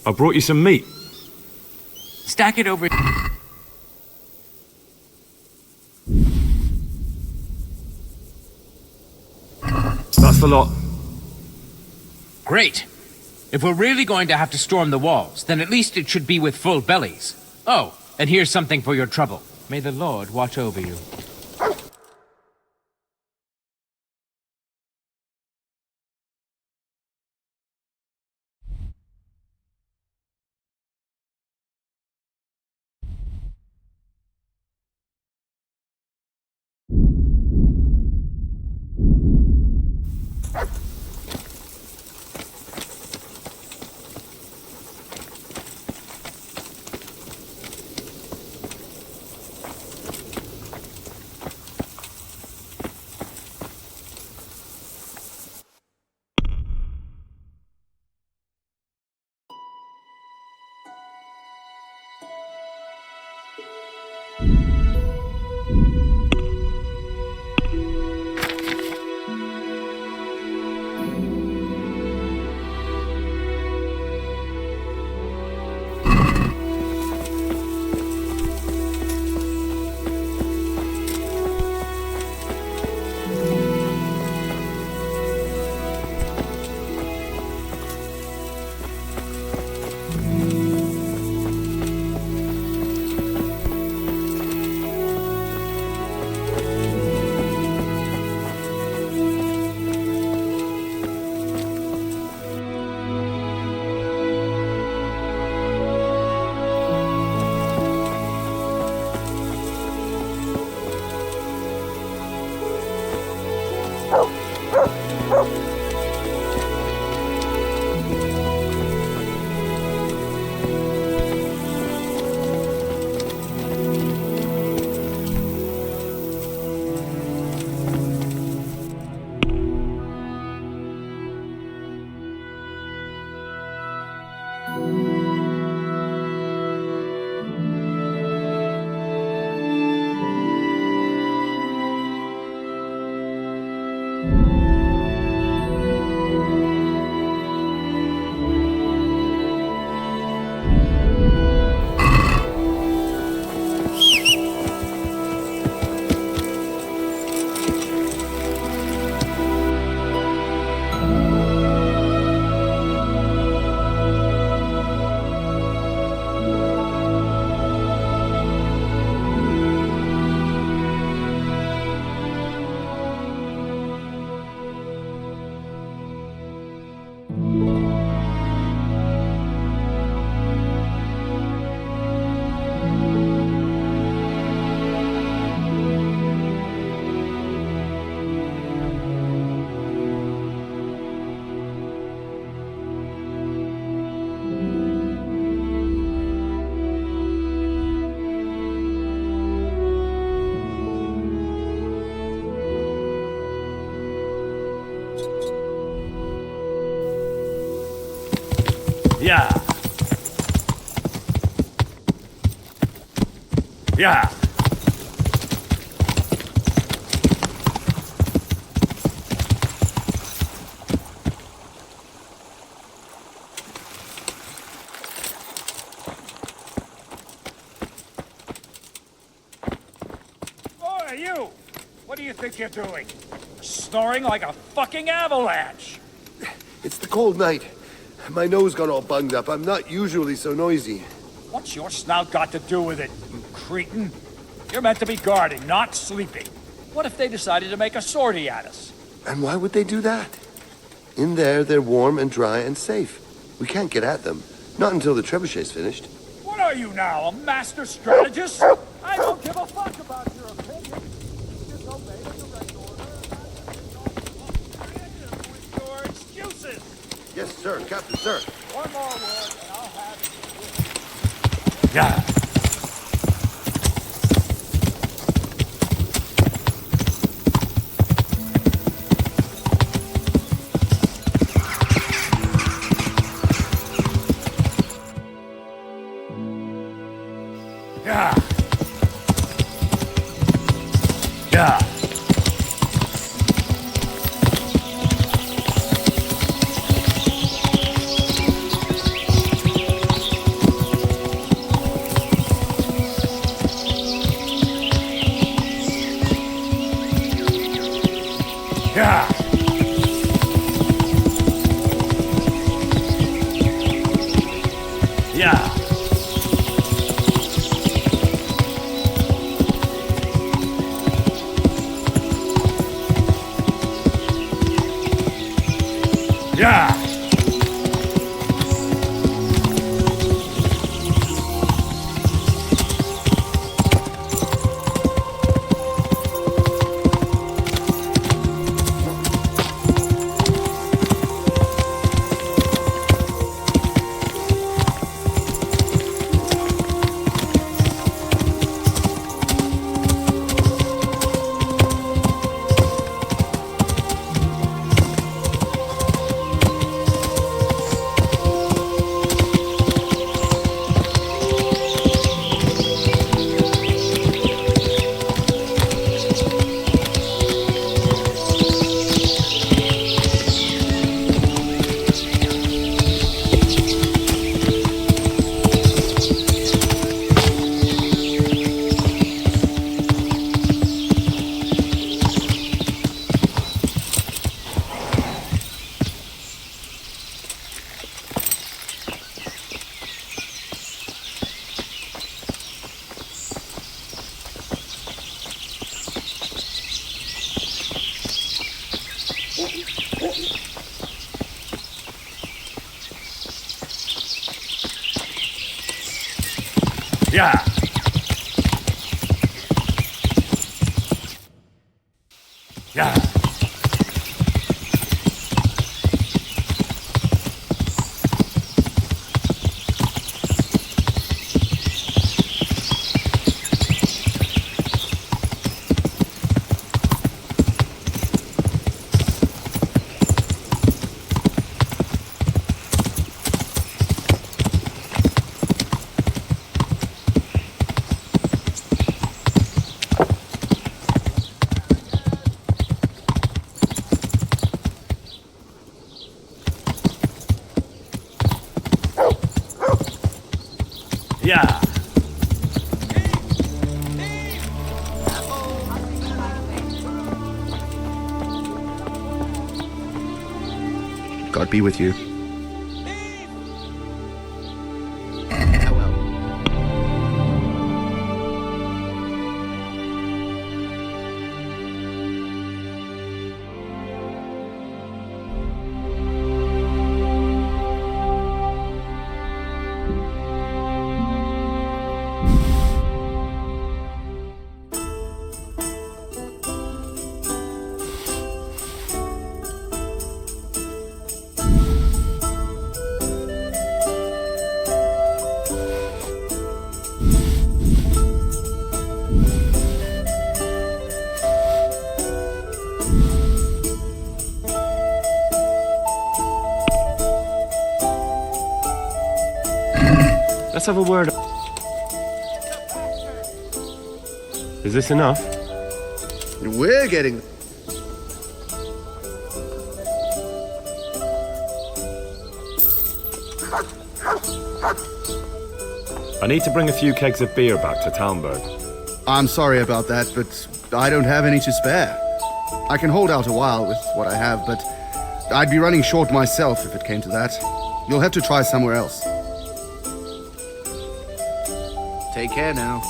I brought you some meat. Stack it over. That's the lot. Great. If we're really going to have to storm the walls, then at least it should be with full bellies. Oh, and here's something for your trouble. May the Lord watch over you. Yeah. Yeah. Boy, you! What do you think you're doing? Snoring like a fucking avalanche! It's the cold night. My nose got all bunged up. I'm not usually so noisy. What's your snout got to do with it, you cretin? You're meant to be guarding, not sleeping. What if they decided to make a sortie at us? And why would they do that? In there, they're warm and dry and safe. We can't get at them. Not until the trebuchet's finished. What are you now, a master strategist? I don't give a fuck about your opinion. Disobey the direct order. With your excuses. Yes, sir, Captain, sir. One more word, and I'll have it. Yeah. Yeah. Yeah. Yeah. Yeah. Yeah. Yeah. Yeah. God be with you. Let's have a word. Is this enough? We're getting... I need to bring a few kegs of beer back to Talmberg. I'm sorry about that, but I don't have any to spare. I can hold out a while with what I have, but I'd be running short myself if it came to that. You'll have to try somewhere else. Take care now.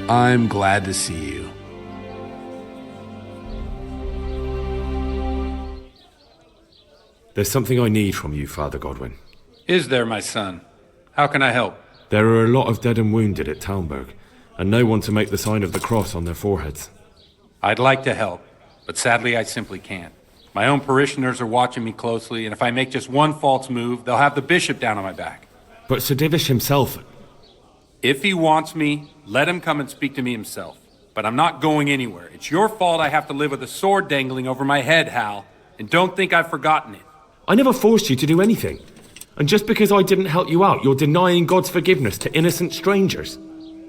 I'm glad to see you. There's something I need from you, Father Godwin. Is there, my son? How can I help? There are a lot of dead and wounded at Talmberg, and no one to make the sign of the cross on their foreheads. I'd like to help, but sadly I simply can't. My own parishioners are watching me closely, and if I make just one false move, they'll have the bishop down on my back. But Sir Divish himself... If he wants me, let him come and speak to me himself. But I'm not going anywhere. It's your fault I have to live with a sword dangling over my head, Hal. And don't think I've forgotten it. I never forced you to do anything. And just because I didn't help you out, you're denying God's forgiveness to innocent strangers.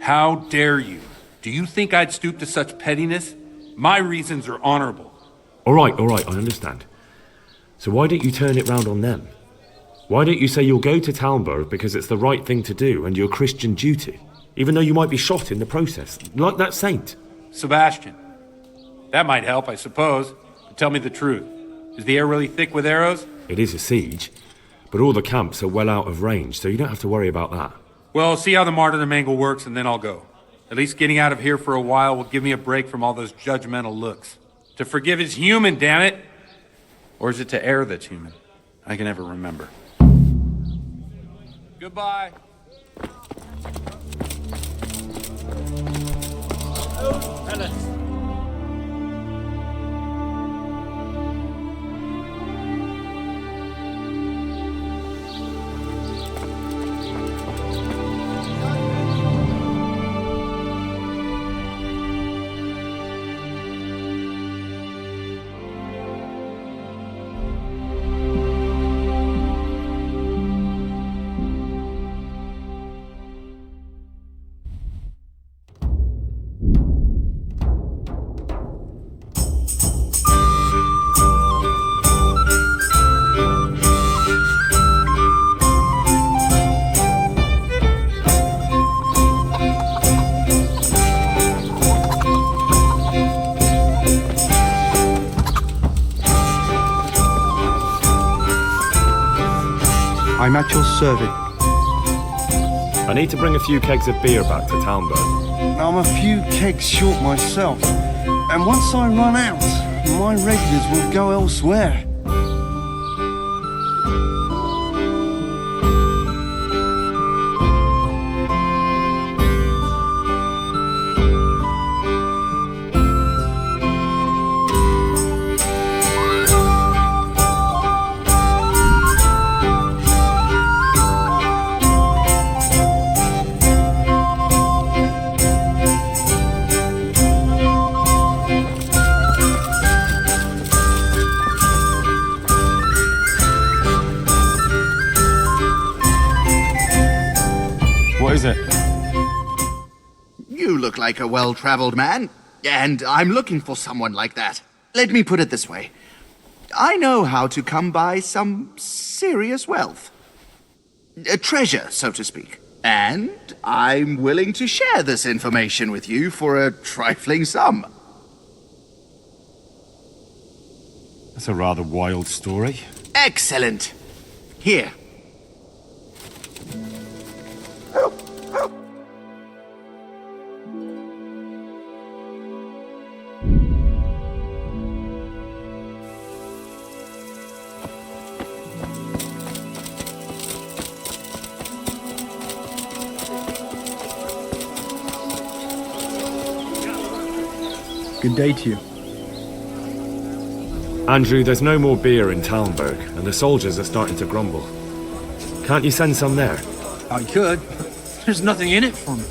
How dare you? Do you think I'd stoop to such pettiness? My reasons are honorable. All right, I understand. So why don't you turn it round on them? Why don't you say you'll go to Talmberg because it's the right thing to do and your Christian duty, even though you might be shot in the process, like that saint? Sebastian. That might help, I suppose. But tell me the truth. Is the air really thick with arrows? It is a siege, but all the camps are well out of range, so you don't have to worry about that. Well, see how the martyrdom angle works, and then I'll go. At least getting out of here for a while will give me a break from all those judgmental looks. To forgive is human, damn it! Or is it to err that's human? I can never remember. Goodbye. I'm at your service. I need to bring a few kegs of beer back to Talmberg. I'm a few kegs short myself. And once I run out, my regulars will go elsewhere. What is it? You look like a well-traveled man, and I'm looking for someone like that. Let me put it this way. I know how to come by some serious wealth. A treasure, so to speak. And I'm willing to share this information with you for a trifling sum. That's a rather wild story. Excellent. Here. Good day to you. Andrew, there's no more beer in Talmberg, and the soldiers are starting to grumble. Can't you send some there? I could. There's nothing in it for me.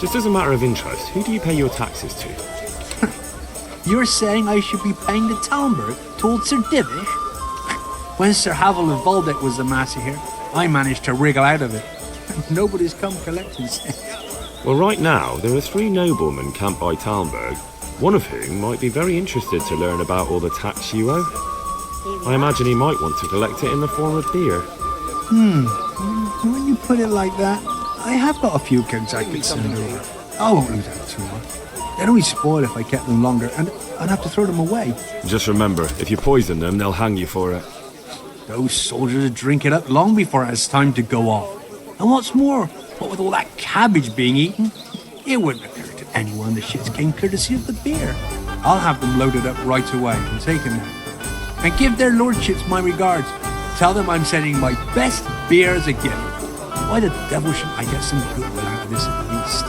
Just as a matter of interest, who do you pay your taxes to? You're saying I should be paying the Talmberg told Sir Divish? When Sir Havel of Voldeck was the master here, I managed to wriggle out of it. Nobody's come collecting since. Well, right now, there are 3 noblemen camped by Talmberg, one of whom might be very interested to learn about all the tax you owe. I imagine he might want to collect it in the form of beer. When you put it like that, I have got a few kegs I could send over. I won't lose out too much. They'd only spoil if I kept them longer, and I'd have to throw them away. Just remember, if you poison them, they'll hang you for it. Those soldiers would drink it up long before it has time to go off. And what's more, what with all that cabbage being eaten, it wouldn't occur to anyone the shits came courtesy of the beer. I'll have them loaded up right away and taken there. And give their lordships my regards. Tell them I'm sending my best beer as a gift. Why the devil shouldn't I get some goodwill out of this at least?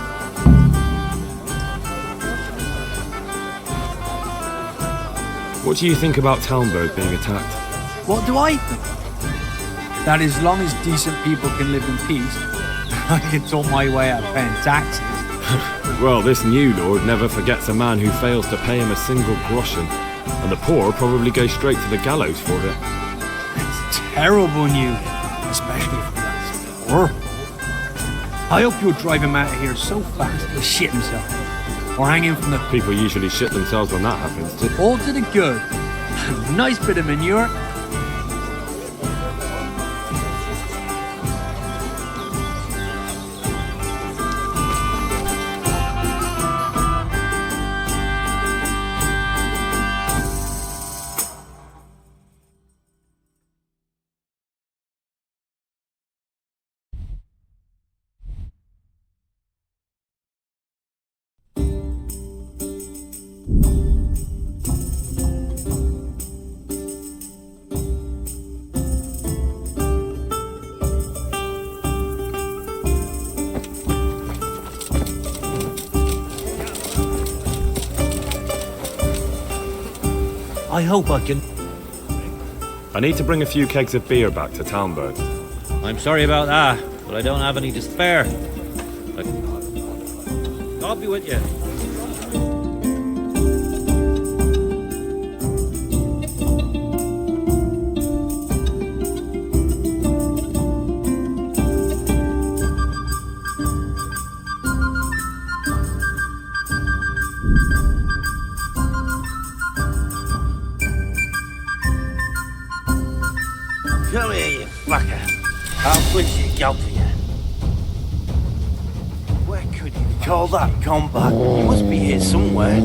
What do you think about Talmberg being attacked? What do I think? That as long as decent people can live in peace, I can talk my way out of paying taxes. Well, this new lord never forgets a man who fails to pay him a single groschen, and the poor probably go straight to the gallows for it. It's terrible news, especially for that poor. I hope you'll drive him out of here so fast he'll shit himself. Or hang him from the... People usually shit themselves when that happens, too. All to the good. Nice bit of manure. I hope I can... I need to bring a few kegs of beer back to Talmberg. I'm sorry about that, but I don't have any to spare. God be with you. Come here, you fucker. I'll put you go for you. Where could you call that combat? He must be here somewhere.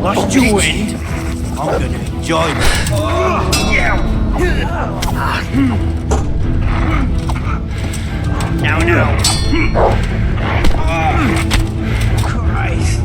Lost your wind. I'm gonna enjoy this. No. Christ.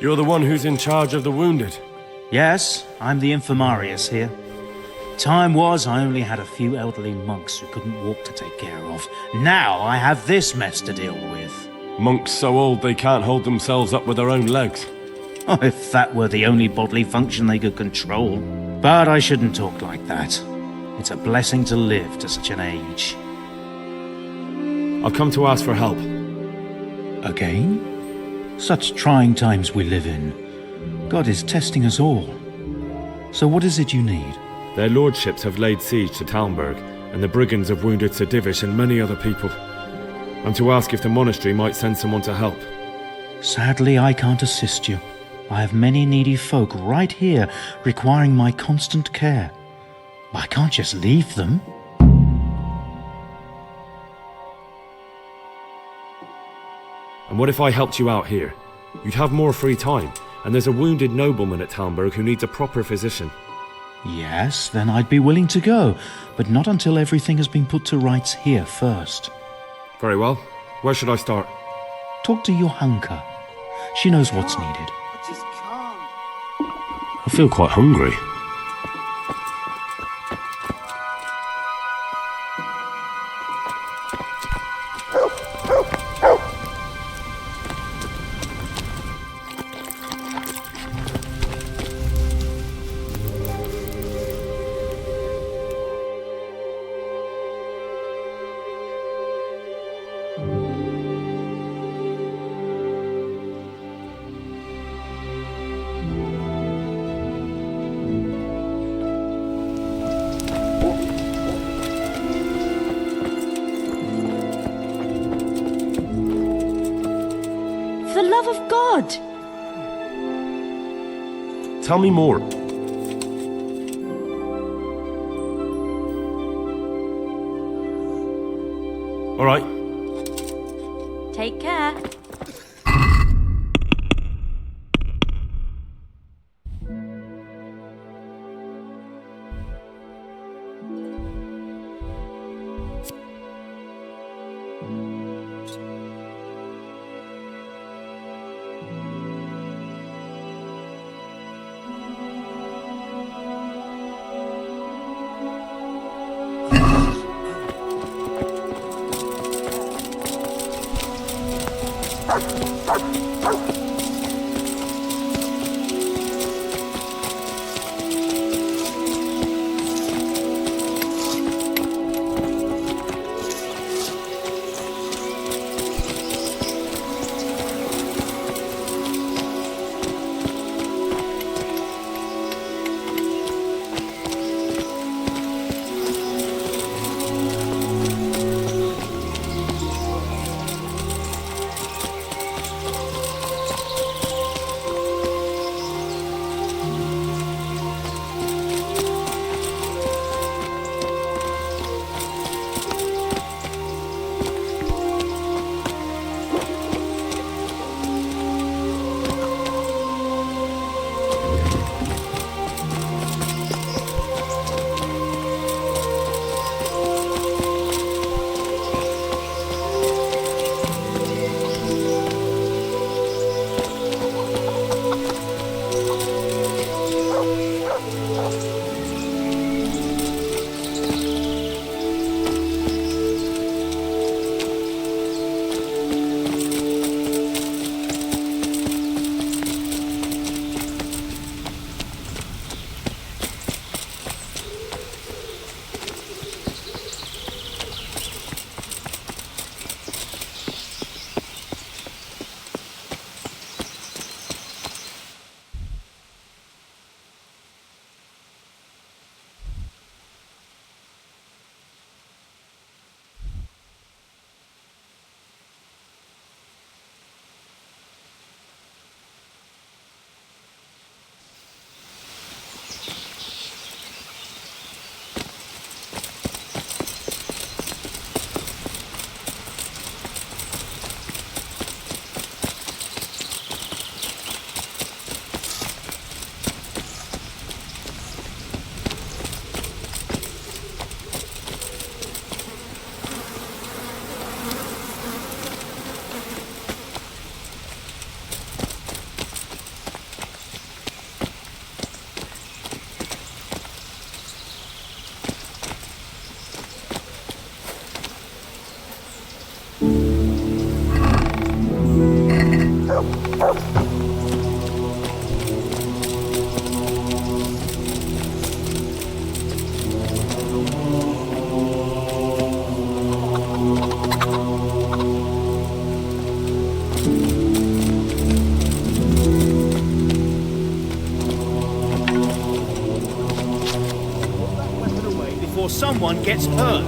You're the one who's in charge of the wounded. Yes, I'm the infirmarius here. Time was I only had a few elderly monks who couldn't walk to take care of. Now I have this mess to deal with. Monks so old they can't hold themselves up with their own legs. Oh, if that were the only bodily function they could control. But I shouldn't talk like that. It's a blessing to live to such an age. I've come to ask for help. Again? Such trying times we live in. God is testing us all. So what is it you need? Their lordships have laid siege to Talmberg, and the brigands have wounded Sir Divish and many other people. I'm to ask if the monastery might send someone to help. Sadly, I can't assist you. I have many needy folk right here requiring my constant care. I can't just leave them. And what if I helped you out here? You'd have more free time, and there's a wounded nobleman at Talmberg who needs a proper physician. Yes, then I'd be willing to go, but not until everything has been put to rights here first. Very well. Where should I start? Talk to Johanka. She knows what's needed. I feel quite hungry. For the love of God! Tell me more. All right. Take care. Someone gets hurt.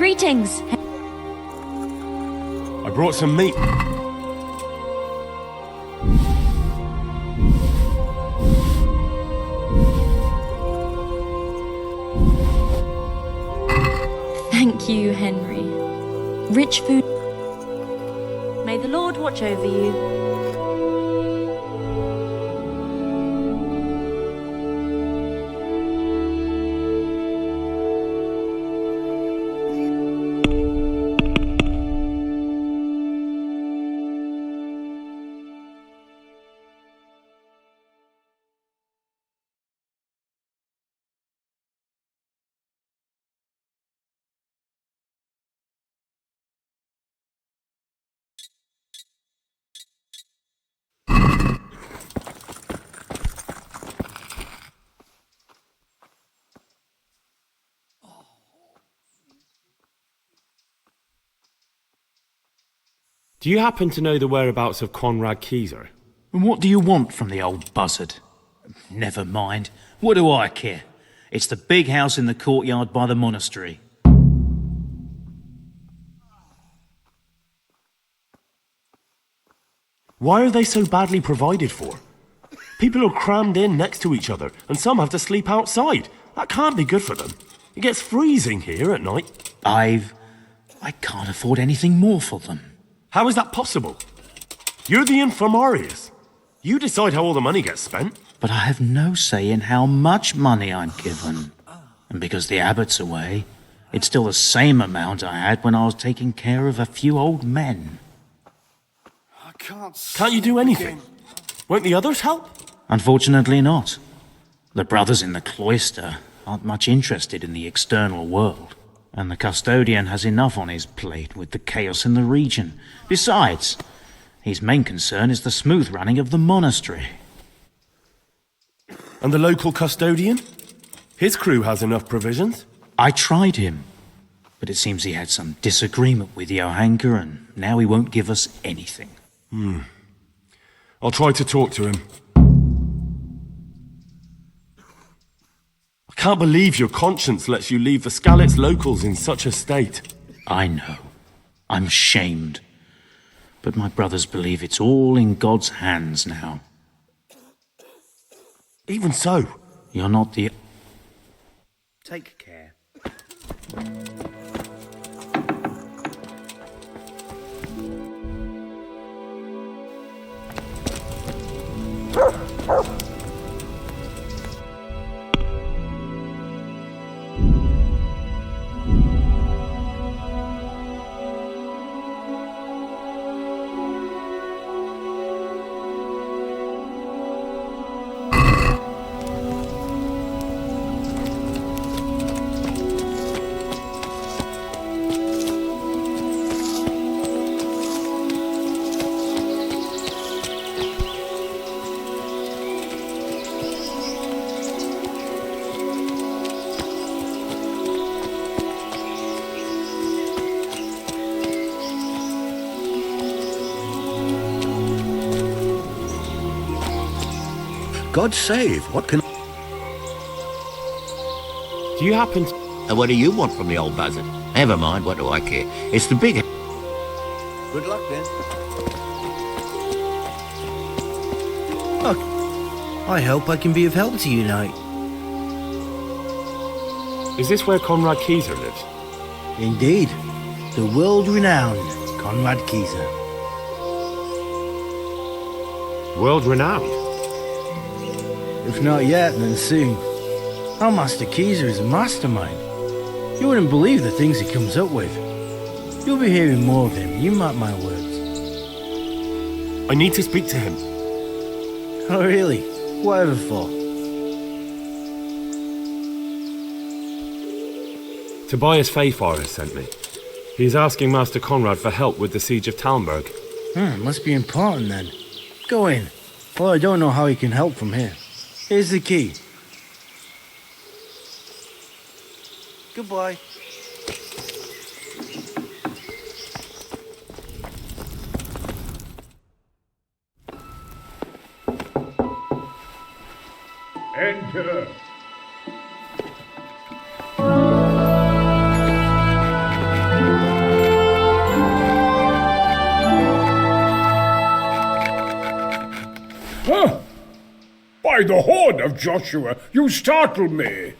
Greetings. I brought some meat. Thank you, Henry. Rich food. May the Lord watch over you. Do you happen to know the whereabouts of Conrad Keyser? And what do you want from the old buzzard? Never mind. What do I care? It's the big house in the courtyard by the monastery. Why are they so badly provided for? People are crammed in next to each other, and some have to sleep outside. That can't be good for them. It gets freezing here at night. I can't afford anything more for them. How is that possible? You're the infirmarius. You decide how all the money gets spent. But I have no say in how much money I'm given. And because the abbot's away, it's still the same amount I had when I was taking care of a few old men. Can't you do anything? Won't the others help? Unfortunately not. The brothers in the cloister aren't much interested in the external world. And the custodian has enough on his plate with the chaos in the region. Besides, his main concern is the smooth running of the monastery. And the local custodian? His crew has enough provisions. I tried him, but it seems he had some disagreement with Johanka, and now he won't give us anything. I'll try to talk to him. I can't believe your conscience lets you leave the Skalitz locals in such a state. I know. I'm shamed. But my brothers believe it's all in God's hands now. Even so. You're not the... Take care. God save, what can... Do you happen to... And what do you want from the old buzzard? Never mind, what do I care? It's the big... Good luck, then. Look, I hope I can be of help to you tonight. Is this where Conrad Keyser lives? Indeed. The world-renowned Conrad Keyser. World-renowned? If not yet, then soon. Our Master Keyser is a mastermind. You wouldn't believe the things he comes up with. You'll be hearing more of him, you mark my words. I need to speak to him. Oh, really? Whatever for? Tobias Fayfar has sent me. He's asking Master Conrad for help with the siege of Talmberg. Must be important then. Go in. Well, I don't know how he can help from here. Here's the key. Goodbye. Enter. By the horn of Joshua, you startle me.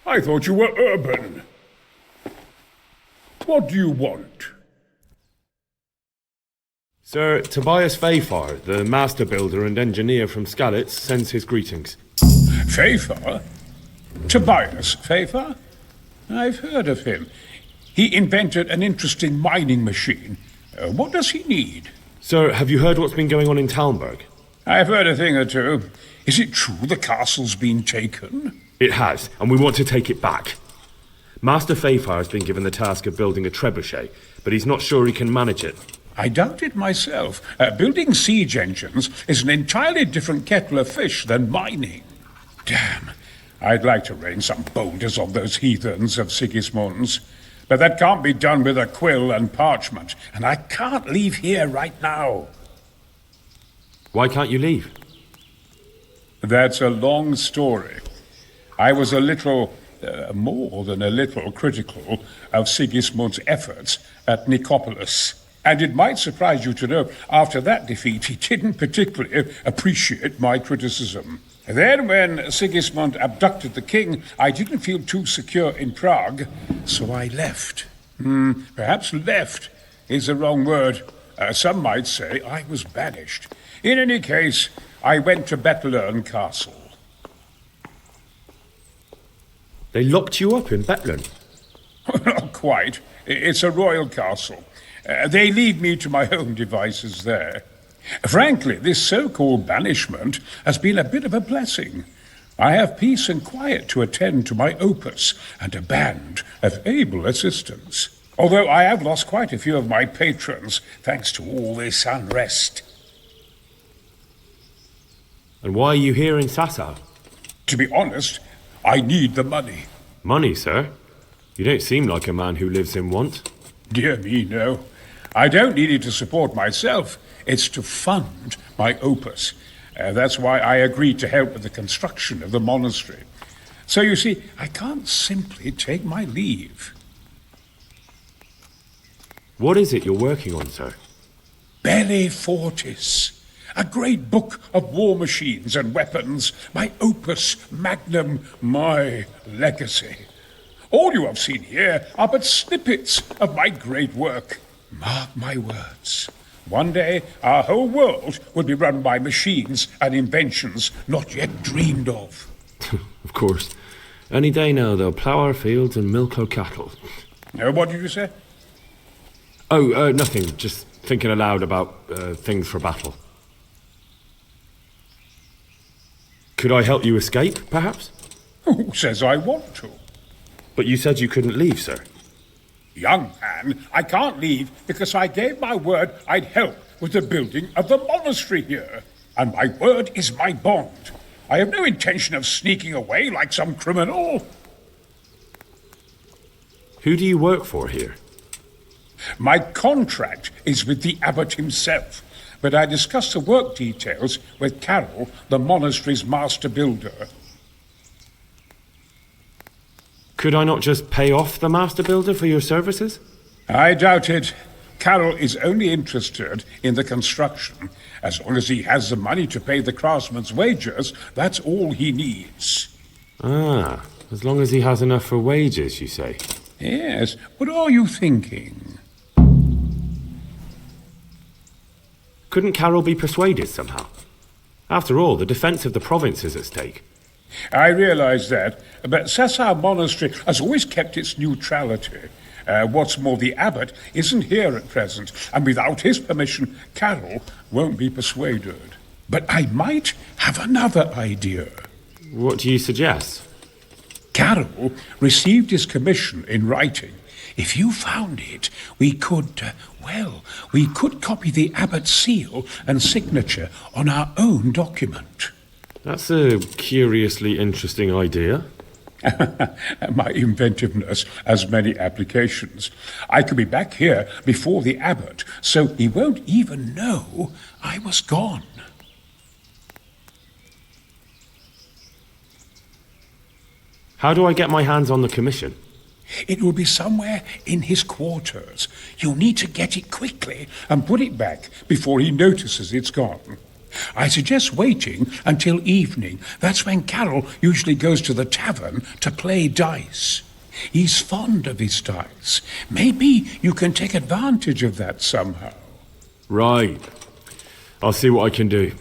I thought you were urban. What do you want? Sir Tobias Fayfar, the master builder and engineer from Skalitz, sends his greetings. Fayfar? Tobias Fayfar? I've heard of him. He invented an interesting mining machine. What does he need? Sir, have you heard what's been going on in Talmberg? I've heard a thing or two. Is it true the castle's been taken? It has, and we want to take it back. Master Fayfar has been given the task of building a trebuchet, but he's not sure he can manage it. I doubt it myself. Building siege engines is an entirely different kettle of fish than mining. Damn, I'd like to rain some boulders on those heathens of Sigismund's. But that can't be done with a quill and parchment, and I can't leave here right now. Why can't you leave? That's a long story. I was a little, more than a little, critical of Sigismund's efforts at Nicopolis. And it might surprise you to know, after that defeat, he didn't particularly appreciate my criticism. Then, when Sigismund abducted the king, I didn't feel too secure in Prague, so I left. Perhaps left is the wrong word. Some might say I was banished. In any case, I went to Bethlern Castle. They locked you up in Bethlern? Not quite. It's a royal castle. They leave me to my own devices there. Frankly, this so-called banishment has been a bit of a blessing. I have peace and quiet to attend to my opus and a band of able assistants. Although I have lost quite a few of my patrons thanks to all this unrest. And why are you here in Sasau? To be honest, I need the money. Money, sir? You don't seem like a man who lives in want. Dear me, no. I don't need it to support myself. It's to fund my opus. That's why I agreed to help with the construction of the monastery. So you see, I can't simply take my leave. What is it you're working on, sir? Belli Fortis. A great book of war machines and weapons. My opus magnum, my legacy. All you have seen here are but snippets of my great work. Mark my words. One day, our whole world will be run by machines and inventions not yet dreamed of. Of course. Any day now, they'll plough our fields and milk our cattle. What did you say? Oh, nothing. Just thinking aloud about things for battle. Could I help you escape, perhaps? Who says I want to? But you said you couldn't leave, sir. Young man, I can't leave because I gave my word I'd help with the building of the monastery here. And my word is my bond. I have no intention of sneaking away like some criminal. Who do you work for here? My contract is with the abbot himself, but I discussed the work details with Carol, the monastery's master builder. Could I not just pay off the master builder for your services? I doubt it. Carol is only interested in the construction. As long as he has the money to pay the craftsman's wages, that's all he needs. Ah, as long as he has enough for wages, you say? Yes. What are you thinking? Couldn't Carol be persuaded somehow? After all, the defense of the province is at stake. I realize that, but Sasau Monastery has always kept its neutrality. What's more, the abbot isn't here at present, and without his permission, Carol won't be persuaded. But I might have another idea. What do you suggest? Carol received his commission in writing. If you found it, we could copy the abbot's seal and signature on our own document. That's a curiously interesting idea. My inventiveness has many applications. I could be back here before the abbot, so he won't even know I was gone. How do I get my hands on the commission? It will be somewhere in his quarters. You'll need to get it quickly and put it back before he notices it's gone. I suggest waiting until evening. That's when Carol usually goes to the tavern to play dice. He's fond of his dice. Maybe you can take advantage of that somehow. Right. I'll see what I can do.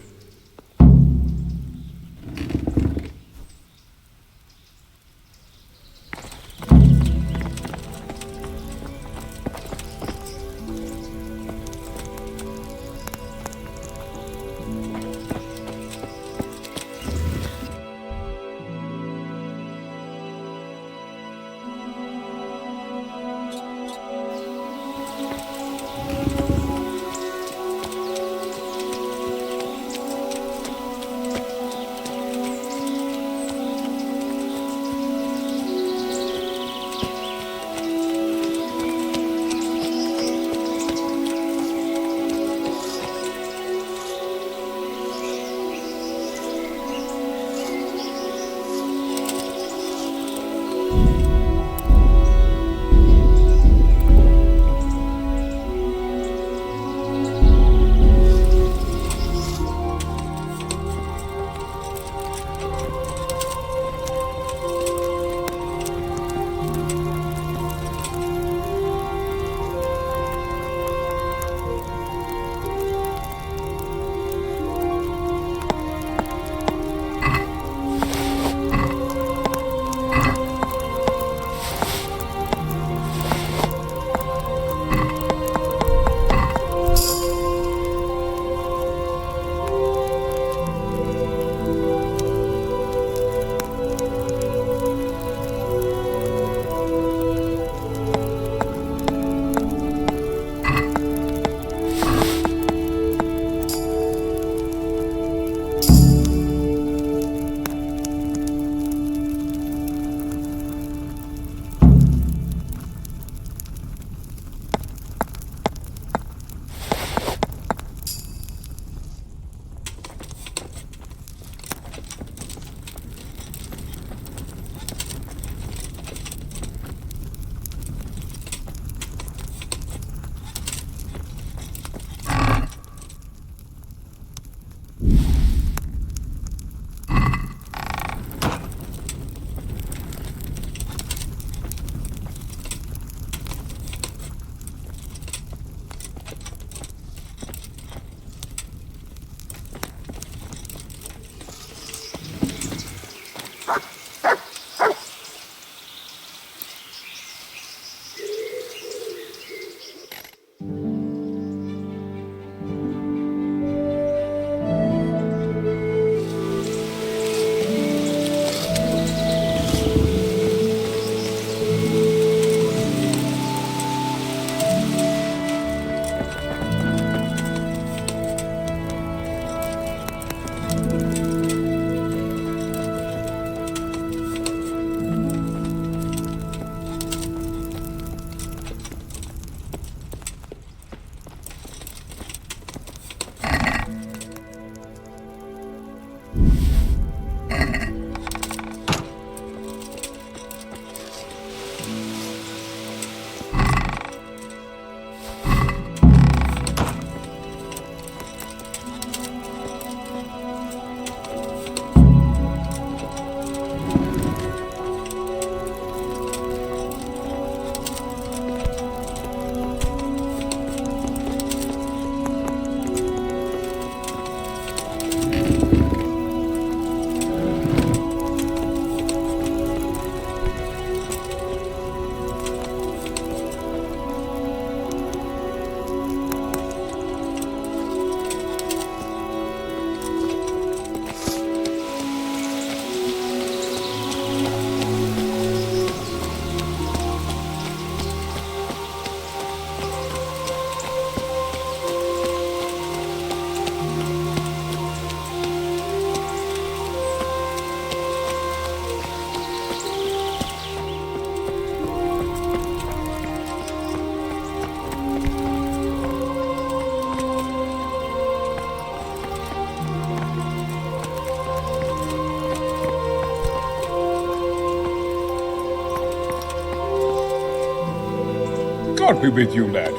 God be with you, lad.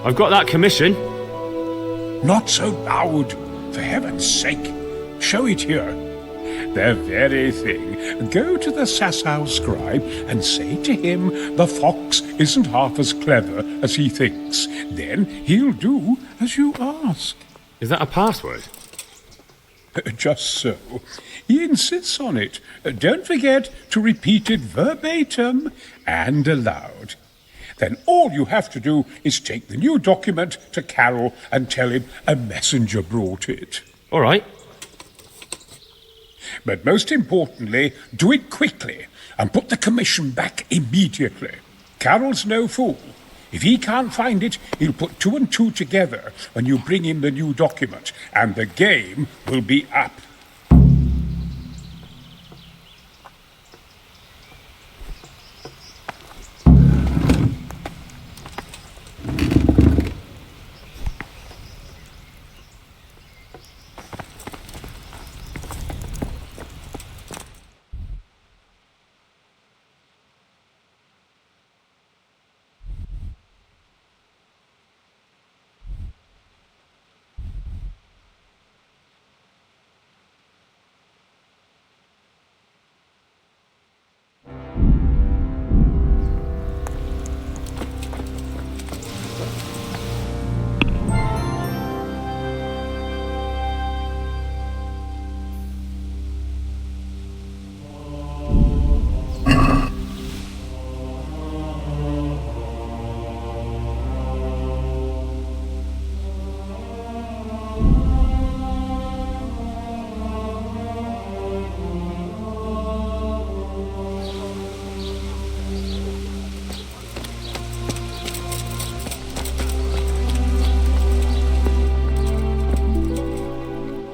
I've got that commission. Not so loud, for heaven's sake. Show it here. The very thing. Go to the Sasau scribe and say to him the fox isn't half as clever as he thinks. Then he'll do as you ask. Is that a password? Just so. He insists on it. Don't forget to repeat it verbatim and aloud. Then all you have to do is take the new document to Carol and tell him a messenger brought it. All right. But most importantly, do it quickly and put the commission back immediately. Carol's no fool. If he can't find it, he'll put 2 and 2 together when you bring him the new document, and the game will be up.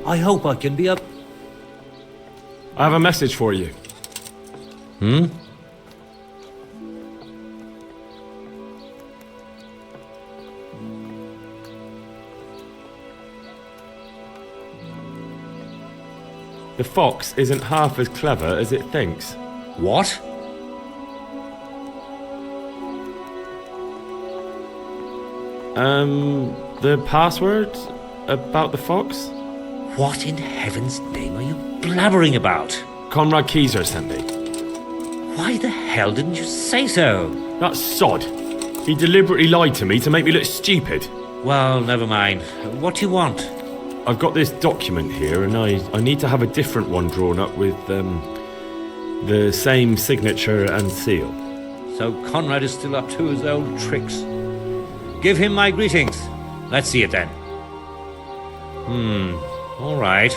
I hope I can be up. I have a message for you. The fox isn't half as clever as it thinks. What? The password about the fox? What in heaven's name are you blabbering about? Conrad Keyser sent me. Why the hell didn't you say so? That sod. He deliberately lied to me to make me look stupid. Well, never mind. What do you want? I've got this document here, and I need to have a different one drawn up with the same signature and seal. So Conrad is still up to his old tricks. Give him my greetings. Let's see it then. All right.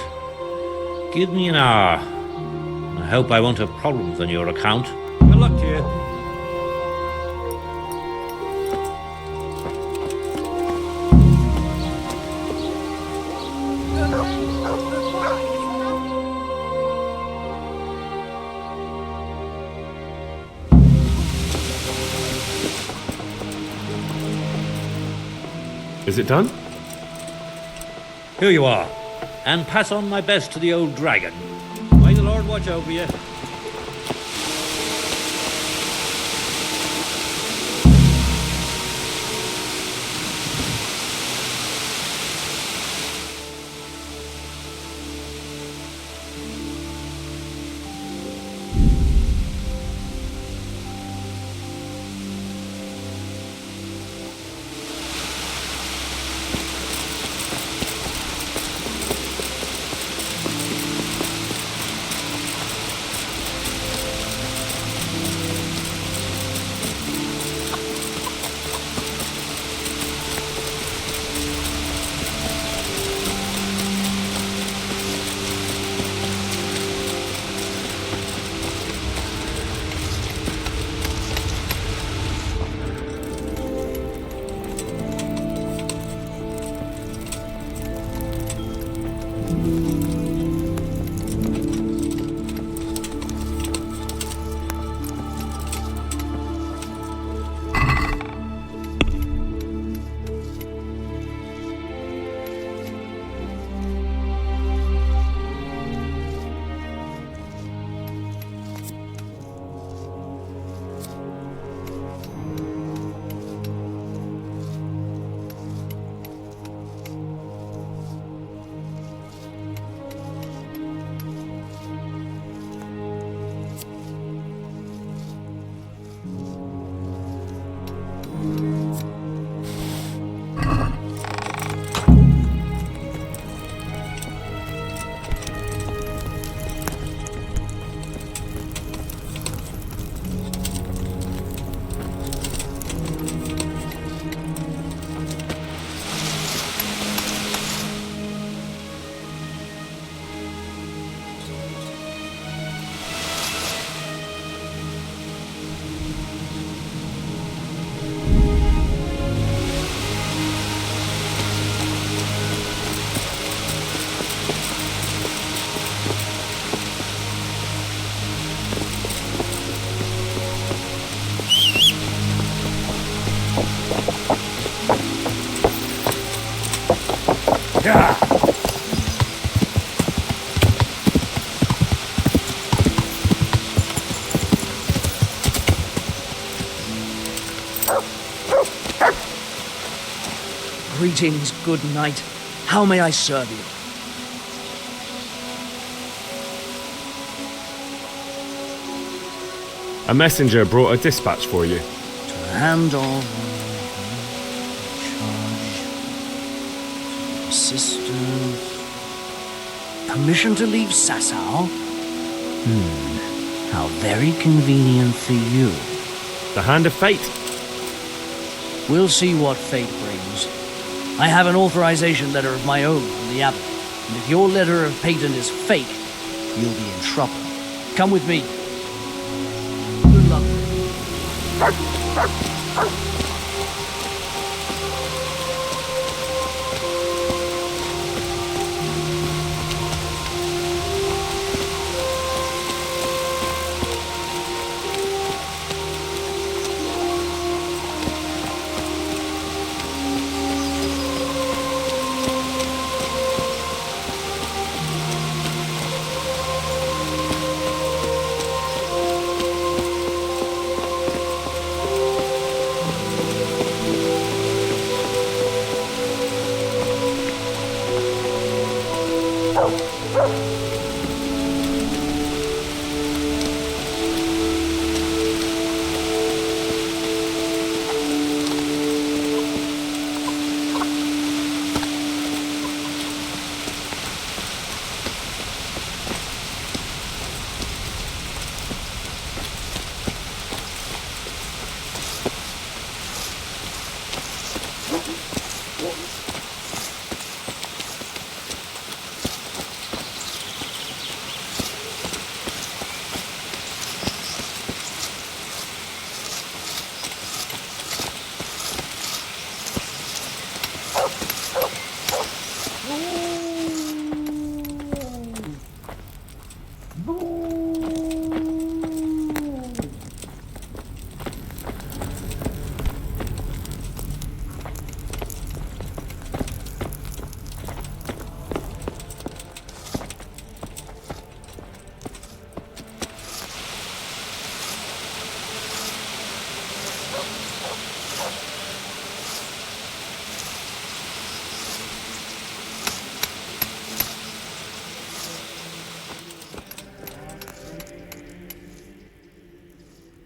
Give me an hour. I hope I won't have problems on your account. Good luck to you. Is it done? Here you are. And pass on my best to the old dragon. May the Lord watch over you. Greetings, good knight. How may I serve you? A messenger brought a dispatch for you. To the hand of charge assistant. Permission to leave Sasau? How very convenient for you. The hand of fate. We'll see what fate brings. I have an authorization letter of my own from the abbot, and if your letter of patent is fake, you'll be in trouble. Come with me. Good luck.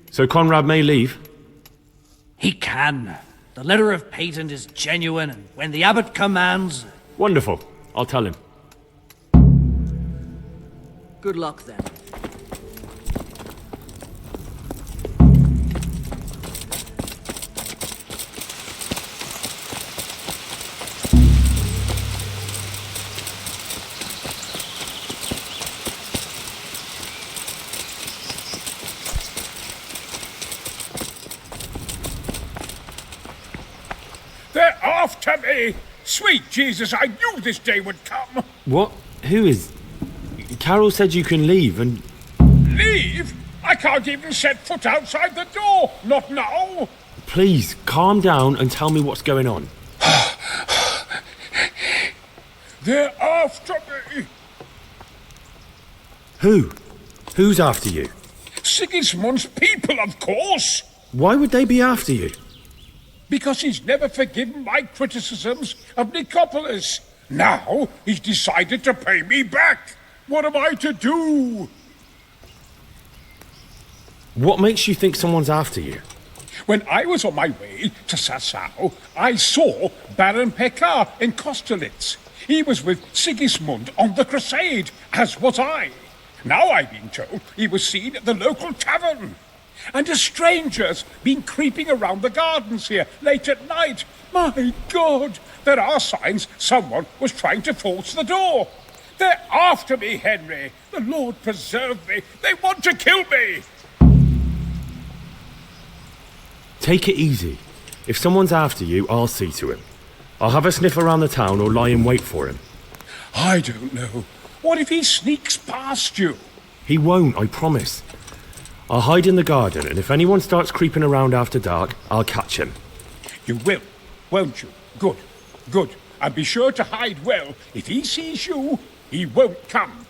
So Conrad may leave? He can. The letter of patent is genuine, and when the abbot commands... Wonderful. I'll tell him. Good luck, then. They're after me! Sweet Jesus, I knew this day would come! What? Who is... Carol said you can leave and... Leave? I can't even set foot outside the door! Not now! Please, calm down and tell me what's going on. They're after me! Who? Who's after you? Sigismund's people, of course! Why would they be after you? Because he's never forgiven my criticisms of Nicopolis. Now he's decided to pay me back. What am I to do? What makes you think someone's after you? When I was on my way to Sasau, I saw Baron Pekar in Kostelitz. He was with Sigismund on the crusade, as was I. Now I've been told he was seen at the local tavern. And a stranger's been creeping around the gardens here late at night. My God, there are signs someone was trying to force the door. They're after me, Henry. The Lord preserve me. They want to kill me. Take it easy. If someone's after you, I'll see to him. I'll have a sniff around the town or lie in wait for him. I don't know. What if he sneaks past you? He won't, I promise. I'll hide in the garden, and if anyone starts creeping around after dark, I'll catch him. You will, won't you? Good, good. And be sure to hide well. If he sees you, he won't come.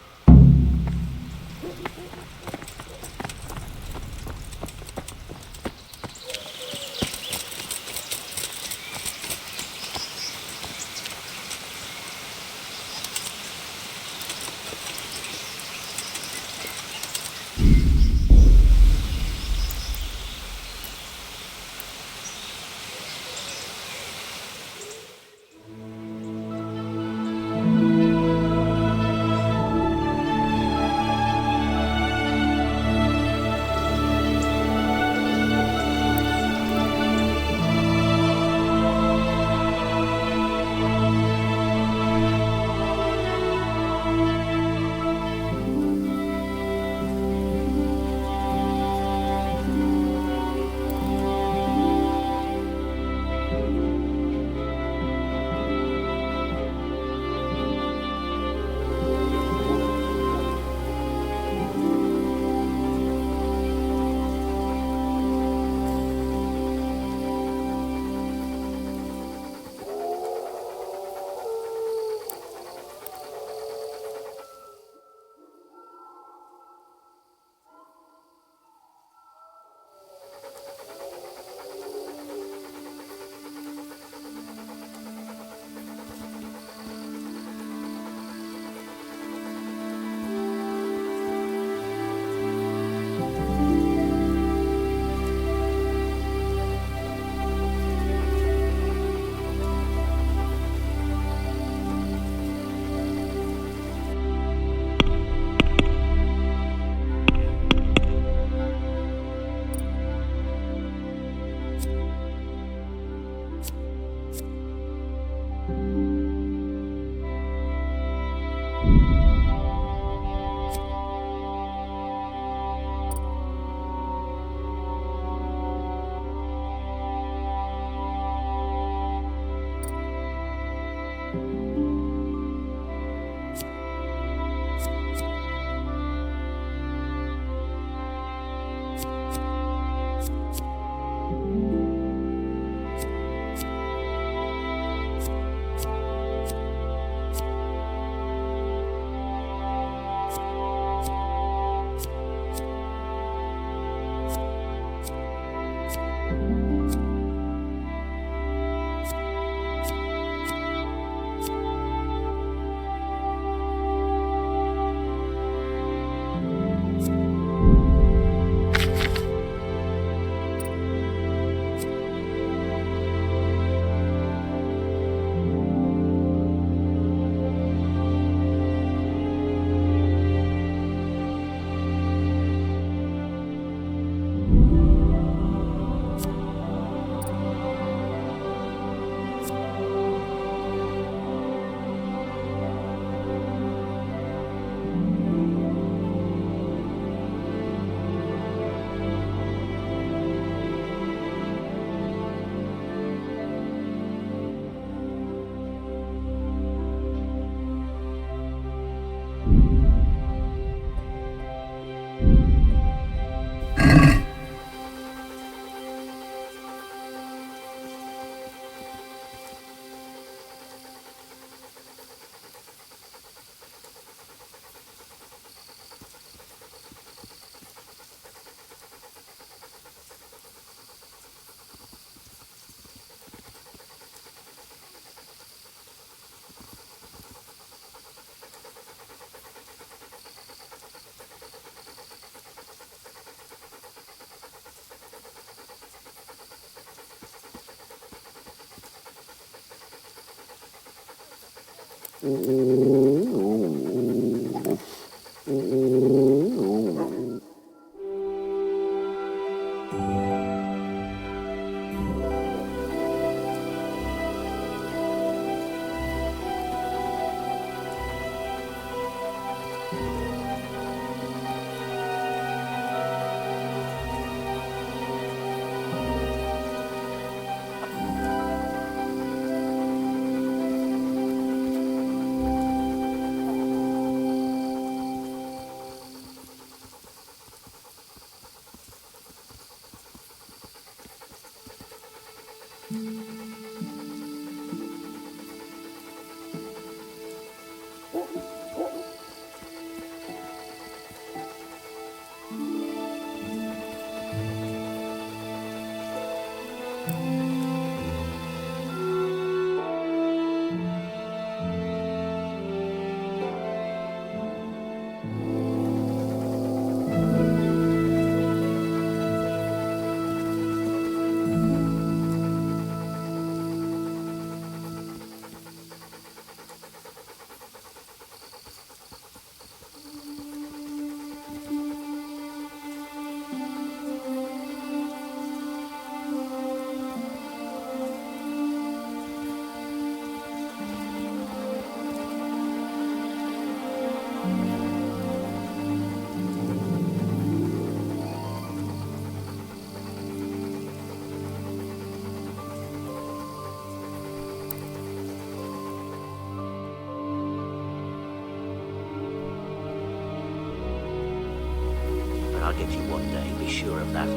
I'll get you one day, be sure of that.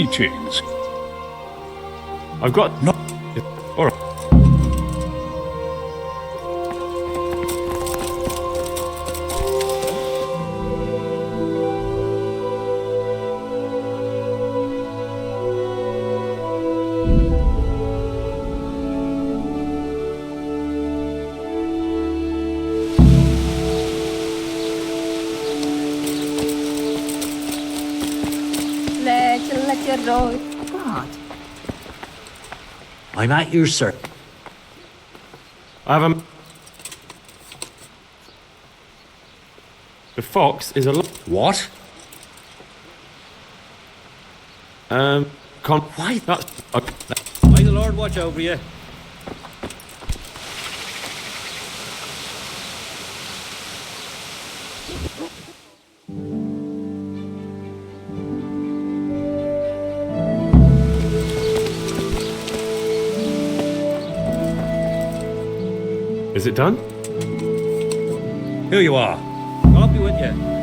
teachings. I've got... No. All right. God. I'm at your service. I have a... The fox is a... What? Why? That's... May the Lord watch over you. Is it done? Here you are. I'll be with you.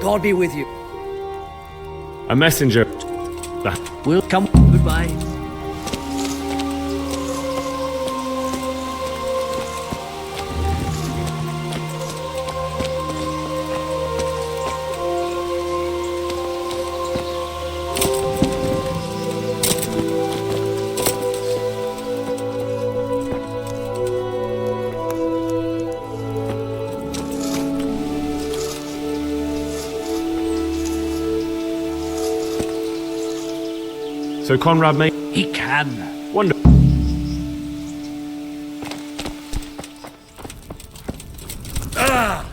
God be with you. A messenger. We'll come. Goodbye. So Conrad may... He can. Wonderful. Ah!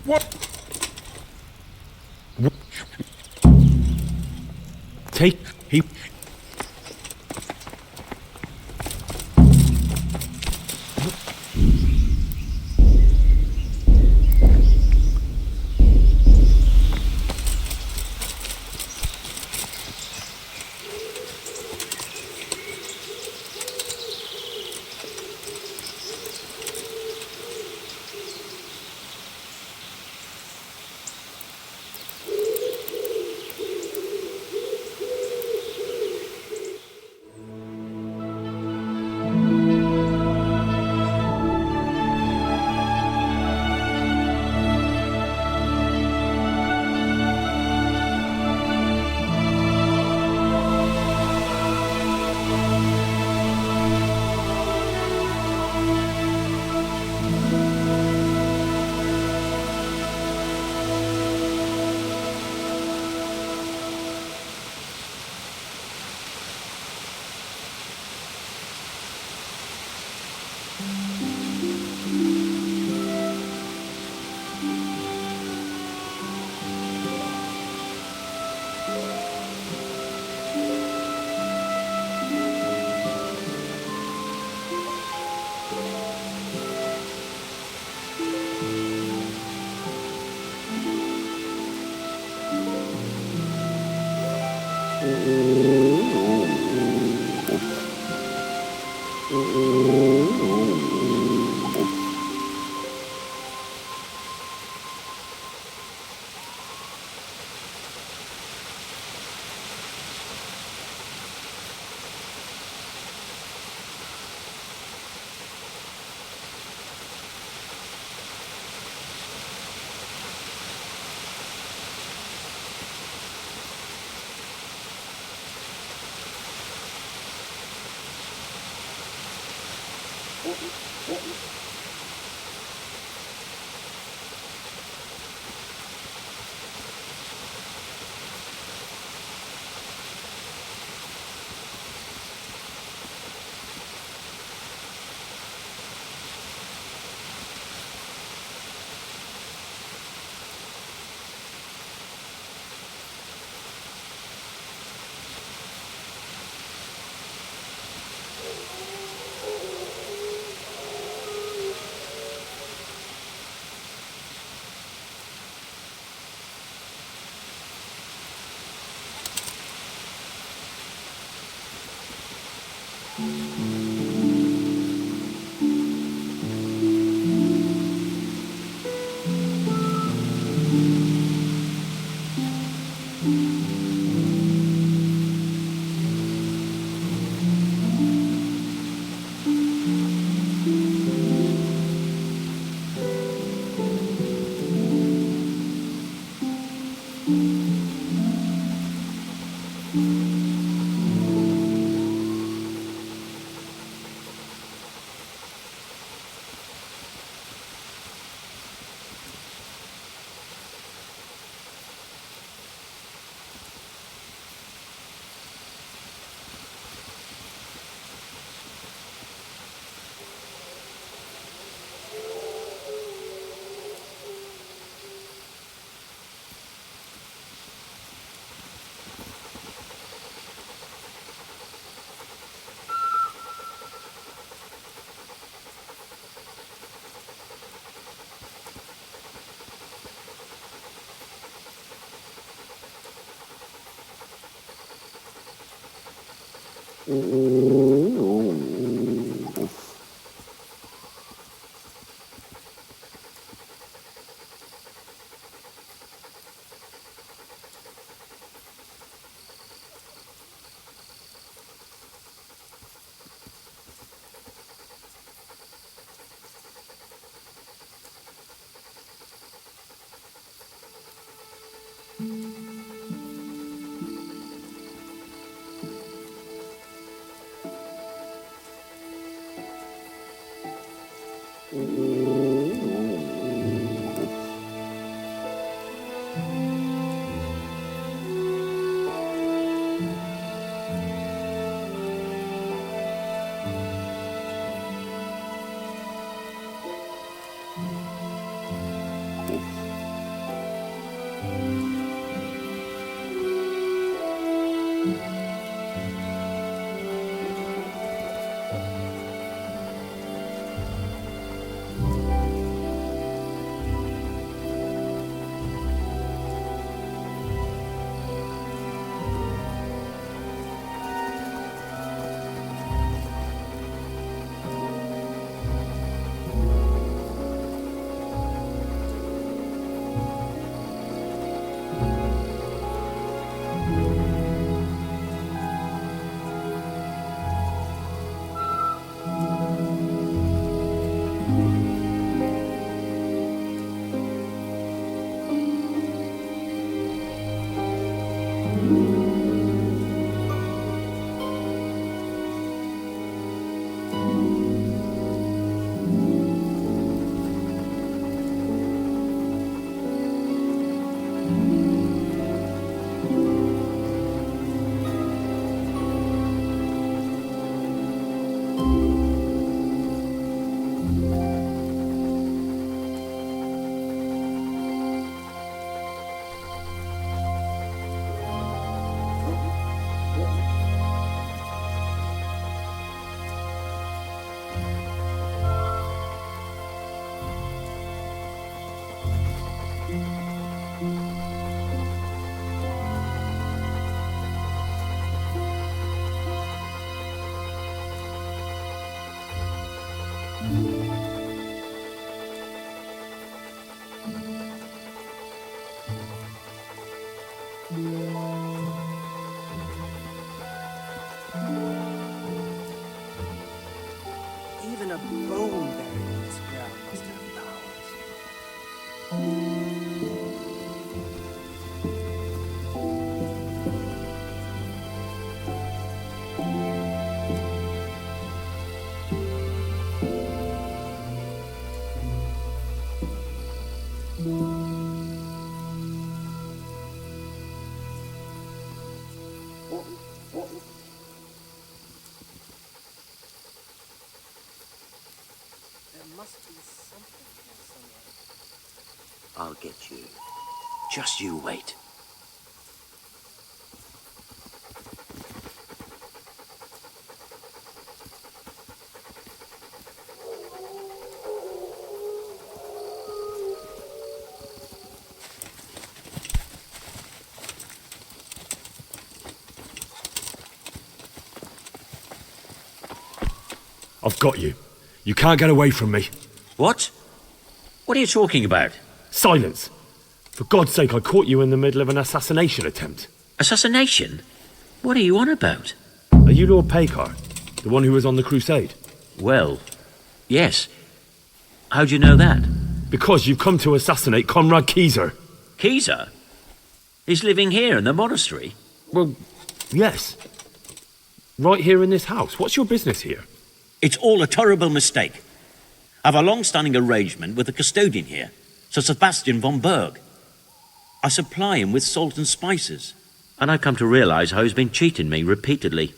What? Take... He... Even a bone buried in this ground must have powers. There must be something here somewhere. I'll get you. Just you wait. I've got you. You can't get away from me. What? What are you talking about? Silence! For God's sake, I caught you in the middle of an assassination attempt. Assassination? What are you on about? Are you Lord Pekar? The one who was on the crusade? Well, yes. How'd you know that? Because you've come to assassinate Comrade Keyser. Keyser? He's living here in the monastery? Well, yes. Right here in this house. What's your business here? It's all a terrible mistake. I've a long-standing arrangement with the custodian here, Sir Sebastian von Berg. I supply him with salt and spices, and I've come to realize how he's been cheating me repeatedly.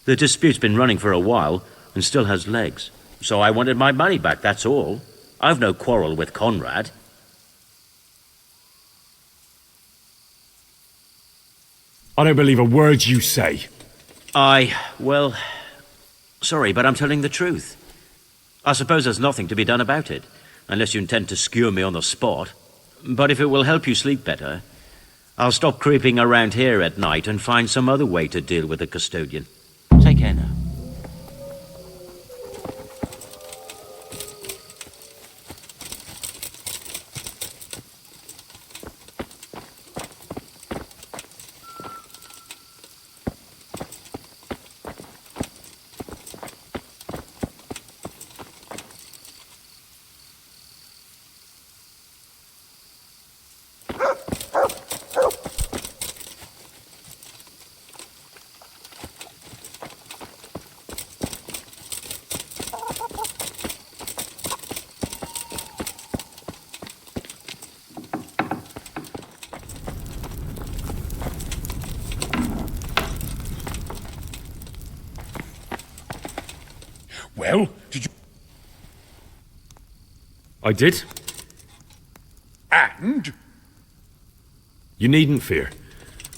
The dispute's been running for a while and still has legs, so I wanted my money back, that's all. I've no quarrel with Conrad. I don't believe a word you say. Well, sorry, but I'm telling the truth. I suppose there's nothing to be done about it, unless you intend to skewer me on the spot. But if it will help you sleep better, I'll stop creeping around here at night and find some other way to deal with the custodian. Take care now. Well, did you... I did. And? You needn't fear.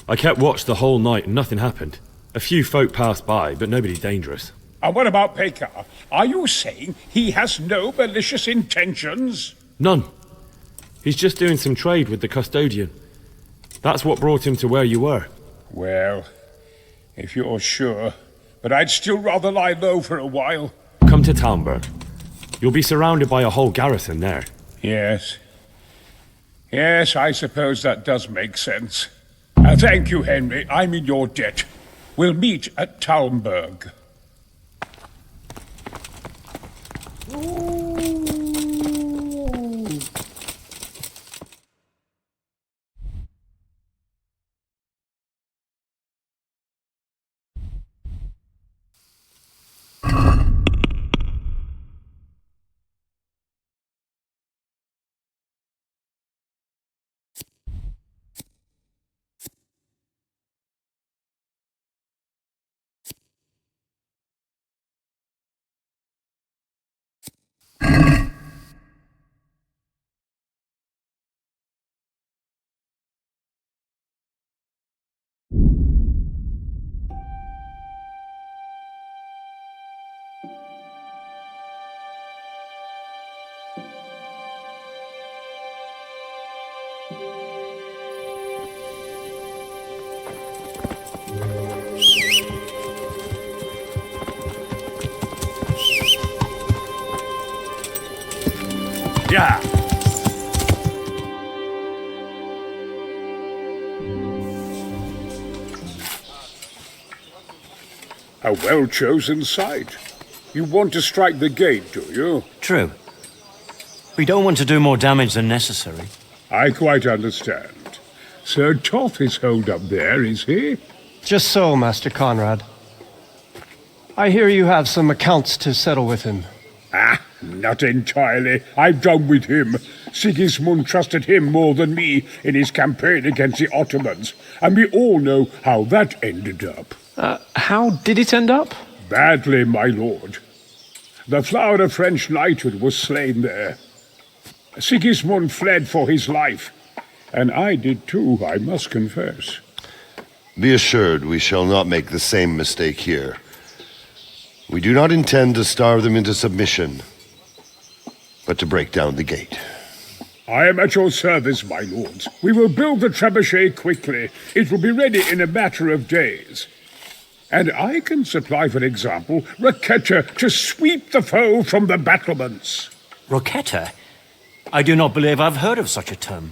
I kept watch the whole night and nothing happened. A few folk passed by, but nobody dangerous. And what about Pekar? Are you saying he has no malicious intentions? None. He's just doing some trade with the custodian. That's what brought him to where you were. Well, if you're sure. But I'd still rather lie low for a while. Come to Talmberg. You'll be surrounded by a whole garrison there. Yes. Yes, I suppose that does make sense. Thank you, Henry. I'm in your debt. We'll meet at Talmberg. Yeah. A well-chosen site. You want to strike the gate, do you? True. We don't want to do more damage than necessary. I quite understand. Sir Toth is holed up there, is he? Just so, Master Conrad. I hear you have some accounts to settle with him. Ah, not entirely. I'm done with him. Sigismund trusted him more than me in his campaign against the Ottomans, and we all know how that ended up. How did it end up? Badly, my lord. The flower of French knighthood was slain there. Sigismund fled for his life, and I did too, I must confess. Be assured we shall not make the same mistake here. We do not intend to starve them into submission, but to break down the gate. I am at your service, my lords. We will build the trebuchet quickly. It will be ready in a matter of days. And I can supply, for example, Roquetta to sweep the foe from the battlements. Roquetta? I do not believe I've heard of such a term.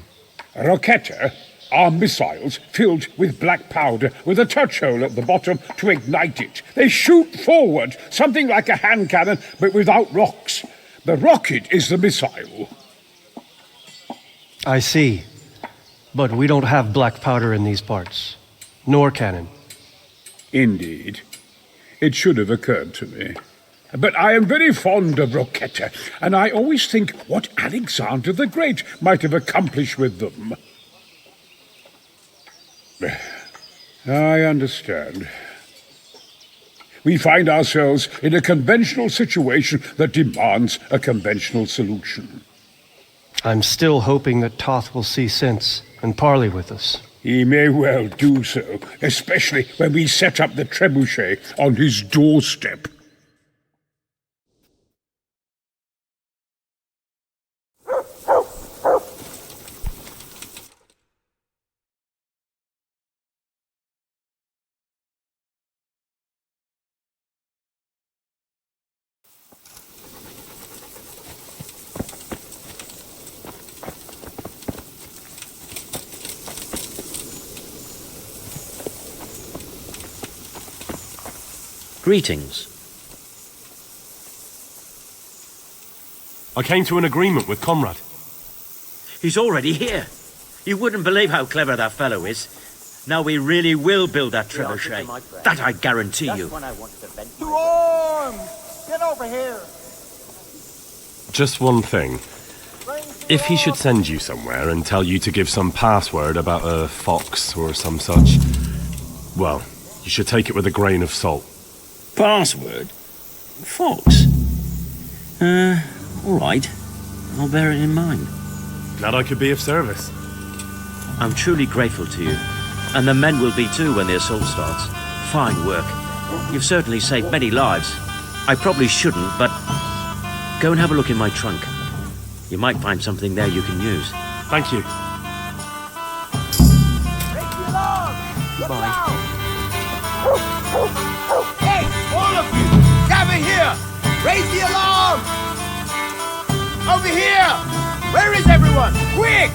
Roquetta are missiles filled with black powder with a touch hole at the bottom to ignite it. They shoot forward, something like a hand cannon, but without rocks. The rocket is the missile. I see. But we don't have black powder in these parts. Nor cannon. Indeed. It should have occurred to me. But I am very fond of Roquetta, and I always think what Alexander the Great might have accomplished with them. I understand. We find ourselves in a conventional situation that demands a conventional solution. I'm still hoping that Toth will see sense and parley with us. He may well do so, especially when we set up the trebuchet on his doorstep. Greetings. I came to an agreement with Conrad. He's already here. You wouldn't believe how clever that fellow is. Now we really will build that trebuchet. That I guarantee you. To arms! Get over here! Just one thing. If he should send you somewhere and tell you to give some password about a fox or some such, well, you should take it with a grain of salt. Password? Fox? Alright. I'll bear it in mind. Glad I could be of service. I'm truly grateful to you. And the men will be too when the assault starts. Fine work. You've certainly saved many lives. I probably shouldn't, but go and have a look in my trunk. You might find something there you can use. Thank you. Goodbye. Hey, all of you! Gather here! Raise the alarm! Over here! Where is everyone? Quick!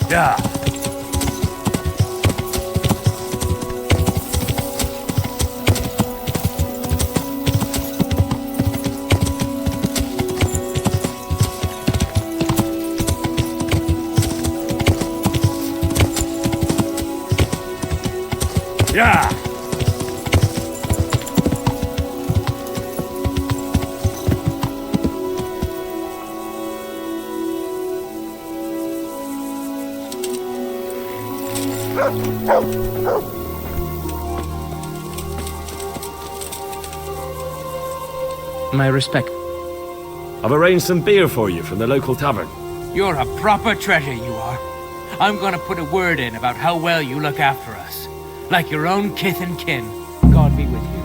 Yeah. Yeah! My respect. I've arranged some beer for you from the local tavern. You're a proper treasure, you are. I'm gonna put a word in about how well you look after us. Like your own kith and kin. God be with you.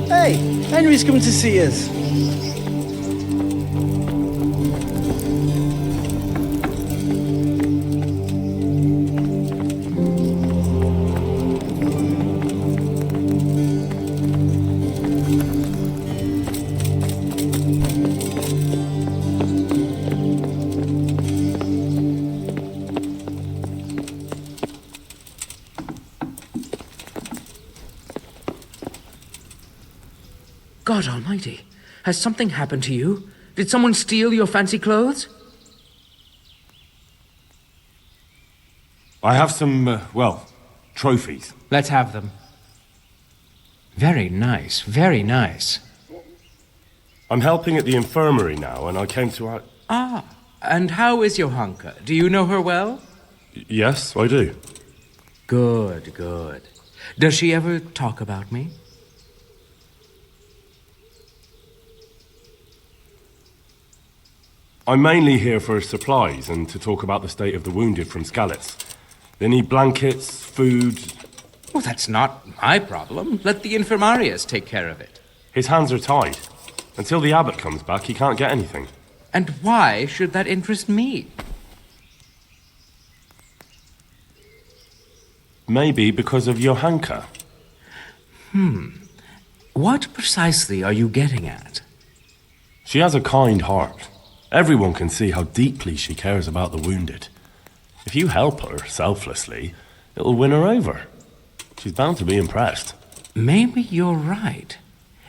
Hey, Henry's coming to see us. God almighty, has something happened to you? Did someone steal your fancy clothes? I have some, trophies. Let's have them. Very nice, very nice. I'm helping at the infirmary now, and I came to... Ah, and how is Johanka? Do you know her well? Yes, I do. Good, good. Does she ever talk about me? I'm mainly here for supplies and to talk about the state of the wounded from Skalitz. They need blankets, food... Well, that's not my problem. Let the infirmarius take care of it. His hands are tied. Until the abbot comes back, he can't get anything. And why should that interest me? Maybe because of Johanka. What precisely are you getting at? She has a kind heart. Everyone can see how deeply she cares about the wounded. If you help her selflessly, it'll win her over. She's bound to be impressed. Maybe you're right.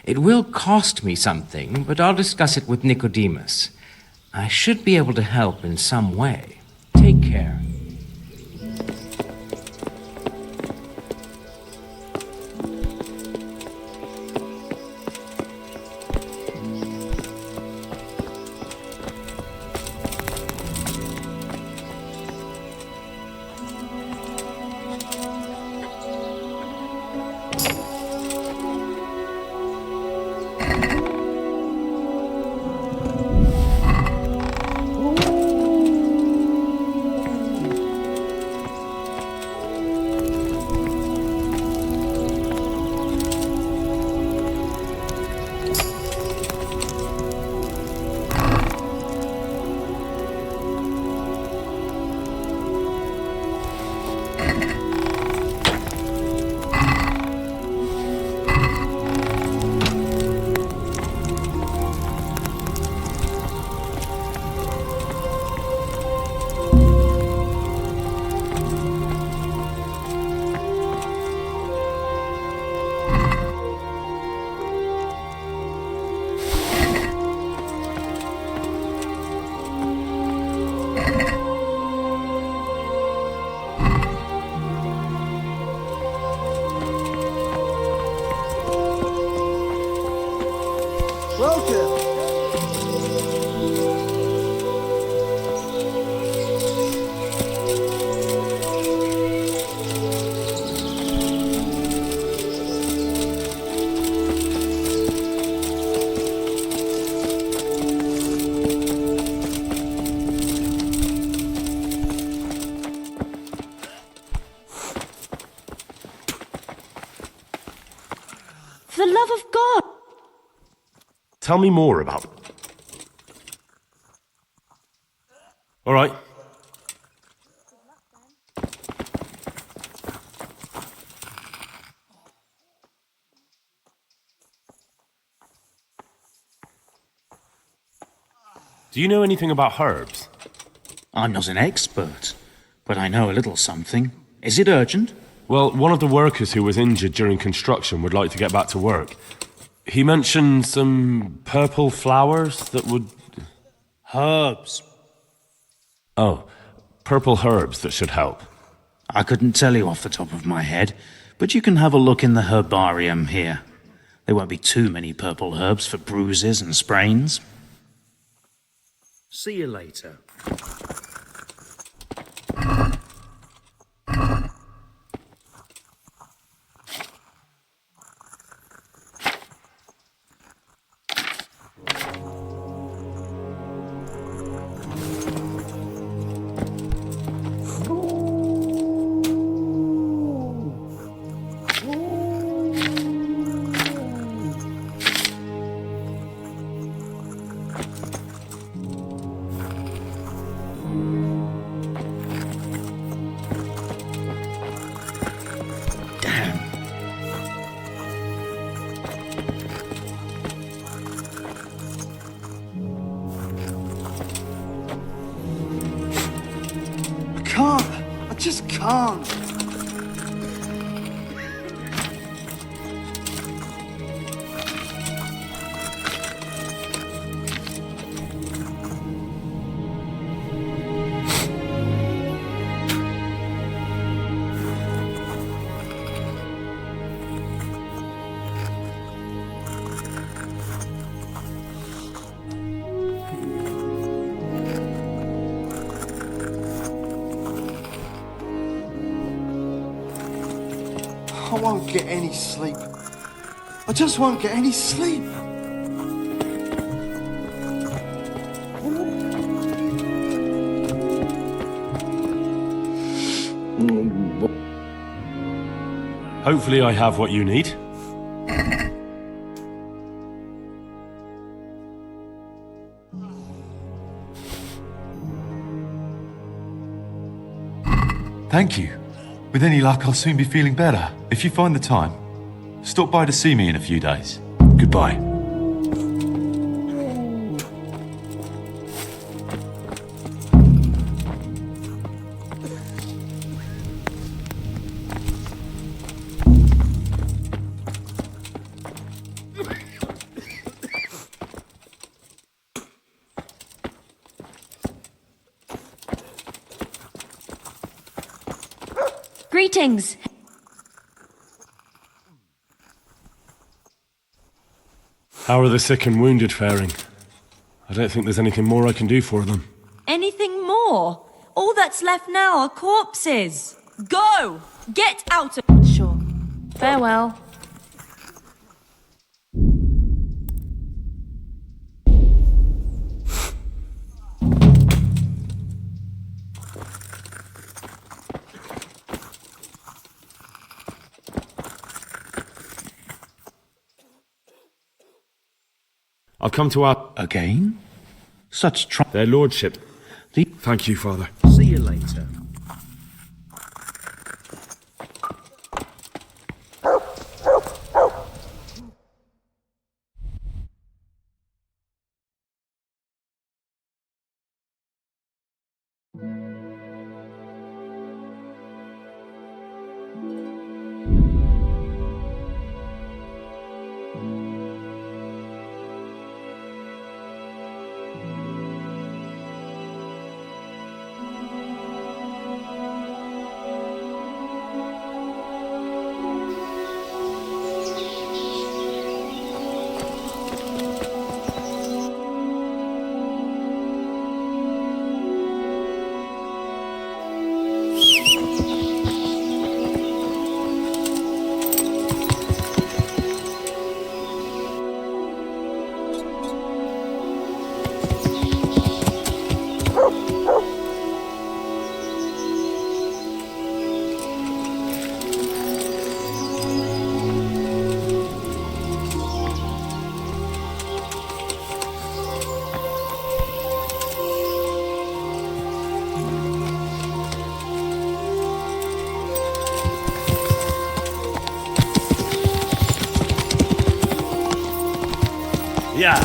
It will cost me something, but I'll discuss it with Nicodemus. I should be able to help in some way. Take care. For the love of God! Tell me more about... All right. Do you know anything about herbs? I'm not an expert, but I know a little something. Is it urgent? Well, one of the workers who was injured during construction would like to get back to work. He mentioned some purple flowers that would... Herbs. Oh, purple herbs that should help. I couldn't tell you off the top of my head, but you can have a look in the herbarium here. There won't be too many purple herbs for bruises and sprains. See you later. I just can't. I won't get any sleep. I just won't get any sleep. Hopefully I have what you need. Thank you. With any luck, I'll soon be feeling better. If you find the time, stop by to see me in a few days. Goodbye. Greetings! How are the sick and wounded faring? I don't think there's anything more I can do for them. Anything more? All that's left now are corpses! Go! Get out of... Sure. Farewell. I've come to our... Again? Such Their lordship. Thank you, Father. See you later. Yeah.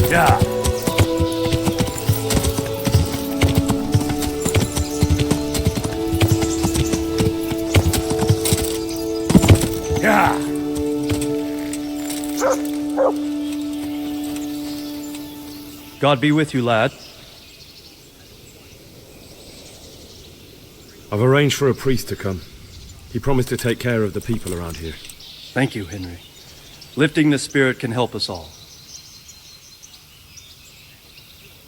Yeah. Yeah. God be with you, lad. I've arranged for a priest to come. He promised to take care of the people around here. Thank you, Henry. Lifting the spirit can help us all.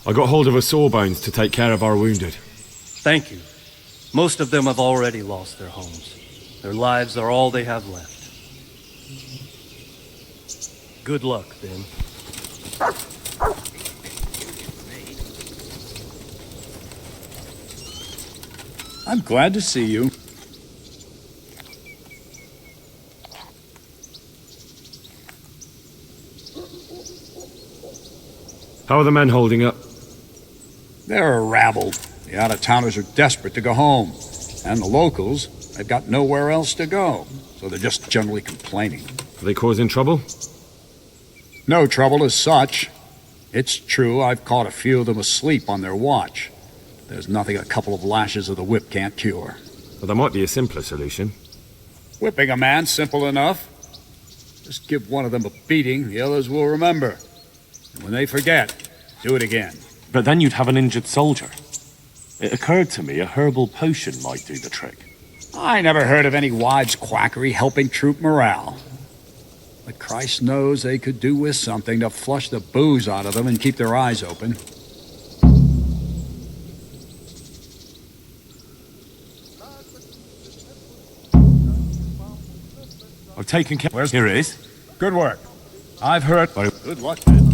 I got hold of a sawbones to take care of our wounded. Thank you. Most of them have already lost their homes. Their lives are all they have left. Good luck, then. I'm glad to see you. How are the men holding up? They're a rabble. The out-of-towners are desperate to go home. And the locals, they've got nowhere else to go. So they're just generally complaining. Are they causing trouble? No trouble as such. It's true I've caught a few of them asleep on their watch. There's nothing a couple of lashes of the whip can't cure. Well, there might be a simpler solution. Whipping a man, simple enough. Just give one of them a beating, the others will remember. And when they forget, do it again. But then you'd have an injured soldier. It occurred to me a herbal potion might do the trick. I never heard of any wives' quackery helping troop morale. But Christ knows they could do with something to flush the booze out of them and keep their eyes open. I've taken care. Here it is. Good work. I've heard. Good luck, man.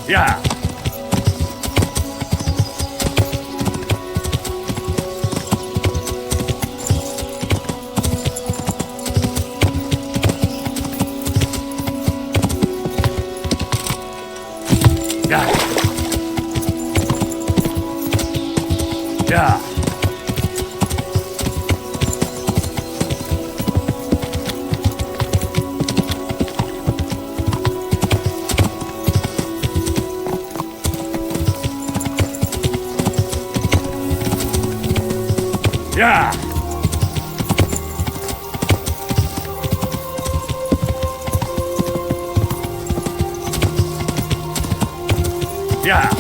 Yeah. Yeah. Yeah. Yeah.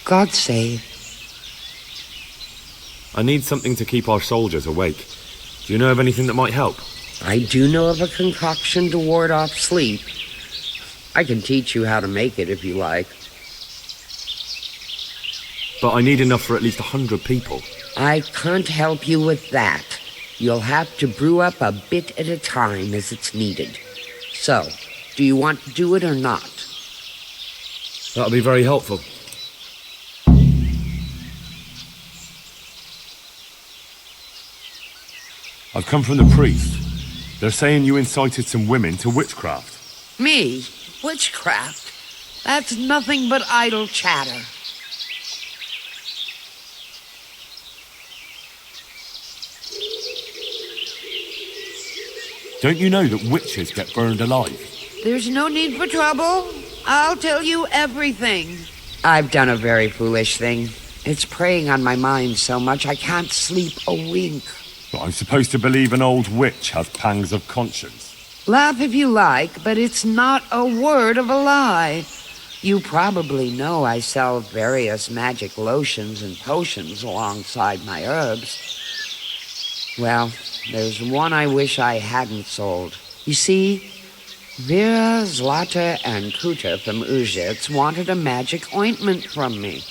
God save. I need something to keep our soldiers awake. Do you know of anything that might help? I do know of a concoction to ward off sleep. I can teach you how to make it if you like. But I need enough for at least 100 people. I can't help you with that. You'll have to brew up a bit at a time as it's needed. So, do you want to do it or not? That'll be very helpful. I've come from the priest. They're saying you incited some women to witchcraft. Me? Witchcraft? That's nothing but idle chatter. Don't you know that witches get burned alive? There's no need for trouble. I'll tell you everything. I've done a very foolish thing. It's preying on my mind so much I can't sleep a wink. Well, I'm supposed to believe an old witch has pangs of conscience. Laugh if you like, but it's not a word of a lie. You probably know I sell various magic lotions and potions alongside my herbs. Well, there's one I wish I hadn't sold. You see, Vera, Zlata, and Kuta from Uzhitz wanted a magic ointment from me.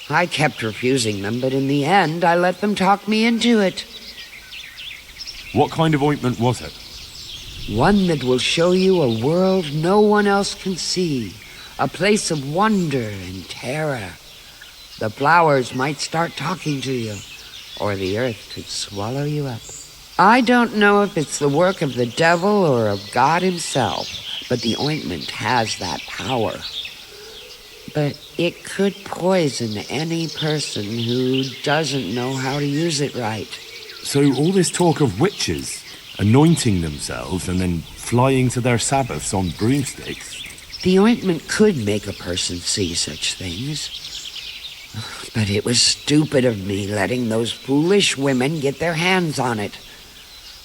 I kept refusing them, but in the end, I let them talk me into it. What kind of ointment was it? One that will show you a world no one else can see. A place of wonder and terror. The flowers might start talking to you, or the earth could swallow you up. I don't know if it's the work of the devil or of God himself, but the ointment has that power. But it could poison any person who doesn't know how to use it right. So all this talk of witches anointing themselves and then flying to their sabbaths on broomsticks. The ointment could make a person see such things. But it was stupid of me letting those foolish women get their hands on it.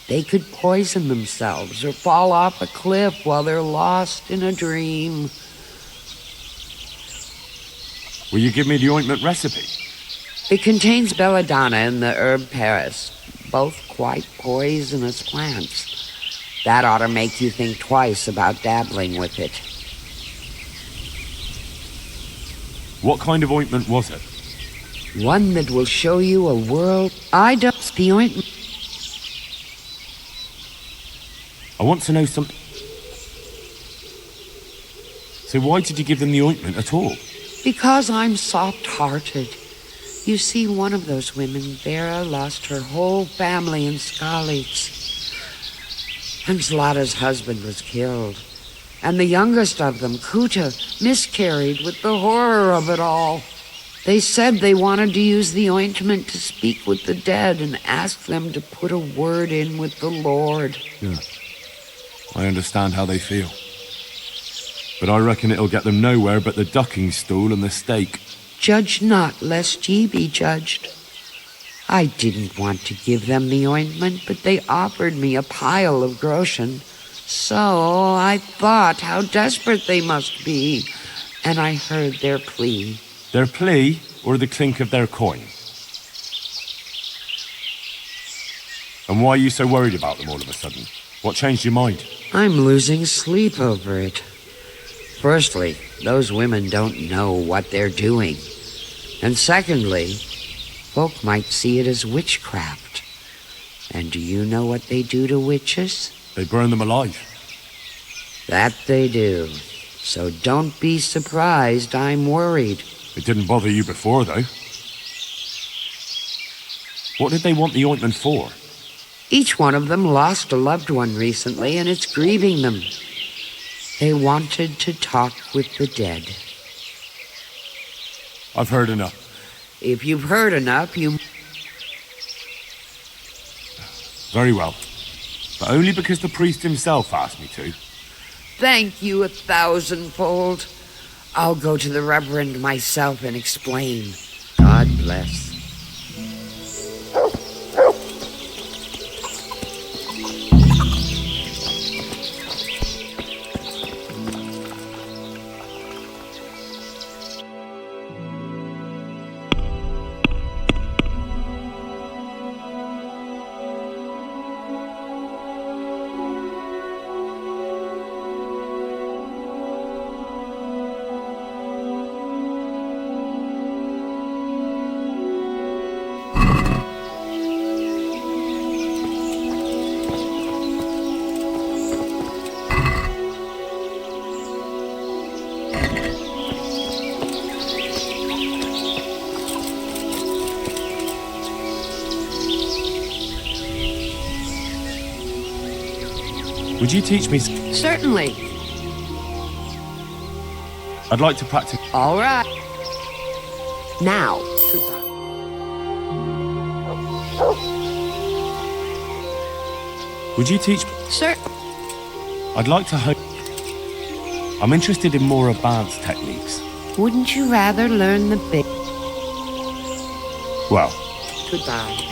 They could poison themselves or fall off a cliff while they're lost in a dream. Will you give me the ointment recipe? It contains belladonna and the herb Paris, both quite poisonous plants. That ought to make you think twice about dabbling with it. What kind of ointment was it? One that will show you a world. I don't. The ointment. I want to know something. So why did you give them the ointment at all? Because I'm soft-hearted. You see, one of those women, Vera, lost her whole family in Skalitz. And Zlata's husband was killed. And the youngest of them, Kuta, miscarried with the horror of it all. They said they wanted to use the ointment to speak with the dead and ask them to put a word in with the Lord. Yeah. I understand how they feel. But I reckon it'll get them nowhere but the ducking stool and the stake. Judge not, lest ye be judged. I didn't want to give them the ointment, but they offered me a pile of groschen. So I thought how desperate they must be, and I heard their plea. Their plea, or the clink of their coin? And why are you so worried about them all of a sudden? What changed your mind? I'm losing sleep over it. Firstly, those women don't know what they're doing. And secondly, folk might see it as witchcraft. And do you know what they do to witches? They burn them alive. That they do. So don't be surprised I'm worried. It didn't bother you before, though. What did they want the ointment for? Each one of them lost a loved one recently, and it's grieving them. They wanted to talk with the dead. I've heard enough. If you've heard enough, you... Very well. But only because the priest himself asked me to. Thank you 1,000-fold. I'll go to the Reverend myself and explain. God bless. Would you teach me? Certainly. I'd like to practice. All right. Now. Would you teach? Sir. I'd like to hope. I'm interested in more advanced techniques. Wouldn't you rather learn the big? Well, Goodbye.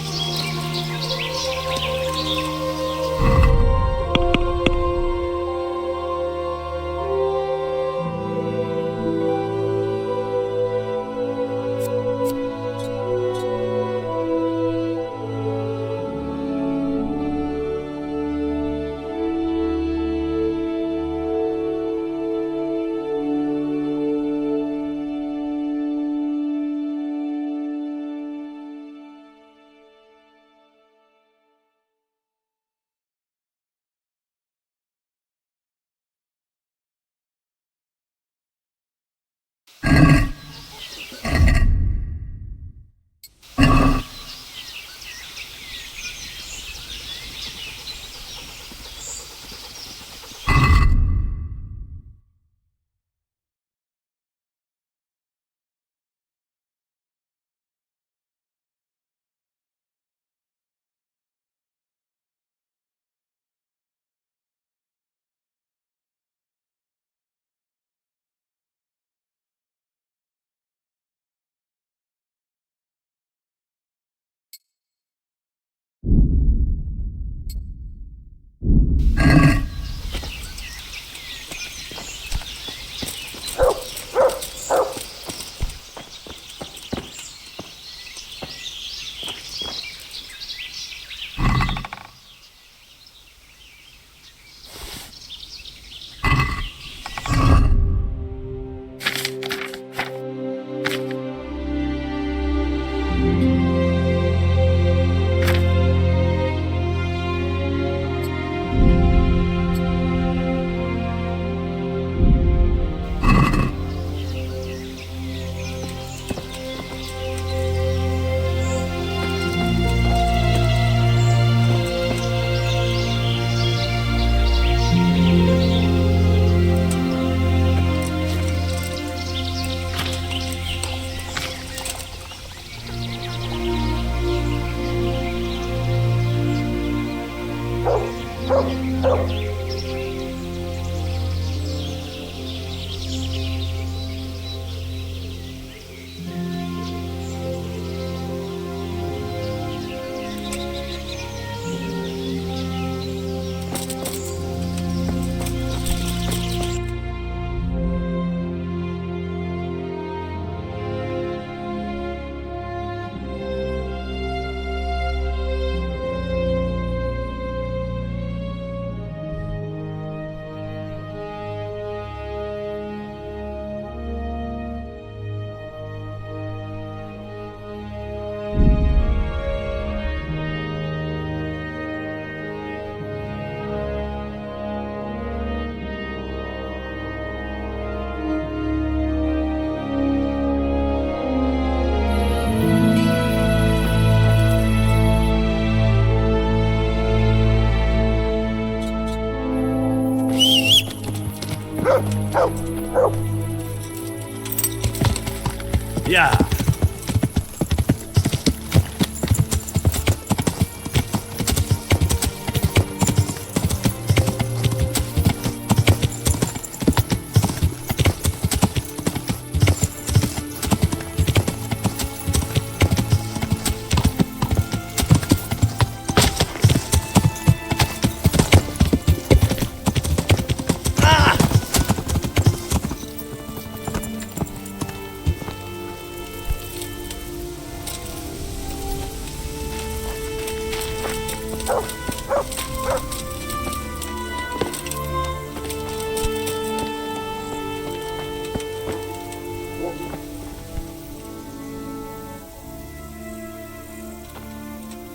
Yeah.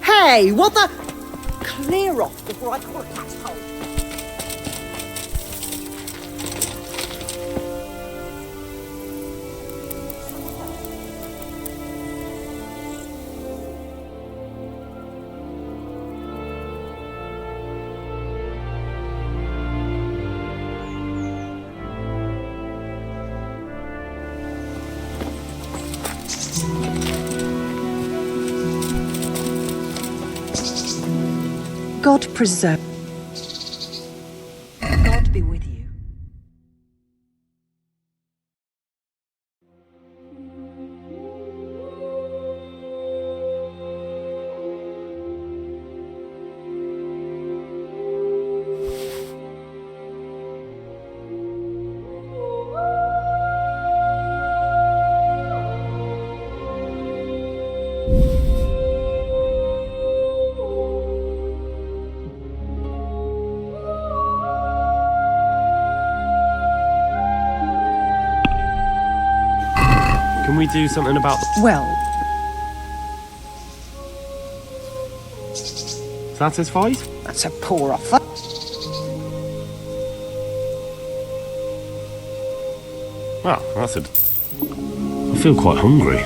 Hey, what the? Clear off before I call a cat's hole. God preserve. God be with you. Can we do something about the... Well, Satisfied? that's a poor offer. Well, that's a... I feel quite hungry.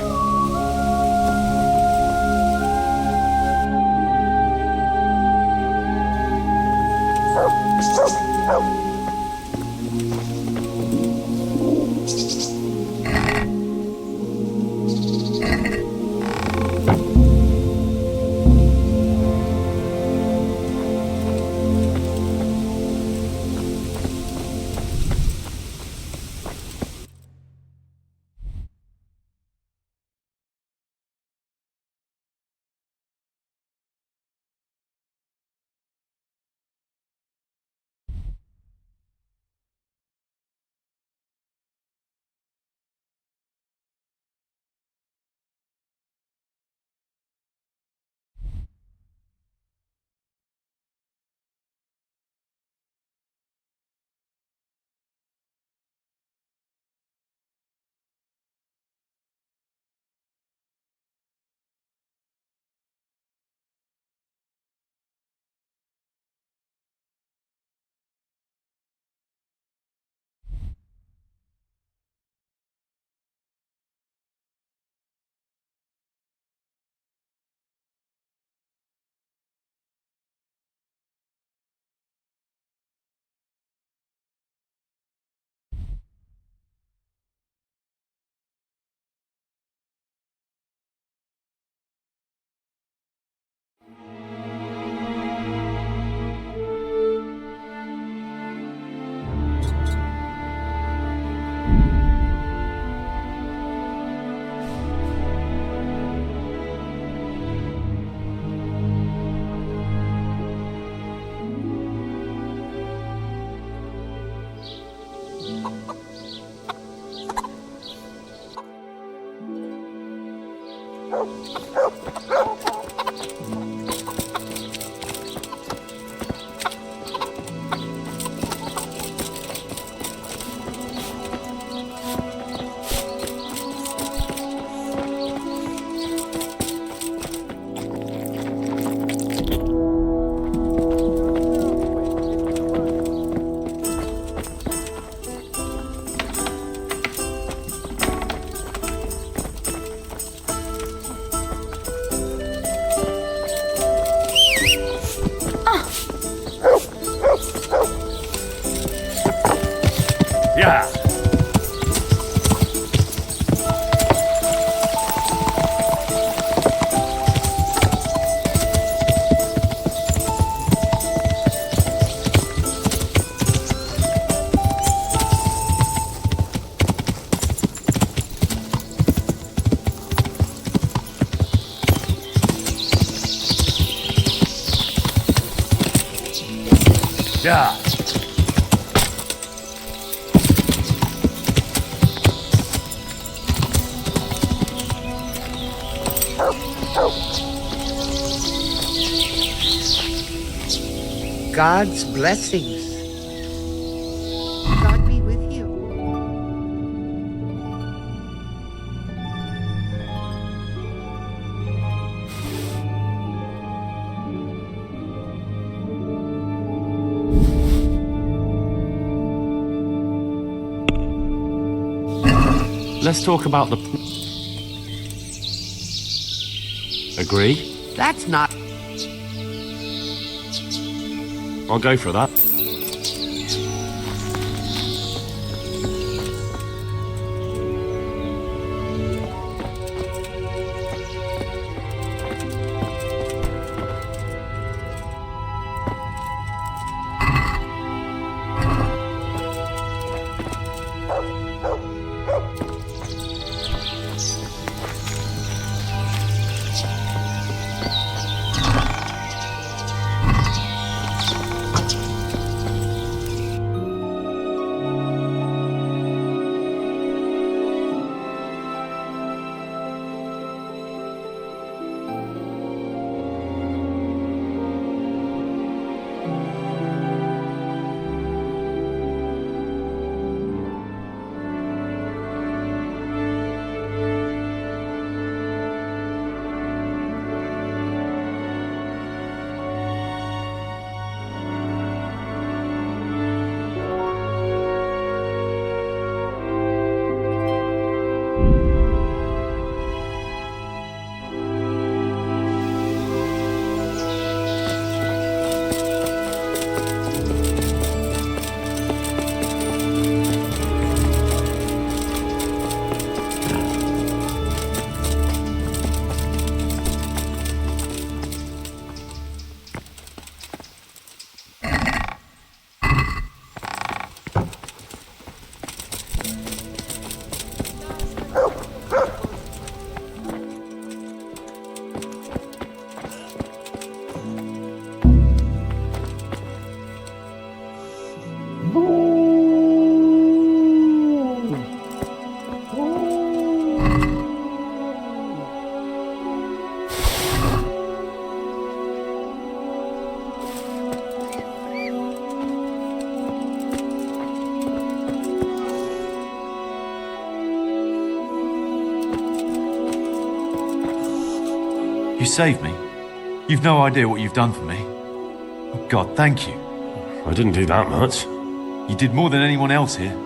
Yeah. Yeah. God's blessings. God be with you. Let's talk about the... Agree? That's not... I'll go for that. You saved me. You've no idea what you've done for me. Oh, God, thank you. I didn't do that much. You did more than anyone else here.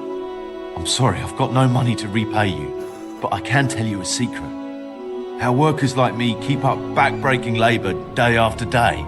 I'm sorry, I've got no money to repay you, but I can tell you a secret. How workers like me keep up back-breaking labour day after day.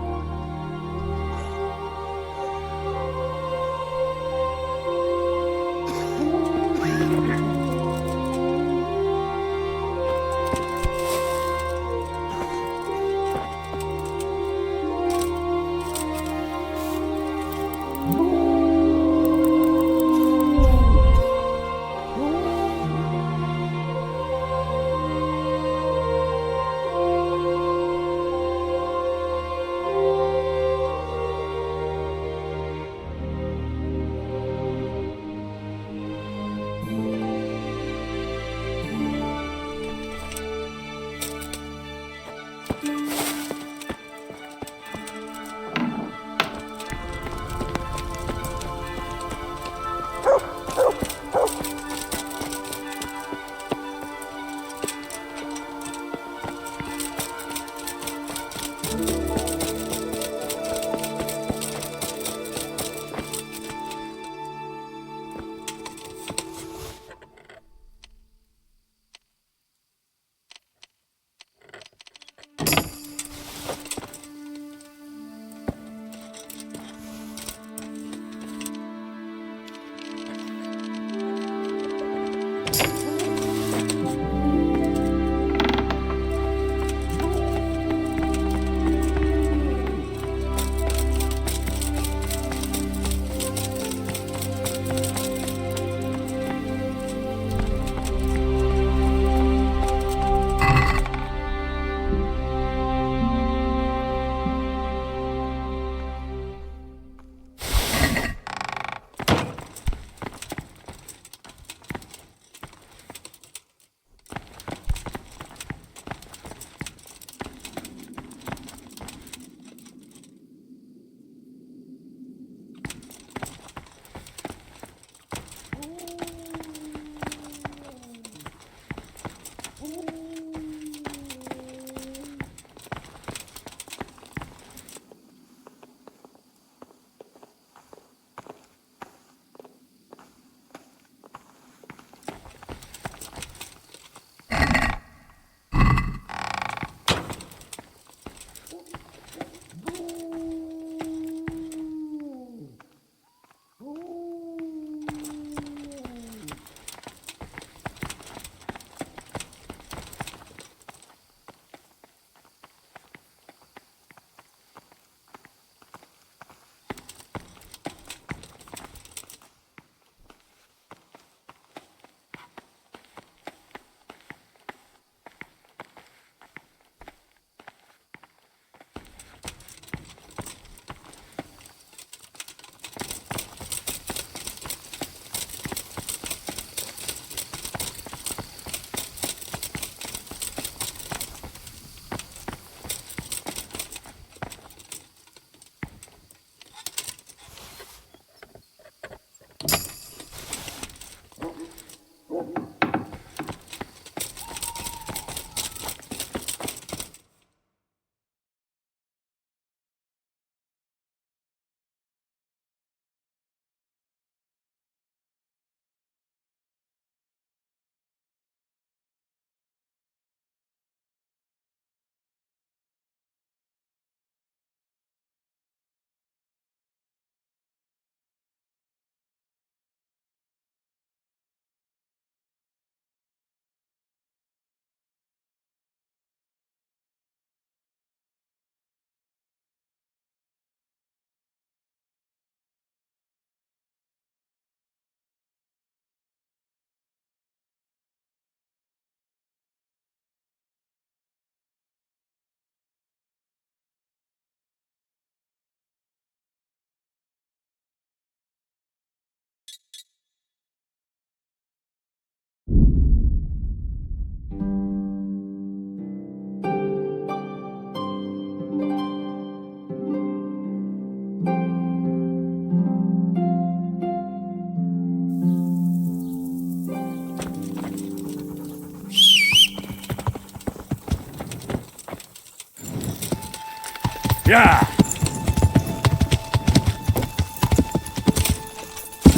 Yeah.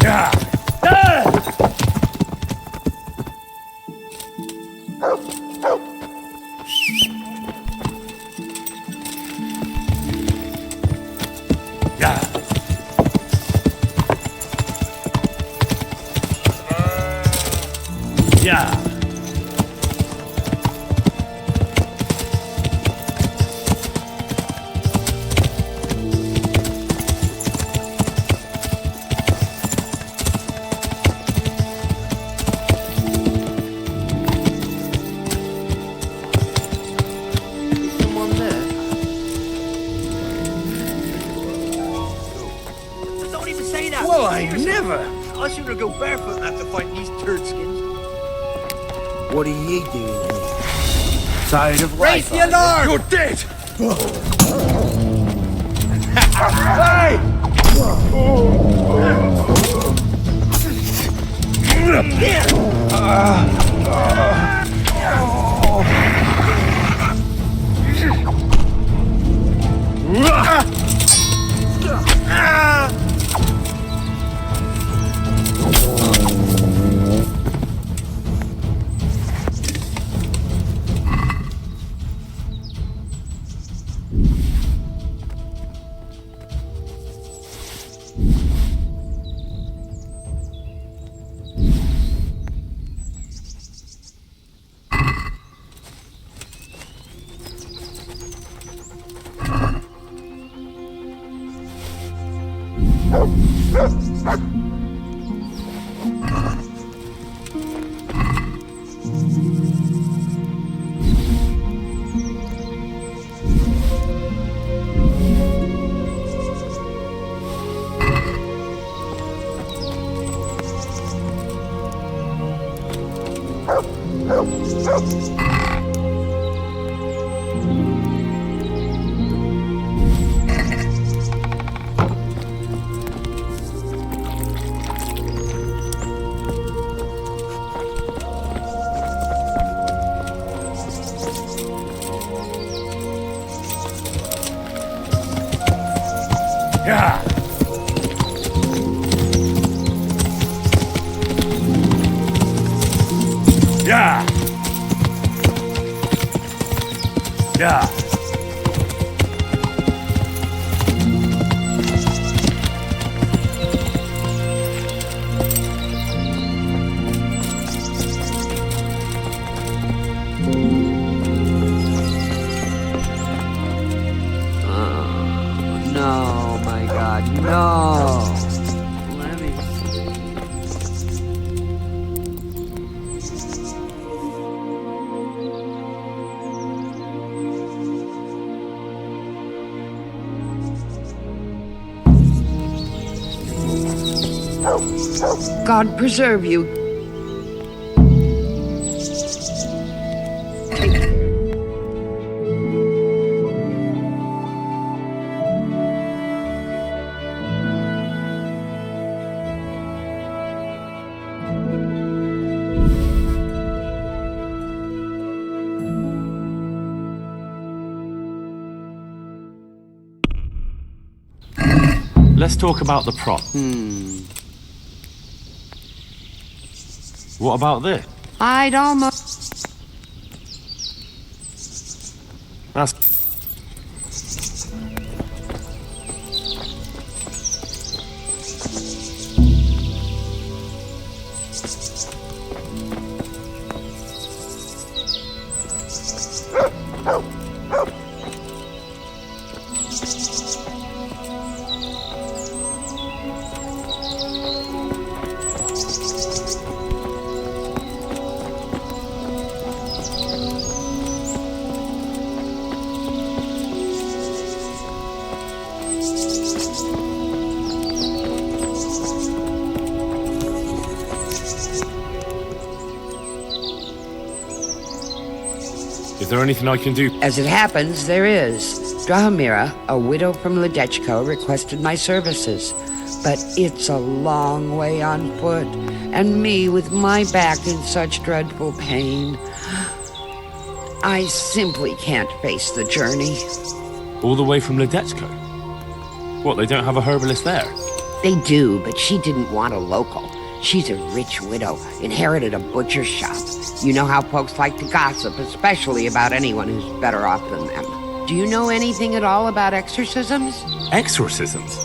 Yeah. Yeah. Someone there? Don't even say that! Well, I Seriously. never. I sooner go barefoot than have to fight these turd skins. What are ye doing here? Tired of Raise life? the alarm! You're dead! Hey! Yeah. Yeah. Yeah. No, my God, no. Let me God preserve you. Let's talk about the prop. What about this? I'd almost... That's... Is there anything I can do? As it happens, there is. Drahomira, a widow from Ledechko, requested my services. But it's a long way on foot, and me with my back in such dreadful pain. I simply can't face the journey. All the way from Ledetsko? What, they don't have a herbalist there? They do, but she didn't want a local. She's a rich widow, inherited a butcher's shop. You know how folks like to gossip, especially about anyone who's better off than them. Do you know anything at all about exorcisms? Exorcisms?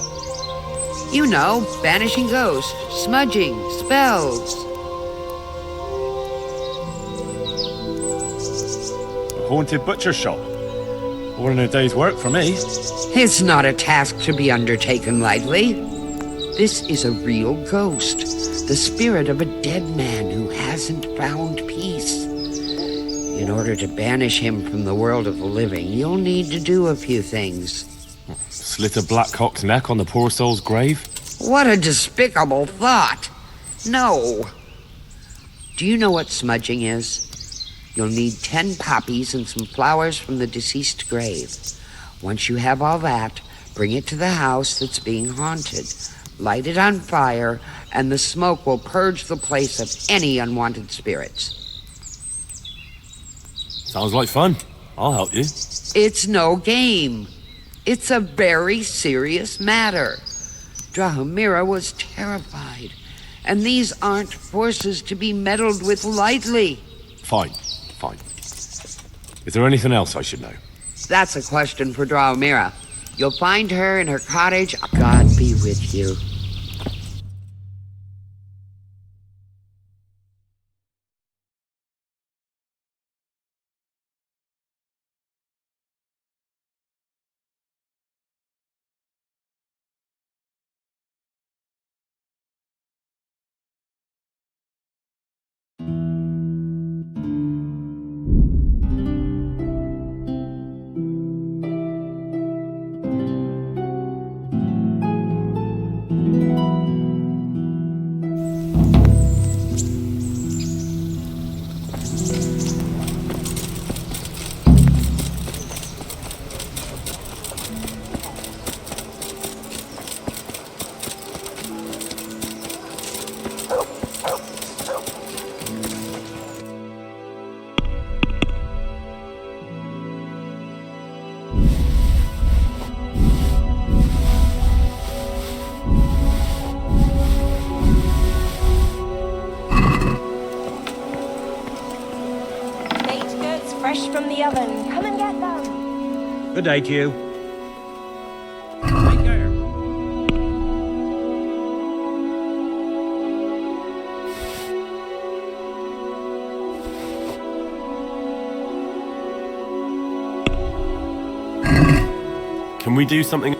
You know, banishing ghosts, smudging, spells. A haunted butcher shop. All in a day's work for me. It's not a task to be undertaken lightly. This is a real ghost, the spirit of a dead man who hasn't found peace. In order to banish him from the world of the living, you'll need to do a few things. Slit a black cock's neck on the poor soul's grave? What a despicable thought. No. Do you know what smudging is? You'll need 10 poppies and some flowers from the deceased grave. Once you have all that, bring it to the house that's being haunted. Light it on fire, and the smoke will purge the place of any unwanted spirits. Sounds like fun. I'll help you. It's no game. It's a very serious matter. Drahomira was terrified, and these aren't forces to be meddled with lightly. Fine. Is there anything else I should know? That's a question for Drahomira. You'll find her in her cottage. God be with you. Fresh from the oven. Come and get them. Good day to you. Can we do something?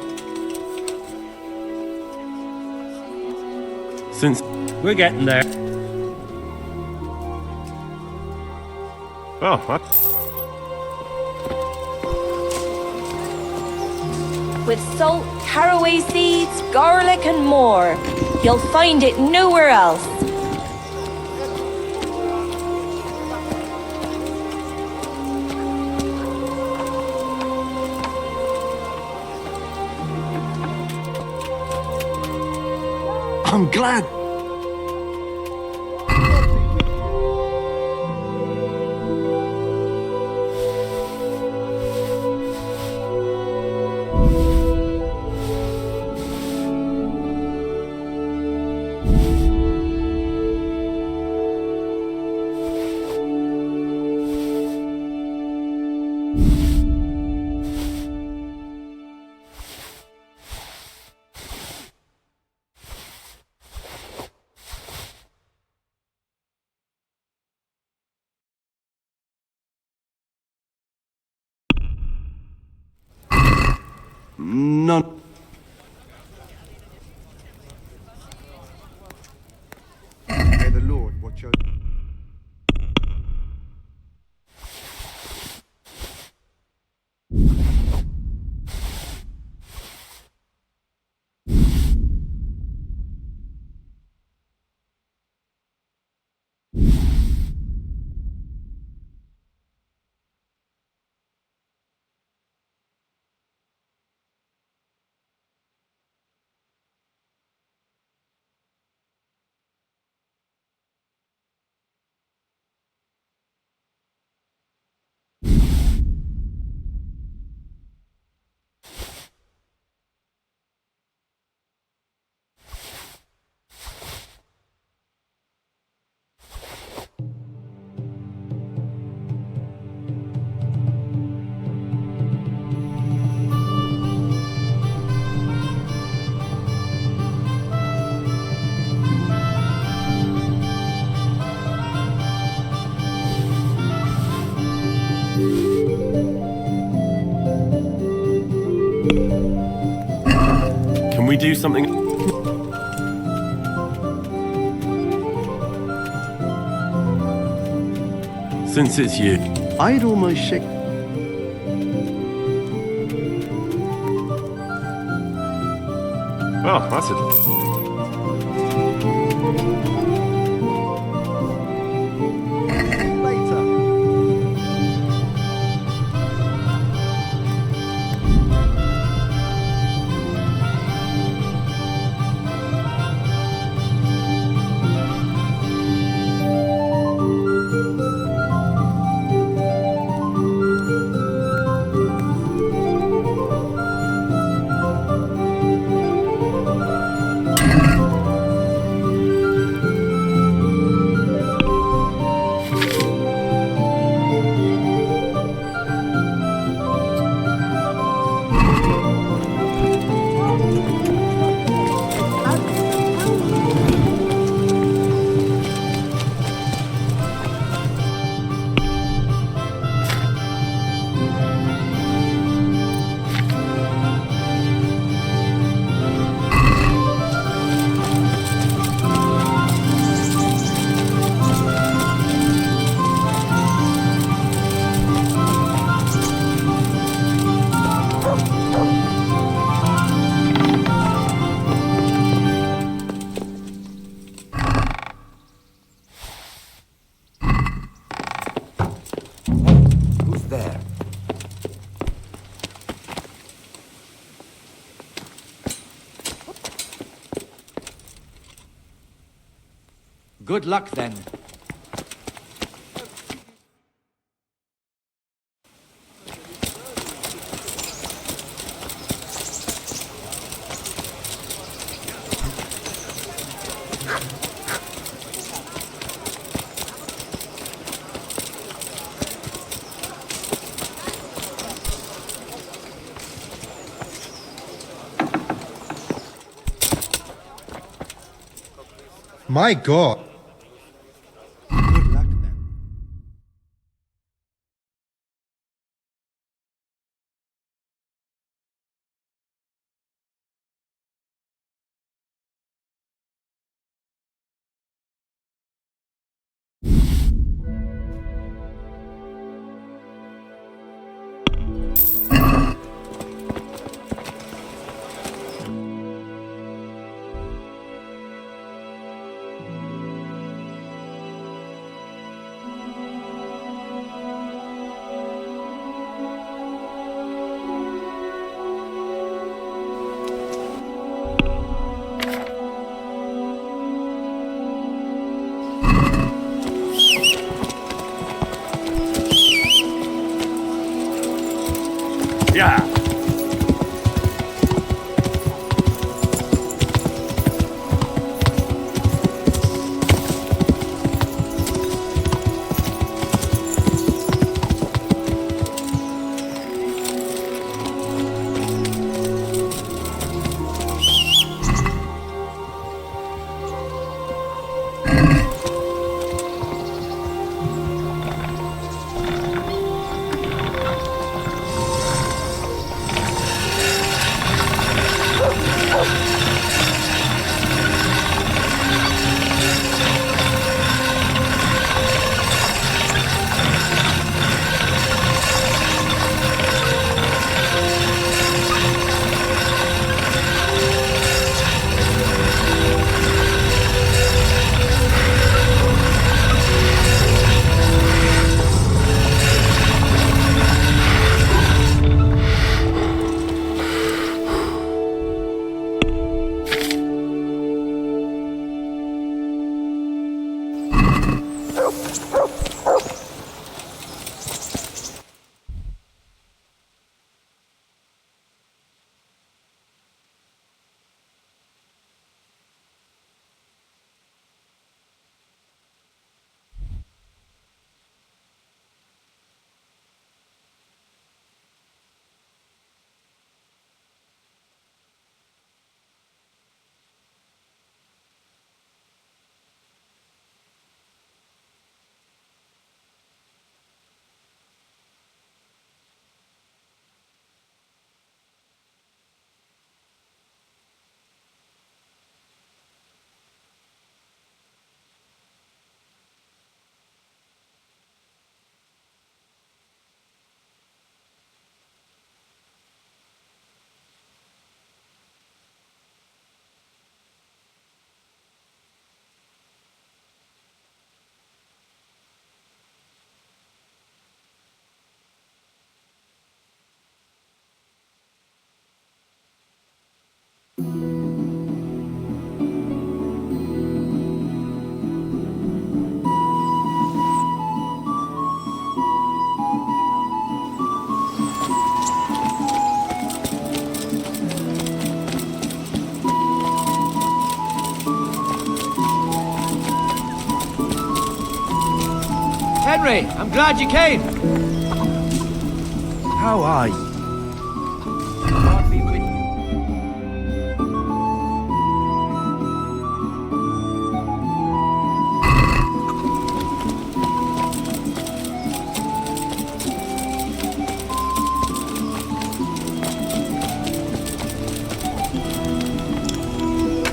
Since we're getting there. Oh, what? With salt, caraway seeds, garlic and more. You'll find it nowhere else. I'm glad. None. May the Lord watch over. do something? Since it's you. I'd almost shake. Oh, that's it. Good luck, then. My God. Yeah. Henry, I'm glad you came. How are you? God be with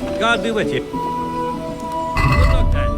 you. God be with you. Good luck then.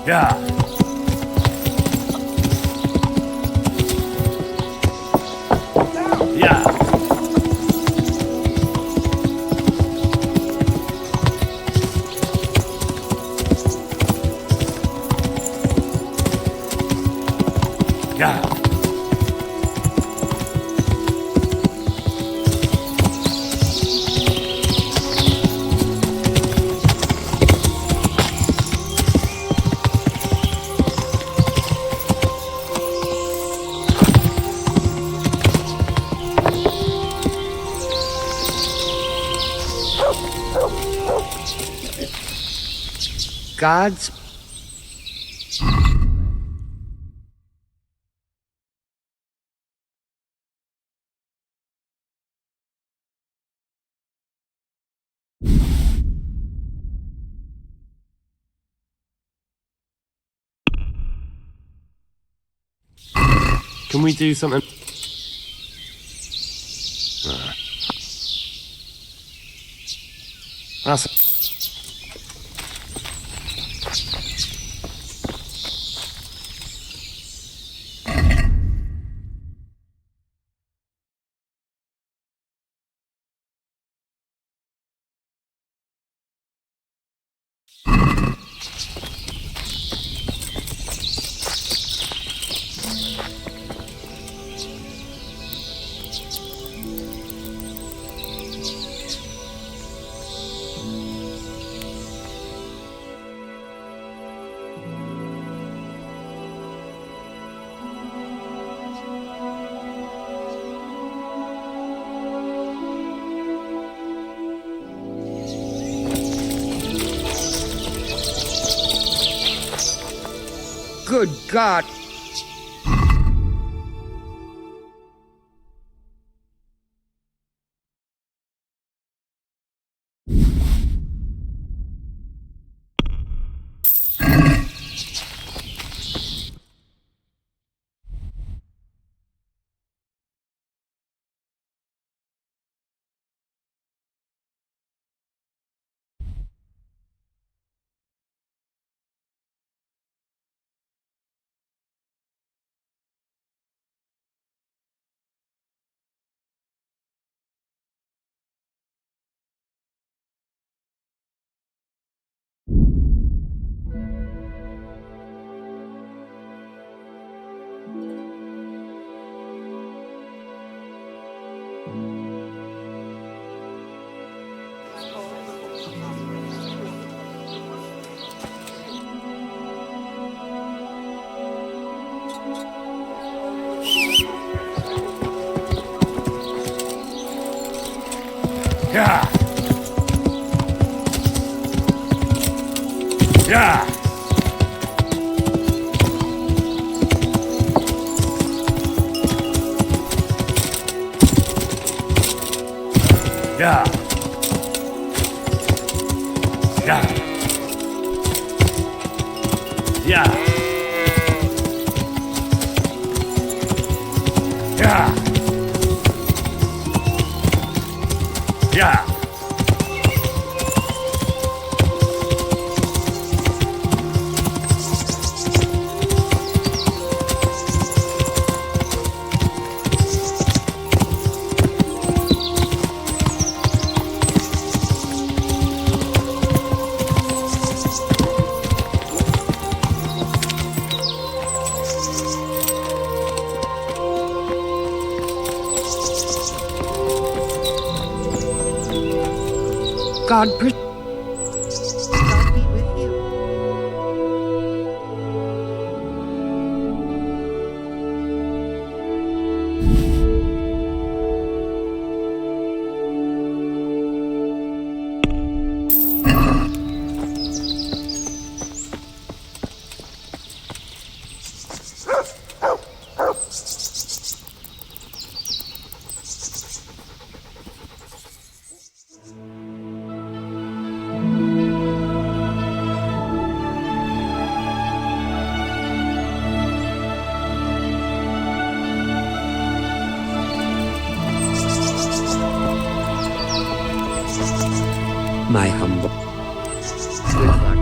Yeah. Yeah. Yeah. God's Can we do something? That's good God. Yeah. Yeah. Yeah. Yeah. Yeah. Yeah. Yeah. God be with you. My humble. Good luck.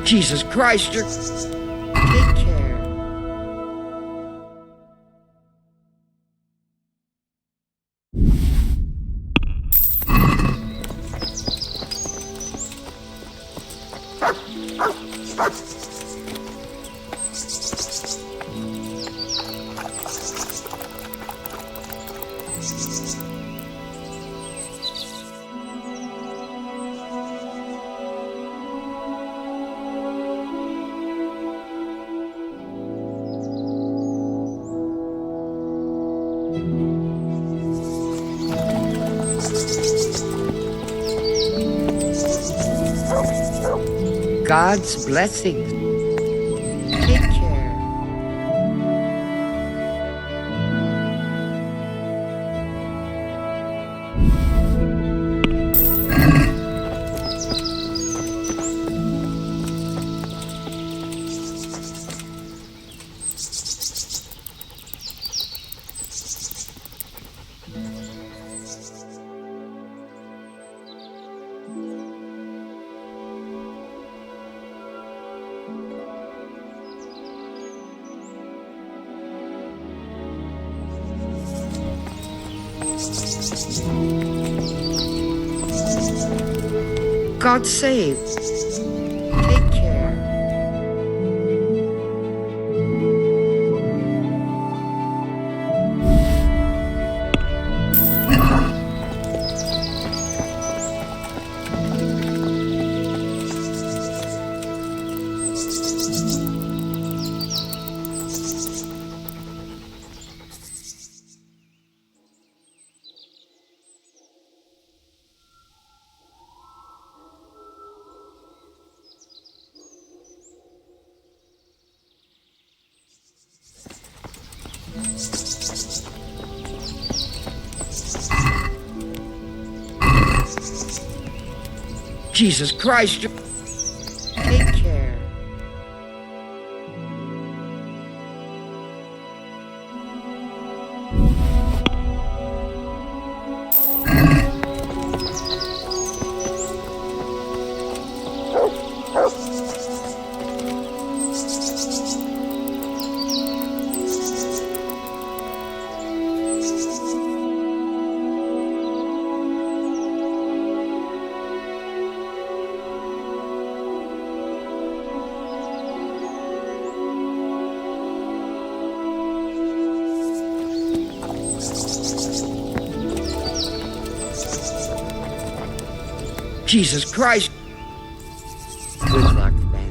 Jesus Christ, you're... Take care. God's blessings. Take care. God save. Take care. Jesus Christ. Take care. Jesus Christ. Good luck, then.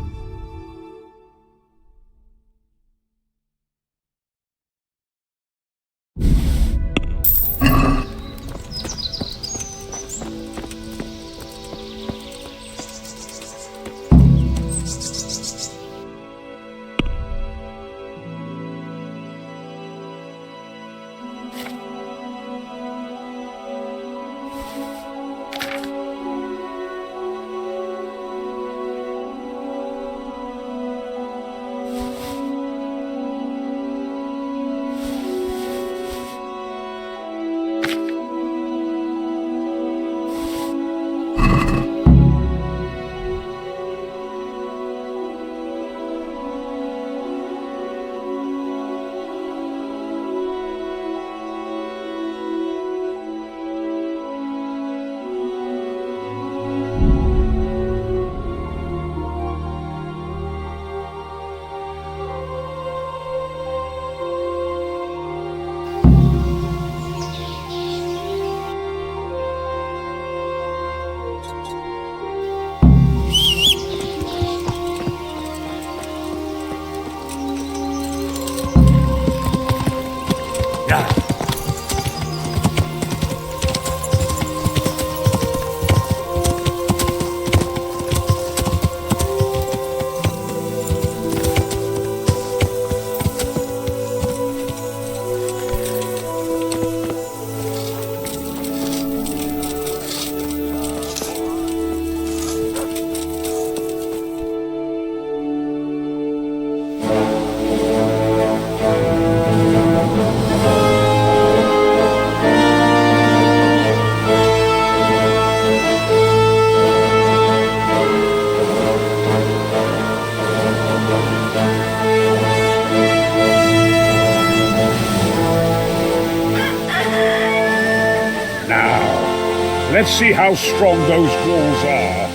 Let's see how strong those walls are.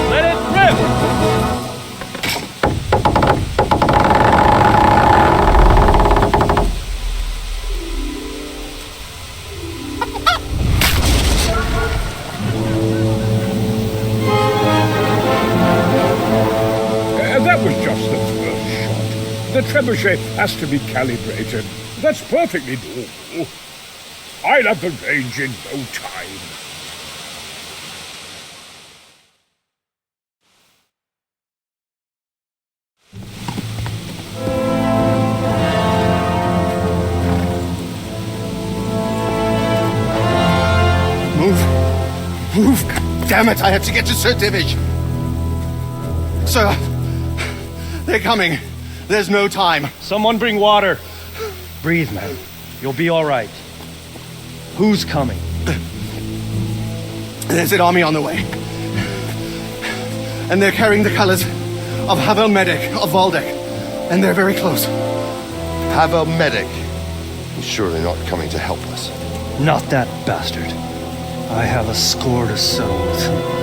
Let it rip! That was just the first shot. The trebuchet has to be calibrated. That's perfectly doable. I'll have the range in no time. Move! Damn it, I have to get to Sir Divish. Sir, they're coming. There's no time. Someone bring water. Breathe, man. You'll be all right. Who's coming? There's an army on the way. And they're carrying the colors of Havel Medic of Valdek. And they're very close. Havel Medic? He's surely not coming to help us. Not that bastard. I have a score to settle with him.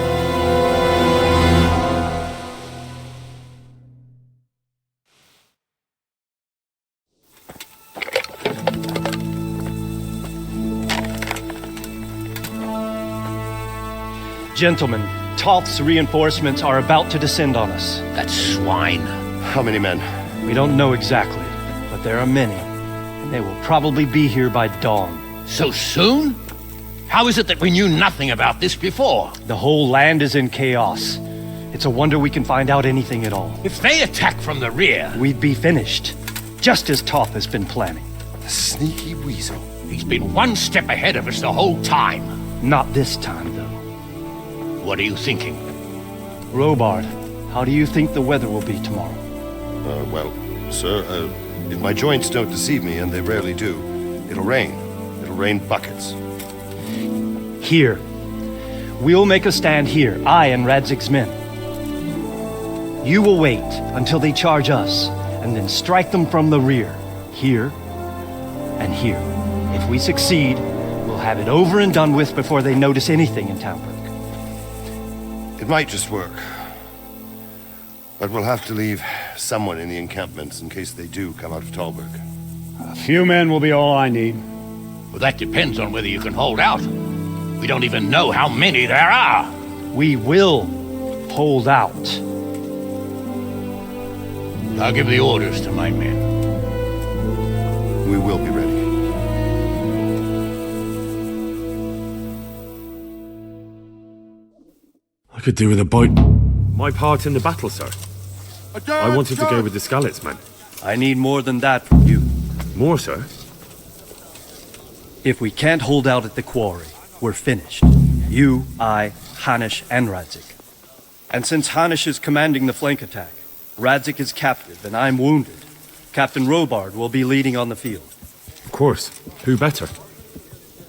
Gentlemen, Toth's reinforcements are about to descend on us. That swine. How many men? We don't know exactly, but there are many. And they will probably be here by dawn. So soon? How is it that we knew nothing about this before? The whole land is in chaos. It's a wonder we can find out anything at all. If they attack from the rear... we'd be finished. Just as Toth has been planning. The sneaky weasel. He's been one step ahead of us the whole time. Not this time, though. What are you thinking? Robard, how do you think the weather will be tomorrow? Well, sir, if my joints don't deceive me, and they rarely do, it'll rain. It'll rain buckets. Here. We'll make a stand here, I and Radzig's men. You will wait until they charge us, and then strike them from the rear. Here and here. If we succeed, we'll have it over and done with before they notice anything in Townburg. It might just work. But we'll have to leave someone in the encampments in case they do come out of Talberg. A few men will be all I need. Well, that depends on whether you can hold out. We don't even know how many there are. We will hold out. I'll give the orders to my men. We will be ready. I could do with a bite. My part in the battle, sir. I wanted to go with the Skalitz men. I need more than that from you. More, sir? If we can't hold out at the quarry, we're finished. You, I, Hanish, and Radzik. And since Hanish is commanding the flank attack, Radzik is captive and I'm wounded, Captain Robard will be leading on the field. Of course. Who better?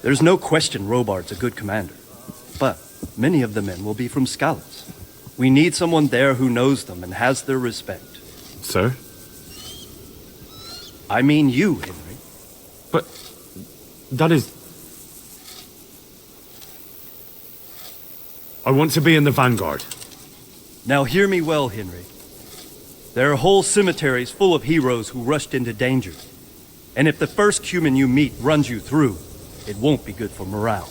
There's no question Robard's a good commander. But many of the men will be from Skalitz. We need someone there who knows them and has their respect. Sir? I mean you, Henry. But that is... I want to be in the vanguard. Now hear me well, Henry. There are whole cemeteries full of heroes who rushed into danger. And if the first human you meet runs you through, it won't be good for morale.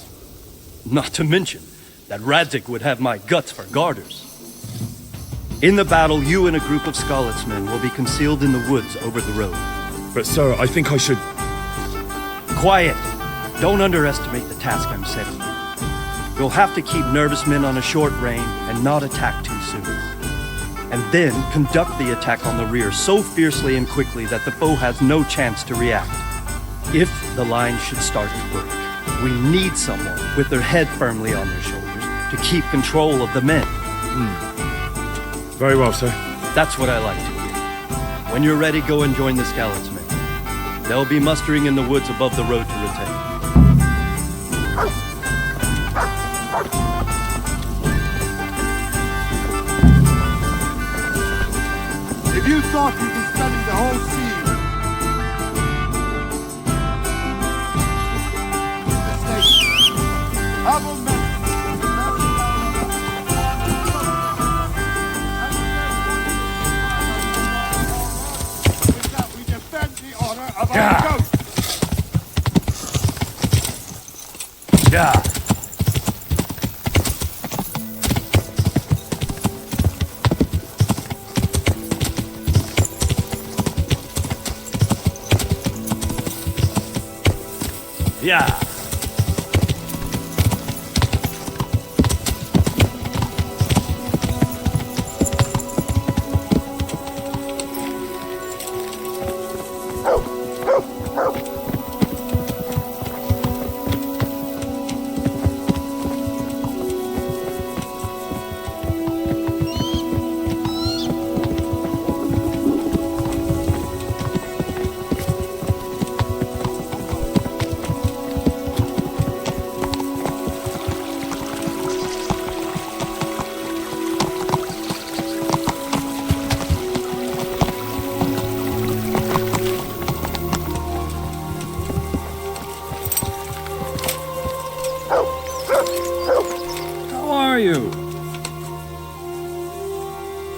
Not to mention that Radzik would have my guts for garters. In the battle, you and a group of Skalitz men will be concealed in the woods over the road. But sir, I think I should... Quiet! Don't underestimate the task I'm setting you. You'll have to keep nervous men on a short range and not attack too soon. And then conduct the attack on the rear so fiercely and quickly that the foe has no chance to react. If the line should start to break, we need someone with their head firmly on their shoulders to keep control of the men. Very well, sir. That's what I like to hear. When you're ready, go and join the Skalitz men. They'll be mustering in the woods above the road to Retain. If you thought you'd be spending the whole season we defend the honor of our coast. Yeah. Yeah.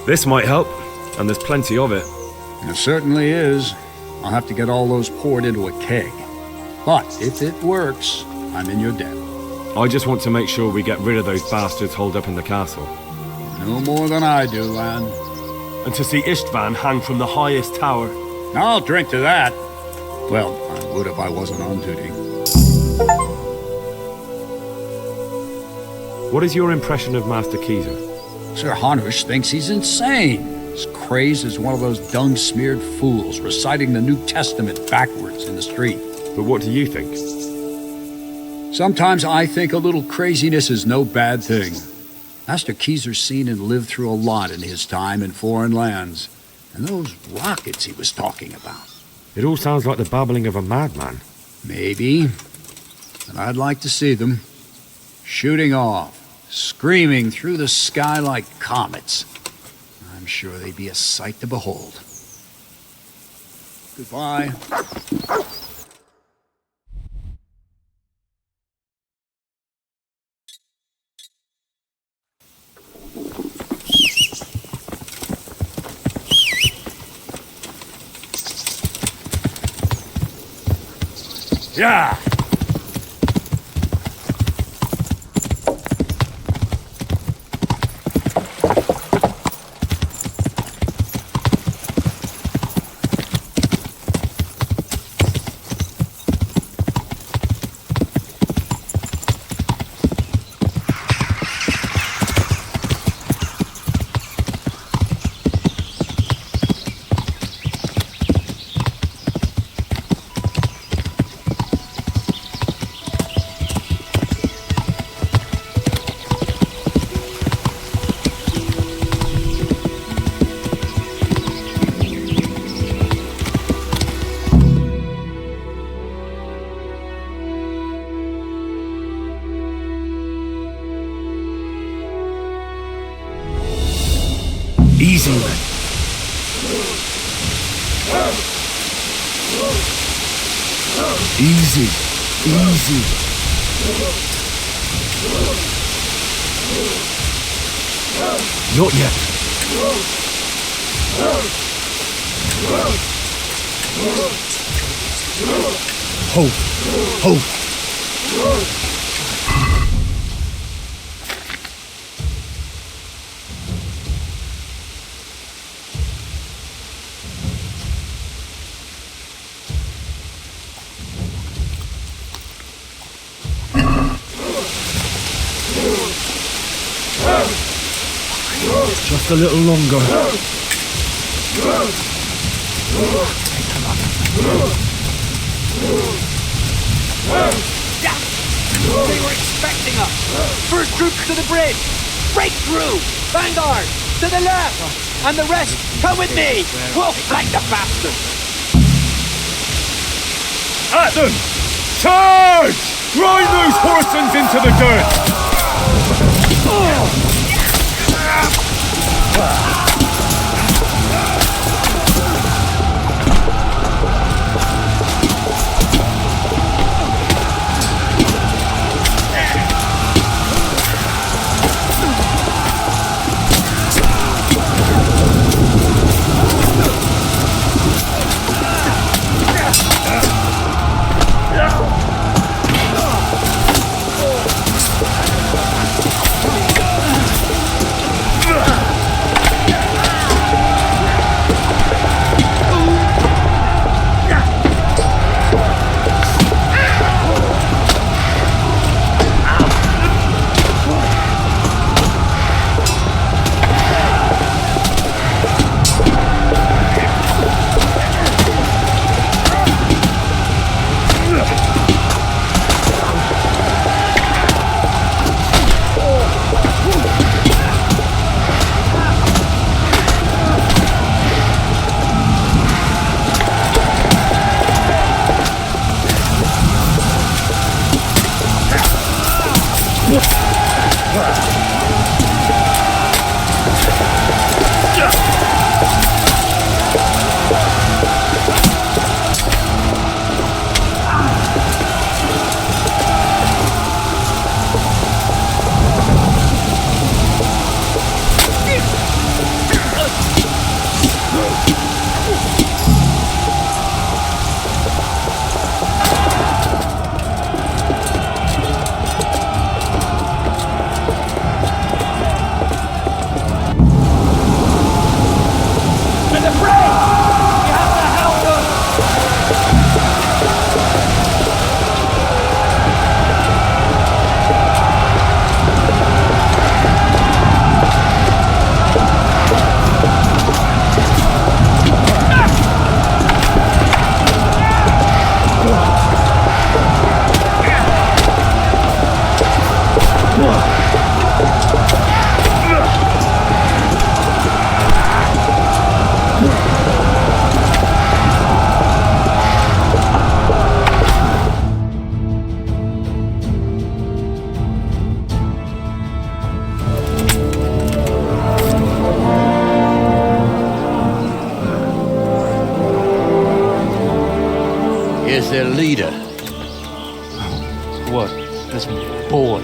This might help, and there's plenty of it. It certainly is. I'll have to get all those poured into a keg. But if it works, I'm in your debt. I just want to make sure we get rid of those bastards holed up in the castle. No more than I do, lad. And to see Istvan hang from the highest tower. I'll drink to that. Well, I would if I wasn't on duty. What is your impression of Master Keyser? Sir Hanush thinks he's insane. He's crazed as one of those dung-smeared fools reciting the New Testament backwards in the street. But what do you think? Sometimes I think a little craziness is no bad thing. Master Keyser's seen and lived through a lot in his time in foreign lands. And those rockets he was talking about. It all sounds like the babbling of a madman. Maybe. But I'd like to see them. Shooting off. Screaming through the sky like comets. I'm sure they'd be a sight to behold. Goodbye. Yeah. Easy, man. Easy. Easy. Not yet. Hold. Hold. Just a little longer. They were expecting us! First troops to the bridge! Break through! Vanguard! To the left! And the rest, come with me! We'll flank the bastards! At them! Charge! Grind those horsens into the dirt! Here's their leader. What? This boy?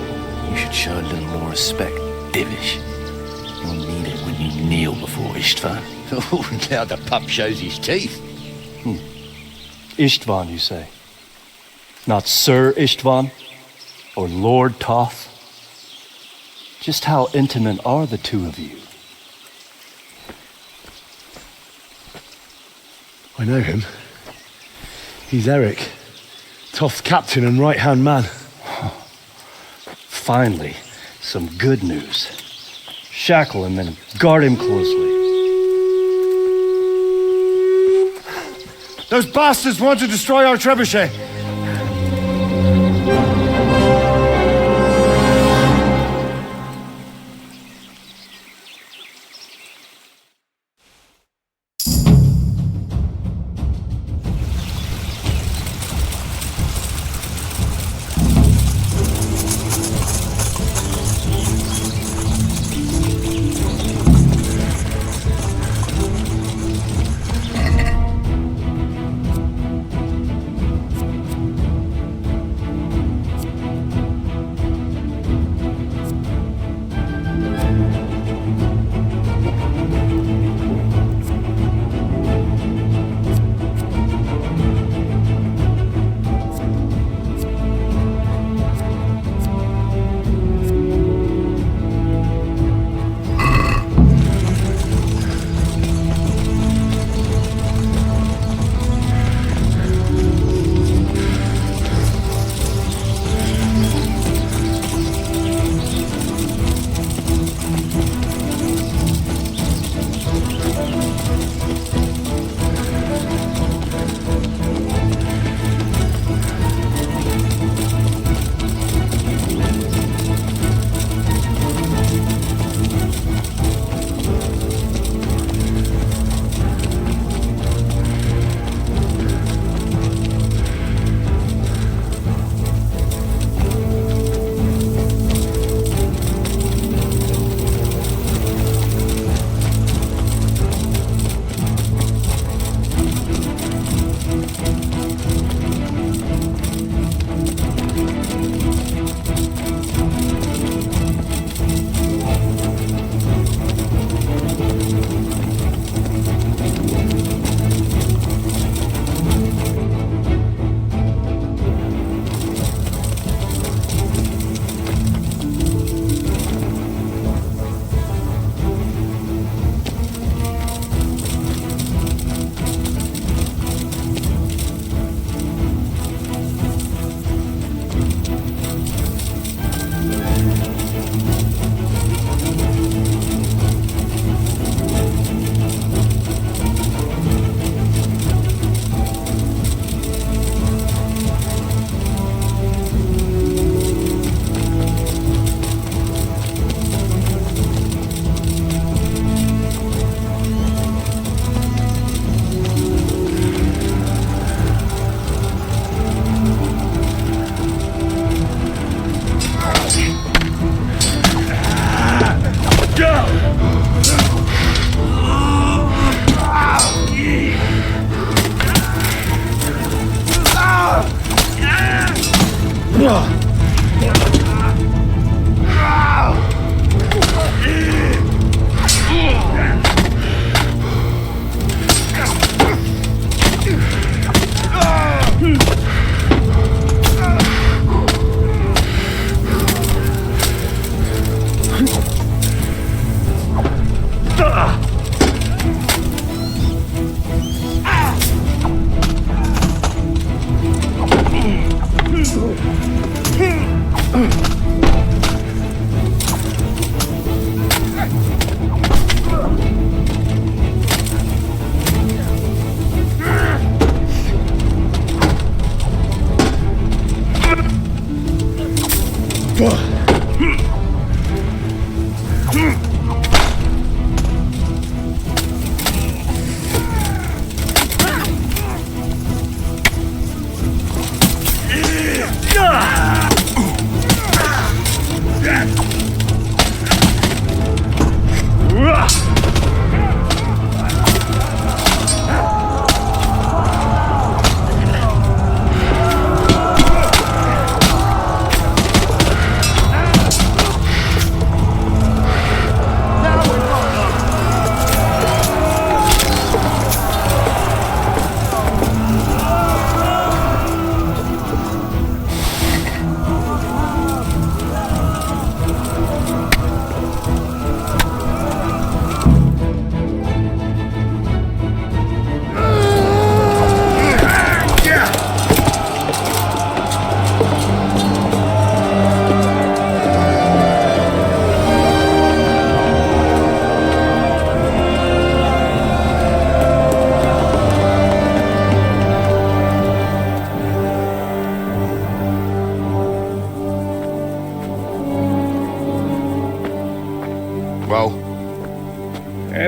You should show a little more respect, Divish. You'll need it when you kneel before Istvan. Oh, now the pup shows his teeth. Istvan, you say? Not Sir Istvan? Or Lord Toth? Just how intimate are the two of you? I know him. He's Eric, Toth's captain and right-hand man. Finally, some good news. Shackle him and guard him closely. Those bastards want to destroy our trebuchet.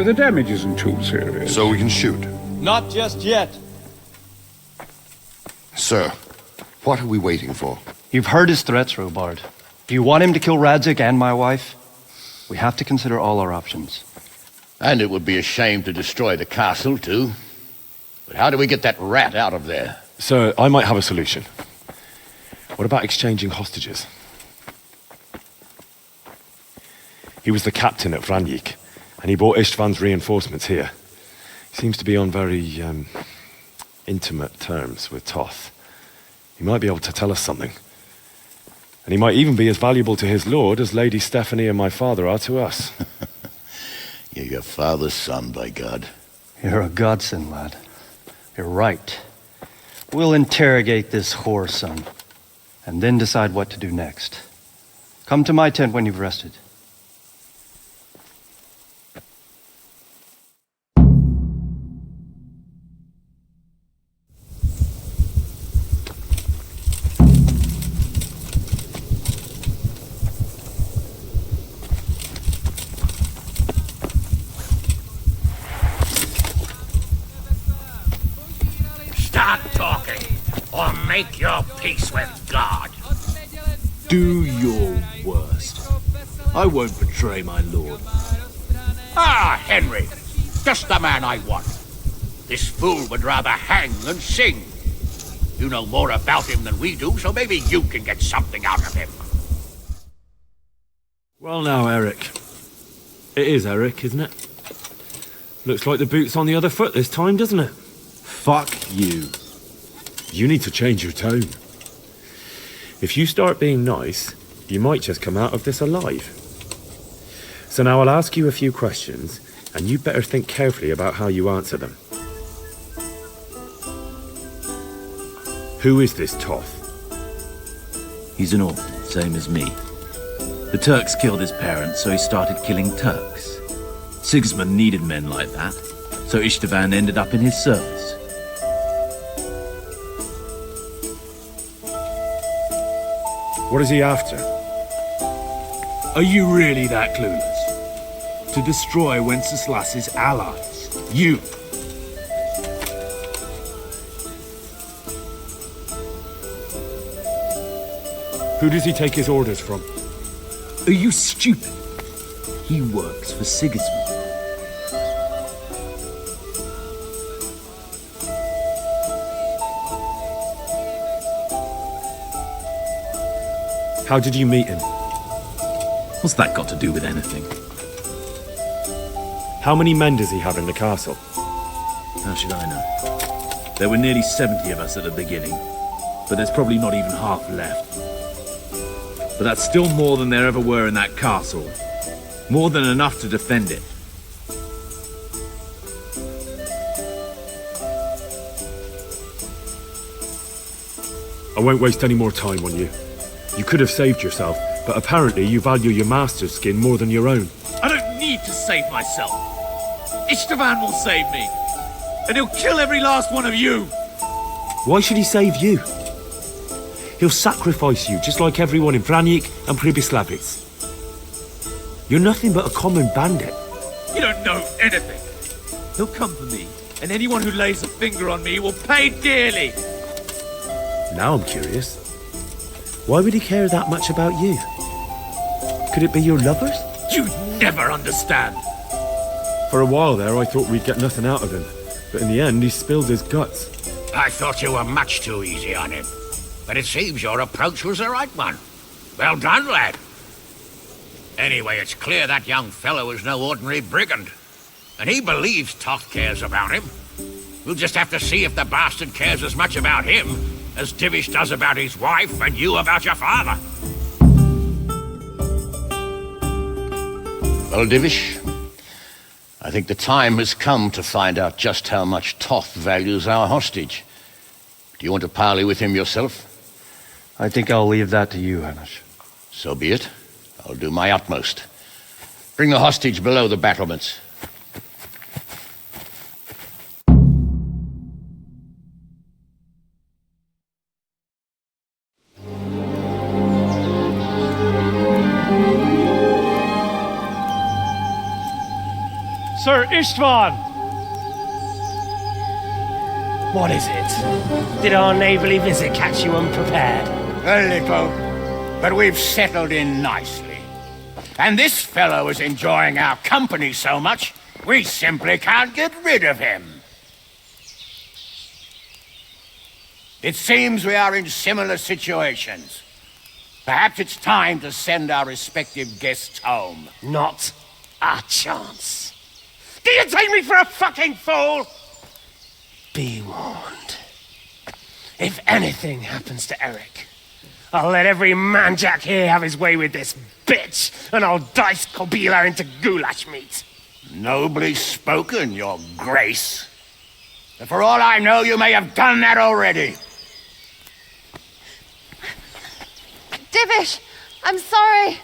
The damage isn't too serious. So we can shoot. Not just yet. Sir, what are we waiting for? You've heard his threats, Robard. Do you want him to kill Radzig and my wife? We have to consider all our options. And it would be a shame to destroy the castle, too. But how do we get that rat out of there? Sir, I might have a solution. What about exchanging hostages? He was the captain at Vranjik, and he brought Istvan's reinforcements here. He seems to be on very, intimate terms with Toth. He might be able to tell us something. And he might even be as valuable to his lord as Lady Stephanie and my father are to us. You're your father's son, by God. You're a godsend, lad. You're right. We'll interrogate this whore son, and then decide what to do next. Come to my tent when you've rested. Make your peace with God. Do your worst. I won't betray my lord. Ah, Henry. Just the man I want. This fool would rather hang than sing. You know more about him than we do, so maybe you can get something out of him. Well now, Eric. It is Eric, isn't it? Looks like the boot's on the other foot this time, doesn't it? Fuck you. You need to change your tone. If you start being nice, you might just come out of this alive. So now I'll ask you a few questions, and you better think carefully about how you answer them. Who is this Toth? He's an orphan, same as me. The Turks killed his parents, so he started killing Turks. Sigismund needed men like that, so Istvan ended up in his service. What is he after? Are you really that clueless? To destroy Wenceslas's allies. You. Who does he take his orders from? Are you stupid? He works for Sigismund. How did you meet him? What's that got to do with anything? How many men does he have in the castle? How should I know? There were nearly 70 of us at the beginning, but there's probably not even half left. But that's still more than there ever were in that castle. More than enough to defend it. I won't waste any more time on you. You could have saved yourself, but apparently you value your master's skin more than your own. I don't need to save myself. Istvan will save me. And he'll kill every last one of you. Why should he save you? He'll sacrifice you, just like everyone in Vranic and Pribyslavitz. You're nothing but a common bandit. You don't know anything. He'll come for me, and anyone who lays a finger on me will pay dearly. Now I'm curious. Why would he care that much about you? Could it be your lovers? You never understand. For a while there, I thought we'd get nothing out of him. But in the end, he spilled his guts. I thought you were much too easy on him. But it seems your approach was the right one. Well done, lad. Anyway, it's clear that young fellow is no ordinary brigand. And he believes Toth cares about him. We'll just have to see if the bastard cares as much about him as Divish does about his wife and you about your father. Well, Divish, I think the time has come to find out just how much Toth values our hostage. Do you want to parley with him yourself? I think I'll leave that to you, Hanish. So be it. I'll do my utmost. Bring the hostage below the battlements. Sir Istvan! What is it? Did our neighborly visit catch you unprepared? A little, but we've settled in nicely. And this fellow is enjoying our company so much, we simply can't get rid of him. It seems we are in similar situations. Perhaps it's time to send our respective guests home. Not a chance. Do you take me for a fucking fool? Be warned. If anything happens to Eric, I'll let every manjack here have his way with this bitch, and I'll dice Kobila into goulash meat. Nobly spoken, your grace. But for all I know, you may have done that already. Divish, I'm sorry.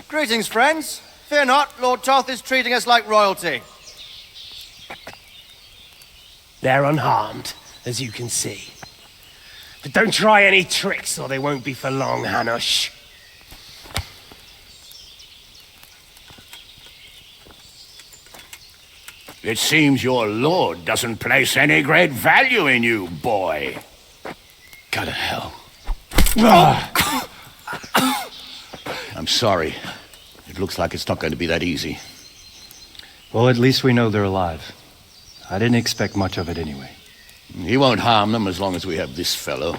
Greetings, friends. Fear not, Lord Toth is treating us like royalty. They're unharmed, as you can see. But don't try any tricks, or they won't be for long, Hanush. It seems your lord doesn't place any great value in you, boy. Go to hell. I'm sorry. It looks like it's not going to be that easy. Well, at least we know they're alive. I didn't expect much of it anyway. He won't harm them as long as we have this fellow.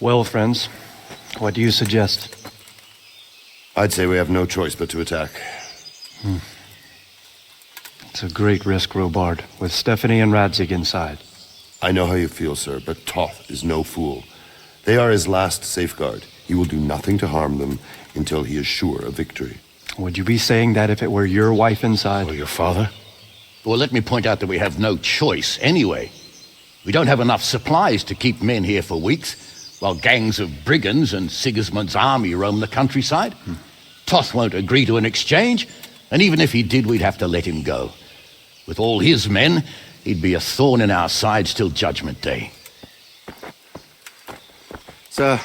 Well, friends, what do you suggest? I'd say we have no choice but to attack. It's a great risk, Robard, with Stephanie and Radzig inside. I know how you feel, sir, but Toth is no fool. They are his last safeguard. He will do nothing to harm them until he is sure of victory. Would you be saying that if it were your wife inside? Or your father? Well, let me point out that we have no choice anyway. We don't have enough supplies to keep men here for weeks, while gangs of brigands and Sigismund's army roam the countryside. Toth won't agree to an exchange, and even if he did, we'd have to let him go. With all his men, he'd be a thorn in our sides till Judgment Day. Sir,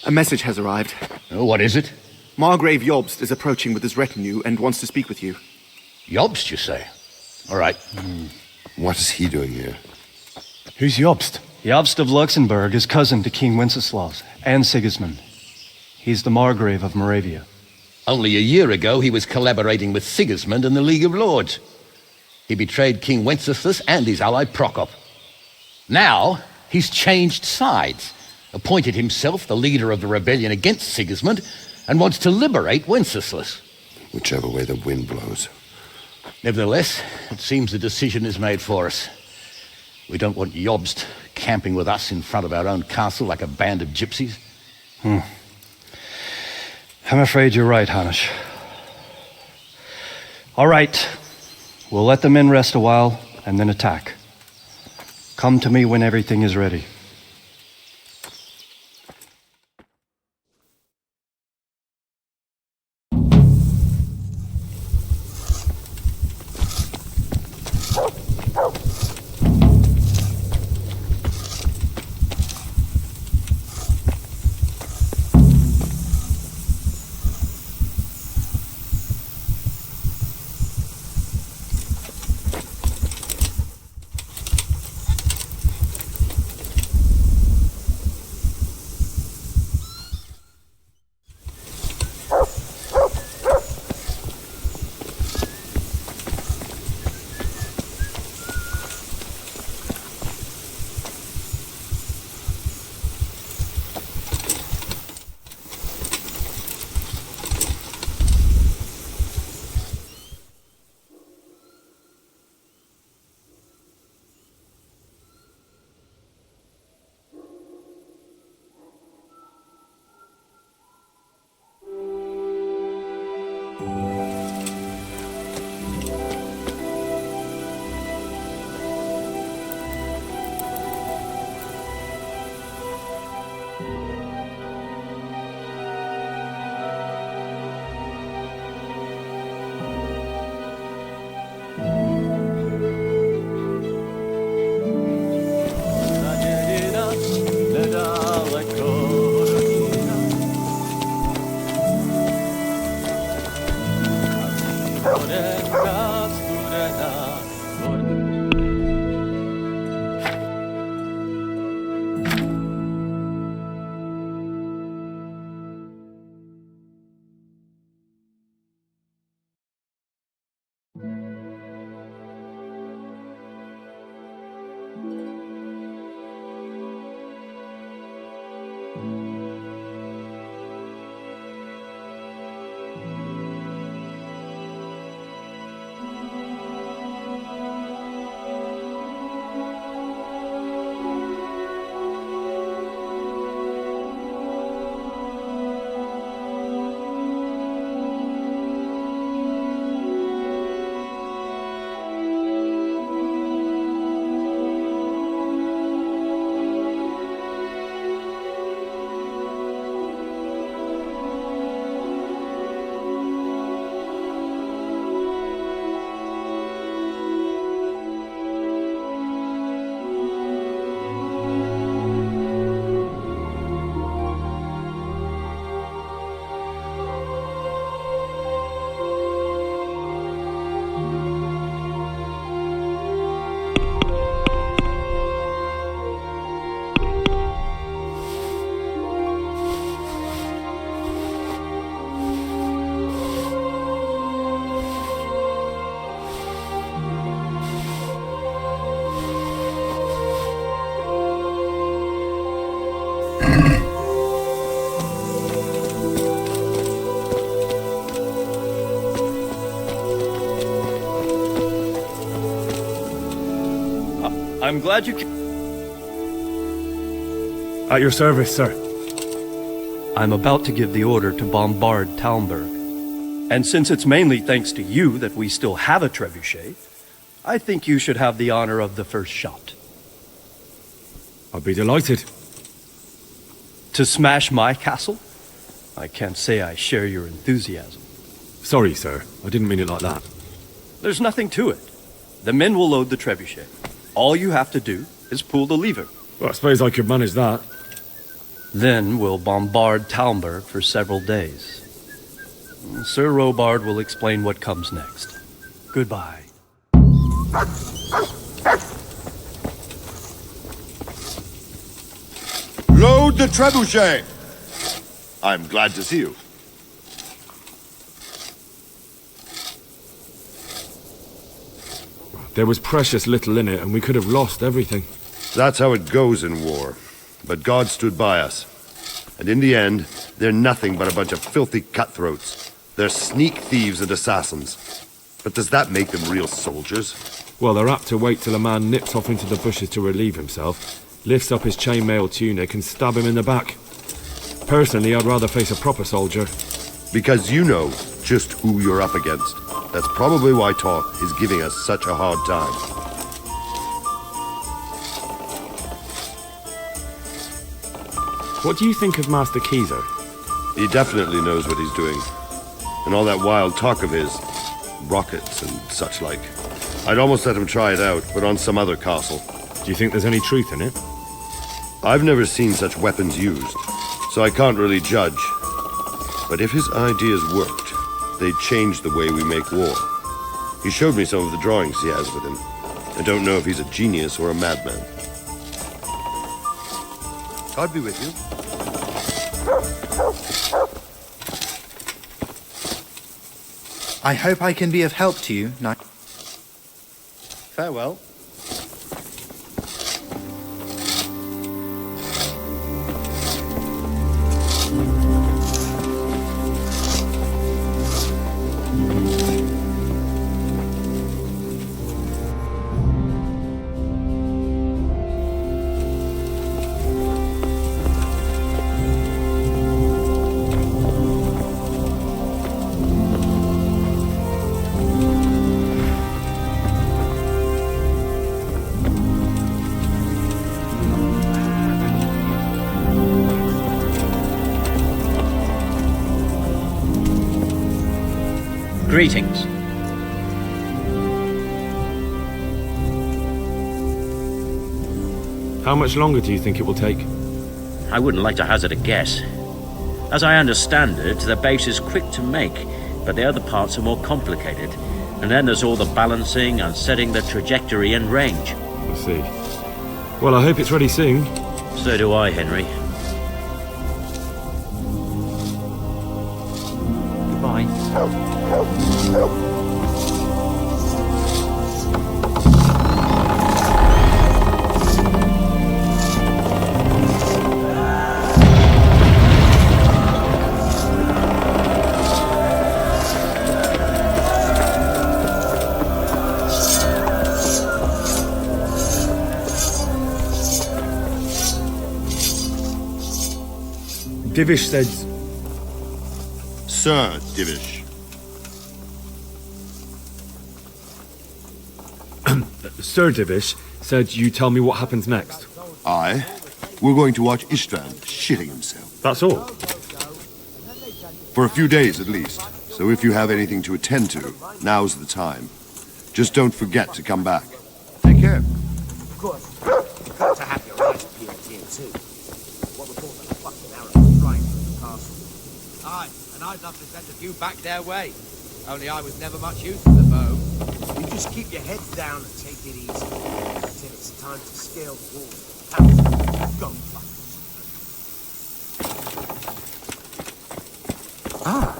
a message has arrived. Oh, what is it? Margrave Jobst is approaching with his retinue and wants to speak with you. Jobst, you say? All right. What is he doing here? Who's Jobst? Jobst of Luxembourg is cousin to King Wenceslaus and Sigismund. He's the Margrave of Moravia. Only a year ago, he was collaborating with Sigismund and the League of Lords. He betrayed King Wenceslas and his ally Prokop. Now, he's changed sides, appointed himself the leader of the rebellion against Sigismund, and wants to liberate Wenceslas. Whichever way the wind blows. Nevertheless, it seems the decision is made for us. We don't want Jobst camping with us in front of our own castle like a band of gypsies. I'm afraid you're right, Hanish. All right. We'll let the men rest a while and then attack. Come to me when everything is ready. I'm glad you came. At your service, sir. I'm about to give the order to bombard Talmberg. And since it's mainly thanks to you that we still have a trebuchet, I think you should have the honor of the first shot. I'll be delighted. To smash my castle? I can't say I share your enthusiasm. Sorry, sir. I didn't mean it like that. There's nothing to it. The men will load the trebuchet. All you have to do is pull the lever. Well, I suppose I could manage that. Then we'll bombard Talmberg for several days. Sir Robard will explain what comes next. Goodbye. Load the trebuchet! I'm glad to see you. There was precious little in it, and we could have lost everything. That's how it goes in war. But God stood by us. And in the end, they're nothing but a bunch of filthy cutthroats. They're sneak thieves and assassins. But does that make them real soldiers? Well, they're apt to wait till a man nips off into the bushes to relieve himself, lifts up his chainmail tunic and stab him in the back. Personally, I'd rather face a proper soldier. Because you know just who you're up against. That's probably why Toth is giving us such a hard time. What do you think of Master Keyser? He definitely knows what he's doing. And all that wild talk of his, rockets and such like. I'd almost let him try it out, but on some other castle. Do you think there's any truth in it? I've never seen such weapons used, so I can't really judge. But if his ideas worked, they'd change the way we make war. He showed me some of the drawings he has with him. I don't know if he's a genius or a madman. God be with you. I hope I can be of help to you, Knight. Farewell. Greetings. How much longer do you think it will take? I wouldn't like to hazard a guess. As I understand it, the base is quick to make, but the other parts are more complicated. And then there's all the balancing and setting the trajectory and range. I see. Well, I hope it's ready soon. So do I, Henry. Goodbye. Divish said... Sir Divish. Sir Divish said you tell me what happens next. Aye. We're going to watch Istvan shitting himself. That's all? For a few days at least. So if you have anything to attend to, now's the time. Just don't forget to come back. Take care. Of course, you've got to have your right peeled here too. What we call the fucking arrow flying through the castle. Aye, and I'd love to send a few back their way. Only I was never much use for the bow. You just keep your head down and take it easy until it's time to scale the wall. Go, fuck. Ah.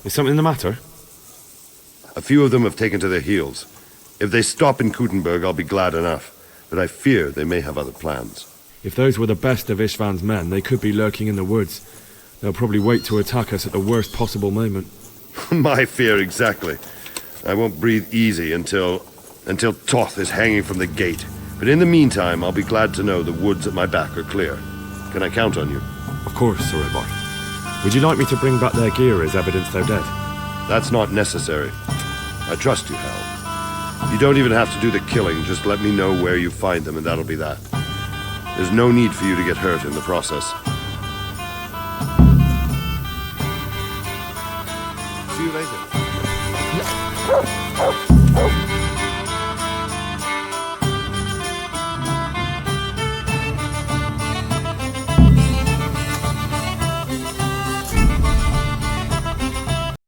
Is something the matter? A few of them have taken to their heels. If they stop in Kutenberg, I'll be glad enough. But I fear they may have other plans. If those were the best of Istvan's men, they could be lurking in the woods. They'll probably wait to attack us at the worst possible moment. My fear exactly. I won't breathe easy until Toth is hanging from the gate. But in the meantime, I'll be glad to know the woods at my back are clear. Can I count on you? Of course, Sir Edward. Would you like me to bring back their gear as evidence they're dead? That's not necessary. I trust you, Hal. You don't even have to do the killing, just let me know where you find them and that'll be that. There's no need for you to get hurt in the process. See you later.